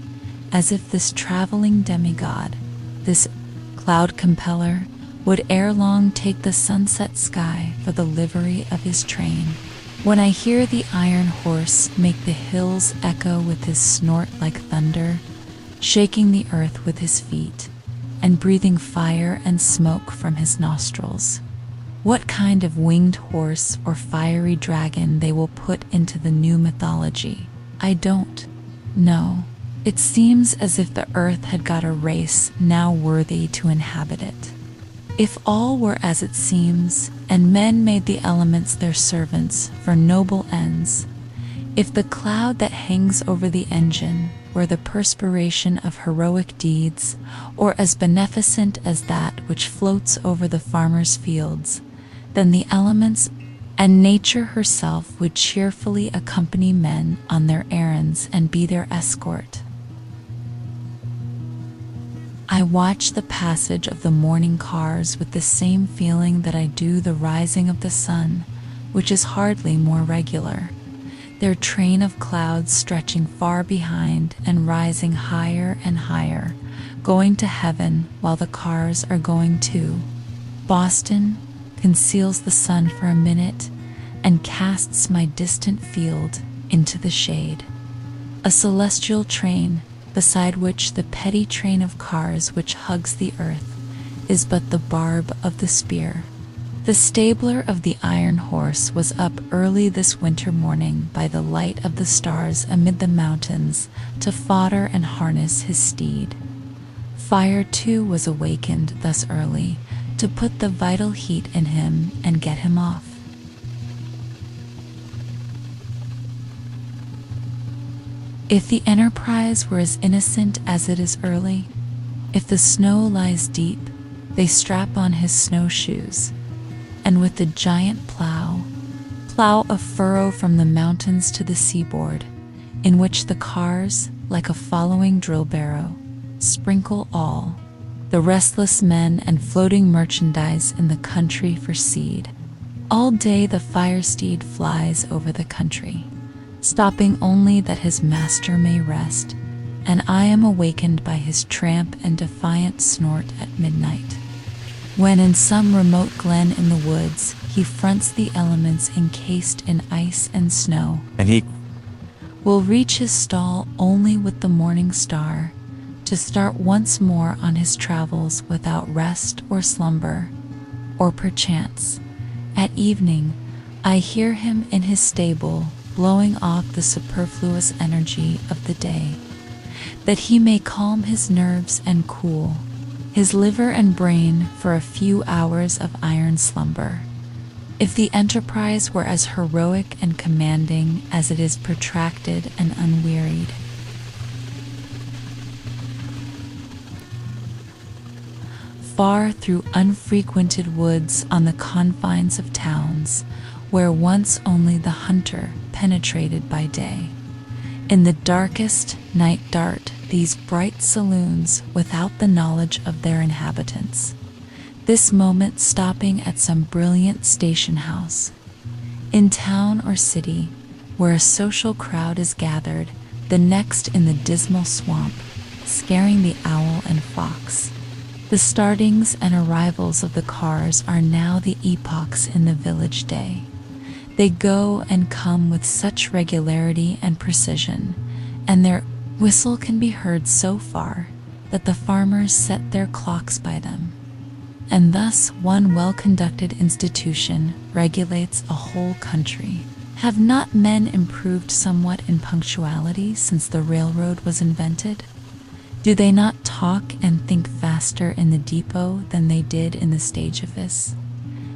S1: as if this traveling demigod, this cloud compeller, would ere long take the sunset sky for the livery of his train. When I hear the iron horse make the hills echo with his snort like thunder, shaking the earth with his feet, and breathing fire and smoke from his nostrils, what kind of winged horse or fiery dragon they will put into the new mythology, I don't know. It seems as if the earth had got a race now worthy to inhabit it. If all were as it seems, and men made the elements their servants for noble ends, if the cloud that hangs over the engine were the perspiration of heroic deeds, or as beneficent as that which floats over the farmer's fields, then the elements and nature herself would cheerfully accompany men on their errands and be their escort. I watch the passage of the morning cars with the same feeling that I do the rising of the sun, which is hardly more regular, their train of clouds stretching far behind and rising higher and higher, going to heaven while the cars are going too. Boston conceals the sun for a minute and casts my distant field into the shade. A celestial train, beside which the petty train of cars which hugs the earth is but the barb of the spear. The stabler of the iron horse was up early this winter morning by the light of the stars amid the mountains to fodder and harness his steed. Fire too was awakened thus early to put the vital heat in him and get him off. If the enterprise were as innocent as it is early, if the snow lies deep, they strap on his snowshoes, and with the giant plow a furrow from the mountains to the seaboard, in which the cars, like a following drill barrow, sprinkle all the restless men and floating merchandise in the country for seed. All day the fire steed flies over the country, stopping only that his master may rest, and I am awakened by his tramp and defiant snort at midnight, when in some remote glen in the woods he fronts the elements encased in ice and snow,
S2: and he
S1: will reach his stall only with the morning star to start once more on his travels without rest or slumber. Or perchance, at evening, I hear him in his stable blowing off the superfluous energy of the day, that he may calm his nerves and cool his liver and brain for a few hours of iron slumber. If the enterprise were as heroic and commanding as it is protracted and unwearied. Far through unfrequented woods on the confines of towns, where once only the hunter penetrated by day, in the darkest night dart these bright saloons without the knowledge of their inhabitants, this moment stopping at some brilliant station house. In town or city, where a social crowd is gathered, the next in the dismal swamp, scaring the owl and fox. The startings and arrivals of the cars are now the epochs in the village day. They go and come with such regularity and precision, and their whistle can be heard so far that the farmers set their clocks by them. And thus one well-conducted institution regulates a whole country. Have not men improved somewhat in punctuality since the railroad was invented? Do they not talk and think faster in the depot than they did in the stage office?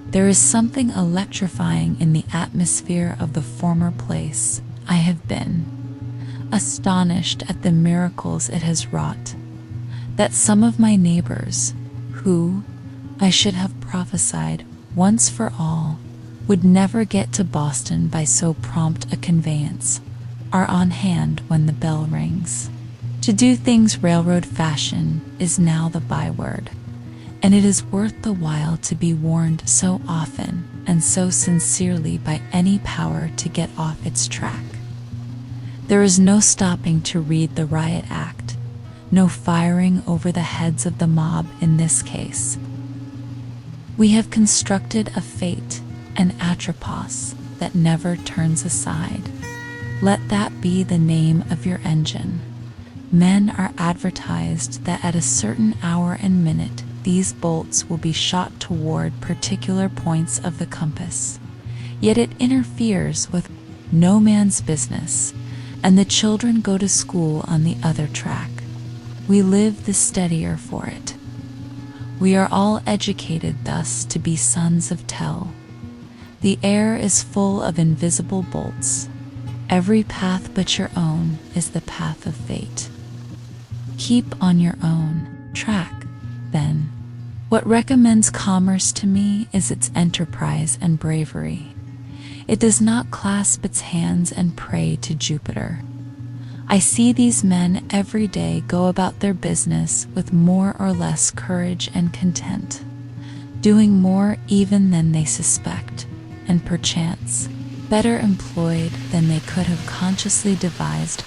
S1: There is something electrifying in the atmosphere of the former place I have been, astonished at the miracles it has wrought, that some of my neighbors, who, I should have prophesied once for all, would never get to Boston by so prompt a conveyance, are on hand when the bell rings. To do things railroad fashion is now the byword, and it is worth the while to be warned so often and so sincerely by any power to get off its track. There is no stopping to read the riot act, no firing over the heads of the mob in this case. We have constructed a fate, an atropos, that never turns aside. Let that be the name of your engine. Men are advertised that at a certain hour and minute these bolts will be shot toward particular points of the compass. Yet it interferes with no man's business, and the children go to school on the other track. We live the steadier for it. We are all educated thus to be sons of Tell. The air is full of invisible bolts. Every path but your own is the path of fate. Keep on your own track, then. What recommends commerce to me is its enterprise and bravery. It does not clasp its hands and pray to Jupiter. I see these men every day go about their business with more or less courage and content, doing more even than they suspect, and perchance better employed than they could have consciously devised.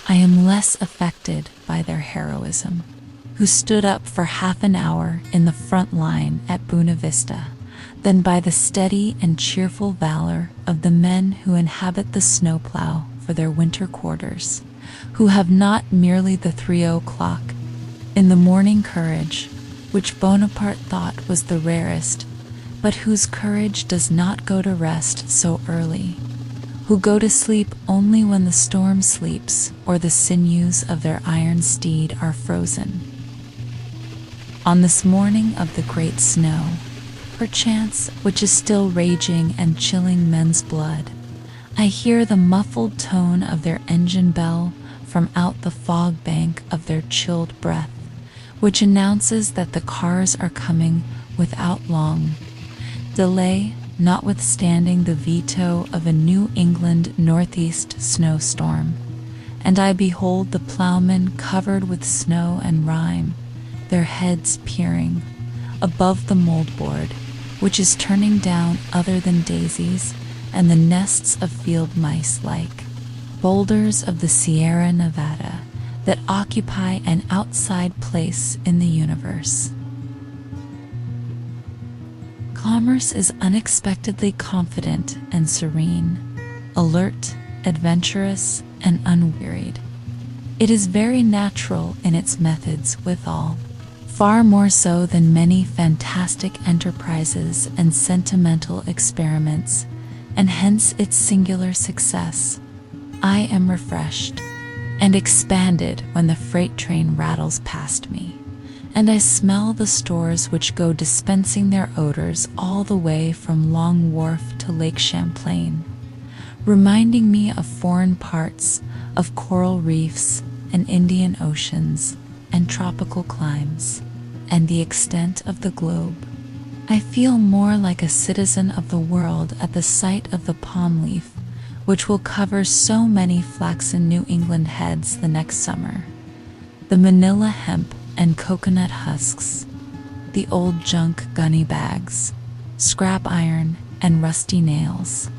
S1: I am less affected by their heroism, who stood up for half an hour in the front line at Buena Vista, than by the steady and cheerful valor of the men who inhabit the snowplow for their winter quarters, who have not merely the 3 o'clock in the morning courage, which Bonaparte thought was the rarest, but whose courage does not go to rest so early, who go to sleep only when the storm sleeps or the sinews of their iron steed are frozen. On this morning of the great snow, perchance, which is still raging and chilling men's blood, I hear the muffled tone of their engine bell from out the fog bank of their chilled breath, which announces that the cars are coming without long delay, notwithstanding the veto of a New England northeast snowstorm, and I behold the plowmen covered with snow and rime, their heads peering above the moldboard, which is turning down other than daisies and the nests of field mice like boulders of the Sierra Nevada that occupy an outside place in the universe. Commerce is unexpectedly confident and serene, alert, adventurous, and unwearied. It is very natural in its methods withal, far more so than many fantastic enterprises and sentimental experiments, and hence its singular success. I am refreshed and expanded when the freight train rattles past me, and I smell the stores which go dispensing their odors all the way from Long Wharf to Lake Champlain, reminding me of foreign parts, of coral reefs and Indian oceans and tropical climes, and the extent of the globe. I feel more like a citizen of the world at the sight of the palm leaf, which will cover so many flaxen New England heads the next summer, the manila hemp and coconut husks, the old junk gunny bags, scrap iron, and rusty nails.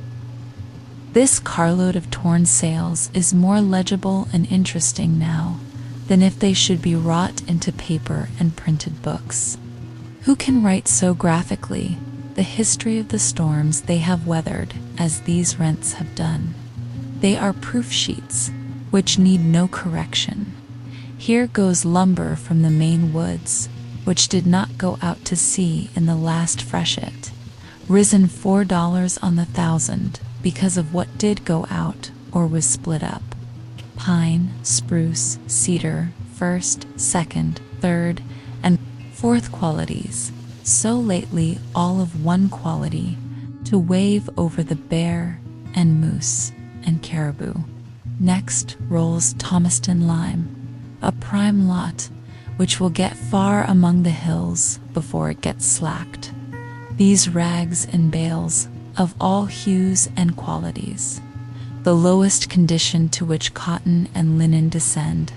S1: This carload of torn sails is more legible and interesting now than if they should be wrought into paper and printed books. Who can write so graphically the history of the storms they have weathered as these rents have done? They are proof sheets which need no correction. Here goes lumber from the Maine woods, which did not go out to sea in the last freshet, risen $4 on the thousand because of what did go out or was split up. Pine, spruce, cedar, first, second, third, and fourth qualities, so lately all of one quality, to wave over the bear and moose and caribou. Next rolls Thomaston lime, a prime lot which will get far among the hills before it gets slacked. These rags and bales of all hues and qualities, the lowest condition to which cotton and linen descend,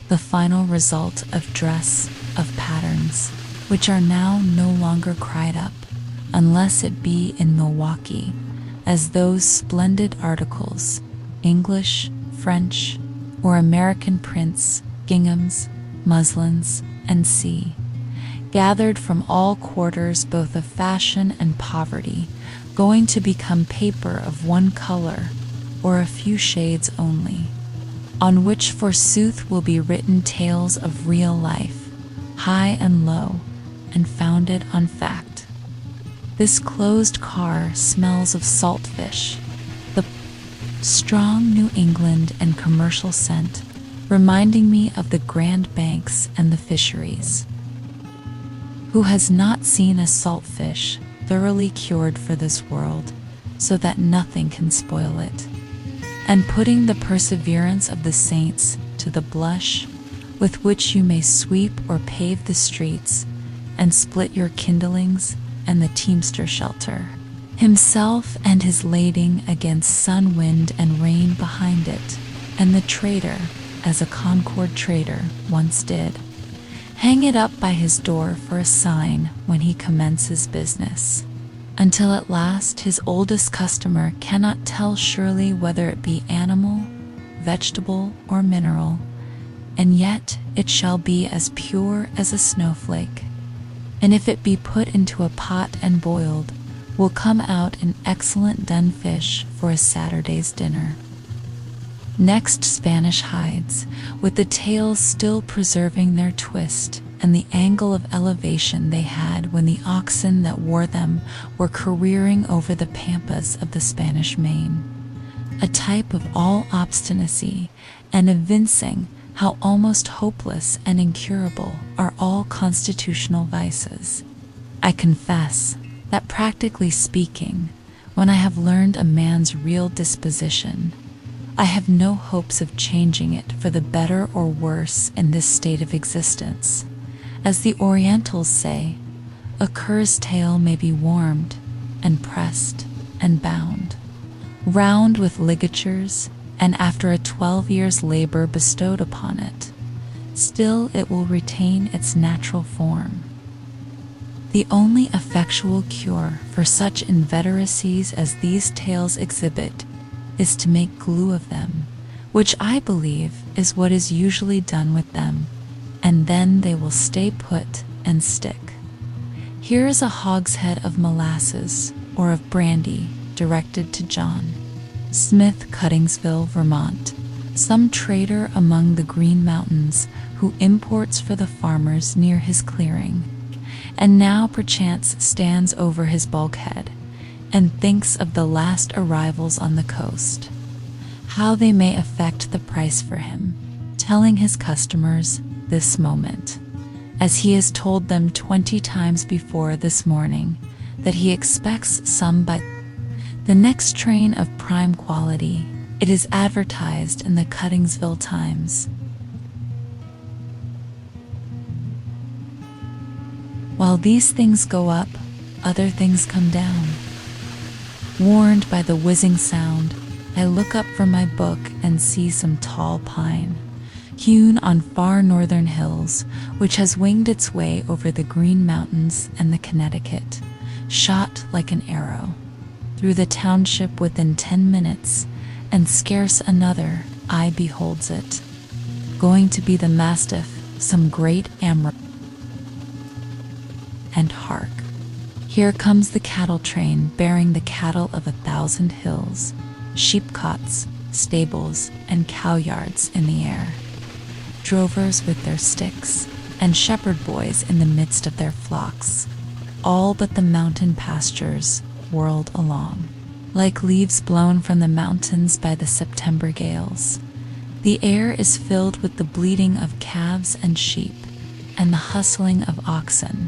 S1: the final result of dress, of patterns, which are now no longer cried up, unless it be in Milwaukee, as those splendid articles, English, French, or American prints, ginghams, muslins, and sea, gathered from all quarters both of fashion and poverty, going to become paper of one color, or a few shades only, on which forsooth will be written tales of real life, high and low, and founded on fact. This closed car smells of salt fish, the strong New England and commercial scent, reminding me of the Grand Banks and the fisheries. Who has not seen a salt fish thoroughly cured for this world, so that nothing can spoil it, and putting the perseverance of the saints to the blush, with which you may sweep or pave the streets, and split your kindlings and the teamster shelter, himself and his lading against sun, wind, and rain behind it, and the trader, as a Concord trader once did, hang it up by his door for a sign when he commences business, until at last his oldest customer cannot tell surely whether it be animal, vegetable, or mineral, and yet it shall be as pure as a snowflake, and if it be put into a pot and boiled, will come out an excellent done fish for a Saturday's dinner. Next, Spanish hides, with the tails still preserving their twist and the angle of elevation they had when the oxen that wore them were careering over the pampas of the Spanish Main, a type of all obstinacy, and evincing how almost hopeless and incurable are all constitutional vices. I confess that, practically speaking, when I have learned a man's real disposition, I have no hopes of changing it for the better or worse in this state of existence. As the Orientals say, a cur's tail may be warmed, and pressed, and bound, round with ligatures, and after a 12 years' labor bestowed upon it, still it will retain its natural form. The only effectual cure for such inveteracies as these tails exhibit is to make glue of them, which I believe is what is usually done with them, and then they will stay put and stick. Here is a hogshead of molasses or of brandy directed to John Smith, Cuttingsville, Vermont, some trader among the green mountains who imports for the farmers near his clearing, and now perchance stands over his bulkhead and thinks of the last arrivals on the coast, how they may affect the price for him, telling his customers this moment, as he has told them 20 times before this morning, that he expects some by the next train of prime quality. It is advertised in the Cuttingsville Times. While these things go up, other things come down. Warned by the whizzing sound, I look up from my book and see some tall pine, hewn on far northern hills, which has winged its way over the Green Mountains and the Connecticut, shot like an arrow through the township within 10 minutes, and scarce another eye beholds it. Going to be the mastiff, some great emerald. And hark! Here comes the cattle train bearing the cattle of 1,000 hills, sheepcots, stables, and cow yards in the air. Drovers with their sticks, and shepherd boys in the midst of their flocks, all but the mountain pastures whirled along, like leaves blown from the mountains by the September gales. The air is filled with the bleating of calves and sheep, and the hustling of oxen,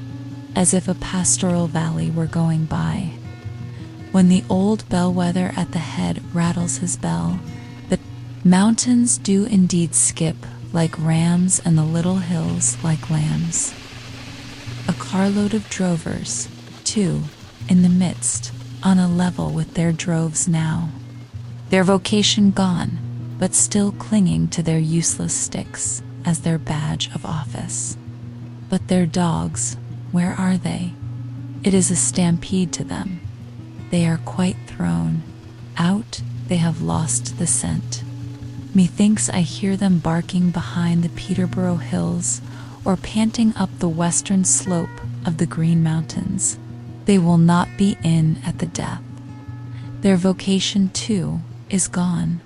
S1: as if a pastoral valley were going by. When the old bellwether at the head rattles his bell, the mountains do indeed skip like rams and the little hills like lambs. A carload of drovers, too, in the midst, on a level with their droves now, their vocation gone, but still clinging to their useless sticks as their badge of office. But their dogs, where are they? It is a stampede to them. They are quite thrown out, they have lost the scent. Methinks I hear them barking behind the Peterborough hills, or panting up the western slope of the Green Mountains. They will not be in at the death. Their vocation, too, is gone.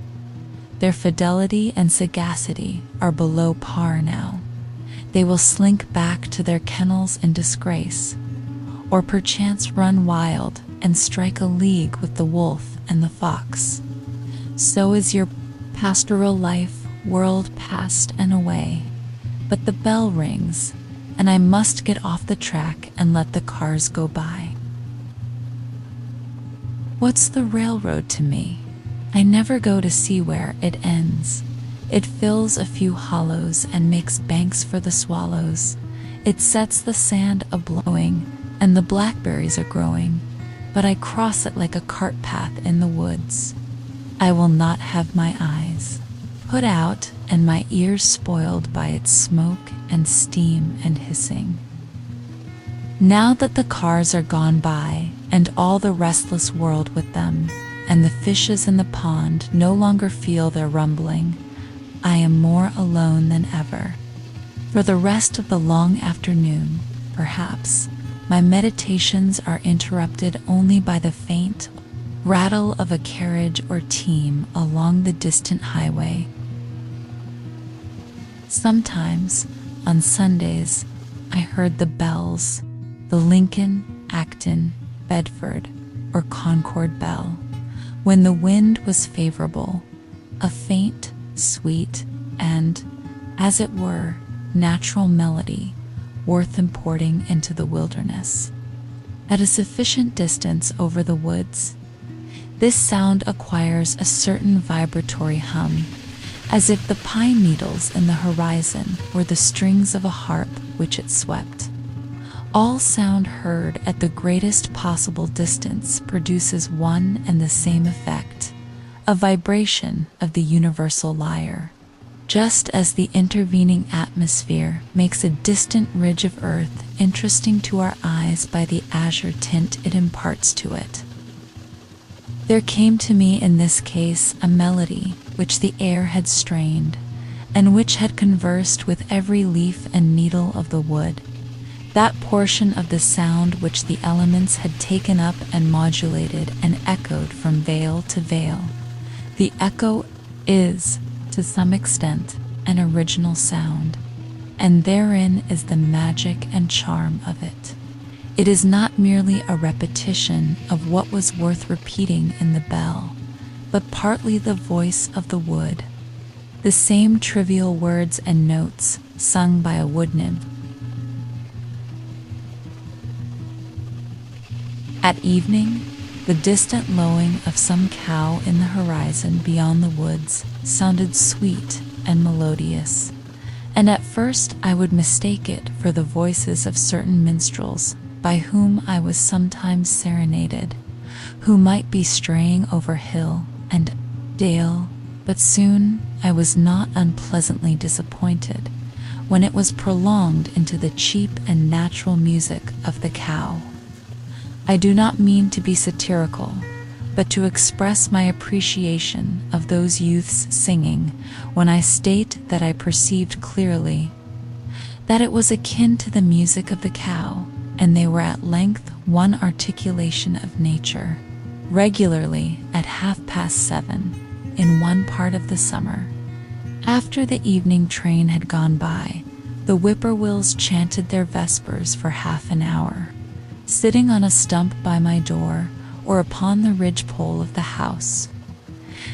S1: Their fidelity and sagacity are below par now. They will slink back to their kennels in disgrace, or perchance run wild and strike a league with the wolf and the fox. So is your pastoral life whirled past and away. But the bell rings, and I must get off the track and let the cars go by. What's the railroad to me? I never go to see where it ends. It fills a few hollows and makes banks for the swallows. It sets the sand a-blowing, and the blackberries are growing, but I cross it like a cart path in the woods. I will not have my eyes put out and my ears spoiled by its smoke and steam and hissing. Now that the cars are gone by, and all the restless world with them, and the fishes in the pond no longer feel their rumbling, I am more alone than ever. For the rest of the long afternoon, perhaps, my meditations are interrupted only by the faint rattle of a carriage or team along the distant highway. Sometimes, on Sundays, I heard the bells, the Lincoln, Acton, Bedford, or Concord bell, when the wind was favorable, a faint, sweet, and, as it were, natural melody, worth importing into the wilderness. At a sufficient distance over the woods, this sound acquires a certain vibratory hum, as if the pine needles in the horizon were the strings of a harp which it swept. All sound heard at the greatest possible distance produces one and the same effect, a vibration of the universal lyre, just as the intervening atmosphere makes a distant ridge of earth interesting to our eyes by the azure tint it imparts to it. There came to me in this case a melody which the air had strained, and which had conversed with every leaf and needle of the wood, that portion of the sound which the elements had taken up and modulated and echoed from vale to vale. The echo is, to some extent, an original sound, and therein is the magic and charm of it. It is not merely a repetition of what was worth repeating in the bell, but partly the voice of the wood, the same trivial words and notes sung by a wood nymph. At evening, the distant lowing of some cow in the horizon beyond the woods sounded sweet and melodious, and at first I would mistake it for the voices of certain minstrels by whom I was sometimes serenaded, who might be straying over hill and dale, but soon I was not unpleasantly disappointed when it was prolonged into the cheap and natural music of the cow. I do not mean to be satirical, but to express my appreciation of those youths singing when I state that I perceived clearly that it was akin to the music of the cow, and they were at length one articulation of nature, regularly at 7:30 in one part of the summer. After the evening train had gone by, the whippoorwills chanted their vespers for half an hour, sitting on a stump by my door or upon the ridgepole of the house.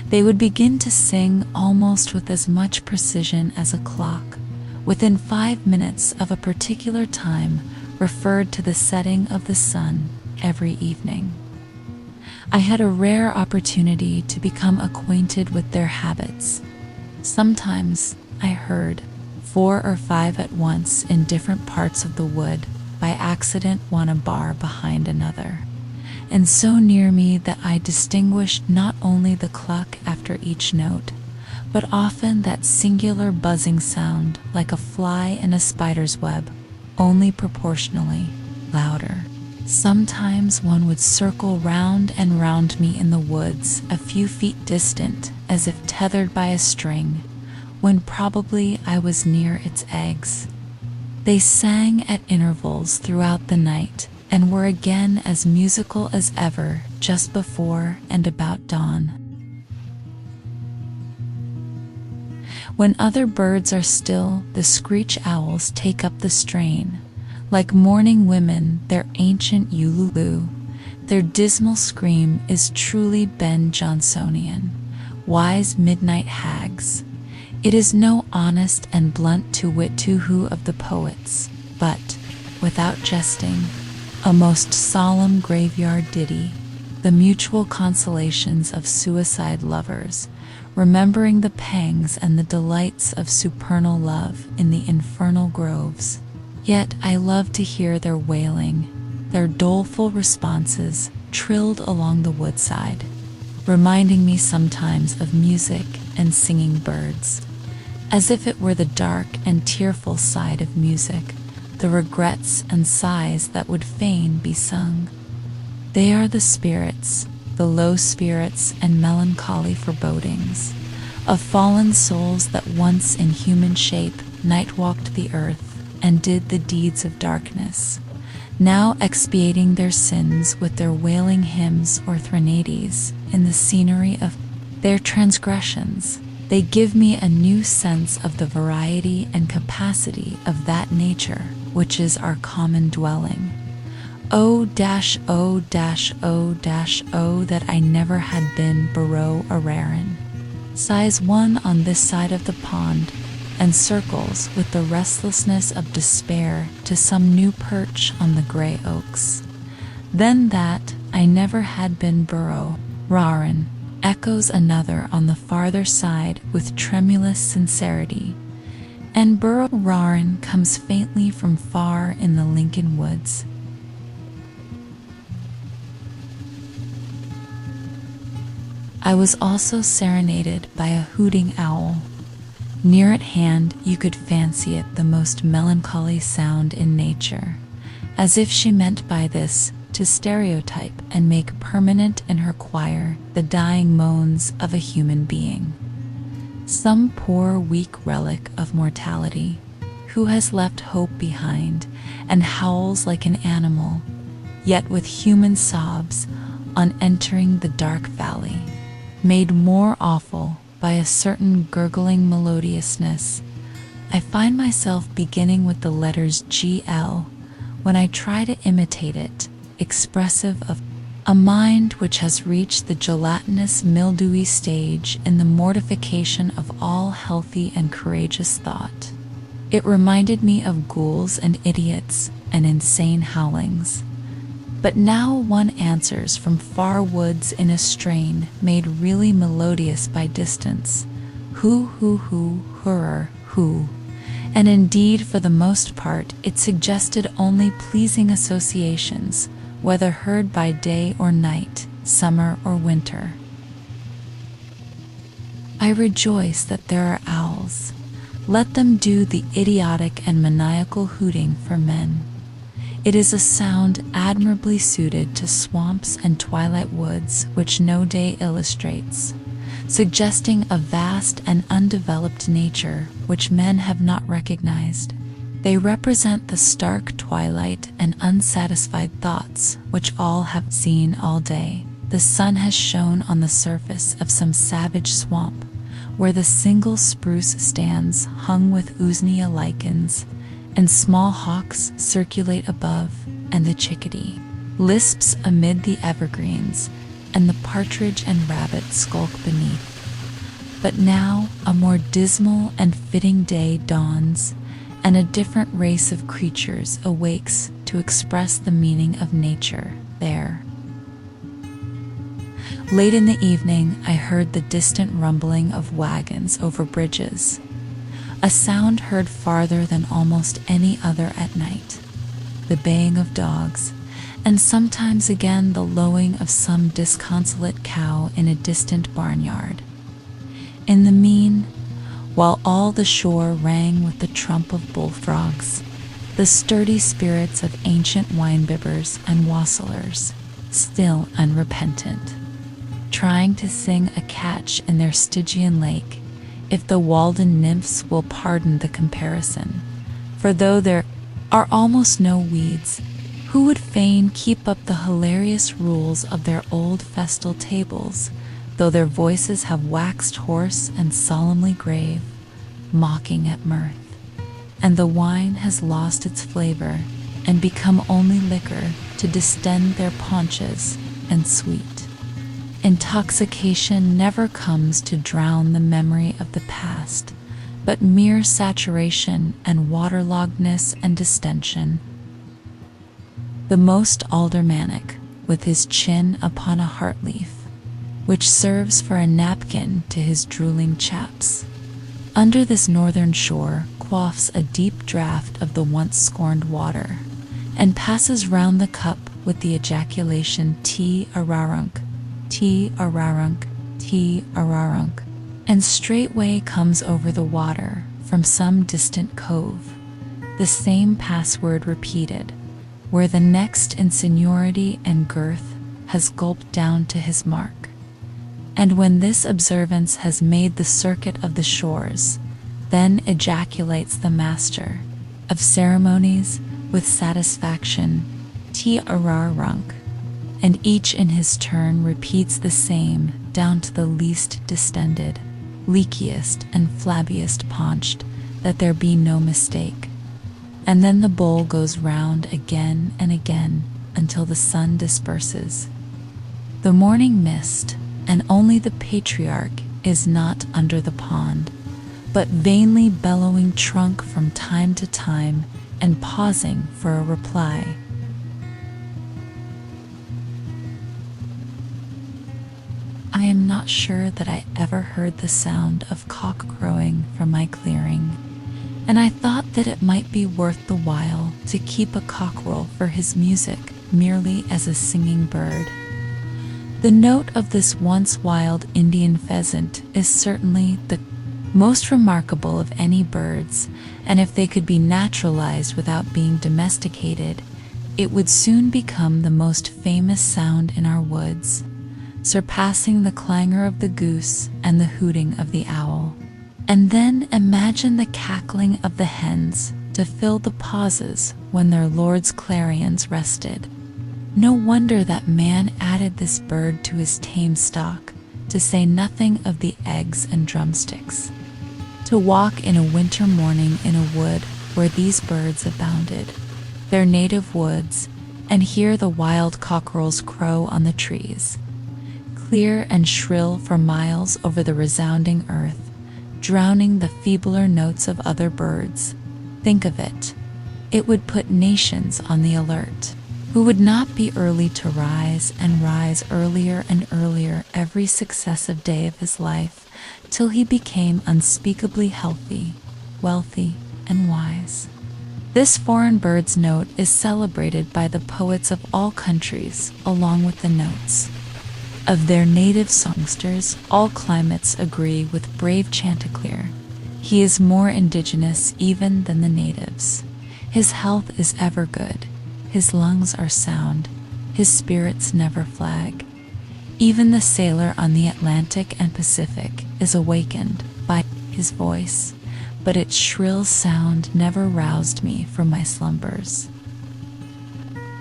S1: They would begin to sing almost with as much precision as a clock, within 5 minutes of a particular time referred to the setting of the sun every evening. I had a rare opportunity to become acquainted with their habits. Sometimes I heard 4 or 5 at once in different parts of the wood, by accident one a bar behind another, and so near me that I distinguished not only the cluck after each note, but often that singular buzzing sound like a fly in a spider's web, only proportionally louder. Sometimes one would circle round and round me in the woods a few feet distant, as if tethered by a string, when probably I was near its eggs. They sang at intervals throughout the night, and were again as musical as ever just before and about dawn. When other birds are still, the screech owls take up the strain. Like mourning women, their ancient ululu, their dismal scream is truly Ben Johnsonian, wise midnight hags. It is no honest and blunt to-wit-to-who of the poets, but, without jesting, a most solemn graveyard ditty, the mutual consolations of suicide lovers, remembering the pangs and the delights of supernal love in the infernal groves. Yet I love to hear their wailing, their doleful responses trilled along the woodside, reminding me sometimes of music and singing birds, as if it were the dark and tearful side of music, the regrets and sighs that would fain be sung. They are the spirits, the low spirits and melancholy forebodings, of fallen souls that once in human shape night-walked the earth and did the deeds of darkness, now expiating their sins with their wailing hymns or threnodies in the scenery of their transgressions. They give me a new sense of the variety and capacity of that nature which is our common dwelling. Oh, oh, that I never had been Barrow Araran, sighs one on this side of the pond, and circles with the restlessness of despair to some new perch on the gray oaks. Then that I never had been Barrow Raran, echoes another on the farther side with tremulous sincerity, and Barrow Raran comes faintly from far in the Lincoln woods. I was also serenaded by a hooting owl. Near at hand, you could fancy it the most melancholy sound in nature, as if she meant by this to stereotype and make permanent in her choir the dying moans of a human being. Some poor weak relic of mortality, who has left hope behind and howls like an animal, yet with human sobs on entering the dark valley, made more awful by by a certain gurgling melodiousness. I find myself beginning with the letters GL when I try to imitate it, expressive of a mind which has reached the gelatinous, mildewy stage in the mortification of all healthy and courageous thought. It reminded me of ghouls and idiots and insane howlings. But now one answers from far woods in a strain made really melodious by distance. Hoo, hurrer, hoo. And indeed, for the most part, it suggested only pleasing associations, whether heard by day or night, summer or winter. I rejoice that there are owls. Let them do the idiotic and maniacal hooting for men. It is a sound admirably suited to swamps and twilight woods which no day illustrates, suggesting a vast and undeveloped nature which men have not recognized. They represent the stark twilight and unsatisfied thoughts which all have seen all day. The sun has shone on the surface of some savage swamp, where the single spruce stands hung with usnea lichens, and small hawks circulate above, and the chickadee lisps amid the evergreens, and the partridge and rabbit skulk beneath. But now a more dismal and fitting day dawns, and a different race of creatures awakes to express the meaning of nature there. Late in the evening, I heard the distant rumbling of wagons over bridges, a sound heard farther than almost any other at night, the baying of dogs, and sometimes again the lowing of some disconsolate cow in a distant barnyard. In the mean, while all the shore rang with the trump of bullfrogs, the sturdy spirits of ancient wine-bibbers and wassailers, still unrepentant, trying to sing a catch in their Stygian lake, if the Walden nymphs will pardon the comparison. For though there are almost no weeds, who would fain keep up the hilarious rules of their old festal tables, though their voices have waxed hoarse and solemnly grave, mocking at mirth, and the wine has lost its flavor and become only liquor to distend their paunches and sweet. Intoxication never comes to drown the memory of the past, but mere saturation and waterloggedness and distension. The most aldermanic, with his chin upon a heart leaf, which serves for a napkin to his drooling chaps, under this northern shore quaffs a deep draught of the once scorned water, and passes round the cup with the ejaculation T ararunk, T ararunk, T ararunk, and straightway comes over the water from some distant cove, the same password repeated, where the next in seniority and girth has gulped down to his mark. And when this observance has made the circuit of the shores, then ejaculates the master of ceremonies with satisfaction, T ararunk, and each in his turn repeats the same down to the least distended, leakiest and flabbiest paunched, that there be no mistake. And then the bowl goes round again and again until the sun disperses. The morning mist, and only the patriarch is not under the pond, but vainly bellowing trunk from time to time and pausing for a reply. I am not sure that I ever heard the sound of cock crowing from my clearing, and I thought that it might be worth the while to keep a cockerel for his music merely as a singing bird. The note of this once wild Indian pheasant is certainly the most remarkable of any birds, and if they could be naturalized without being domesticated, it would soon become the most famous sound in our woods, surpassing the clangor of the goose and the hooting of the owl. And then imagine the cackling of the hens to fill the pauses when their lord's clarions rested. No wonder that man added this bird to his tame stock, to say nothing of the eggs and drumsticks. To walk in a winter morning in a wood where these birds abounded, their native woods, and hear the wild cockerels crow on the trees, clear and shrill for miles over the resounding earth, drowning the feebler notes of other birds. Think of it. It would put nations on the alert. Who would not be early to rise and rise earlier and earlier every successive day of his life, till he became unspeakably healthy, wealthy, and wise. This foreign bird's note is celebrated by the poets of all countries, along with the notes of their native songsters. All climates agree with brave Chanticleer. He is more indigenous even than the natives. His health is ever good. His lungs are sound. His spirits never flag. Even the sailor on the Atlantic and Pacific is awakened by his voice, but its shrill sound never roused me from my slumbers.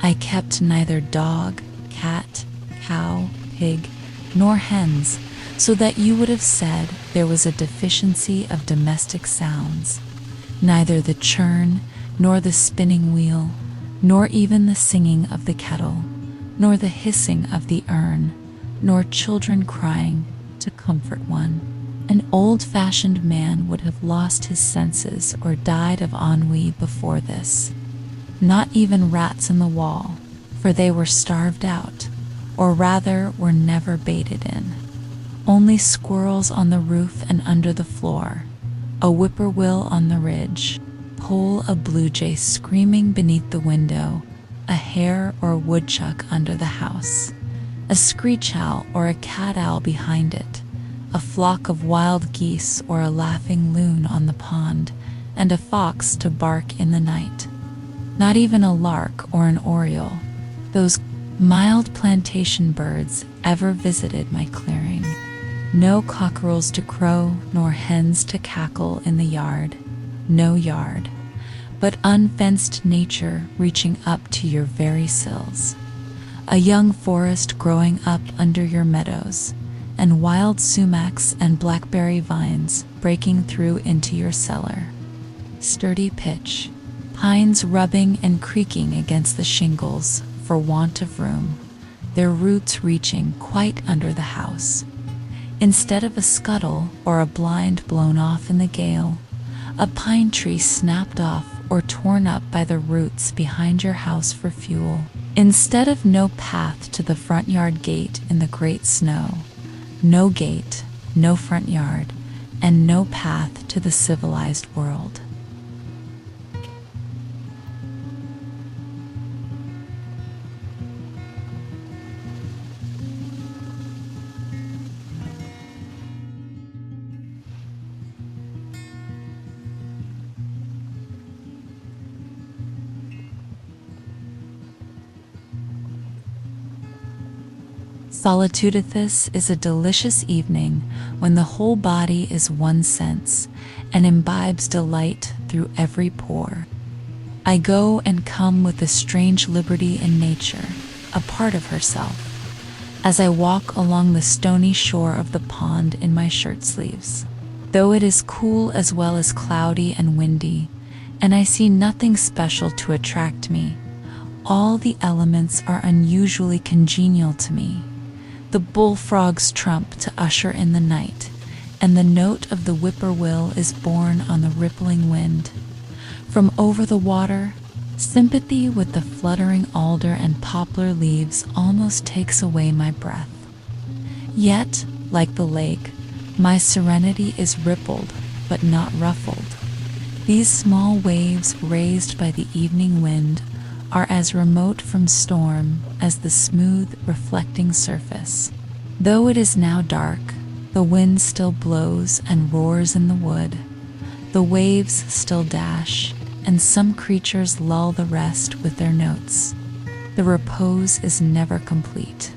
S1: I kept neither dog, cat, cow, pig, nor hens, so that you would have said there was a deficiency of domestic sounds. Neither the churn, nor the spinning wheel, nor even the singing of the kettle, nor the hissing of the urn, nor children crying to comfort one. An old-fashioned man would have lost his senses or died of ennui before this. Not even rats in the wall, for they were starved out, or rather were never baited in. Only squirrels on the roof and under the floor, a whippoorwill on the ridge, pole a blue jay screaming beneath the window, a hare or a woodchuck under the house, a screech owl or a cat owl behind it, a flock of wild geese or a laughing loon on the pond, and a fox to bark in the night. Not even a lark or an oriole, those mild plantation birds, ever visited my clearing. No cockerels to crow, nor hens to cackle in the yard. No yard, but unfenced nature reaching up to your very sills. A young forest growing up under your meadows, and wild sumacs and blackberry vines breaking through into your cellar. Sturdy pitch, pines rubbing and creaking against the shingles for want of room, their roots reaching quite under the house. Instead of a scuttle or a blind blown off in the gale, a pine tree snapped off or torn up by the roots behind your house for fuel. Instead of no path to the front yard gate in the great snow, no gate, no front yard, and no path to the civilized world. Solitude is a delicious evening when the whole body is one sense and imbibes delight through every pore. I go and come with a strange liberty in nature, a part of herself, as I walk along the stony shore of the pond in my shirt sleeves. Though it is cool as well as cloudy and windy, and I see nothing special to attract me, all the elements are unusually congenial to me. The bullfrogs trump to usher in the night, and the note of the whippoorwill is borne on the rippling wind. From over the water, sympathy with the fluttering alder and poplar leaves almost takes away my breath. Yet, like the lake, my serenity is rippled but not ruffled. These small waves raised by the evening wind are as remote from storm as the smooth, reflecting surface. Though it is now dark, the wind still blows and roars in the wood. The waves still dash, and some creatures lull the rest with their notes. The repose is never complete.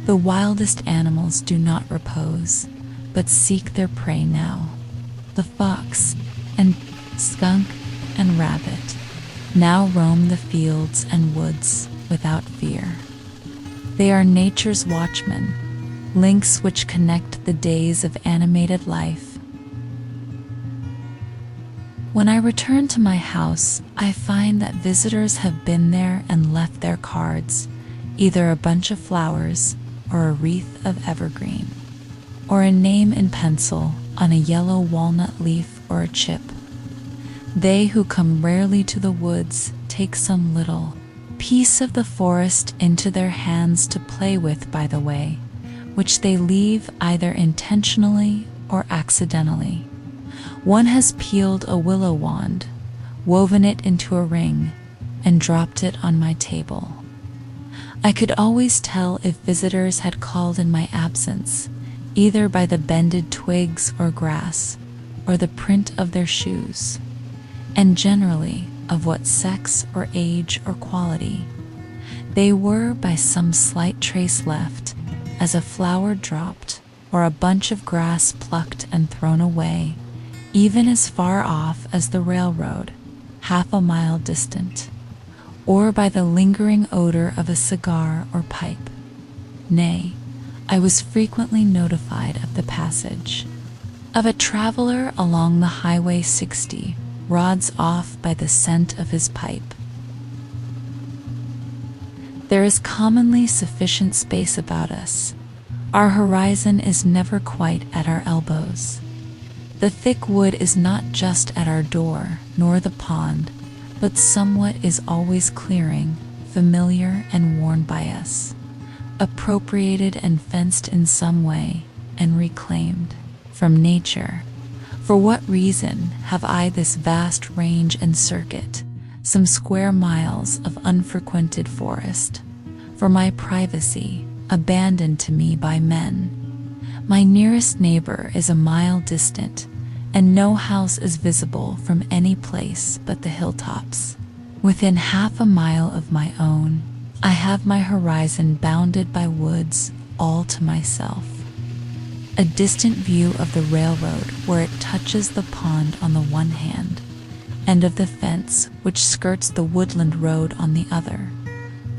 S1: The wildest animals do not repose, but seek their prey now. The fox and skunk and rabbit now roam the fields and woods without fear. They are nature's watchmen, links which connect the days of animated life. When I return to my house, I find that visitors have been there and left their cards, either a bunch of flowers or a wreath of evergreen, or a name in pencil on a yellow walnut leaf or a chip. They who come rarely to the woods take some little piece of the forest into their hands to play with by the way, which they leave either intentionally or accidentally. One has peeled a willow wand, woven it into a ring, and dropped it on my table. I could always tell if visitors had called in my absence, either by the bended twigs or grass, or the print of their shoes, and generally of what sex or age or quality. They were by some slight trace left, as a flower dropped, or a bunch of grass plucked and thrown away, even as far off as the railroad, half a mile distant, or by the lingering odor of a cigar or pipe. Nay, I was frequently notified of the passage of a traveler along the Highway 60, rods off by the scent of his pipe. There is commonly sufficient space about us. Our horizon is never quite at our elbows. The thick wood is not just at our door, nor the pond, but somewhat is always clearing, familiar and worn by us, appropriated and fenced in some way, and reclaimed from nature. For what reason have I this vast range and circuit, some square miles of unfrequented forest? For my privacy, abandoned to me by men. My nearest neighbor is a mile distant, and no house is visible from any place but the hilltops. Within half a mile of my own, I have my horizon bounded by woods all to myself. A distant view of the railroad where it touches the pond on the one hand, and of the fence which skirts the woodland road on the other.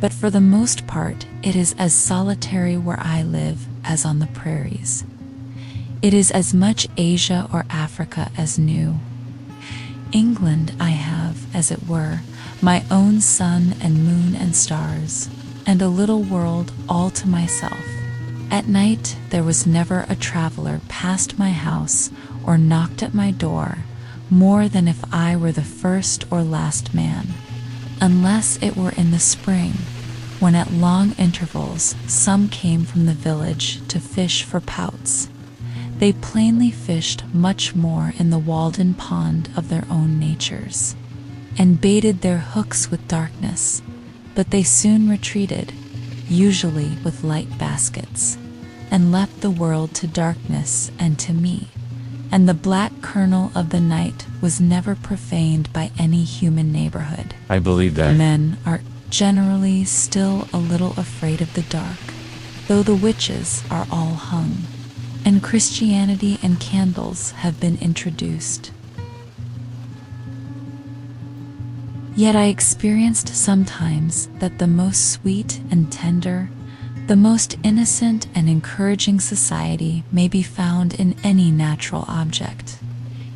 S1: But for the most part, it is as solitary where I live as on the prairies. It is as much Asia or Africa as New England. I have, as it were, my own sun and moon and stars, and a little world all to myself. At night, there was never a traveler passed my house or knocked at my door more than if I were the first or last man, unless it were in the spring, when at long intervals some came from the village to fish for pouts. They plainly fished much more in the Walden Pond of their own natures, and baited their hooks with darkness, but they soon retreated, usually with light baskets, and left the world to darkness and to me, and the black kernel of the night was never profaned by any human neighborhood.
S2: I believe that.
S1: Men are generally still a little afraid of the dark, though the witches are all hung, and Christianity and candles have been introduced. Yet I experienced sometimes that the most sweet and tender, the most innocent and encouraging society may be found in any natural object.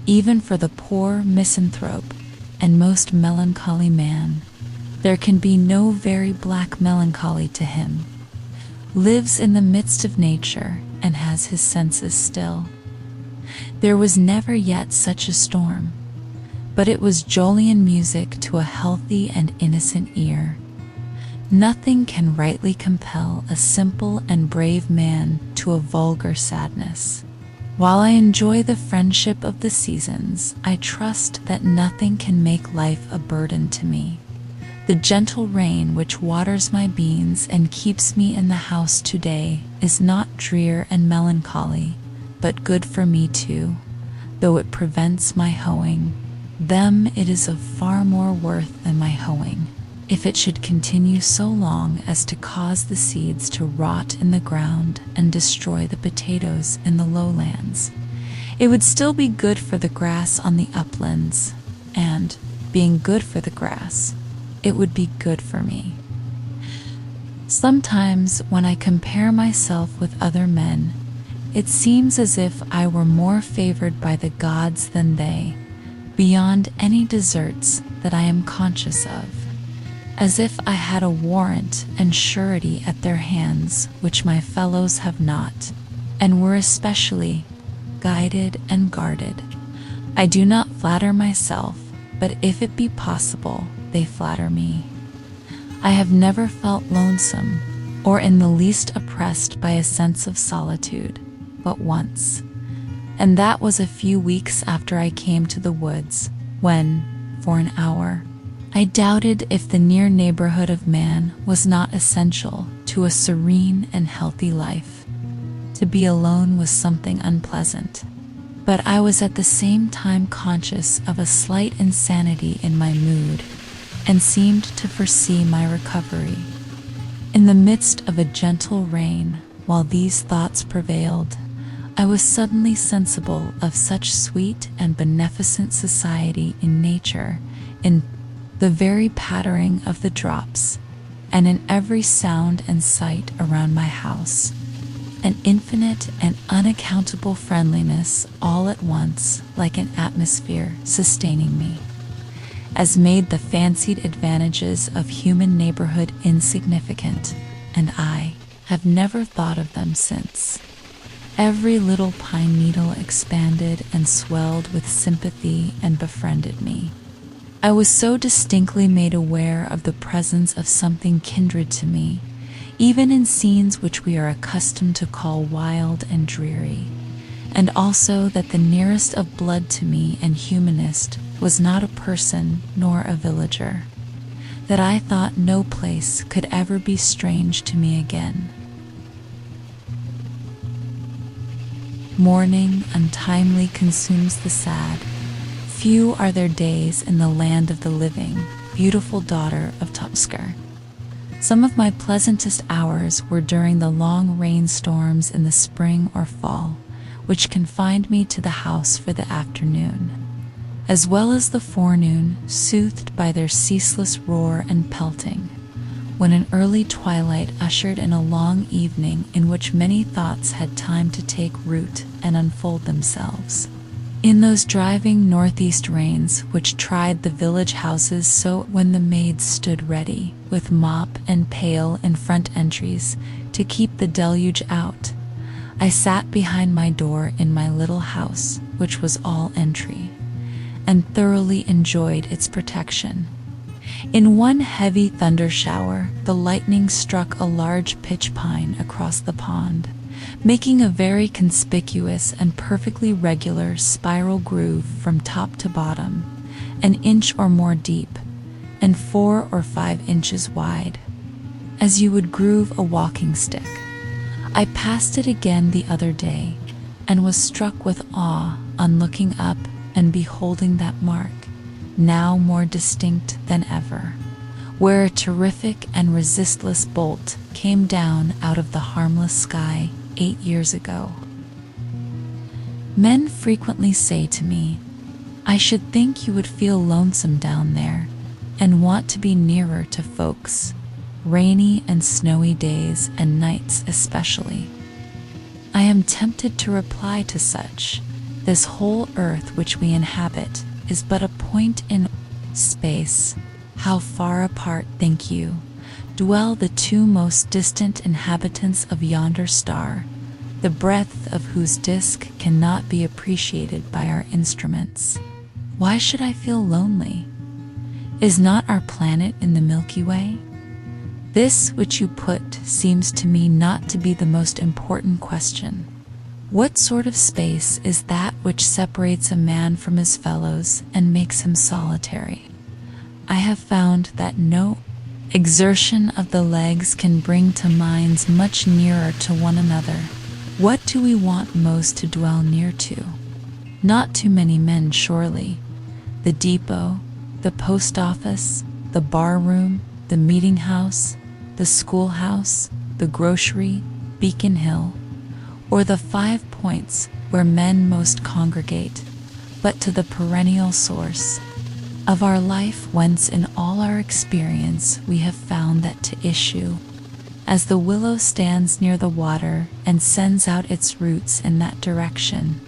S1: Even for the poor misanthrope and most melancholy man, there can be no very black melancholy to him. Lives in the midst of nature and has his senses still. There was never yet such a storm, but it was Jolyon music to a healthy and innocent ear. Nothing can rightly compel a simple and brave man to a vulgar sadness. While I enjoy the friendship of the seasons, I trust that nothing can make life a burden to me. The gentle rain which waters my beans and keeps me in the house today is not drear and melancholy, but good for me too, though it prevents my hoeing. Them it is of far more worth than my hoeing, if it should continue so long as to cause the seeds to rot in the ground and destroy the potatoes in the lowlands. It would still be good for the grass on the uplands, and, being good for the grass, it would be good for me. Sometimes when I compare myself with other men, it seems as if I were more favored by the gods than they, beyond any deserts that I am conscious of, as if I had a warrant and surety at their hands which my fellows have not, and were especially guided and guarded. I do not flatter myself, but if it be possible, they flatter me. I have never felt lonesome or in the least oppressed by a sense of solitude, but once, and that was a few weeks after I came to the woods, when, for an hour, I doubted if the near neighborhood of man was not essential to a serene and healthy life. To be alone was something unpleasant, but I was at the same time conscious of a slight insanity in my mood and seemed to foresee my recovery. In the midst of a gentle rain, while these thoughts prevailed, I was suddenly sensible of such sweet and beneficent society in nature, in the very pattering of the drops, and in every sound and sight around my house, an infinite and unaccountable friendliness all at once, like an atmosphere sustaining me, as made the fancied advantages of human neighborhood insignificant, and I have never thought of them since. Every little pine needle expanded and swelled with sympathy and befriended me. I was so distinctly made aware of the presence of something kindred to me, even in scenes which we are accustomed to call wild and dreary, and also that the nearest of blood to me and humanist was not a person nor a villager, that I thought no place could ever be strange to me again. Mourning untimely consumes the sad. Few are their days in the land of the living, beautiful daughter of Topsker. Some of my pleasantest hours were during the long rainstorms in the spring or fall, which confined me to the house for the afternoon, as well as the forenoon, soothed by their ceaseless roar and pelting, when an early twilight ushered in a long evening in which many thoughts had time to take root and unfold themselves. In those driving northeast rains which tried the village houses so, when the maids stood ready, with mop and pail in front entries, to keep the deluge out, I sat behind my door in my little house, which was all entry, and thoroughly enjoyed its protection. In one heavy thunder shower, the lightning struck a large pitch pine across the pond, making a very conspicuous and perfectly regular spiral groove from top to bottom, an inch or more deep, and 4 or 5 inches wide, as you would groove a walking stick. I passed it again the other day, and was struck with awe on looking up and beholding that mark, now more distinct than ever, where a terrific and resistless bolt came down out of the harmless sky 8 years ago. Men frequently say to me, "I should think you would feel lonesome down there, and want to be nearer to folks, rainy and snowy days and nights especially." I am tempted to reply to such, this whole earth which we inhabit is but a point in space. How far apart, think you, dwell the 2 most distant inhabitants of yonder star, the breadth of whose disk cannot be appreciated by our instruments? Why should I feel lonely? Is not our planet in the Milky Way? This which you put seems to me not to be the most important question. What sort of space is that which separates a man from his fellows and makes him solitary? I have found that no exertion of the legs can bring to minds much nearer to one another. What do we want most to dwell near to? Not too many men, surely. The depot, the post office, the bar room, the meeting house, the schoolhouse, the grocery, Beacon Hill, or the 5 points where men most congregate, but to the perennial source of our life, whence in all our experience we have found that to issue as the willow stands near the water and sends out its roots in that direction.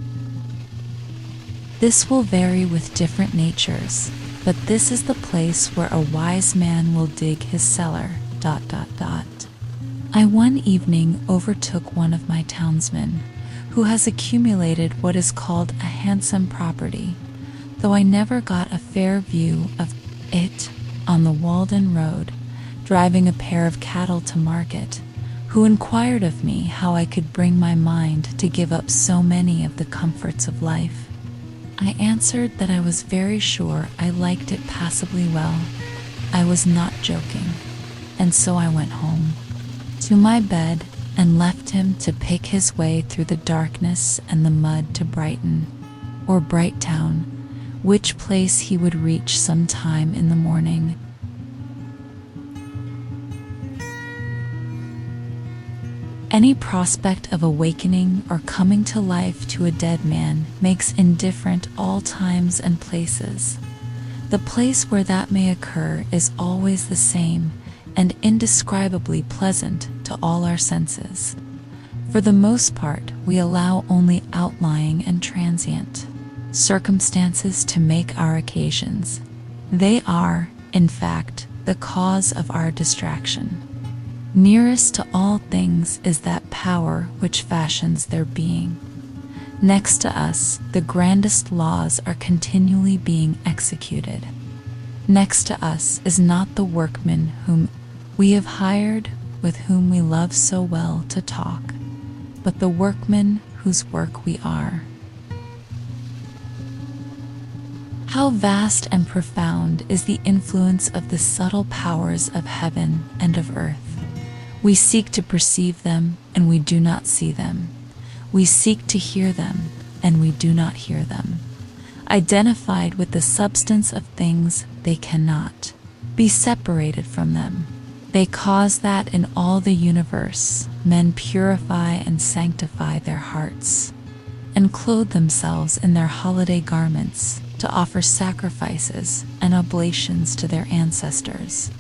S1: This will vary with different natures, but this is the place where a wise man will dig his cellar. I one evening overtook one of my townsmen, who has accumulated what is called a handsome property, though I never got a fair view of it, on the Walden road, driving a pair of cattle to market, who inquired of me how I could bring my mind to give up so many of the comforts of life. I answered that I was very sure I liked it passably well. I was not joking, and so I went home to my bed and left him to pick his way through the darkness and the mud to Brighton, or Brighttown, which place he would reach some time in the morning. Any prospect of awakening or coming to life to a dead man makes indifferent all times and places. The place where that may occur is always the same and indescribably pleasant to all our senses. For the most part, we allow only outlying and transient circumstances to make our occasions. They are, in fact, the cause of our distraction. Nearest to all things is that power which fashions their being. Next to us, the grandest laws are continually being executed. Next to us is not the workman whom we have hired, with whom we love so well to talk, but the workman whose work we are. How vast and profound is the influence of the subtle powers of heaven and of earth. We seek to perceive them, and we do not see them. We seek to hear them, and we do not hear them. Identified with the substance of things, they cannot be separated from them. They cause that in all the universe, men purify and sanctify their hearts, and clothe themselves in their holiday garments to offer sacrifices and oblations to their ancestors.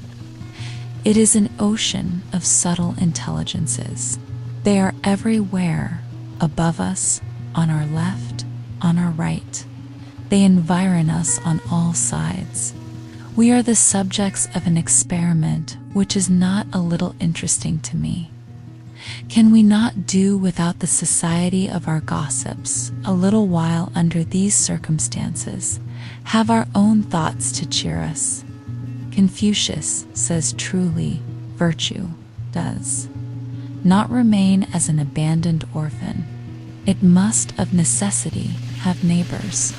S1: It is an ocean of subtle intelligences. They are everywhere, above us, on our left, on our right. They environ us on all sides. We are the subjects of an experiment which is not a little interesting to me. Can we not do without the society of our gossips a little while under these circumstances, have our own thoughts to cheer us? Confucius says truly, virtue does not remain as an abandoned orphan. It must of necessity have neighbors.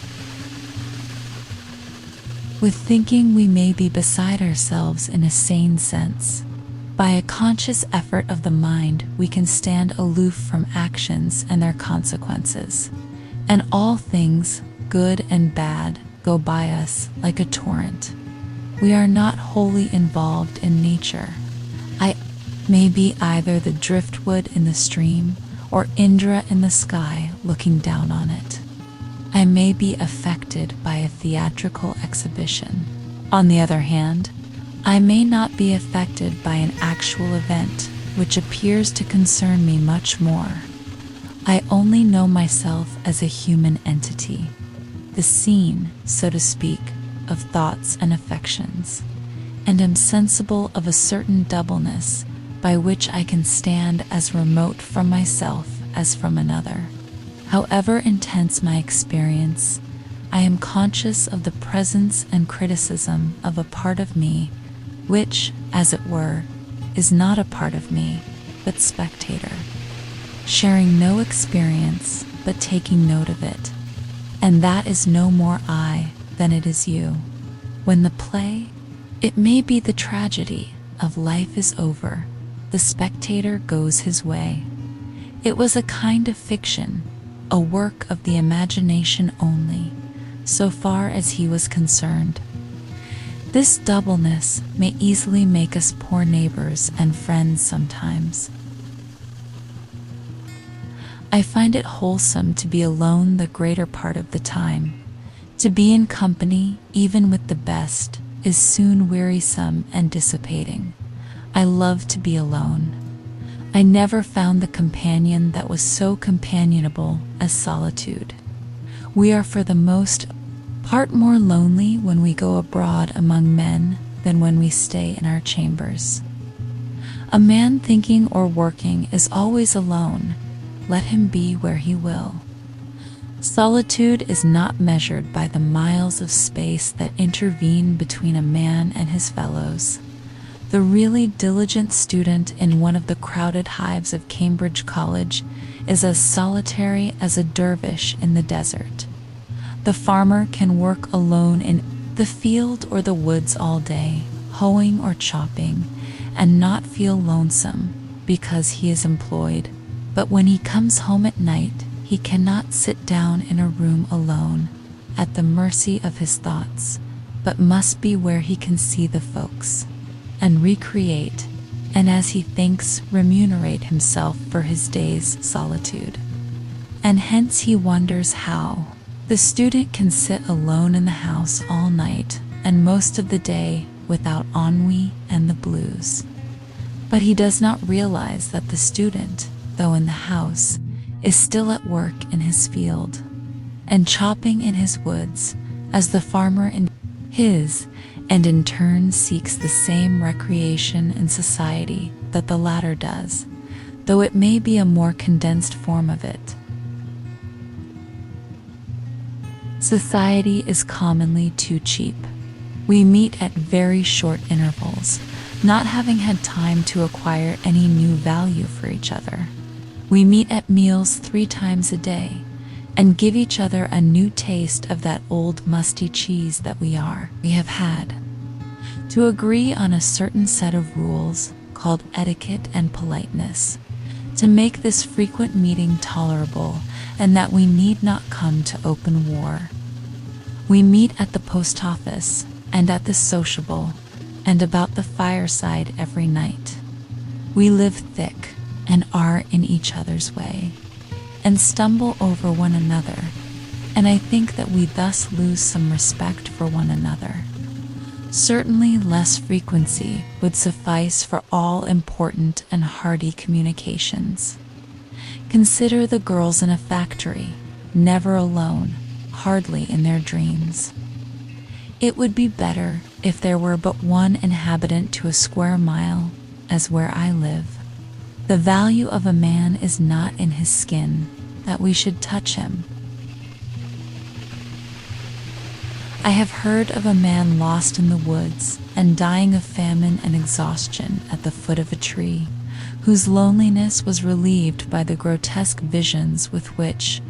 S1: With thinking we may be beside ourselves in a sane sense. By a conscious effort of the mind, we can stand aloof from actions and their consequences, and all things, good and bad, go by us like a torrent. We are not wholly involved in nature. I may be either the driftwood in the stream or Indra in the sky looking down on it. I may be affected by a theatrical exhibition. On the other hand, I may not be affected by an actual event which appears to concern me much more. I only know myself as a human entity, the scene, so to speak, of thoughts and affections, and am sensible of a certain doubleness by which I can stand as remote from myself as from another. However intense my experience, I am conscious of the presence and criticism of a part of me which, as it were, is not a part of me, but spectator, sharing no experience, but taking note of it. And that is no more I than it is you. When the play, it may be the tragedy, of life is over, the spectator goes his way. It was a kind of fiction, a work of the imagination only, so far as he was concerned. This doubleness may easily make us poor neighbors and friends sometimes. I find it wholesome to be alone the greater part of the time. To be in company, even with the best, is soon wearisome and dissipating. I love to be alone. I never found the companion that was so companionable as solitude. We are for the most part more lonely when we go abroad among men than when we stay in our chambers. A man thinking or working is always alone. Let him be where he will. Solitude is not measured by the miles of space that intervene between a man and his fellows. The really diligent student in one of the crowded hives of Cambridge College is as solitary as a dervish in the desert. The farmer can work alone in the field or the woods all day, hoeing or chopping, and not feel lonesome because he is employed. But when he comes home at night, he cannot sit down in a room alone, at the mercy of his thoughts, but must be where he can see the folks, and recreate, and as he thinks, remunerate himself for his day's solitude. And hence he wonders how the student can sit alone in the house all night and most of the day without ennui and the blues. But he does not realize that the student, though in the house, is still at work in his field, and chopping in his woods, as the farmer in his, and in turn seeks the same recreation and society that the latter does, though it may be a more condensed form of it. Society is commonly too cheap. We meet at very short intervals, not having had time to acquire any new value for each other. We meet at meals 3 times a day, and give each other a new taste of that old musty cheese that we have had. To agree on a certain set of rules called etiquette and politeness, to make this frequent meeting tolerable, and that we need not come to open war. We meet at the post office, and at the sociable, and about the fireside every night. We live thick, and are in each other's way, and stumble over one another, and I think that we thus lose some respect for one another. Certainly less frequency would suffice for all important and hearty communications. Consider the girls in a factory, never alone, hardly in their dreams. It would be better if there were but one inhabitant to a square mile, as where I live. The value of a man is not in his skin, that we should touch him. I have heard of a man lost in the woods and dying of famine and exhaustion at the foot of a tree, whose loneliness was relieved by the grotesque visions with which,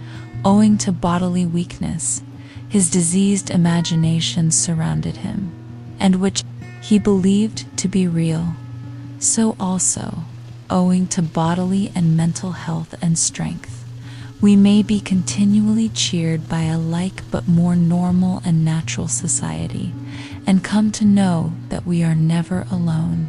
S1: owing to bodily weakness, his diseased imagination surrounded him, and which he believed to be real. So also, owing to bodily and mental health and strength, we may be continually cheered by a like but more normal and natural society, and come to know that we are never alone.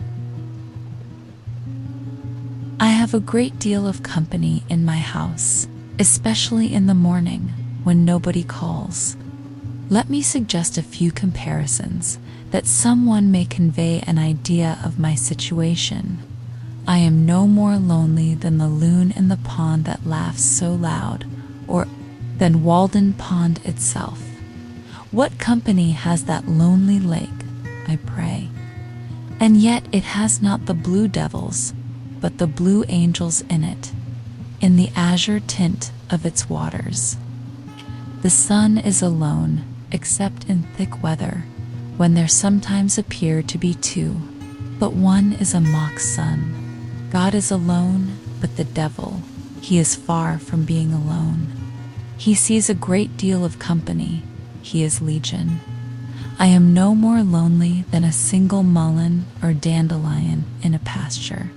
S1: I have a great deal of company in my house, especially in the morning when nobody calls. Let me suggest a few comparisons that someone may convey an idea of my situation. I am no more lonely than the loon in the pond that laughs so loud, or than Walden Pond itself. What company has that lonely lake, I pray? And yet it has not the blue devils, but the blue angels in it, in the azure tint of its waters. The sun is alone, except in thick weather, when there sometimes appear to be 2, but one is a mock sun. God is alone, but the devil, he is far from being alone. He sees a great deal of company, he is legion. I am no more lonely than a single mullein or dandelion in a pasture,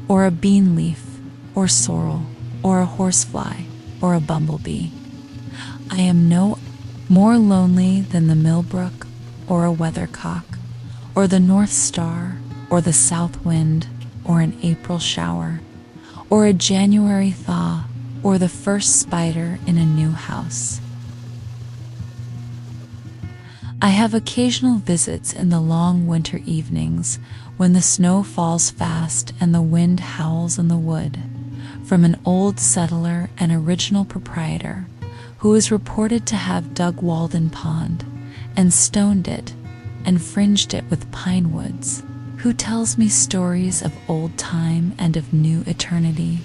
S1: or a bean leaf, or sorrel, or a horsefly, or a bumblebee. I am no more lonely than the millbrook, or a weathercock, or the north star, or the south wind, or an April shower, or a January thaw, or the first spider in a new house. I have occasional visits in the long winter evenings when the snow falls fast and the wind howls in the wood, from an old settler and original proprietor who is reported to have dug Walden Pond and stoned it and fringed it with pine woods, who tells me stories of old time and of new eternity.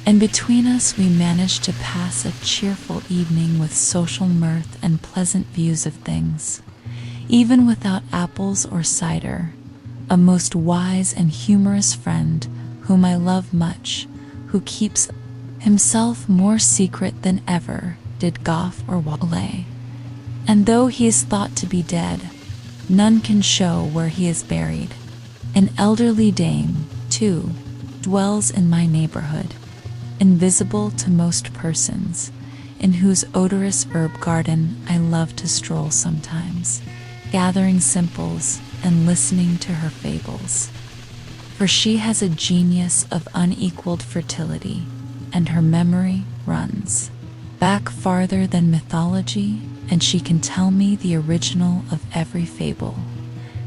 S1: And between us we manage to pass a cheerful evening with social mirth and pleasant views of things, even without apples or cider. A most wise and humorous friend, whom I love much, who keeps himself more secret than ever did Goff or Wallet. And though he is thought to be dead, none can show where he is buried. An elderly dame, too, dwells in my neighborhood, invisible to most persons, in whose odorous herb garden I love to stroll sometimes, gathering simples and listening to her fables. For she has a genius of unequaled fertility, and her memory runs back farther than mythology, and she can tell me the original of every fable,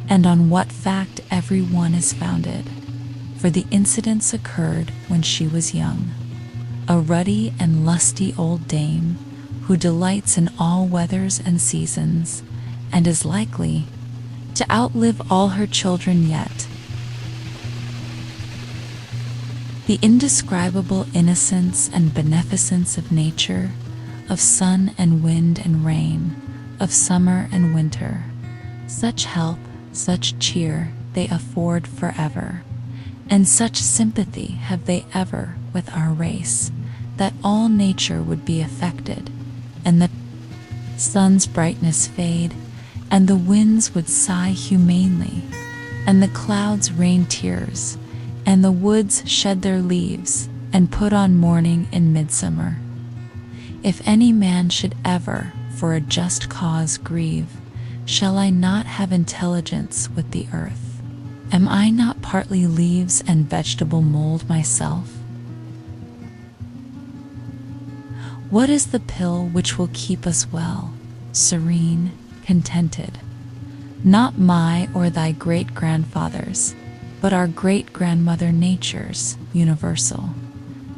S1: and on what fact every one is founded, for the incidents occurred when she was young. A ruddy and lusty old dame, who delights in all weathers and seasons, and is likely to outlive all her children yet. The indescribable innocence and beneficence of nature, of sun and wind and rain, of summer and winter, such health, such cheer they afford forever, and such sympathy have they ever with our race, that all nature would be affected, and the sun's brightness fade, and the winds would sigh humanely, and the clouds rain tears, and the woods shed their leaves, and put on mourning in midsummer. If any man should ever, for a just cause, grieve, shall I not have intelligence with the earth? Am I not partly leaves and vegetable mold myself? What is the pill which will keep us well, serene, contented? Not my or thy great-grandfather's, but our great-grandmother Nature's universal,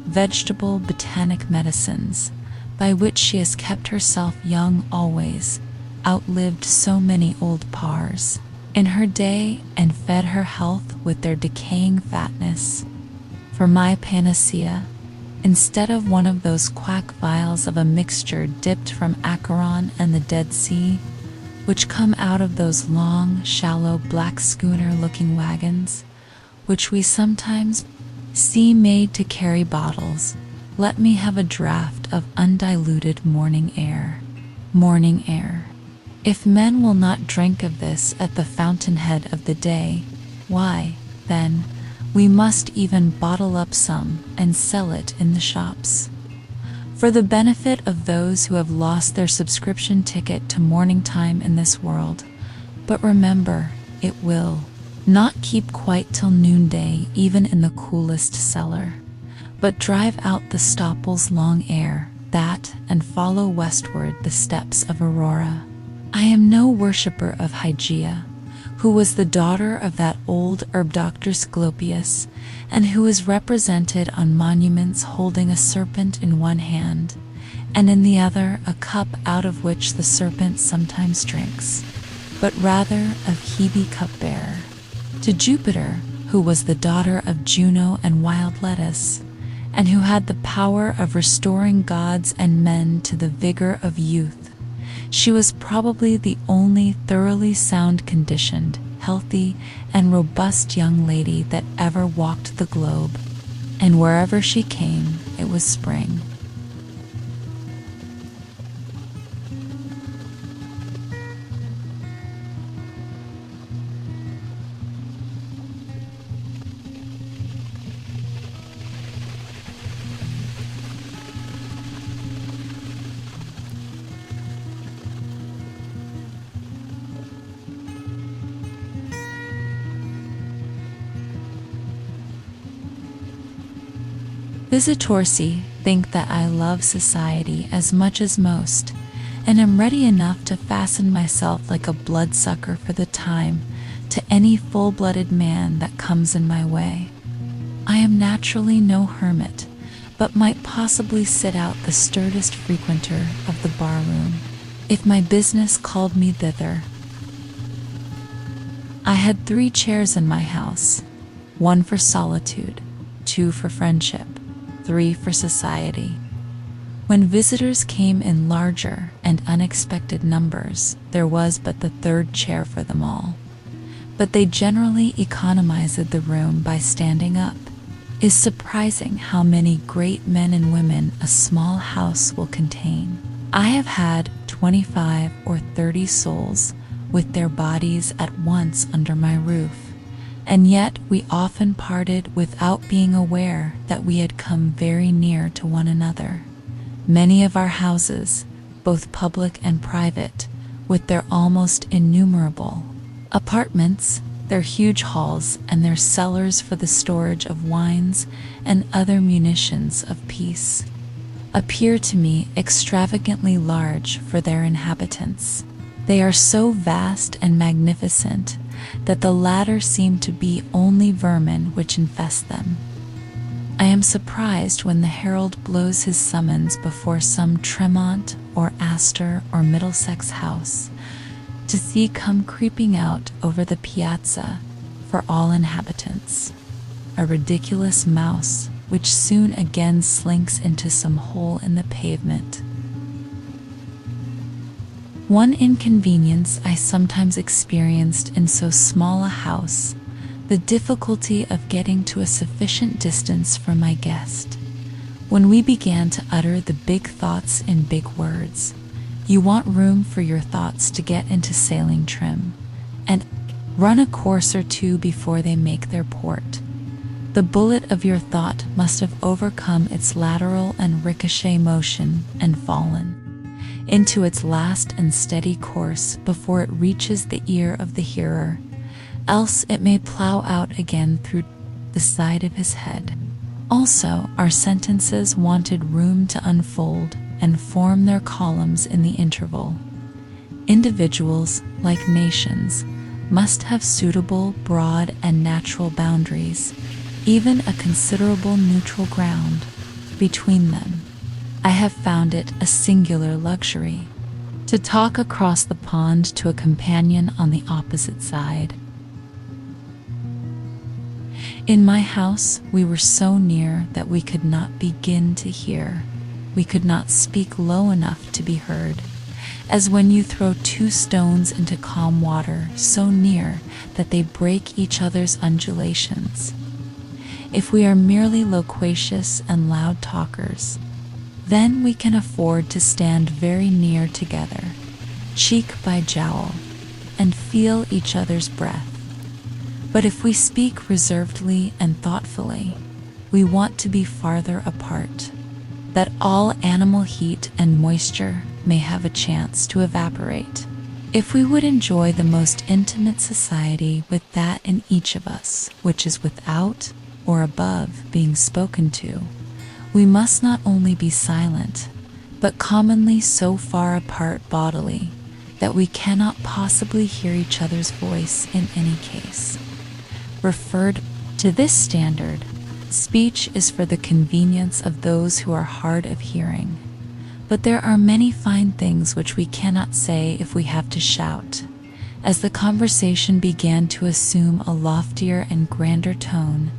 S1: vegetable botanic medicines, by which she has kept herself young always, outlived so many old pars in her day, and fed her health with their decaying fatness. For my panacea, instead of one of those quack vials of a mixture dipped from Acheron and the Dead Sea, which come out of those long, shallow, black schooner-looking wagons, which we sometimes see made to carry bottles, let me have a draught of undiluted morning air. Morning air. If men will not drink of this at the fountainhead of the day, why, then, we must even bottle up some and sell it in the shops, for the benefit of those who have lost their subscription ticket to morning time in this world. But remember, it will not keep quite till noonday even in the coolest cellar, but drive out the Stoppel's long air, that, and follow westward the steps of Aurora. I am no worshipper of Hygeia, who was the daughter of that old herb doctor Sclopius, and who is represented on monuments holding a serpent in one hand, and in the other a cup out of which the serpent sometimes drinks, but rather of Hebe cupbearer. To Jupiter, who was the daughter of Juno and wild lettuce, and who had the power of restoring gods and men to the vigor of youth, she was probably the only thoroughly sound-conditioned, healthy, and robust young lady that ever walked the globe, and wherever she came, it was spring. Visitorsi think that I love society as much as most, and am ready enough to fasten myself like a bloodsucker for the time to any full-blooded man that comes in my way. I am naturally no hermit, but might possibly sit out the sturdest frequenter of the barroom, if my business called me thither. I had 3 chairs in my house, 1 for solitude, 2 for friendship, 3 for society. When visitors came in larger and unexpected numbers, there was but the 3rd chair for them all. But they generally economized the room by standing up. It is surprising how many great men and women a small house will contain. I have had 25 or 30 souls with their bodies at once under my roof, and yet we often parted without being aware that we had come very near to one another. Many of our houses, both public and private, with their almost innumerable apartments, their huge halls, and their cellars for the storage of wines and other munitions of peace, appear to me extravagantly large for their inhabitants. They are so vast and magnificent that the latter seem to be only vermin which infest them. I am surprised when the herald blows his summons before some Tremont or Astor or Middlesex house, to see come creeping out over the piazza for all inhabitants a ridiculous mouse which soon again slinks into some hole in the pavement. One inconvenience I sometimes experienced in so small a house, the difficulty of getting to a sufficient distance from my guest. When we began to utter the big thoughts in big words, you want room for your thoughts to get into sailing trim, and run a course or 2 before they make their port. The bullet of your thought must have overcome its lateral and ricochet motion and fallen into its last and steady course before it reaches the ear of the hearer, else it may plow out again through the side of his head. Also, our sentences wanted room to unfold and form their columns in the interval. Individuals, like nations, must have suitable, broad, and natural boundaries, even a considerable neutral ground between them. I have found it a singular luxury to talk across the pond to a companion on the opposite side. In my house, we were so near that we could not begin to hear. We could not speak low enough to be heard, as when you throw 2 stones into calm water so near that they break each other's undulations. If we are merely loquacious and loud talkers, then we can afford to stand very near together, cheek by jowl, and feel each other's breath. But if we speak reservedly and thoughtfully, we want to be farther apart, that all animal heat and moisture may have a chance to evaporate. If we would enjoy the most intimate society with that in each of us which is without or above being spoken to, we must not only be silent, but commonly so far apart bodily that we cannot possibly hear each other's voice in any case. Referred to this standard, speech is for the convenience of those who are hard of hearing, but there are many fine things which we cannot say if we have to shout. As the conversation began to assume a loftier and grander tone,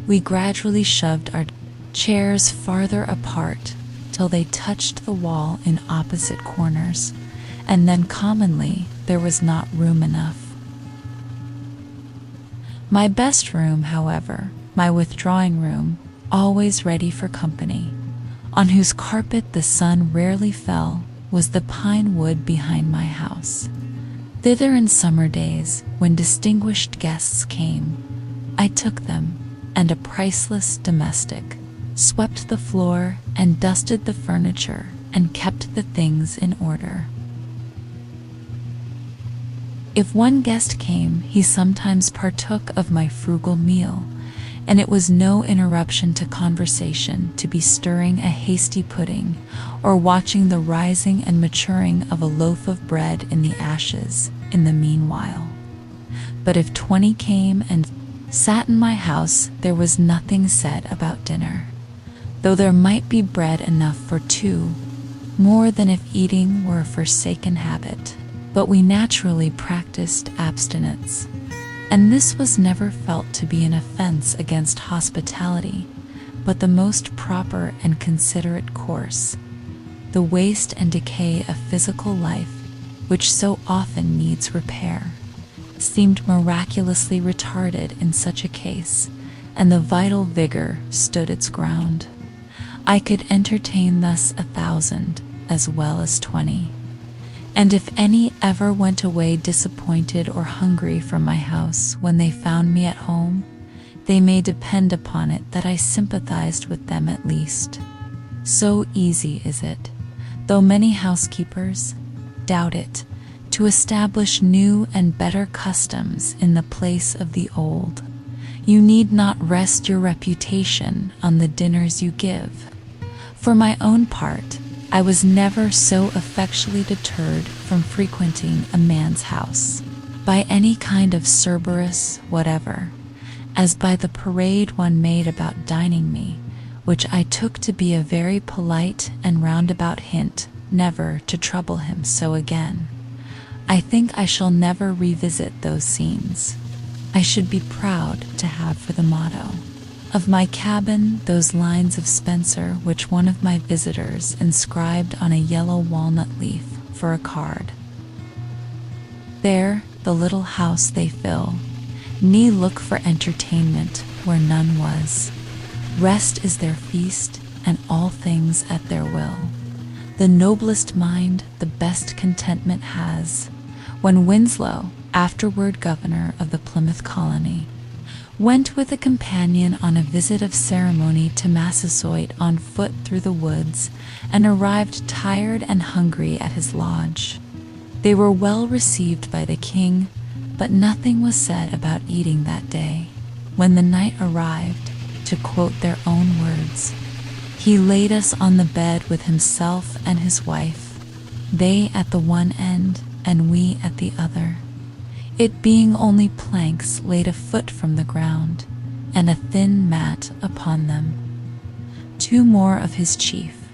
S1: we gradually shoved our chairs farther apart till they touched the wall in opposite corners, and then commonly there was not room enough. My best room, however, my withdrawing room, always ready for company, on whose carpet the sun rarely fell, was the pine wood behind my house. Thither in summer days, when distinguished guests came, I took them, and a priceless domestic swept the floor and dusted the furniture and kept the things in order. If one guest came, he sometimes partook of my frugal meal, and it was no interruption to conversation to be stirring a hasty pudding or watching the rising and maturing of a loaf of bread in the ashes in the meanwhile. But if 20 came and sat in my house, there was nothing said about dinner, though there might be bread enough for 2, more than if eating were a forsaken habit. But we naturally practiced abstinence, and this was never felt to be an offense against hospitality, but the most proper and considerate course. The waste and decay of physical life, which so often needs repair, seemed miraculously retarded in such a case, and the vital vigor stood its ground. I could entertain thus 1,000 as well as 20. And if any ever went away disappointed or hungry from my house when they found me at home, they may depend upon it that I sympathized with them at least. So easy is it, though many housekeepers doubt it, to establish new and better customs in the place of the old. You need not rest your reputation on the dinners you give. For my own part, I was never so effectually deterred from frequenting a man's house, by any kind of Cerberus whatever, as by the parade one made about dining me, which I took to be a very polite and roundabout hint never to trouble him so again. I think I shall never revisit those scenes. I should be proud to have for the motto of my cabin those lines of Spenser which one of my visitors inscribed on a yellow walnut leaf for a card. There, the little house they fill, ne look for entertainment where none was. Rest is their feast, and all things at their will. The noblest mind the best contentment has. When Winslow, afterward governor of the Plymouth colony, went with a companion on a visit of ceremony to Massasoit on foot through the woods, and arrived tired and hungry at his lodge. They were well received by the king, but nothing was said about eating that day. When the night arrived, to quote their own words, he laid us on the bed with himself and his wife, they at the one end and we at the other, it being only planks laid a foot from the ground, and a thin mat upon them. 2 more of his chief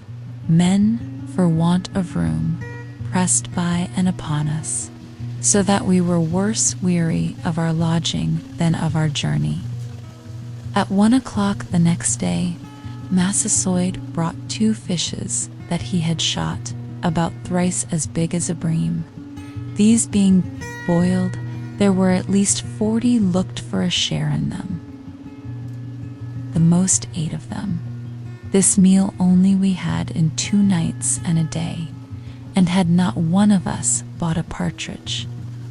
S1: men, for want of room, pressed by and upon us, so that we were worse weary of our lodging than of our journey. At 1 o'clock the next day, Massasoit brought 2 fishes that he had shot, about thrice as big as a bream. These being boiled, there were at least 40 looked for a share in them. The most 8 of them. This meal only we had in 2 nights and a day, and had not one of us bought a partridge.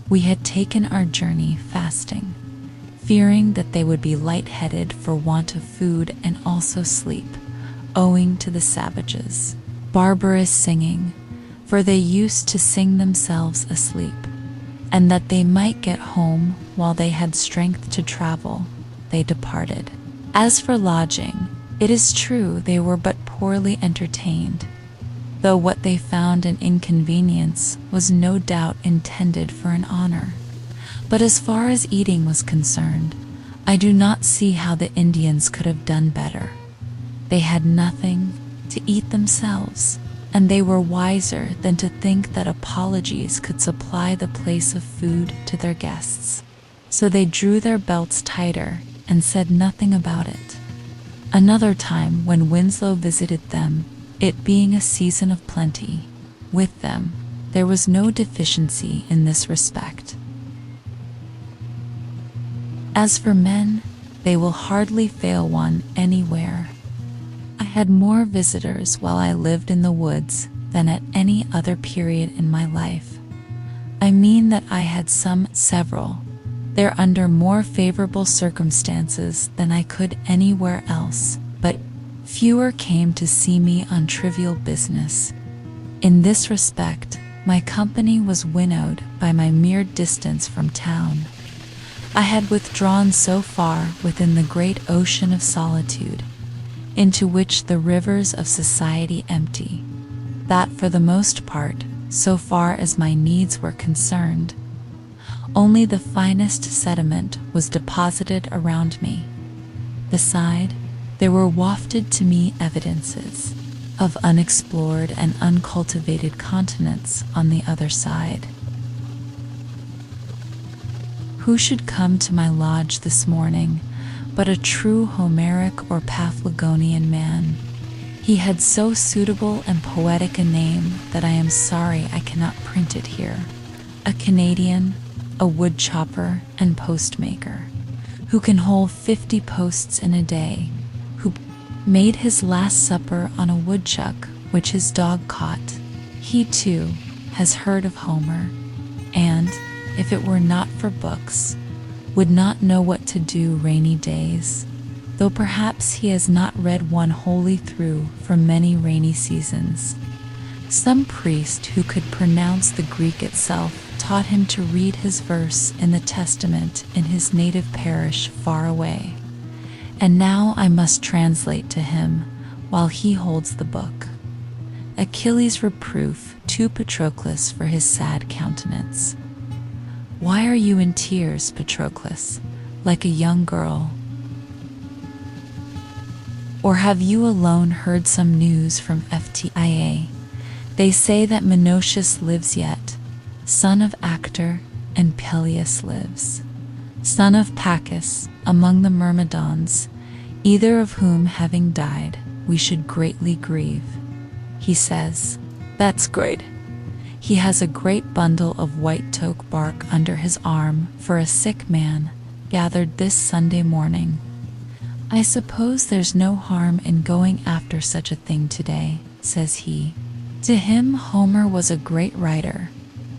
S1: We had taken our journey fasting, fearing that they would be light-headed for want of food and also sleep, owing to the savages' barbarous singing, for they used to sing themselves asleep, and that they might get home while they had strength to travel, they departed. As for lodging, it is true they were but poorly entertained, though what they found an inconvenience was no doubt intended for an honor. But as far as eating was concerned, I do not see how the Indians could have done better. They had nothing to eat themselves, and they were wiser than to think that apologies could supply the place of food to their guests. So they drew their belts tighter and said nothing about it. Another time, when Winslow visited them, it being a season of plenty, with them there was no deficiency in this respect. As for men, they will hardly fail one anywhere. I had more visitors while I lived in the woods than at any other period in my life. I mean that I had several, there under more favorable circumstances than I could anywhere else, but fewer came to see me on trivial business. In this respect, my company was winnowed by my mere distance from town. I had withdrawn so far within the great ocean of solitude, into which the rivers of society empty, that for the most part, so far as my needs were concerned, only the finest sediment was deposited around me. Beside, there were wafted to me evidences of unexplored and uncultivated continents on the other side. Who should come to my lodge this morning but a true Homeric or Paphlagonian man? He had so suitable and poetic a name that I am sorry I cannot print it here. A Canadian, a wood chopper and postmaker, who can hold 50 posts in a day, who made his last supper on a woodchuck which his dog caught. He too has heard of Homer, and, if it were not for books, would not know what to do rainy days, though perhaps he has not read one wholly through for many rainy seasons. Some priest who could pronounce the Greek itself taught him to read his verse in the Testament in his native parish far away, and now I must translate to him while he holds the book. Achilles' reproof to Patroclus for his sad countenance. Why are you in tears, Patroclus, like a young girl? Or have you alone heard some news from Phtia? They say that Menoetius lives yet, son of Actor, and Peleus lives, son of Pachus, among the Myrmidons, either of whom having died, we should greatly grieve. He says, that's great. He has a great bundle of white toque bark under his arm for a sick man, gathered this Sunday morning. I suppose there's no harm in going after such a thing today, says he. To him Homer was a great writer,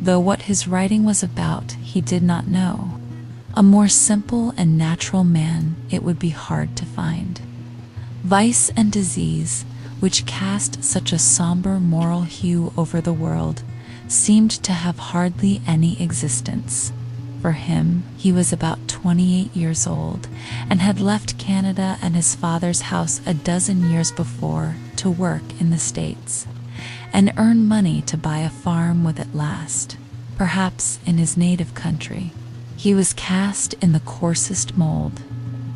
S1: though what his writing was about he did not know. A more simple and natural man it would be hard to find. Vice and disease, which cast such a somber moral hue over the world, seemed to have hardly any existence. For him, he was about 28 years old, and had left Canada and his father's house a dozen years before to work in the States, and earn money to buy a farm with at last, perhaps in his native country. He was cast in the coarsest mold,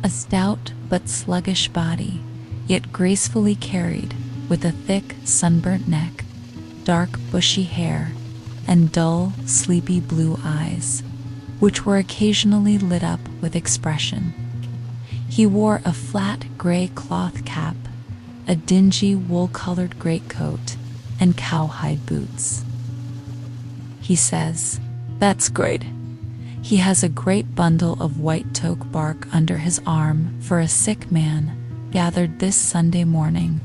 S1: a stout but sluggish body, yet gracefully carried, with a thick, sunburnt neck, dark, bushy hair, and dull, sleepy blue eyes, which were occasionally lit up with expression. He wore a flat gray cloth cap, a dingy wool-colored greatcoat, and cowhide boots. He says, that's great. He has a great bundle of white toque bark under his arm for a sick man, gathered this Sunday morning.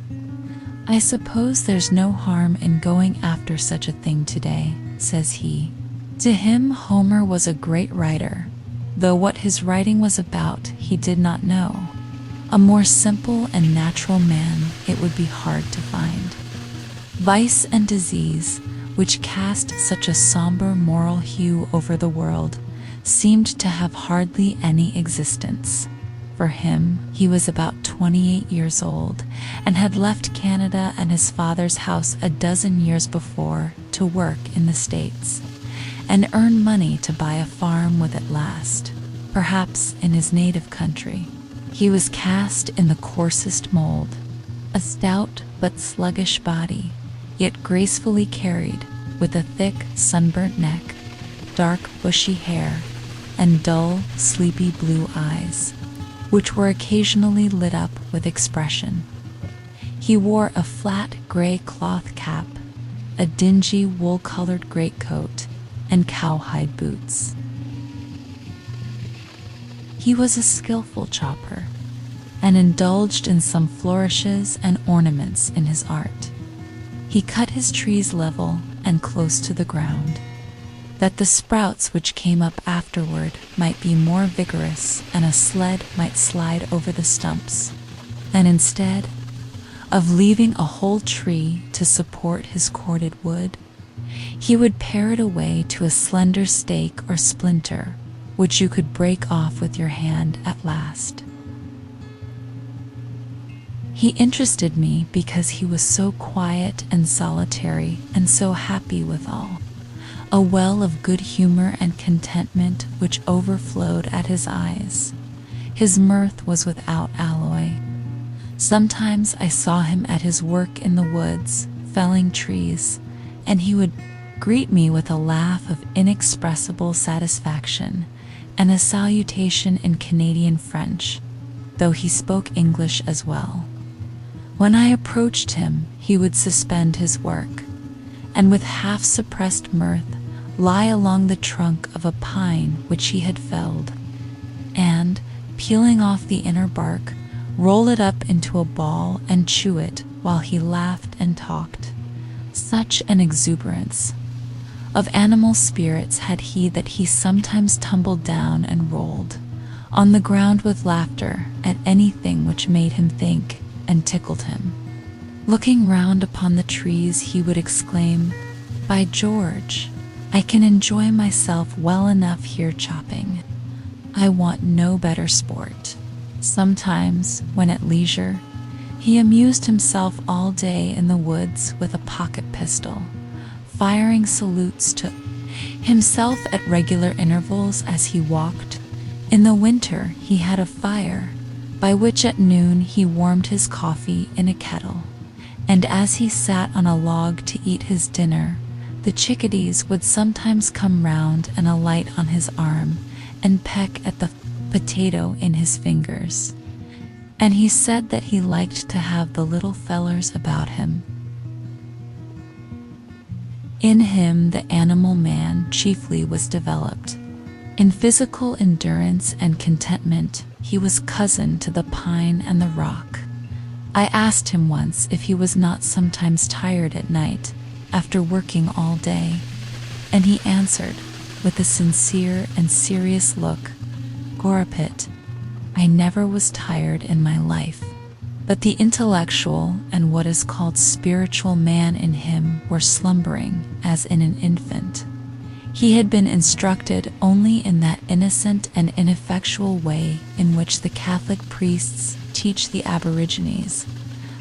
S1: I suppose there's no harm in going after such a thing today, says he. To him Homer was a great writer, though what his writing was about he did not know. A more simple and natural man it would be hard to find. Vice and disease, which cast such a somber moral hue over the world, seemed to have hardly any existence. For him, he was about 28 years old, and had left Canada and his father's house a dozen years before to work in the States, and earn money to buy a farm with at last, perhaps in his native country. He was cast in the coarsest mold, a stout but sluggish body, yet gracefully carried, with a thick, sunburnt neck, dark, bushy hair, and dull, sleepy blue eyes, which were occasionally lit up with expression. He wore a flat gray cloth cap, a dingy wool-colored greatcoat, and cowhide boots. He was a skillful chopper, and indulged in some flourishes and ornaments in his art. He cut his trees level and close to the ground, that the sprouts which came up afterward might be more vigorous and a sled might slide over the stumps, and instead of leaving a whole tree to support his corded wood, he would pare it away to a slender stake or splinter, which you could break off with your hand at last. He interested me because he was so quiet and solitary and so happy withal, a well of good humor and contentment which overflowed at his eyes. His mirth was without alloy. Sometimes I saw him at his work in the woods, felling trees, and he would greet me with a laugh of inexpressible satisfaction and a salutation in Canadian French, though he spoke English as well. When I approached him, he would suspend his work, and with half-suppressed mirth lie along the trunk of a pine which he had felled, and, peeling off the inner bark, roll it up into a ball and chew it while he laughed and talked. Such an exuberance of animal spirits had he that he sometimes tumbled down and rolled on the ground with laughter at anything which made him think and tickled him. Looking round upon the trees, he would exclaim, "By George, I can enjoy myself well enough here chopping. I want no better sport." Sometimes, when at leisure, he amused himself all day in the woods with a pocket pistol, firing salutes to himself at regular intervals as he walked. In the winter he had a fire, by which at noon he warmed his coffee in a kettle, and as he sat on a log to eat his dinner, the chickadees would sometimes come round and alight on his arm and peck at the potato in his fingers. And he said that he liked to have the little fellers about him. In him the animal man chiefly was developed. In physical endurance and contentment, he was cousin to the pine and the rock. I asked him once if he was not sometimes tired at night after working all day, and he answered, with a sincere and serious look, "Gorapit, I never was tired in my life." But the intellectual and what is called spiritual man in him were slumbering as in an infant. He had been instructed only in that innocent and ineffectual way in which the Catholic priests teach the Aborigines,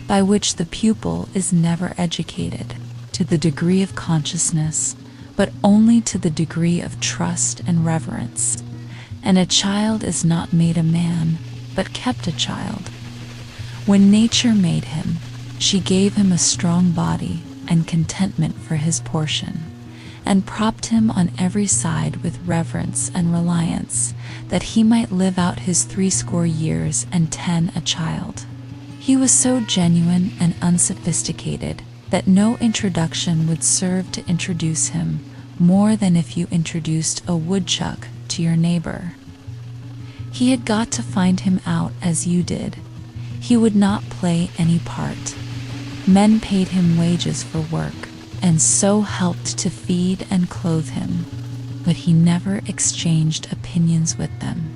S1: by which the pupil is never educated to the degree of consciousness, but only to the degree of trust and reverence. And a child is not made a man, but kept a child. When nature made him, she gave him a strong body and contentment for his portion, and propped him on every side with reverence and reliance, that he might live out his 80 years and 10 a child. He was so genuine and unsophisticated that no introduction would serve to introduce him more than if you introduced a woodchuck to your neighbor. He had got to find him out as you did. He would not play any part. Men paid him wages for work, and so helped to feed and clothe him, but he never exchanged opinions with them.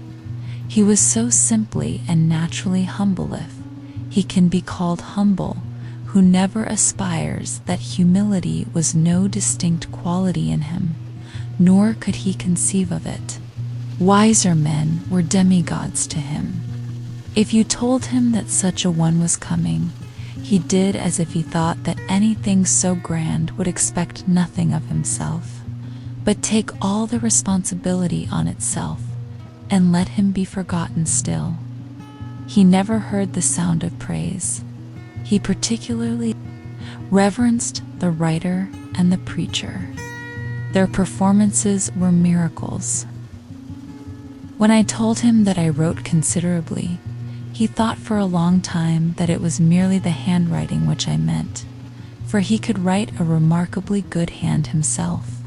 S1: He was so simply and naturally humble, if he can be called humble, who never aspires that humility was no distinct quality in him, nor could he conceive of it. Wiser men were demigods to him. If you told him that such a one was coming, he did as if he thought that anything so grand would expect nothing of himself, but take all the responsibility on itself, and let him be forgotten still. He never heard the sound of praise. He particularly reverenced the writer and the preacher. Their performances were miracles. When I told him that I wrote considerably, he thought for a long time that it was merely the handwriting which I meant, for he could write a remarkably good hand himself.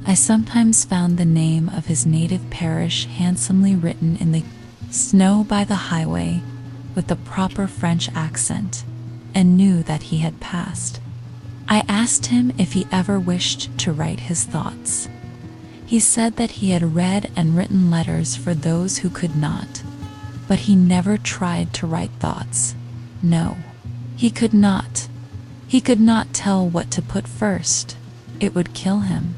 S1: I sometimes found the name of his native parish handsomely written in the snow by the highway with the proper French accent, and knew that he had passed. I asked him if he ever wished to write his thoughts. He said that he had read and written letters for those who could not, but he never tried to write thoughts. No, he could not. He could not tell what to put first. It would kill him.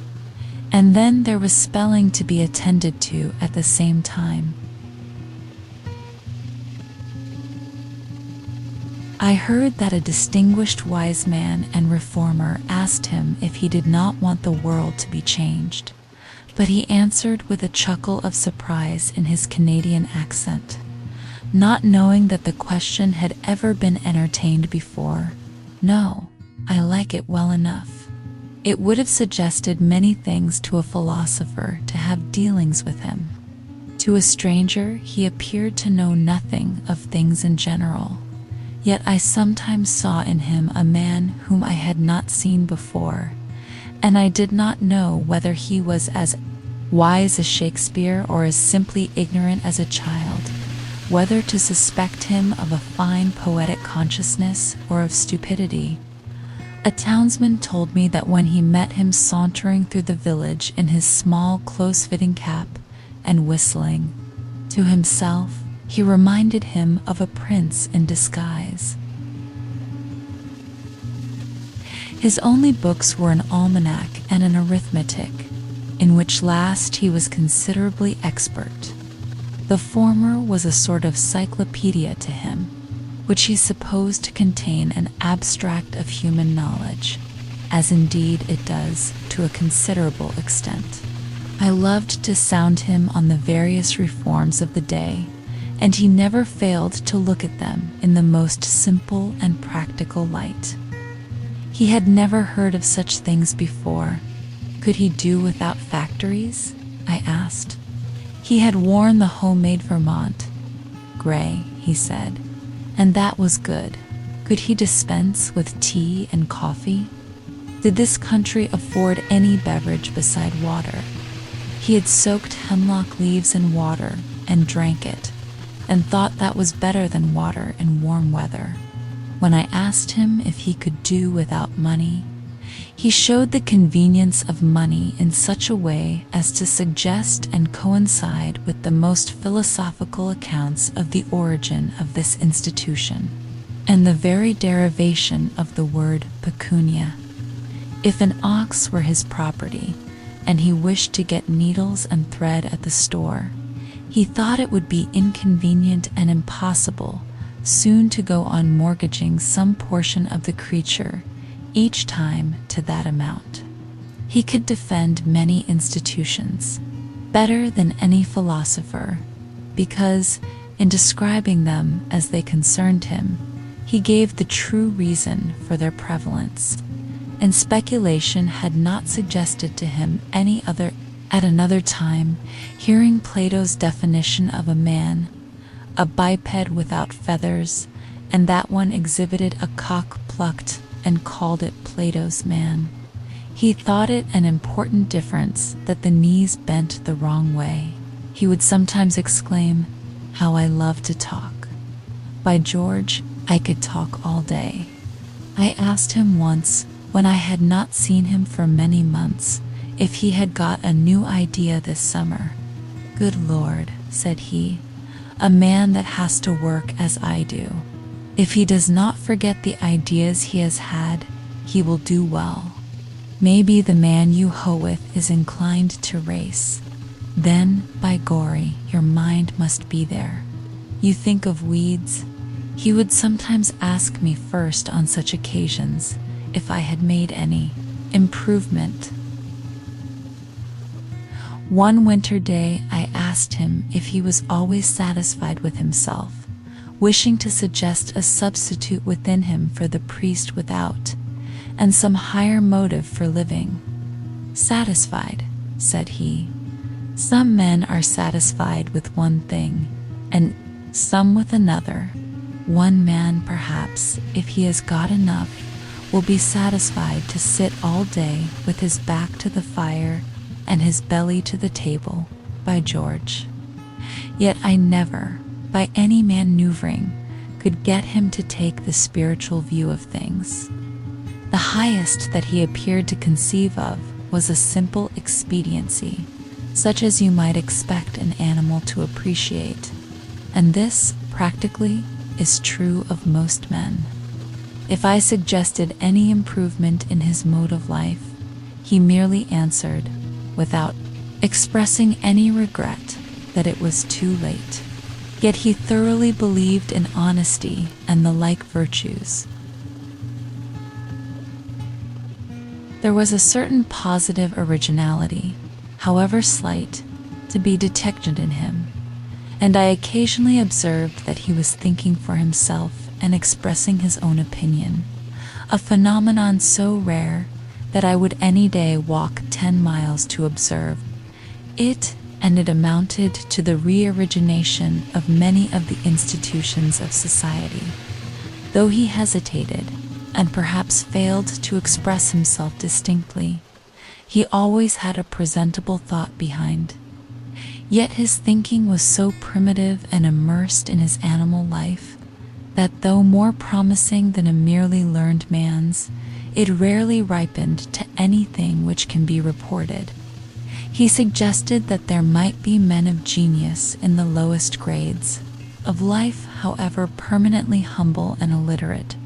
S1: And then there was spelling to be attended to at the same time. I heard that a distinguished wise man and reformer asked him if he did not want the world to be changed, but he answered with a chuckle of surprise in his Canadian accent, not knowing that the question had ever been entertained before. "No, I like it well enough." It would have suggested many things to a philosopher to have dealings with him. To a stranger, he appeared to know nothing of things in general. Yet I sometimes saw in him a man whom I had not seen before, and I did not know whether he was as wise as Shakespeare or as simply ignorant as a child, whether to suspect him of a fine poetic consciousness or of stupidity. A townsman told me that when he met him sauntering through the village in his small, close-fitting cap and whistling to himself, he reminded him of a prince in disguise. His only books were an almanac and an arithmetic, in which last he was considerably expert. The former was a sort of cyclopedia to him, which he supposed to contain an abstract of human knowledge, as indeed it does to a considerable extent. I loved to sound him on the various reforms of the day, and he never failed to look at them in the most simple and practical light. He had never heard of such things before. Could he do without factories? I asked. He had worn the homemade Vermont gray, he said, and that was good. Could he dispense with tea and coffee? Did this country afford any beverage beside water? He had soaked hemlock leaves in water and drank it, and thought that was better than water in warm weather. When I asked him if he could do without money, he showed the convenience of money in such a way as to suggest and coincide with the most philosophical accounts of the origin of this institution, and the very derivation of the word pecunia. If an ox were his property, and he wished to get needles and thread at the store, he thought it would be inconvenient and impossible soon to go on mortgaging some portion of the creature each time to that amount. He could defend many institutions better than any philosopher, because, in describing them as they concerned him, he gave the true reason for their prevalence, and speculation had not suggested to him any other. At another time, hearing Plato's definition of a man, a biped without feathers, and that one exhibited a cock plucked and called it Plato's man, he thought it an important difference that the knees bent the wrong way. He would sometimes exclaim, "How I love to talk. By George, I could talk all day." I asked him once, when I had not seen him for many months, if he had got a new idea this summer. "Good Lord," said he, "a man that has to work as I do, if he does not forget the ideas he has had, he will do well. Maybe the man you hoe with is inclined to race. Then, by gory, your mind must be there. You think of weeds." He would sometimes ask me first on such occasions if I had made any improvement. One winter day I asked him if he was always satisfied with himself, wishing to suggest a substitute within him for the priest without, and some higher motive for living. "Satisfied," said he. "Some men are satisfied with one thing, and some with another. One man, perhaps, if he has got enough, will be satisfied to sit all day with his back to the fire and his belly to the table, by George." Yet I never, by any maneuvering, could get him to take the spiritual view of things. The highest that he appeared to conceive of was a simple expediency, such as you might expect an animal to appreciate, and this, practically, is true of most men. If I suggested any improvement in his mode of life, he merely answered, without expressing any regret that it was too late. Yet he thoroughly believed in honesty and the like virtues. There was a certain positive originality, however slight, to be detected in him, and I occasionally observed that he was thinking for himself and expressing his own opinion, a phenomenon so rare that I would any day walk 10 miles to observe it, and it amounted to the re-origination of many of the institutions of society. Though he hesitated, and perhaps failed to express himself distinctly, he always had a presentable thought behind. Yet his thinking was so primitive and immersed in his animal life that, though more promising than a merely learned man's, it rarely ripened to anything which can be reported. He suggested that there might be men of genius in the lowest grades of life, however permanently humble and illiterate,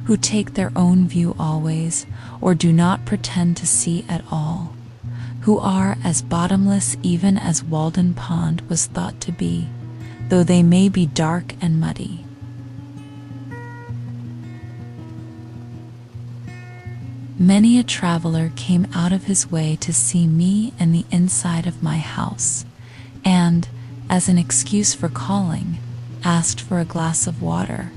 S1: who take their own view always, or do not pretend to see at all, who are as bottomless even as Walden Pond was thought to be, though they may be dark and muddy. Many a traveler came out of his way to see me and the inside of my house, and, as an excuse for calling, asked for a glass of water.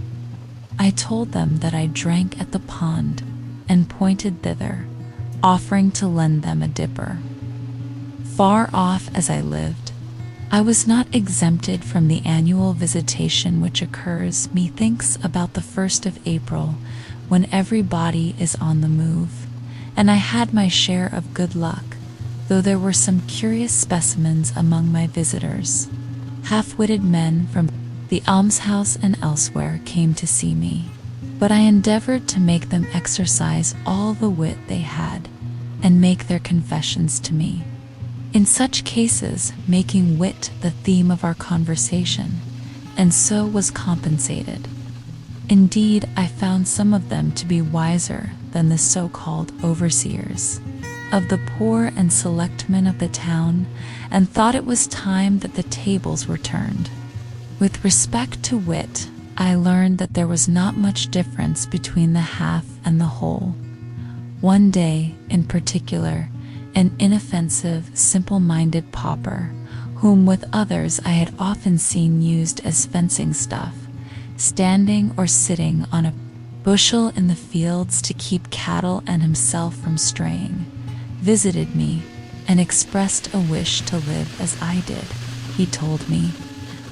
S1: I told them that I drank at the pond, and pointed thither, offering to lend them a dipper. Far off as I lived, I was not exempted from the annual visitation which occurs, methinks, about the 1st of April, when everybody is on the move, and I had my share of good luck, though there were some curious specimens among my visitors. Half-witted men from the almshouse and elsewhere came to see me, but I endeavored to make them exercise all the wit they had, and make their confessions to me. In such cases, making wit the theme of our conversation, and so was compensated. Indeed, I found some of them to be wiser than the so-called overseers of the poor and select men of the town, and thought it was time that the tables were turned. With respect to wit, I learned that there was not much difference between the half and the whole. One day, in particular, an inoffensive, simple-minded pauper, whom with others I had often seen used as fencing stuff, standing or sitting on a bushel in the fields to keep cattle and himself from straying, visited me and expressed a wish to live as I did, he told me,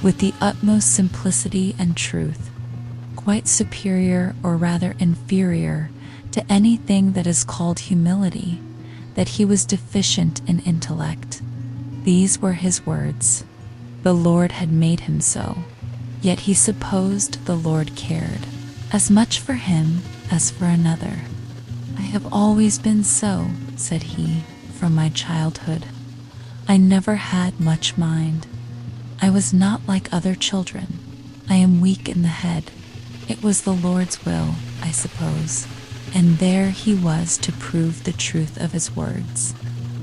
S1: with the utmost simplicity and truth, quite superior, or rather inferior, to anything that is called humility, that he was deficient in intellect. These were his words. The Lord had made him so, yet he supposed the Lord cared as much for him as for another. I have always been so, said he, from my childhood. I never had much mind. I was not like other children. I am weak in the head. It was the Lord's will, I suppose, and there he was to prove the truth of his words.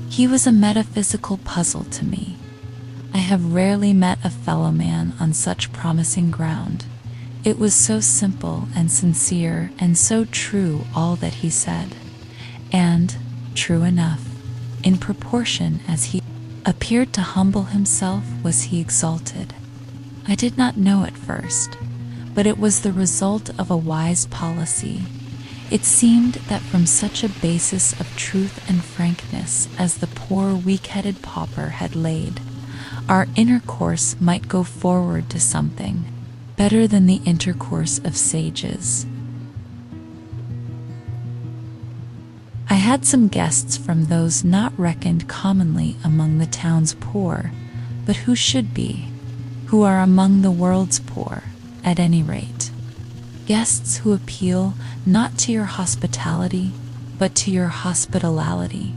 S1: He was a metaphysical puzzle to me. I have rarely met a fellow man on such promising ground. It was so simple and sincere, and so true all that he said, and, true enough, in proportion as he appeared to humble himself was he exalted. I did not know at first, but it was the result of a wise policy. It seemed that from such a basis of truth and frankness as the poor weak-headed pauper had laid, our intercourse might go forward to something better than the intercourse of sages. I had some guests from those not reckoned commonly among the town's poor, but who should be, who are among the world's poor, at any rate. Guests who appeal not to your hospitality, but to your hospitality,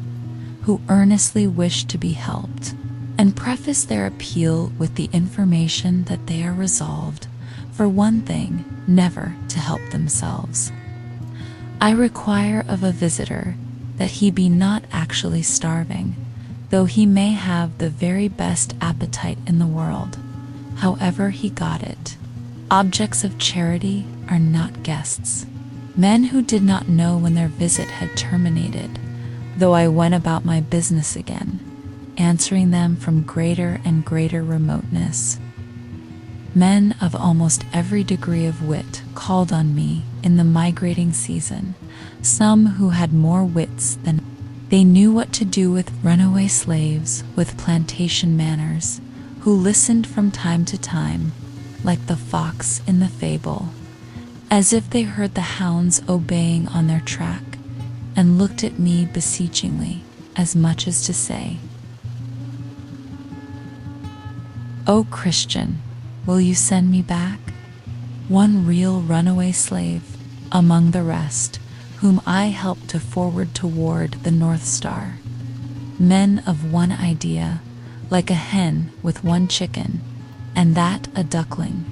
S1: who earnestly wish to be helped, and preface their appeal with the information that they are resolved, for one thing, never to help themselves. I require of a visitor that he be not actually starving, though he may have the very best appetite in the world, however he got it. Objects of charity are not guests. Men who did not know when their visit had terminated, though I went about my business again, answering them from greater and greater remoteness. Men of almost every degree of wit called on me in the migrating season, some who had more wits than they knew what to do with runaway slaves with plantation manners, who listened from time to time, like the fox in the fable, as if they heard the hounds obeying on their track, and looked at me beseechingly, as much as to say, "O Christian, will you send me back?" One real runaway slave, among the rest, whom I helped to forward toward the North Star. Men of one idea, like a hen with one chicken, and that a duckling.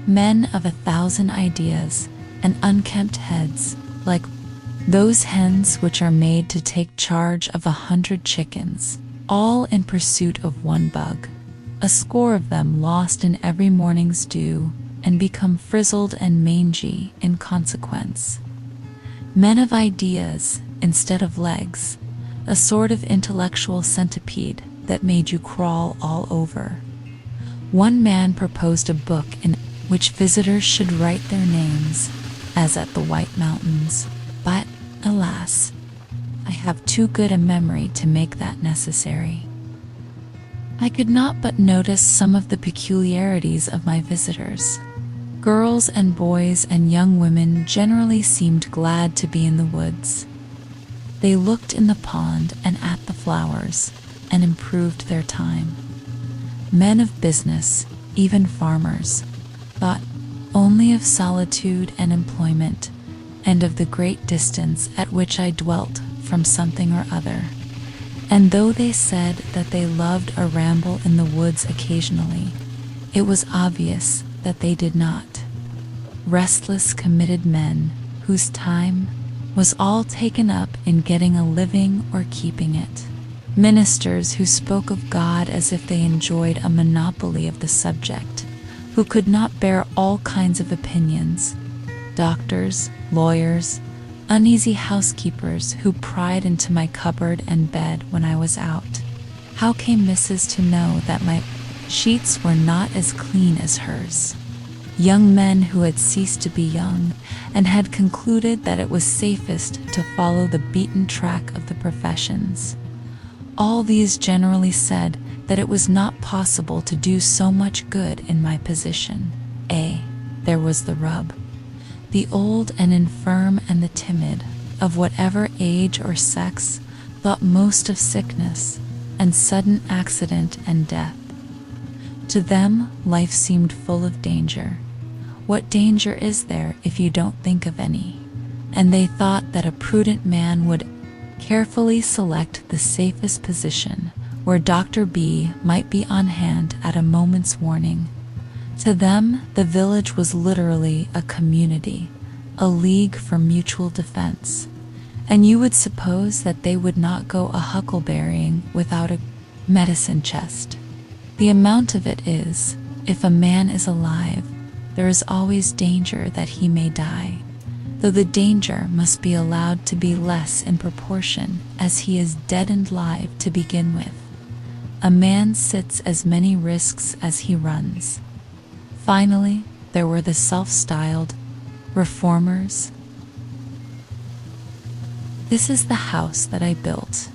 S1: Men of 1,000 ideas and unkempt heads, like those hens which are made to take charge of 100 chickens, all in pursuit of one bug, a score of them lost in every morning's dew, and become frizzled and mangy in consequence. Men of ideas instead of legs, a sort of intellectual centipede that made you crawl all over. One man proposed a book in which visitors should write their names, as at the White Mountains, but, alas, I have too good a memory to make that necessary. I could not but notice some of the peculiarities of my visitors. Girls and boys and young women generally seemed glad to be in the woods. They looked in the pond and at the flowers, and improved their time. Men of business, even farmers, thought only of solitude and employment, and of the great distance at which I dwelt from something or other. And though they said that they loved a ramble in the woods occasionally, it was obvious that they did not. Restless, committed men, whose time was all taken up in getting a living or keeping it. Ministers who spoke of God as if they enjoyed a monopoly of the subject, who could not bear all kinds of opinions. Doctors, lawyers, uneasy housekeepers who pried into my cupboard and bed when I was out. How came Mrs. to know that my sheets were not as clean as hers? Young men who had ceased to be young and had concluded that it was safest to follow the beaten track of the professions. All these generally said that it was not possible to do so much good in my position. There was the rub. The old and infirm and the timid, of whatever age or sex, thought most of sickness and sudden accident and death. To them, life seemed full of danger. What danger is there if you don't think of any? And they thought that a prudent man would carefully select the safest position where Dr. B might be on hand at a moment's warning. To them, the village was literally a community, a league for mutual defense, and you would suppose that they would not go a huckleberrying without a medicine chest. The amount of it is, if a man is alive, there is always danger that he may die, though the danger must be allowed to be less in proportion as he is deadened live to begin with. A man sits as many risks as he runs. Finally, there were the self-styled reformers. This is the house that I built.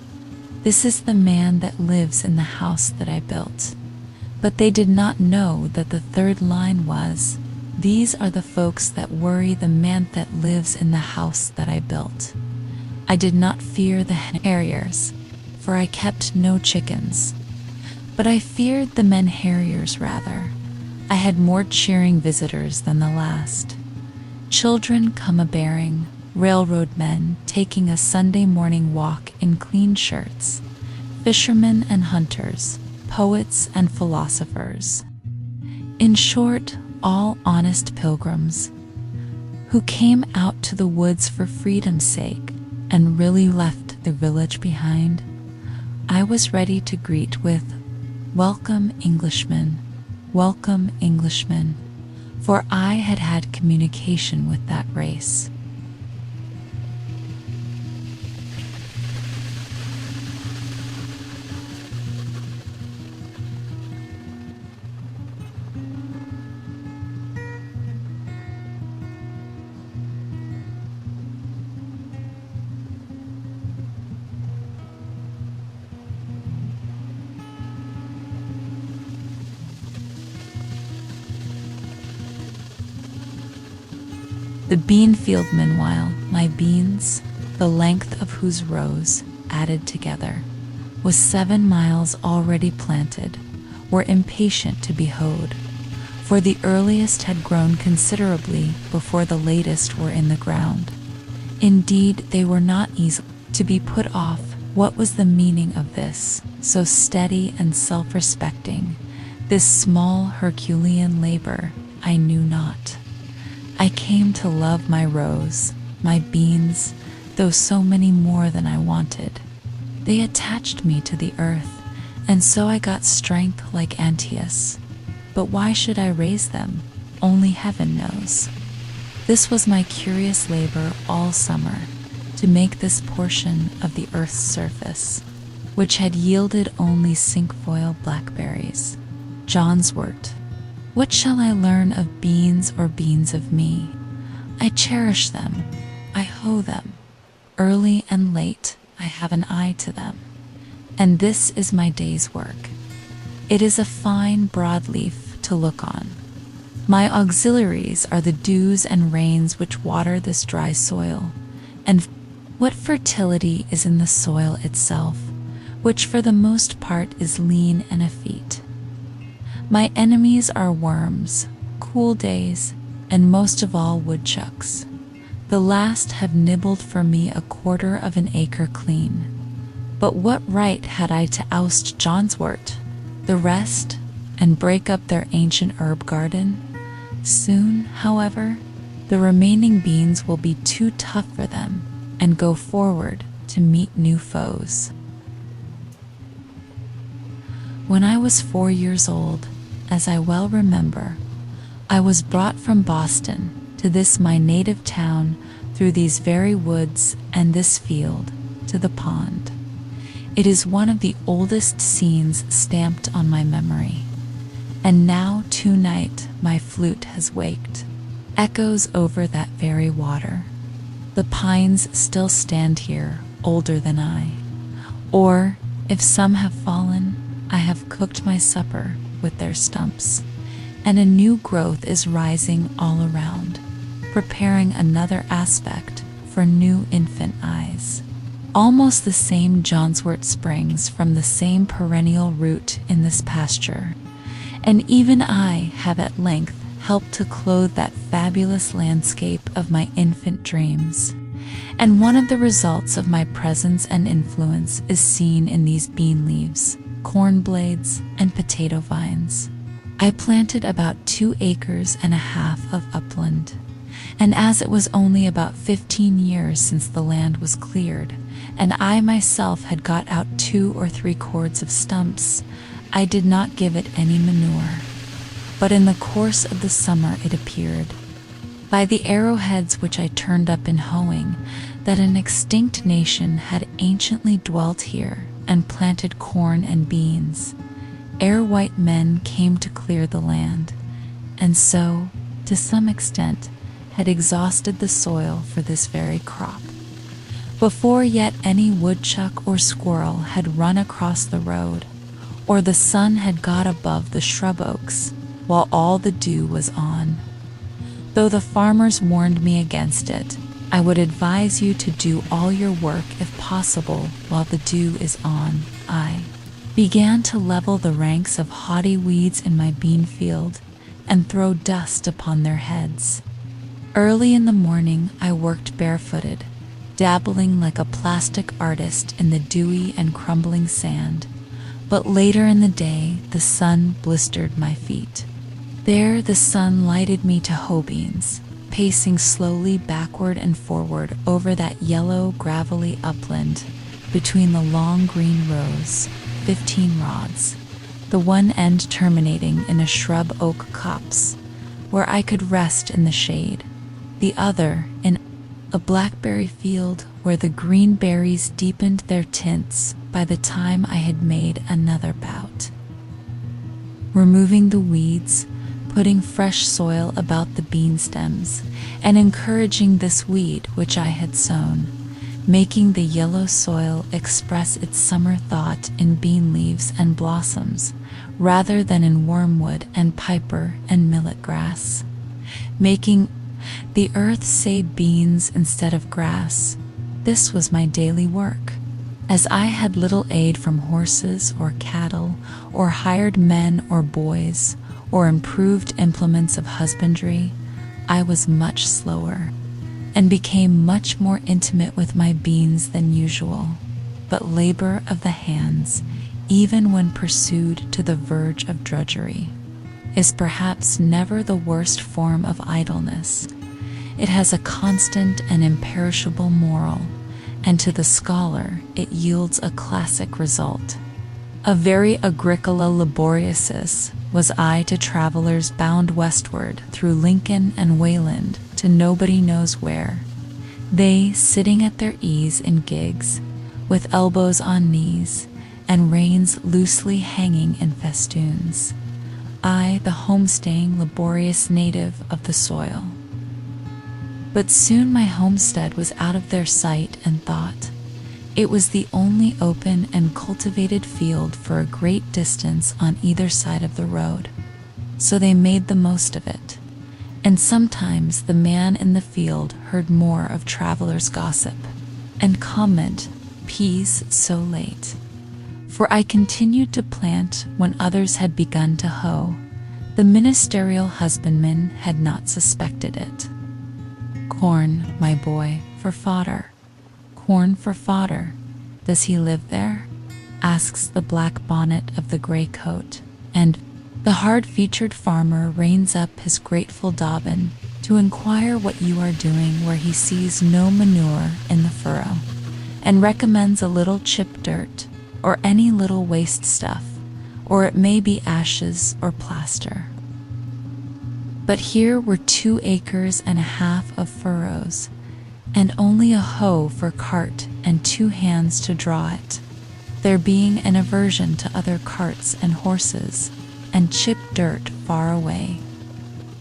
S1: This is the man that lives in the house that I built. But they did not know that the third line was, these are the folks that worry the man that lives in the house that I built. I did not fear the harriers, for I kept no chickens. But I feared the men harriers rather. I had more cheering visitors than the last. Children come a-bearing, railroad men taking a Sunday morning walk in clean shirts, fishermen and hunters, poets and philosophers. In short, all honest pilgrims, who came out to the woods for freedom's sake and really left the village behind. I was ready to greet with, welcome Englishman, for I had had communication with that race. The bean field, meanwhile, my beans, the length of whose rows, added together, was 7 miles already planted, were impatient to be hoed, for the earliest had grown considerably before the latest were in the ground. Indeed, they were not easy to be put off. What was the meaning of this, so steady and self-respecting, this small Herculean labor? I knew not. I came to love my rows, my beans, though so many more than I wanted. They attached me to the earth, and so I got strength like Antaeus. But why should I raise them? Only heaven knows. This was my curious labor all summer, to make this portion of the earth's surface, which had yielded only cinquefoil blackberries. John's wort. What shall I learn of beans or beans of me? I cherish them, I hoe them. Early and late I have an eye to them. And this is my day's work. It is a fine broadleaf to look on. My auxiliaries are the dews and rains which water this dry soil. And what fertility is in the soil itself, which for the most part is lean and effete. My enemies are worms, cool days, and most of all woodchucks. The last have nibbled for me 1/4 of an acre clean. But what right had I to oust John's wort, the rest, and break up their ancient herb garden? Soon, however, the remaining beans will be too tough for them, and go forward to meet new foes. When I was 4 years old, as I well remember, I was brought from Boston to this my native town through these very woods and this field to the pond. It is one of the oldest scenes stamped on my memory. And now to-night my flute has waked, echoes over that very water. The pines still stand here, older than I. Or, if some have fallen, I have cooked my supper with their stumps, and a new growth is rising all around, preparing another aspect for new infant eyes. Almost the same Johnswort springs from the same perennial root in this pasture, and even I have at length helped to clothe that fabulous landscape of my infant dreams. And one of the results of my presence and influence is seen in these bean leaves, corn blades, and potato vines. I planted about 2.5 acres of upland, and as it was only about 15 years since the land was cleared, and I myself had got out 2 or 3 cords of stumps, I did not give it any manure. But in the course of the summer it appeared, by the arrowheads which I turned up in hoeing, that an extinct nation had anciently dwelt here and planted corn and beans, ere white men came to clear the land, and so, to some extent, had exhausted the soil for this very crop. Before yet any woodchuck or squirrel had run across the road, or the sun had got above the shrub oaks, while all the dew was on. Though the farmers warned me against it, I would advise you to do all your work if possible while the dew is on. I began to level the ranks of haughty weeds in my bean field and throw dust upon their heads. Early in the morning I worked barefooted, dabbling like a plastic artist in the dewy and crumbling sand, but later in the day the sun blistered my feet. There the sun lighted me to hoe beans, pacing slowly backward and forward over that yellow, gravelly upland, between the long green rows, 15 rods, the one end terminating in a shrub oak copse, where I could rest in the shade, the other in a blackberry field where the green berries deepened their tints by the time I had made another bout. Removing the weeds, putting fresh soil about the bean stems, and encouraging this weed which I had sown, making the yellow soil express its summer thought in bean leaves and blossoms, rather than in wormwood and piper and millet grass, making the earth say beans instead of grass. This was my daily work. As I had little aid from horses or cattle, or hired men or boys, or improved implements of husbandry, I was much slower, and became much more intimate with my beans than usual. But labor of the hands, even when pursued to the verge of drudgery, is perhaps never the worst form of idleness. It has a constant and imperishable moral, and to the scholar it yields a classic result. A very agricola laboriosus was I to travelers bound westward through Lincoln and Wayland to nobody knows where, they sitting at their ease in gigs, with elbows on knees, and reins loosely hanging in festoons. I, the homestaying laborious native of the soil. But soon my homestead was out of their sight and thought. It was the only open and cultivated field for a great distance on either side of the road. So they made the most of it. And sometimes the man in the field heard more of travelers' gossip and comment, "Peas so late." For I continued to plant when others had begun to hoe. The ministerial husbandman had not suspected it. "Corn, my boy, for fodder. Corn for fodder. Does he live there?" asks the black bonnet of the gray coat, and the hard-featured farmer reins up his grateful dobbin to inquire what you are doing where he sees no manure in the furrow, and recommends a little chip dirt, or any little waste stuff, or it may be ashes or plaster. But here were 2 acres and a half of furrows, and only a hoe for cart and 2 hands to draw it, there being an aversion to other carts and horses, and chipped dirt far away.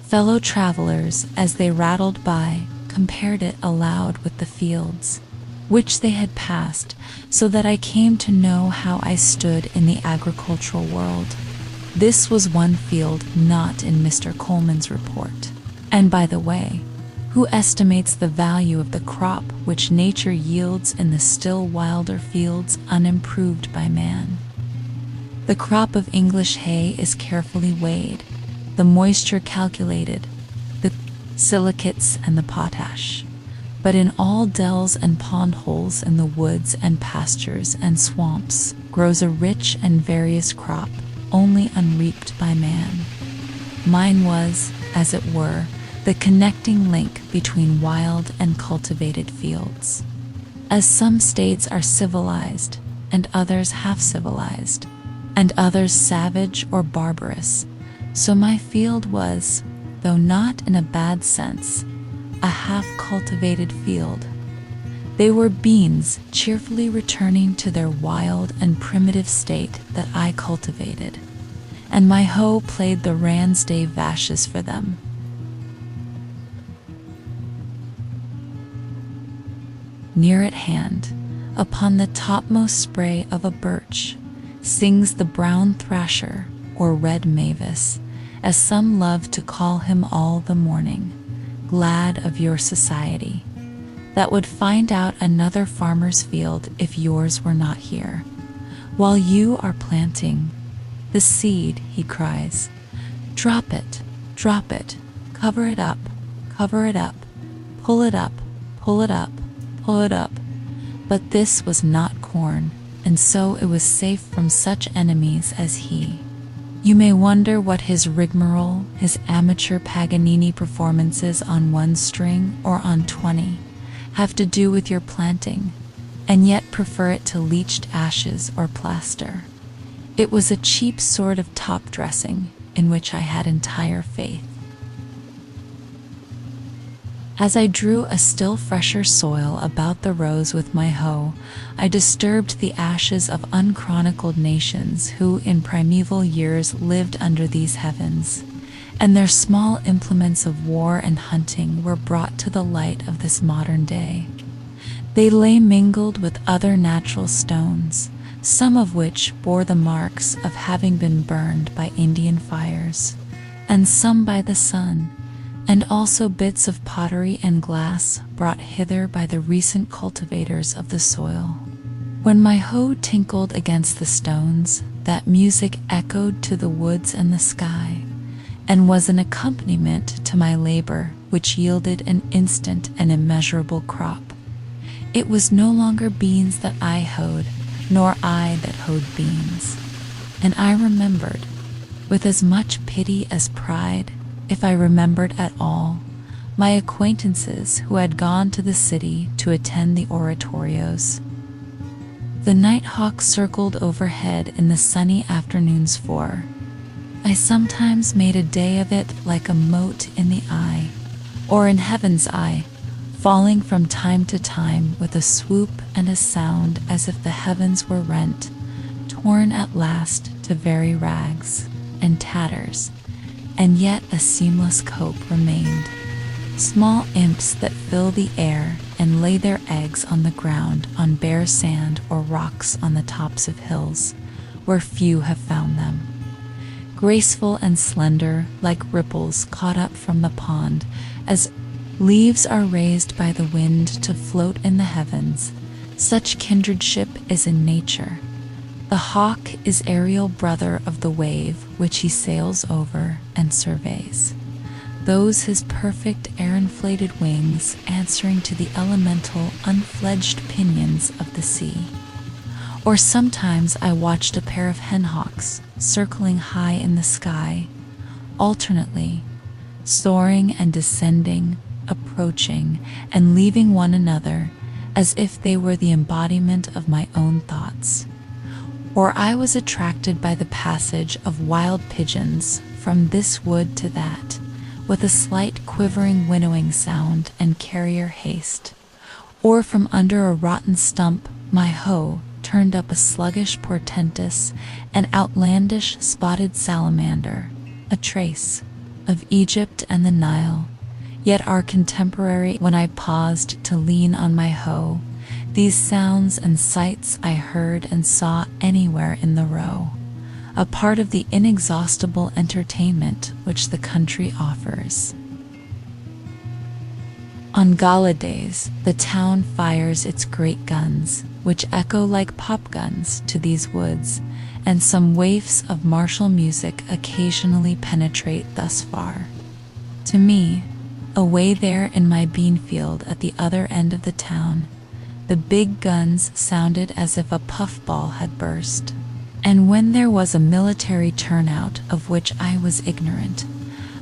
S1: Fellow travelers, as they rattled by, compared it aloud with the fields, which they had passed, so that I came to know how I stood in the agricultural world. This was one field not in Mr. Coleman's report. And by the way, who estimates the value of the crop which nature yields in the still wilder fields unimproved by man? The crop of English hay is carefully weighed, the moisture calculated, the silicates and the potash. But in all dells and pond holes in the woods and pastures and swamps grows a rich and various crop, only unreaped by man. Mine was, as it were, the connecting link between wild and cultivated fields. As some states are civilized, and others half-civilized, and others savage or barbarous, so my field was, though not in a bad sense, a half-cultivated field. They were beans cheerfully returning to their wild and primitive state that I cultivated, and my hoe played the Ransday vashes for them. Near at hand, upon the topmost spray of a birch, sings the brown thrasher, or red mavis, as some love to call him all the morning, glad of your society, that would find out another farmer's field if yours were not here. While you are planting the seed, he cries, drop it, cover it up, pull it up, pull it up, pull it up. But this was not corn, and so it was safe from such enemies as he. You may wonder what his rigmarole, his amateur Paganini performances on 1 string or on 20, have to do with your planting. and yet prefer it to leached ashes or plaster. It was a cheap sort of top dressing in which I had entire faith. As I drew a still fresher soil about the rows with my hoe, I disturbed the ashes of unchronicled nations who in primeval years lived under these heavens, and their small implements of war and hunting were brought to the light of this modern day. They lay mingled with other natural stones, some of which bore the marks of having been burned by Indian fires, and some by the sun, and also bits of pottery and glass brought hither by the recent cultivators of the soil. When my hoe tinkled against the stones, that music echoed to the woods and the sky, and was an accompaniment to my labor, which yielded an instant and immeasurable crop. It was no longer beans that I hoed, nor I that hoed beans. And I remembered, with as much pity as pride, if I remembered at all, my acquaintances who had gone to the city to attend the oratorios. The nighthawk circled overhead in the sunny afternoons for I sometimes made a day of it like a mote in the eye, or in heaven's eye, falling from time to time with a swoop and a sound as if the heavens were rent, torn at last to very rags and tatters, and yet a seamless cope remained. Small imps that fill the air and lay their eggs on the ground on bare sand or rocks on the tops of hills, where few have found them. Graceful and slender, like ripples caught up from the pond, as leaves are raised by the wind to float in the heavens, such kindredship is in nature. The hawk is aerial brother of the wave which he sails over and surveys, those his perfect air-inflated wings answering to the elemental unfledged pinions of the sea. Or sometimes I watched a pair of henhawks circling high in the sky, alternately soaring and descending, approaching and leaving one another as if they were the embodiment of my own thoughts. Or I was attracted by the passage of wild pigeons from this wood to that, with a slight quivering winnowing sound and carrier haste. Or from under a rotten stump my hoe turned up a sluggish portentous and outlandish spotted salamander, a trace of Egypt and the Nile, yet our contemporary. When I paused to lean on my hoe, these sounds and sights I heard and saw anywhere in the row, a part of the inexhaustible entertainment which the country offers. On gala days, the town fires its great guns, which echo like pop guns to these woods, and some waifs of martial music occasionally penetrate thus far. To me, away there in my bean field at the other end of the town, the big guns sounded as if a puffball had burst. And when there was a military turnout of which I was ignorant,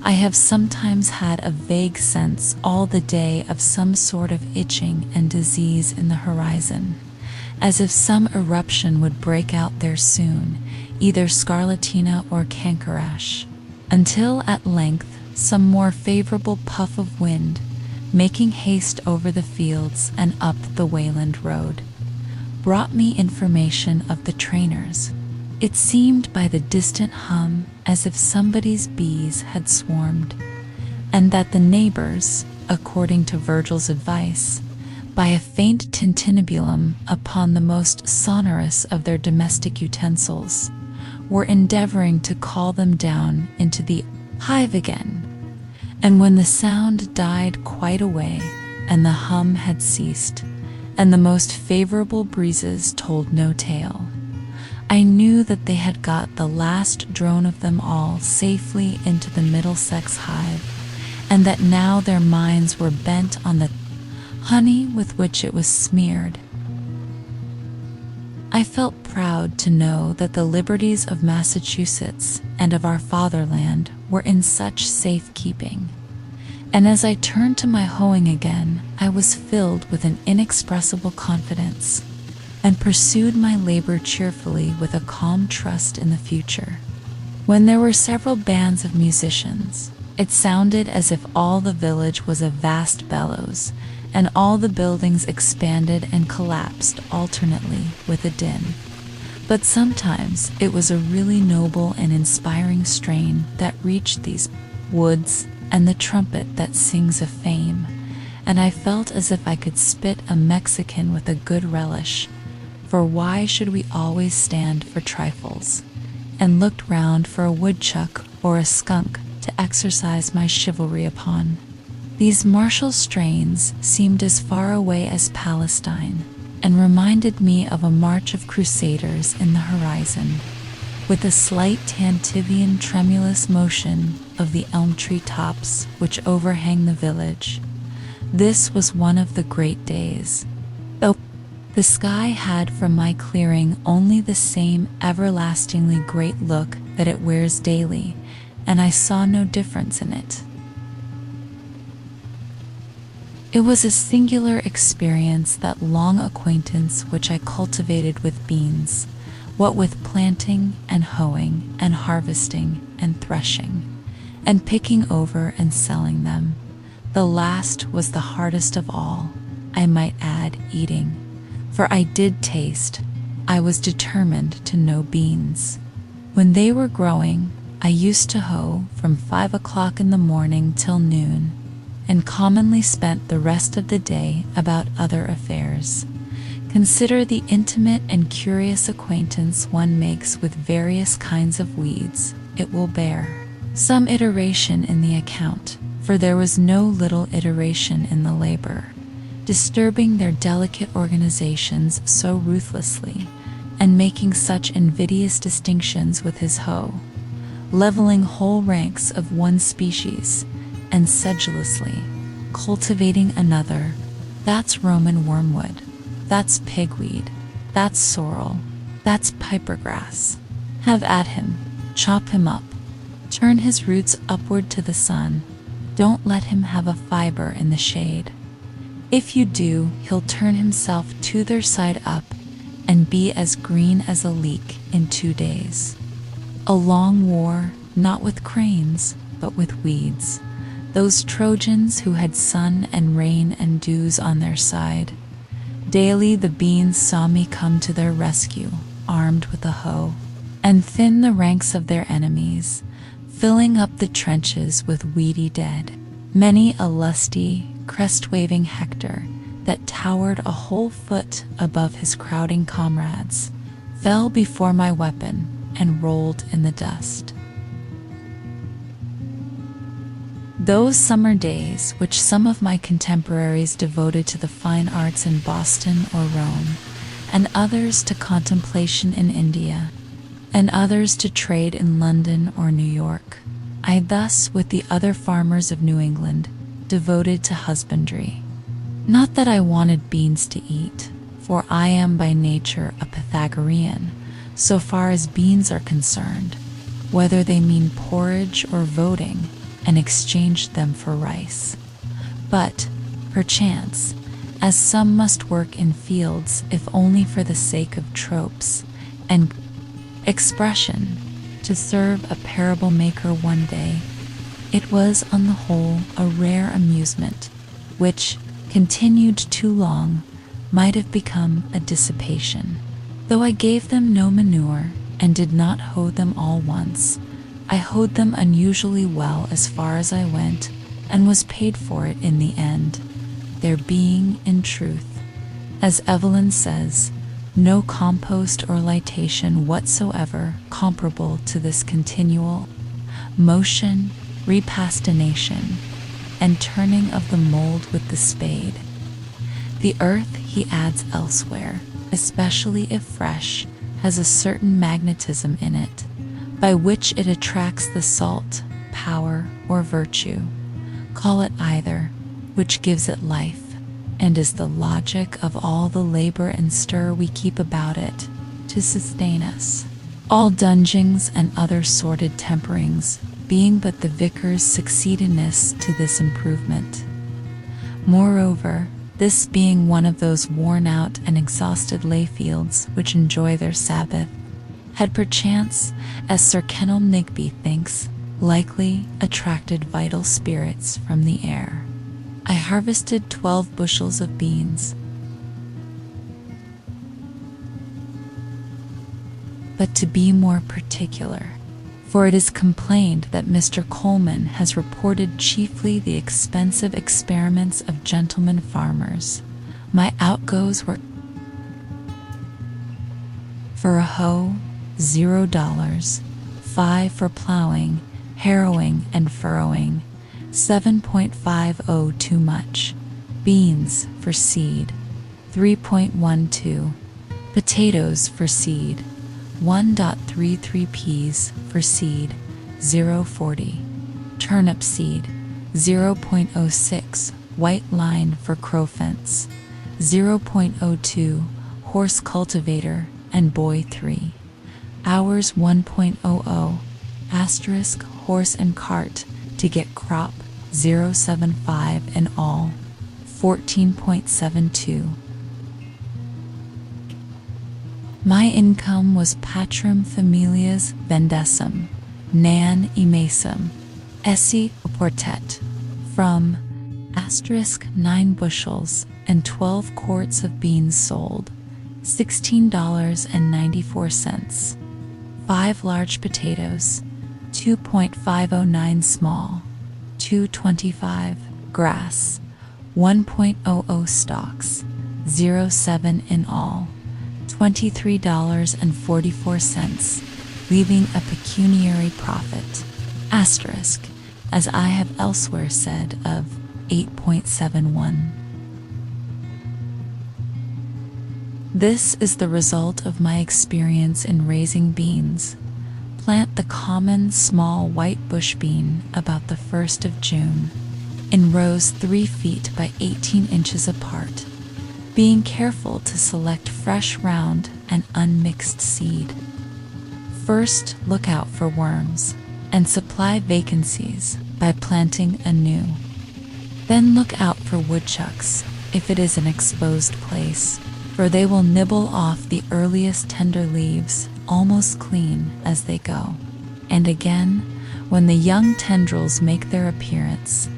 S1: I have sometimes had a vague sense all the day of some sort of itching and disease in the horizon, as if some eruption would break out there soon, either scarlatina or cankerash, until at length some more favorable puff of wind, making haste over the fields and up the Wayland road, brought me information of the trainers. It seemed by the distant hum as if somebody's bees had swarmed, and that the neighbors, according to Virgil's advice, by a faint tintinnabulum upon the most sonorous of their domestic utensils, were endeavoring to call them down into the hive again. And when the sound died quite away, and the hum had ceased, and the most favorable breezes told no tale, I knew that they had got the last drone of them all safely into the Middlesex hive, and that now their minds were bent on the honey with which it was smeared. I felt proud to know that the liberties of Massachusetts and of our fatherland were in such safe keeping, and as I turned to my hoeing again, I was filled with an inexpressible confidence. and pursued my labor cheerfully with a calm trust in the future. When there were several bands of musicians, it sounded as if all the village was a vast bellows, and all the buildings expanded and collapsed alternately with a din. But sometimes it was a really noble and inspiring strain that reached these woods, and the trumpet that sings of fame, and I felt as if I could spit a Mexican with a good relish, for why should we always stand for trifles? And looked round for a woodchuck or a skunk to exercise my chivalry upon. These martial strains seemed as far away as Palestine, and reminded me of a march of crusaders in the horizon, with a slight Tantivian tremulous motion of the elm tree tops which overhang the village. This was one of the great days, though the sky had from my clearing only the same everlastingly great look that it wears daily, and I saw no difference in it. It was a singular experience, that long acquaintance which I cultivated with beans, what with planting and hoeing and harvesting and threshing, and picking over and selling them. The last was the hardest of all, I might add, eating, for I did taste. I was determined to know beans. When they were growing, I used to hoe from 5 o'clock in the morning till noon, and commonly spent the rest of the day about other affairs. Consider the intimate and curious acquaintance one makes with various kinds of weeds. It will bear some iteration in the account, for there was no little iteration in the labor, disturbing their delicate organizations so ruthlessly, and making such invidious distinctions with his hoe, leveling whole ranks of one species, and sedulously cultivating another. That's Roman wormwood, that's pigweed, that's sorrel, that's pipergrass. Have at him, chop him up, turn his roots upward to the sun. Don't let him have a fiber in the shade. If you do, he'll turn himself to their side up and be as green as a leek in 2 days. A long war, not with cranes, but with weeds, those Trojans who had sun and rain and dews on their side. Daily the beans saw me come to their rescue, armed with a hoe, and thin the ranks of their enemies, filling up the trenches with weedy dead. Many a lusty, crest-waving Hector, that towered a whole foot above his crowding comrades, fell before my weapon and rolled in the dust. Those summer days which some of my contemporaries devoted to the fine arts in Boston or Rome, and others to contemplation in India, and others to trade in London or New York, I thus, with the other farmers of New England, devoted to husbandry. Not that I wanted beans to eat, for I am by nature a Pythagorean, so far as beans are concerned, whether they mean porridge or voting, and exchanged them for rice. But, perchance, as some must work in fields if only for the sake of tropes and expression, to serve a parable maker one day, it was on the whole a rare amusement, which, continued too long, might have become a dissipation. Though I gave them no manure, and did not hoe them all once, I hoed them unusually well as far as I went, and was paid for it in the end, there being, in truth, as Evelyn says, no compost or litation whatsoever comparable to this continual motion, repastination, and turning of the mold with the spade. The earth, he adds elsewhere, especially if fresh, has a certain magnetism in it, by which it attracts the salt, power, or virtue, call it either, which gives it life, and is the logic of all the labor and stir we keep about it, to sustain us. All dungings and other sordid temperings being but the vicar's succeediness to this improvement. Moreover, this being one of those worn-out and exhausted layfields which enjoy their Sabbath, had perchance, as Sir Kenelm Nigby thinks, likely attracted vital spirits from the air. I harvested 12 bushels of beans, but to be more particular, for it is complained that Mr. Coleman has reported chiefly the expensive experiments of gentlemen farmers, my outgoes were for a hoe, $0, 5 for plowing, harrowing and furrowing, 7.50 too much, beans for seed, 3.12, potatoes for seed, 1.33 peas for seed, 0.40, turnip seed, 0.06, white line for crow fence, 0.02, horse cultivator and boy 3, hours 1.00, asterisk horse and cart to get crop, 0.75 in all, 14.72. My income was patrum familias vendessum, nan emesum, esse portet, from asterisk 9 bushels and 12 quarts of beans sold, $16.94, 5 large potatoes, 2.509 small, 2.25 grass, 1.00 stalks, 0.7 in all, $23.44, leaving a pecuniary profit, asterisk, as I have elsewhere said, of 8.71. This is the result of my experience in raising beans. Plant the common small white bush bean about the 1st of June, in rows 3 feet by 18 inches apart, being careful to select fresh round and unmixed seed. First, look out for worms, and supply vacancies by planting anew. Then look out for woodchucks if it is an exposed place, for they will nibble off the earliest tender leaves almost clean as they go. And again, when the young tendrils make their appearance,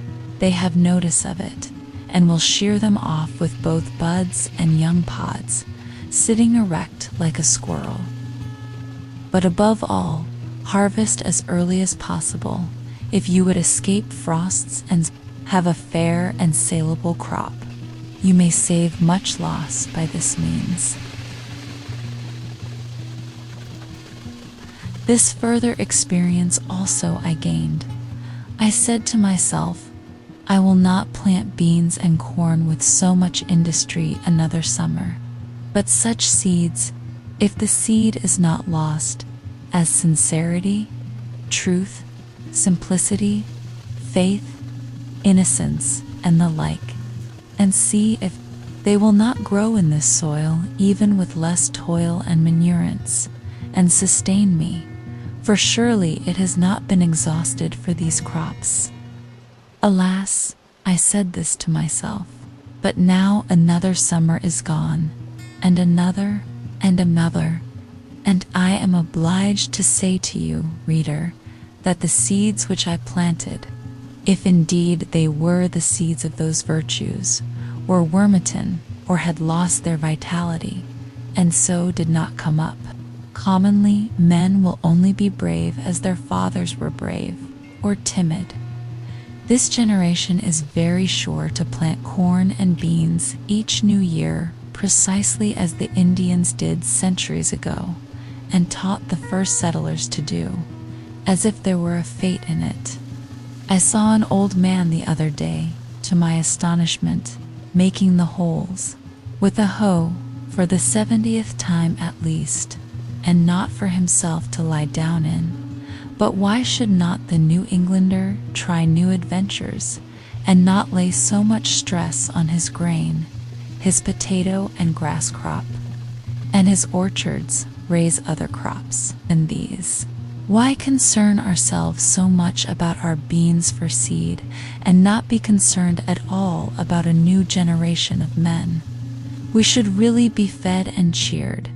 S1: they have notice of it, and will shear them off with both buds and young pods, sitting erect like a squirrel. But above all, harvest as early as possible if you would escape frosts and have a fair and saleable crop. You may save much loss by this means. This further experience also I gained. I said to myself, I will not plant beans and corn with so much industry another summer, but such seeds, if the seed is not lost, as sincerity, truth, simplicity, faith, innocence, and the like, and see if they will not grow in this soil even with less toil and manurance, and sustain me, for surely it has not been exhausted for these crops. Alas, I said this to myself, but now another summer is gone, and another, and another, and I am obliged to say to you, reader, that the seeds which I planted, if indeed they were the seeds of those virtues, were wormitten or had lost their vitality, and so did not come up. Commonly, men will only be brave as their fathers were brave, or timid. This generation is very sure to plant corn and beans each new year precisely as the Indians did centuries ago, and taught the first settlers to do, as if there were a fate in it. I saw an old man the other day, to my astonishment, making the holes, with a hoe, for the 70th time at least, and not for himself to lie down in. But why should not the New Englander try new adventures, and not lay so much stress on his grain, his potato and grass crop, and his orchards raise other crops than these? Why concern ourselves so much about our beans for seed and not be concerned at all about a new generation of men? We should really be fed and cheered.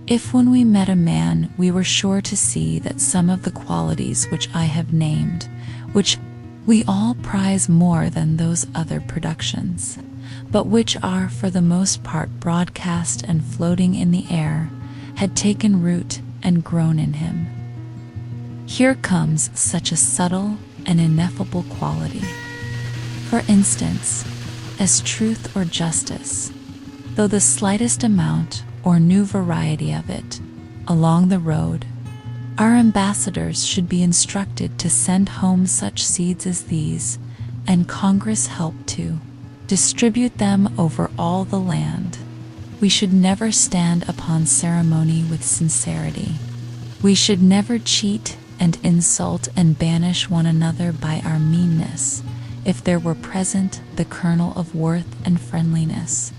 S1: If when we met a man we were sure to see that some of the qualities which I have named, which we all prize more than those other productions, but which are for the most part broadcast and floating in the air, had taken root and grown in him. Here comes such a subtle and ineffable quality. For instance, as truth or justice, though the slightest amount or new variety of it, along the road, our ambassadors should be instructed to send home such seeds as these, and Congress help to distribute them over all the land. We should never stand upon ceremony with sincerity. We should never cheat and insult and banish one another by our meanness, if there were present the kernel of worth and friendliness.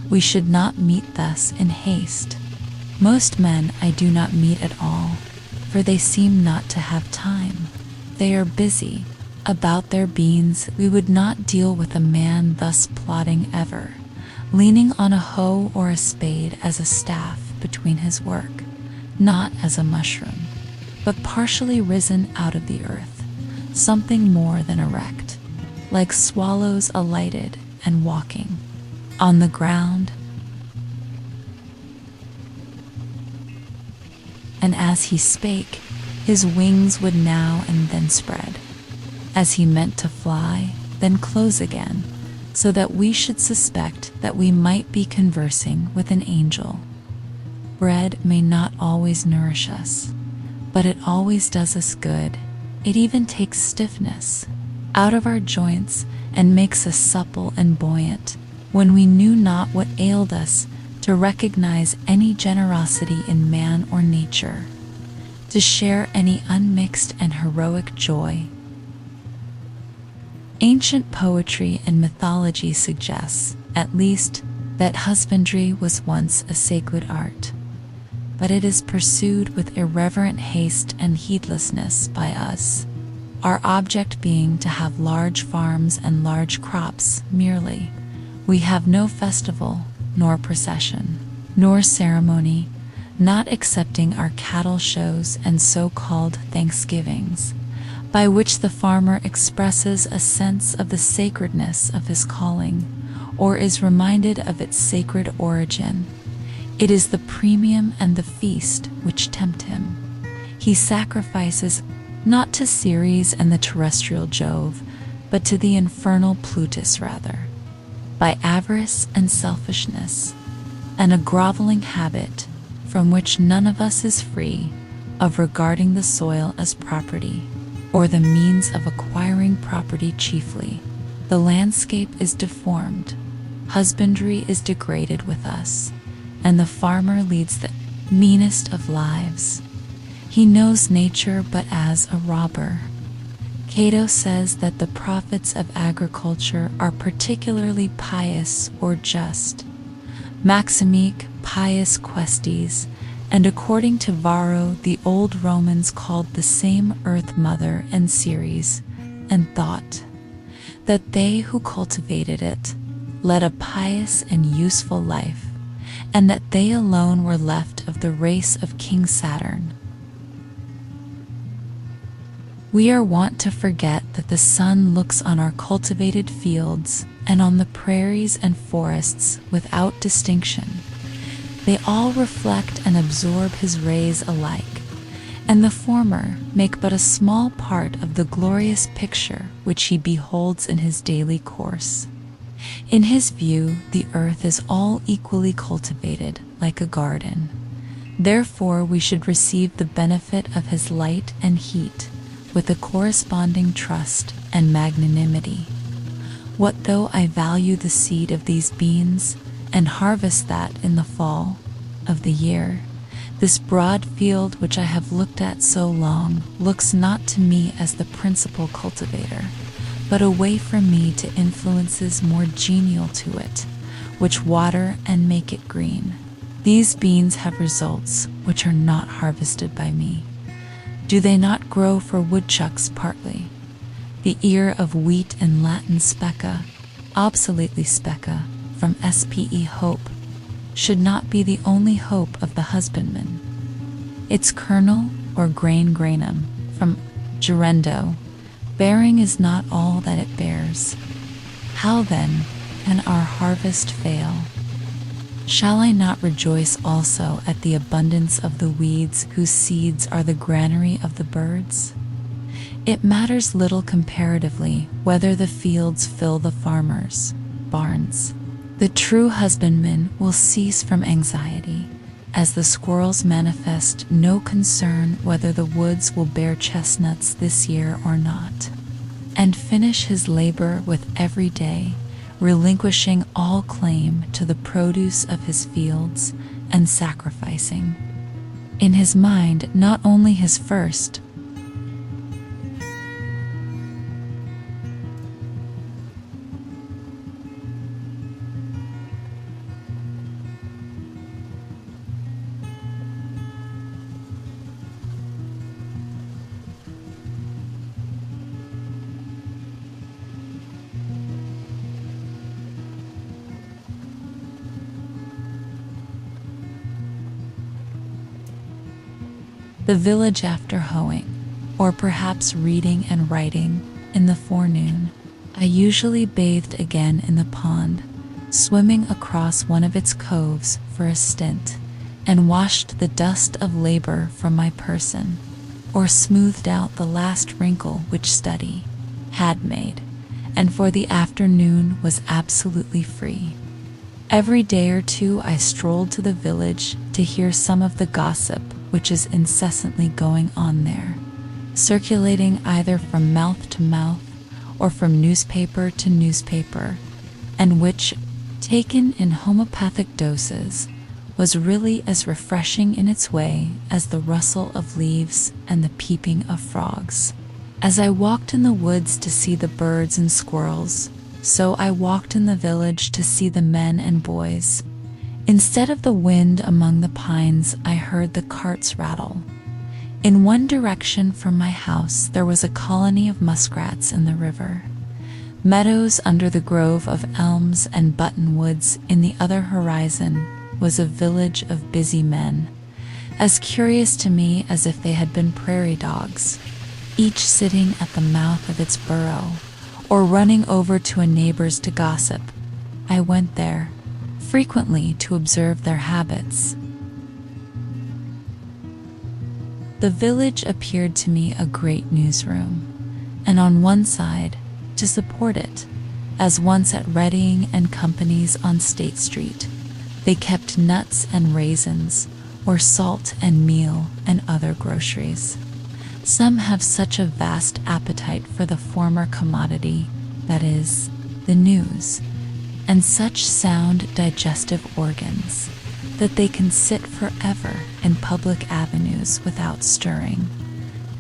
S1: We should not meet thus in haste. Most men I do not meet at all, for they seem not to have time. They are busy about their beans. We would not deal with a man thus plodding ever, leaning on a hoe or a spade as a staff between his work, not as a mushroom, but partially risen out of the earth, something more than erect, like swallows alighted and walking on the ground. And as he spake, his wings would now and then spread, as he meant to fly, then close again, so that we should suspect that we might be conversing with an angel. Bread may not always nourish us, but it always does us good. It even takes stiffness out of our joints and makes us supple and buoyant, when we knew not what ailed us, to recognize any generosity in man or nature, to share any unmixed and heroic joy. Ancient poetry and mythology suggests, at least, that husbandry was once a sacred art, but it is pursued with irreverent haste and heedlessness by us, our object being to have large farms and large crops merely. We have no festival, nor procession, nor ceremony, not excepting our cattle shows and so-called Thanksgivings, by which the farmer expresses a sense of the sacredness of his calling, or is reminded of its sacred origin. It is the premium and the feast which tempt him. He sacrifices not to Ceres and the terrestrial Jove, but to the infernal Plutus rather, by avarice and selfishness, and a groveling habit, from which none of us is free, of regarding the soil as property, or the means of acquiring property chiefly. The landscape is deformed, husbandry is degraded with us, and the farmer leads the meanest of lives. He knows nature but as a robber. Cato says that the prophets of agriculture are particularly pious or just, Maximique pious questies, and according to Varro the old Romans called the same earth mother and Ceres, and thought that they who cultivated it led a pious and useful life, and that they alone were left of the race of King Saturn. We are wont to forget that the sun looks on our cultivated fields and on the prairies and forests without distinction. They all reflect and absorb his rays alike, and the former make but a small part of the glorious picture which he beholds in his daily course. In his view, the earth is all equally cultivated, like a garden. Therefore, we should receive the benefit of his light and heat, with a corresponding trust and magnanimity. What though I value the seed of these beans, and harvest that in the fall of the year? This broad field which I have looked at so long looks not to me as the principal cultivator, but away from me to influences more genial to it, which water and make it green. These beans have results which are not harvested by me. Do they not grow for woodchucks partly? The ear of wheat in Latin specca, obsoletely specca, from spe hope, should not be the only hope of the husbandman. Its kernel or granum, from gerendo, bearing is not all that it bears. How then can our harvest fail? Shall I not rejoice also at the abundance of the weeds whose seeds are the granary of the birds? It matters little comparatively whether the fields fill the farmers' barns. The true husbandman will cease from anxiety, as the squirrels manifest no concern whether the woods will bear chestnuts this year or not, and finish his labor with every day, relinquishing all claim to the produce of his fields and sacrificing, in his mind, not only his first, the village after hoeing, or perhaps reading and writing in the forenoon. I usually bathed again in the pond, swimming across one of its coves for a stint, and washed the dust of labor from my person, or smoothed out the last wrinkle which study had made, and for the afternoon was absolutely free. Every day or two I strolled to the village to hear some of the gossip which is incessantly going on there, circulating either from mouth to mouth or from newspaper to newspaper, and which, taken in homeopathic doses, was really as refreshing in its way as the rustle of leaves and the peeping of frogs. As I walked in the woods to see the birds and squirrels, so I walked in the village to see the men and boys. Instead of the wind among the pines, I heard the carts rattle. In one direction from my house there was a colony of muskrats in the river. Meadows under the grove of elms and buttonwoods in the other horizon was a village of busy men, as curious to me as if they had been prairie dogs, each sitting at the mouth of its burrow, or running over to a neighbor's to gossip. I went there frequently to observe their habits. The village appeared to me a great newsroom, and on one side, to support it, as once at Redding and Company's on State Street, they kept nuts and raisins, or salt and meal and other groceries. Some have such a vast appetite for the former commodity, that is, the news, and such sound digestive organs, that they can sit forever in public avenues without stirring,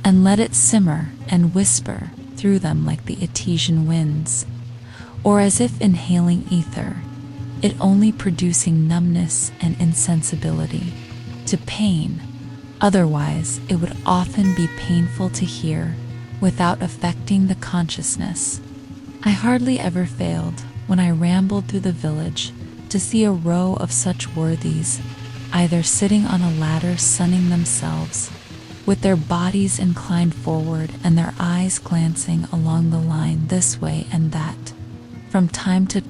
S1: and let it simmer and whisper through them like the Etesian winds, or as if inhaling ether, it only producing numbness and insensibility to pain. Otherwise, it would often be painful to hear without affecting the consciousness. I hardly ever failed, when I rambled through the village, to see a row of such worthies, either sitting on a ladder sunning themselves, with their bodies inclined forward and their eyes glancing along the line this way and that, from time to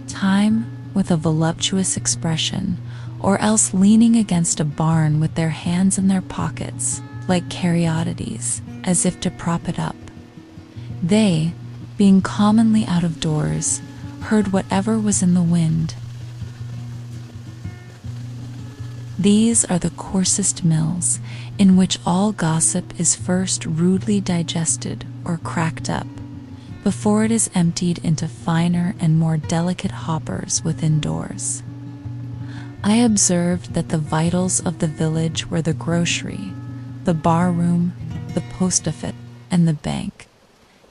S1: time with a voluptuous expression, or else leaning against a barn with their hands in their pockets, like caryatides, as if to prop it up. They, being commonly out of doors, heard whatever was in the wind. These are the coarsest mills, in which all gossip is first rudely digested or cracked up, before it is emptied into finer and more delicate hoppers within doors. I observed that the vitals of the village were the grocery, the bar-room, the post office, and the bank,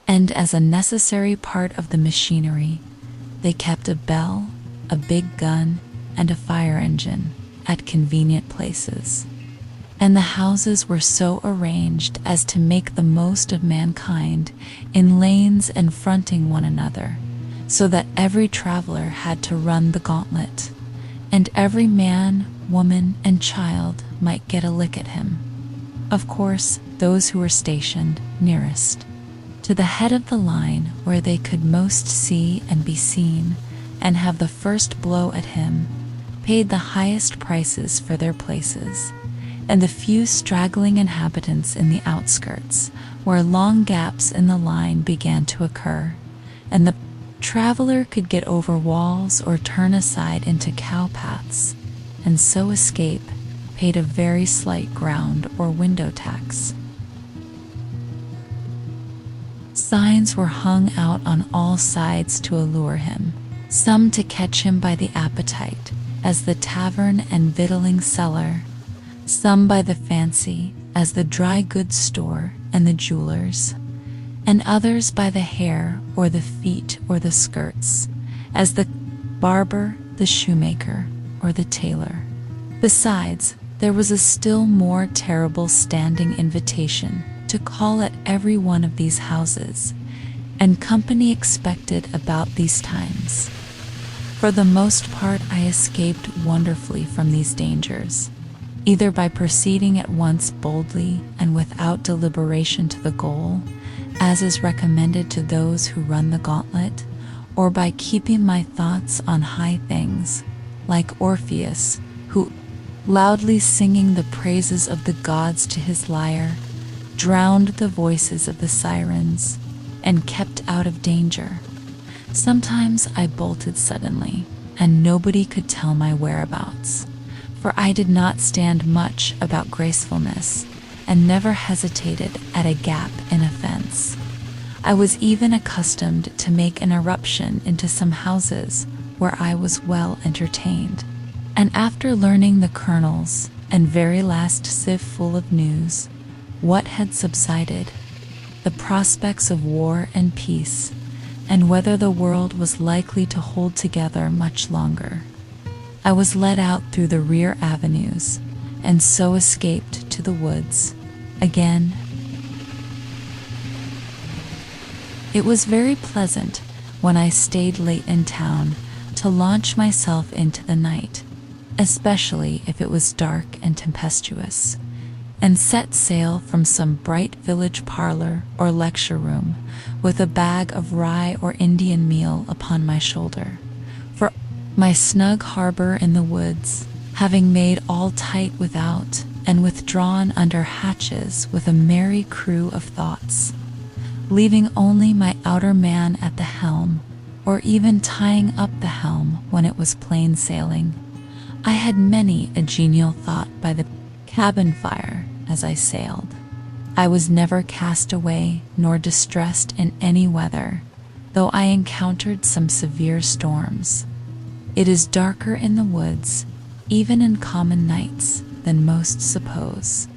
S1: and as a necessary part of the machinery, they kept a bell, a big gun, and a fire engine at convenient places. and the houses were so arranged as to make the most of mankind in lanes and fronting one another, so that every traveler had to run the gauntlet, and every man, woman, and child might get a lick at him. Of course, those who were stationed nearest to the head of the line, where they could most see and be seen, and have the first blow at him, paid the highest prices for their places, and the few straggling inhabitants in the outskirts, where long gaps in the line began to occur, and the traveler could get over walls or turn aside into cow paths, and so escape, paid a very slight ground or window tax. Signs were hung out on all sides to allure him, some to catch him by the appetite, as the tavern and victualling cellar, some by the fancy, as the dry goods store and the jewelers, and others by the hair or the feet or the skirts, as the barber, the shoemaker, or the tailor. Besides, there was a still more terrible standing invitation to call at every one of these houses, and company expected about these times. For the most part, I escaped wonderfully from these dangers, either by proceeding at once boldly and without deliberation to the goal, as is recommended to those who run the gauntlet, or by keeping my thoughts on high things, like Orpheus, who, loudly singing the praises of the gods to his lyre, drowned the voices of the sirens, and kept out of danger. Sometimes I bolted suddenly, and nobody could tell my whereabouts, for I did not stand much about gracefulness, and never hesitated at a gap in a fence. I was even accustomed to make an eruption into some houses where I was well entertained, and after learning the kernels and very last sieve full of news, what had subsided, the prospects of war and peace, and whether the world was likely to hold together much longer, I was led out through the rear avenues, and so escaped to the woods again. It was very pleasant, when I stayed late in town, to launch myself into the night, especially if it was dark and tempestuous, and set sail from some bright village parlor or lecture room with a bag of rye or Indian meal upon my shoulder, for my snug harbor in the woods, having made all tight without and withdrawn under hatches with a merry crew of thoughts, leaving only my outer man at the helm, or even tying up the helm when it was plain sailing. I had many a genial thought by the cabin fire as I sailed. I was never cast away nor distressed in any weather, though I encountered some severe storms. It is darker in the woods, even in common nights, than most suppose.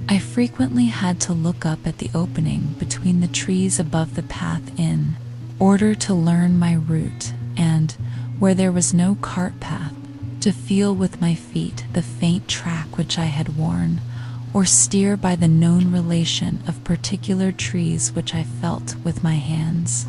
S1: I frequently had to look up at the opening between the trees above the path in order to learn my route, and, where there was no cart path, to feel with my feet the faint track which I had worn, or steer by the known relation of particular trees which I felt with my hands.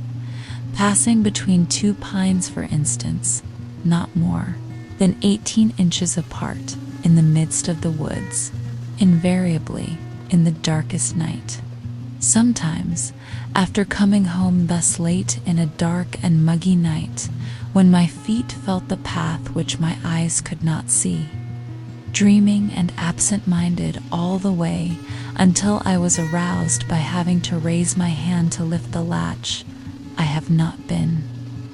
S1: Passing between two pines, for instance, not more than 18 inches apart in the midst of the woods, invariably in the darkest night. Sometimes, after coming home thus late in a dark and muggy night, when my feet felt the path which my eyes could not see, dreaming and absent-minded all the way until I was aroused by having to raise my hand to lift the latch, I have not been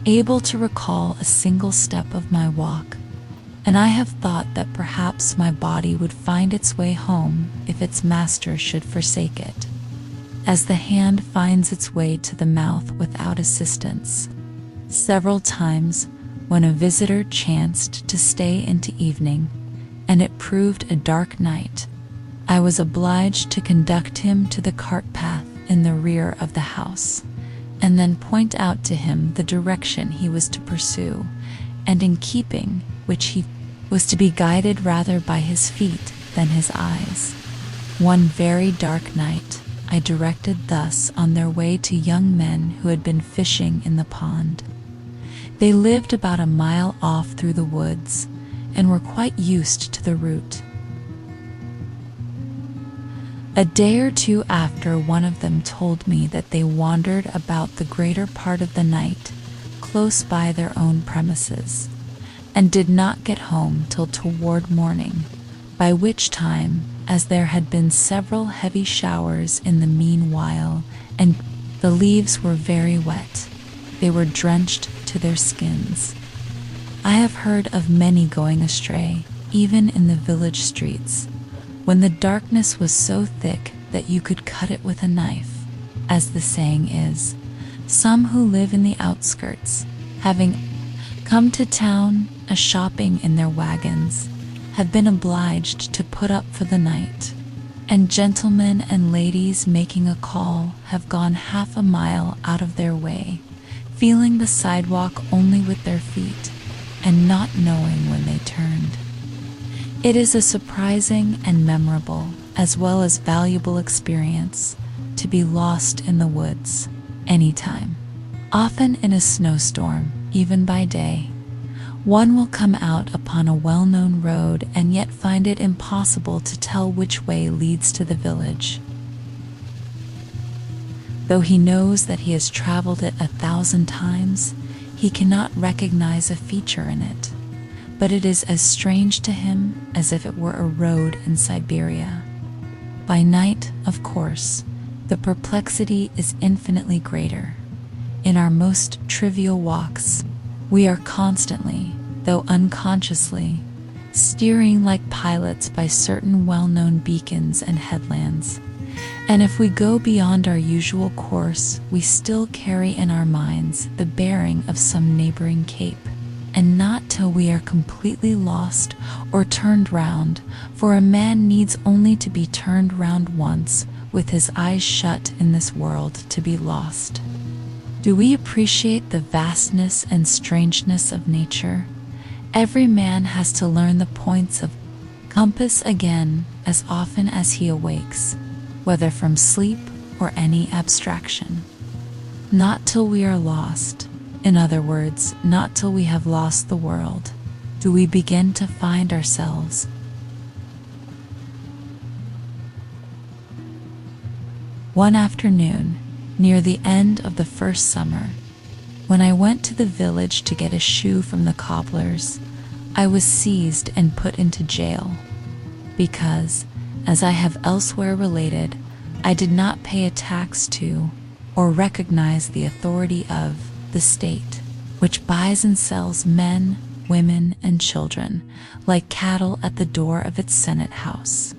S1: able to recall a single step of my walk, and I have thought that perhaps my body would find its way home if its master should forsake it, as the hand finds its way to the mouth without assistance. Several times, when a visitor chanced to stay into evening, and it proved a dark night, I was obliged to conduct him to the cart path in the rear of the house, and then point out to him the direction he was to pursue, and in keeping which he was to be guided rather by his feet than his eyes. One very dark night, I directed thus on their way to young men who had been fishing in the pond. They lived about a mile off through the woods, and were quite used to the route. A day or two after, one of them told me that they wandered about the greater part of the night, close by their own premises, and did not get home till toward morning, by which time, as there had been several heavy showers in the meanwhile, and the leaves were very wet, they were drenched to their skins. I have heard of many going astray, even in the village streets, when the darkness was so thick that you could cut it with a knife, as the saying is. Some who live in the outskirts, having come to town a-shopping in their wagons, have been obliged to put up for the night, and gentlemen and ladies making a call have gone half a mile out of their way, feeling the sidewalk only with their feet, and not knowing when they turned. It is a surprising and memorable, as well as valuable experience, to be lost in the woods, anytime. Often in a snowstorm, even by day, one will come out upon a well-known road and yet find it impossible to tell which way leads to the village. Though he knows that he has traveled it 1,000 times, he cannot recognize a feature in it, but it is as strange to him as if it were a road in Siberia. By night, of course, the perplexity is infinitely greater. In our most trivial walks, we are constantly, though unconsciously, steering like pilots by certain well-known beacons and headlands. And if we go beyond our usual course, we still carry in our minds the bearing of some neighboring cape, and not till we are completely lost or turned round, for a man needs only to be turned round once with his eyes shut in this world to be lost. Do we appreciate the vastness and strangeness of nature? Every man has to learn the points of compass again as often as he awakes, whether from sleep or any abstraction. Not till we are lost, in other words, not till we have lost the world, do we begin to find ourselves. One afternoon, near the end of the first summer, when I went to the village to get a shoe from the cobbler's, I was seized and put into jail, because, as I have elsewhere related, I did not pay a tax to, or recognize the authority of, the state, which buys and sells men, women, and children like cattle at the door of its Senate house.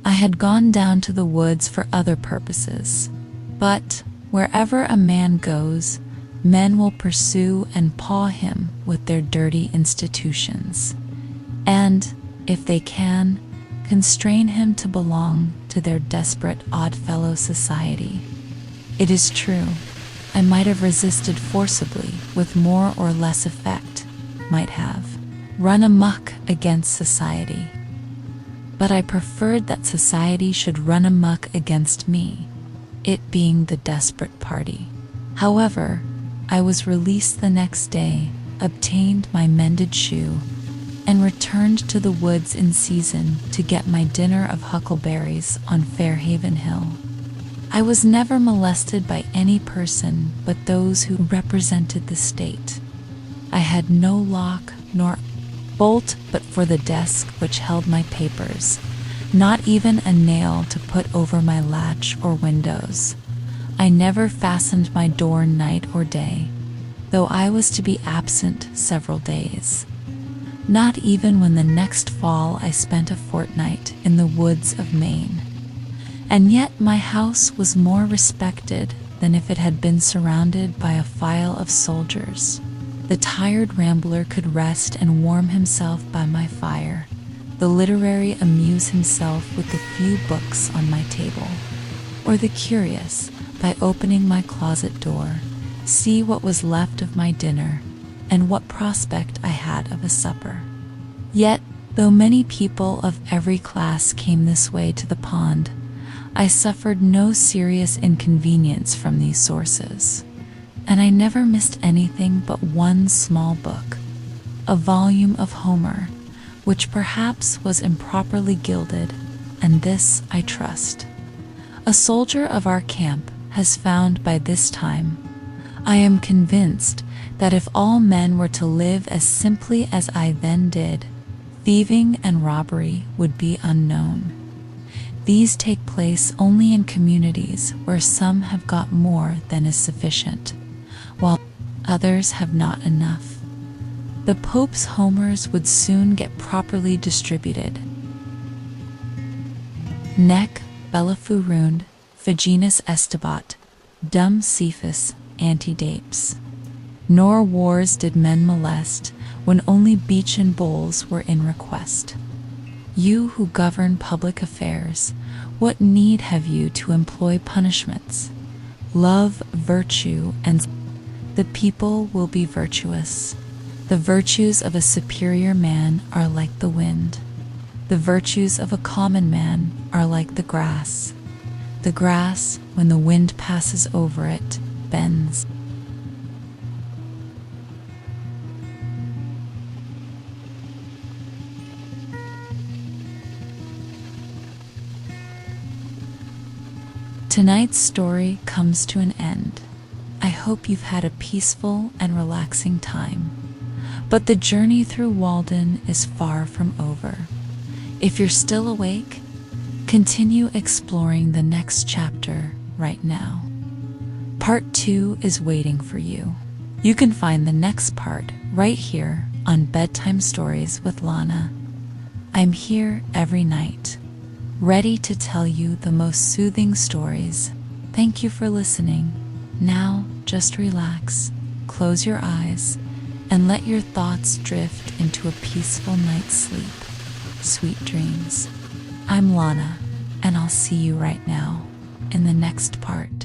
S1: I had gone down to the woods for other purposes, but wherever a man goes, men will pursue and paw him with their dirty institutions, and, if they can, constrain him to belong to their desperate oddfellow society. It is true, I might have resisted forcibly with more or less effect, might have run amok against society. But I preferred that society should run amok against me, it being the desperate party. However, I was released the next day, obtained my mended shoe, and returned to the woods in season to get my dinner of huckleberries on Fairhaven Hill. I was never molested by any person but those who represented the state. I had no lock nor bolt but for the desk which held my papers, not even a nail to put over my latch or windows. I never fastened my door night or day, though I was to be absent several days. Not even when the next fall I spent a fortnight in the woods of Maine. And yet my house was more respected than if it had been surrounded by a file of soldiers. The tired rambler could rest and warm himself by my fire, the literary amuse himself with the few books on my table, or the curious, by opening my closet door, see what was left of my dinner, and what prospect I had of a supper. Yet Though many people of every class came this way to the pond, I suffered no serious inconvenience from these sources, and I never missed anything but one small book, a volume of Homer, which perhaps was improperly gilded, and this I trust. A soldier of our camp has found by this time. I am convinced that if all men were to live as simply as I then did, thieving and robbery would be unknown. These take place only in communities where some have got more than is sufficient, while others have not enough. The Pope's Homers would soon get properly distributed. Nec bellafurunt Figinus estabat, dum cephas antedapes. Nor wars did men molest, when only beechen bowls were in request. You who govern public affairs, what need have you to employ punishments? Love virtue, and the people will be virtuous. The virtues of a superior man are like the wind. The virtues of a common man are like the grass. The grass, when the wind passes over it, bends. Tonight's story comes to an end. I hope you've had a peaceful and relaxing time. But the journey through Walden is far from over. If you're still awake, continue exploring the next chapter right now. Part 2 is waiting for you. You can find the next part right here on Bedtime Stories with Lana. I'm here every night, ready to tell you the most soothing stories. Thank you for listening. Now, just relax, close your eyes, and let your thoughts drift into a peaceful night's sleep. Sweet dreams. I'm Lana, and I'll see you right now in the next part.